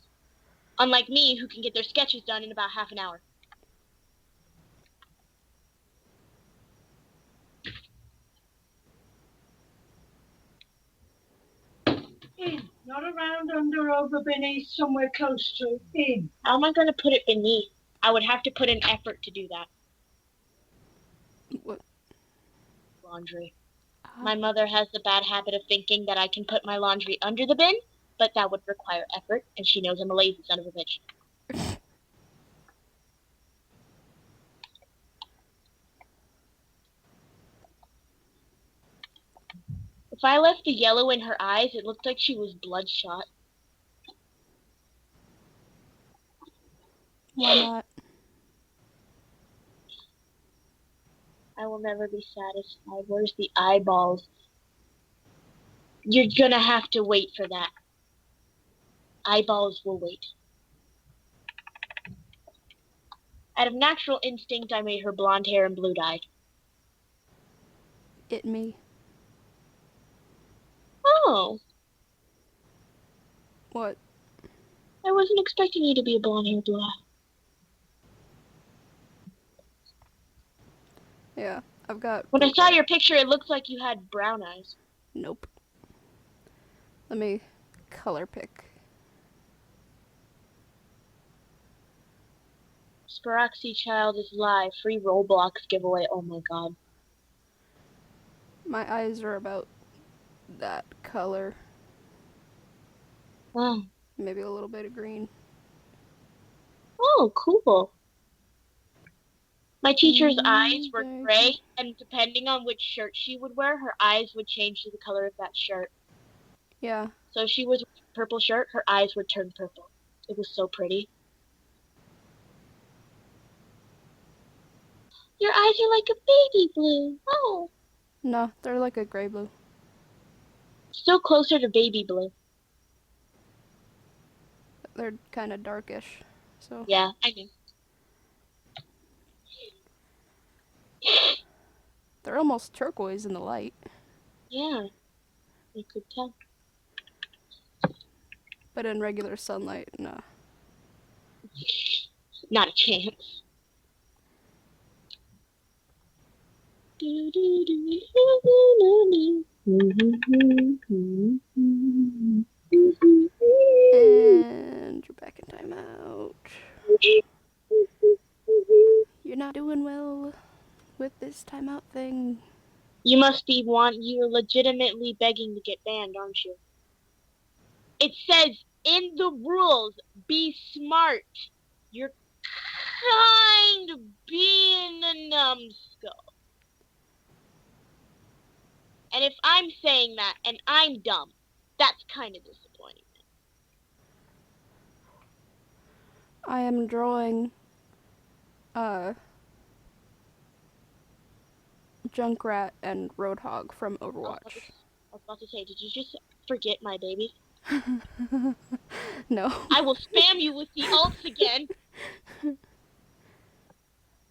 Unlike me, who can get their sketches done in about half an hour. In, not around, under, over, beneath, somewhere close to. In. How am I gonna put it beneath? I would have to put an effort to do that. What? laundry. My mother has the bad habit of thinking that I can put my laundry under the bin, but that would require effort, and she knows I'm a lazy son of a bitch. If I left the yellow in her eyes, it looked like she was bloodshot. Why not? I will never be satisfied. Where's the eyeballs? You're gonna have to wait for that. Eyeballs will wait. Out of natural instinct, I made her blonde hair and blue-dyed. It me. Oh, What? I wasn't expecting you to be a blonde hair blue-eye. Yeah, I've got. When I saw your picture, it looked like you had brown eyes. Nope. Let me color pick. Spiraxi Child is live. Free Roblox giveaway. Oh my god. My eyes are about that color. Oh, Maybe a little bit of green. oh cool. My teacher's eyes were very gray, and depending on which shirt she would wear, her eyes would change to the color of that shirt. Yeah. So if she was wearing a purple shirt, her eyes would turn purple. It was so pretty. Your eyes are like a baby blue. Oh. No, they're like a gray blue. Still closer to baby blue. They're kind of darkish. So. Yeah, I knew. They're almost turquoise in the light. Yeah, I could tell. But in regular sunlight, no. Not a chance. And you're back in timeout. You're not doing well with this timeout thing. You're legitimately begging to get banned, aren't you? It says in the rules, be smart. You're kind of being a numbskull. And if I'm saying that and I'm dumb, that's kind of disappointing. I am drawing Junkrat and Roadhog from Overwatch. I was about to say, did you just forget my baby? No. I will spam you with the ults again.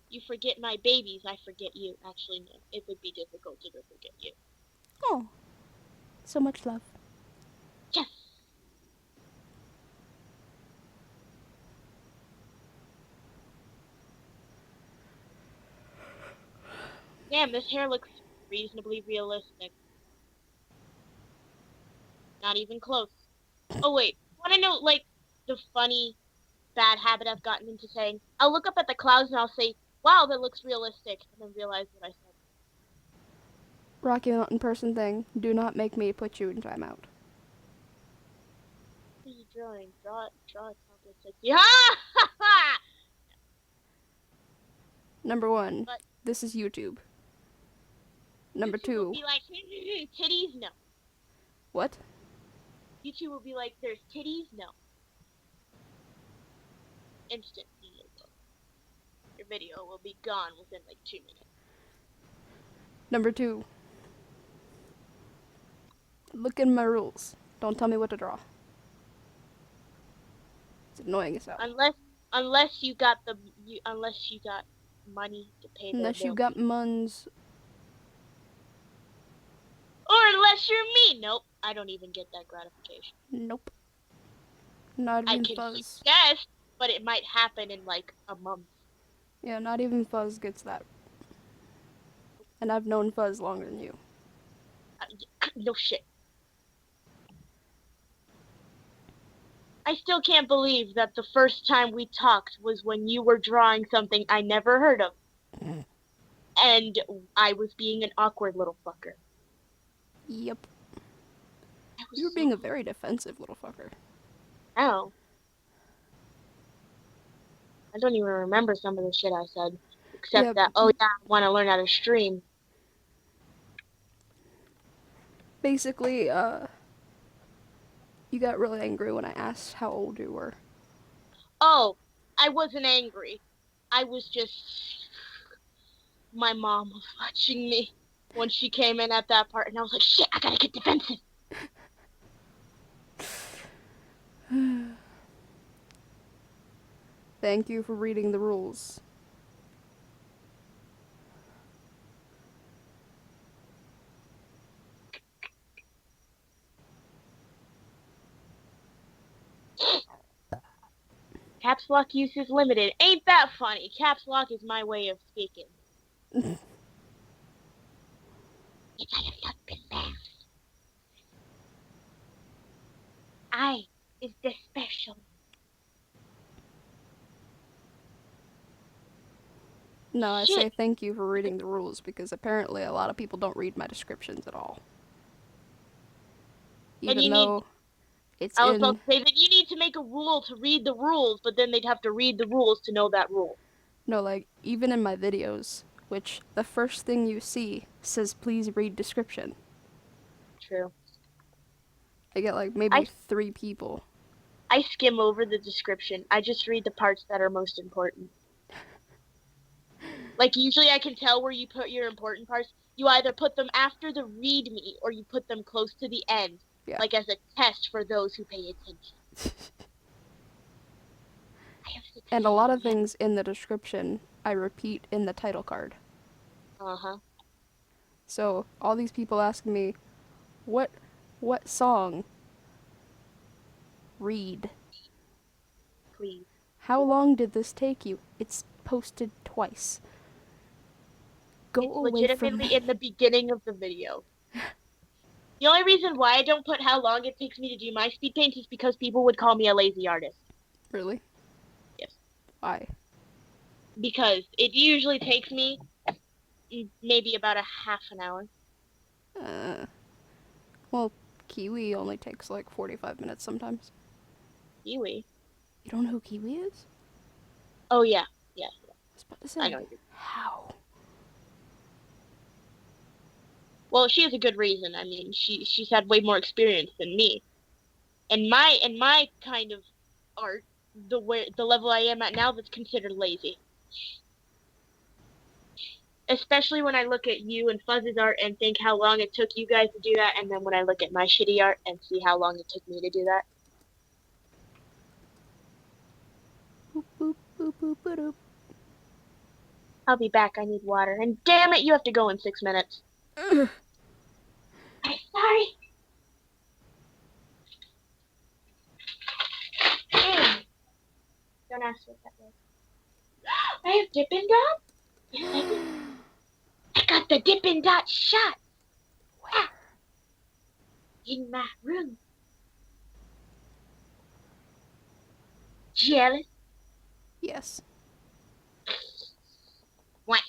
You forget my babies, I forget you. Actually, no. It would be difficult to forget you. Oh. So much love. Yes! Damn, this hair looks reasonably realistic. Not even close. Oh wait, wanna know, like, the funny bad habit I've gotten into saying? I'll look up at the clouds and I'll say, wow, that looks realistic, and then realize what I said. Rocky Mountain person thing. Do not make me put you in timeout. What are you drawing? Draw a complicated. Yeah! Ha ha! Number 1. But this is YouTube. Number YouTube 2. will be like, titties? No. What? YouTube will be like, there's titties? No. Instant. Your video will be gone within like 2 minutes. Number 2. Look in my rules. Don't tell me what to draw. It's annoying as hell. Unless you got money to pay the Unless you bills. got muns. Or unless you're me. Nope. I don't even get that gratification. Nope. Not I even can Fuzz. guess, but it might happen in like a month. Yeah, not even Fuzz gets that. And I've known Fuzz longer than you. No shit. I still can't believe that the first time we talked was when you were drawing something I never heard of. and I was being an awkward little fucker. Yep. I was You were being a very defensive little fucker. Oh. I don't even remember some of the shit I said. Except Yeah. that, oh yeah, I want to learn how to stream. Basically, you got really angry when I asked how old you were. Oh, I wasn't angry. I was just... My mom was watching me when she came in at that part, and I was like, shit, I gotta get defensive. Thank you for reading the rules. Caps lock use is limited. Ain't that funny? Caps lock is my way of speaking. Yes, I have not been there. I is the special. No, I say Shit. thank you for reading the rules because apparently a lot of people don't read my descriptions at all. And Even you need... though it's I was about in... to say that you need to make a rule to read the rules, but then they'd have to read the rules to know that rule. No, like, even in my videos, which the first thing you see says please read description. True. I get like maybe 3 people. I skim over the description. I just read the parts that are most important. Like, usually I can tell where you put your important parts. You either put them after the readme, or you put them close to the end. Yeah. Like, as a test for those who pay attention. And a lot of things in the description I repeat in the title card. Uh-huh. So all these people asking me, what song? Read. Please. How long did this take you? It's posted twice. Go It's away from legitimately me. in the beginning of the video. The only reason why I don't put how long it takes me to do my speed paints is because people would call me a lazy artist. Really? Yes. Why? Because it usually takes me maybe about a half an hour. Well, Kiwi only takes like 45 minutes sometimes. Kiwi? You don't know who Kiwi is? Oh, yeah. Yeah. I was about to say, I know. how? Well, she has a good reason. I mean, she's had way more experience than me. And my kind of art, the level I am at now, that's considered lazy. Especially when I look at you and Fuzz's art and think how long it took you guys to do that, and then when I look at my shitty art and see how long it took me to do that. Boop, boop, boop, boop, boop, boop. I'll be back. I need water. And damn it, you have to go in 6 minutes. I'm sorry. Hey, don't ask what that was. I have Dippin' Dot? Yes, I do. I got the Dippin' Dot shot. Ah, in my room. Jealous? Yes. What?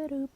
Ba-doop.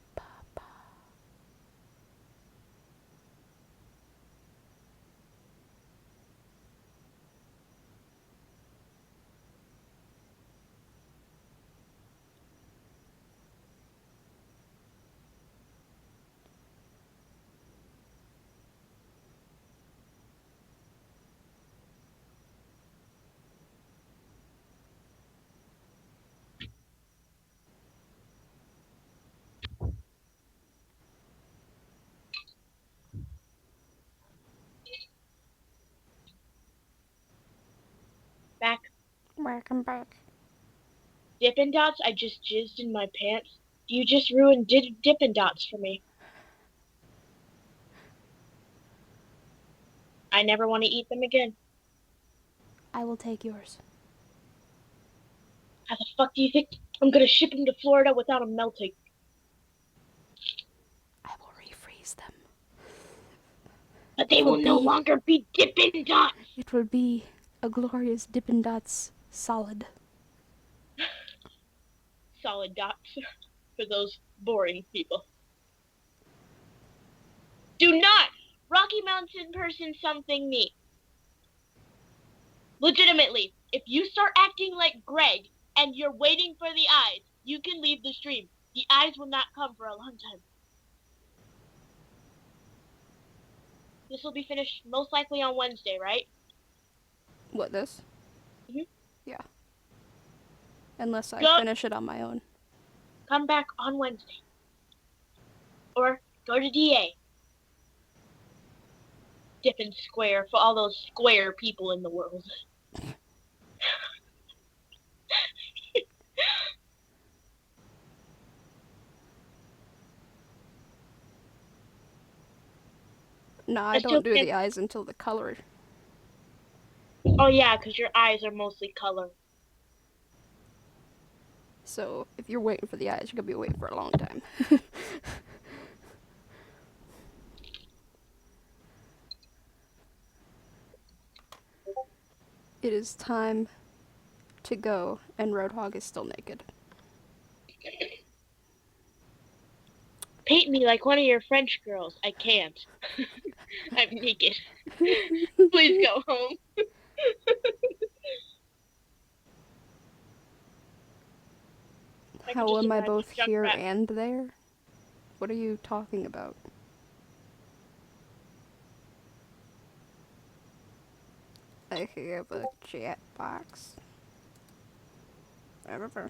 Back. Welcome back. Dippin' Dots, I just jizzed in my pants. You just ruined Dippin' Dots for me. I never want to eat them again. I will take yours. How the fuck do you think I'm gonna ship them to Florida without them melting? I will refreeze them. But they It will no be- longer be Dippin' Dots! It will be a glorious Dippin' Dots solid. Solid dots for those boring people. Do not Rocky Mountain person something me. Legitimately, if you start acting like Greg and you're waiting for the eyes, you can leave the stream. The eyes will not come for a long time. This will be finished most likely on Wednesday, right? What, this? Mhm. Yeah. Unless I Go finish it on my own. come back on Wednesday. Or go to DA. Dippin' Square for all those square people in the world. No, I still don't do can't- the eyes until the color. Oh yeah, because your eyes are mostly color. So if you're waiting for the eyes, you're gonna be waiting for a long time. It is time to go, and Roadhog is still naked. Paint me like one of your French girls. I can't. I'm naked. Please go home. I can How just am I imagine both here Junkrat. and there? What are you talking about? I have a chat box. Whatever.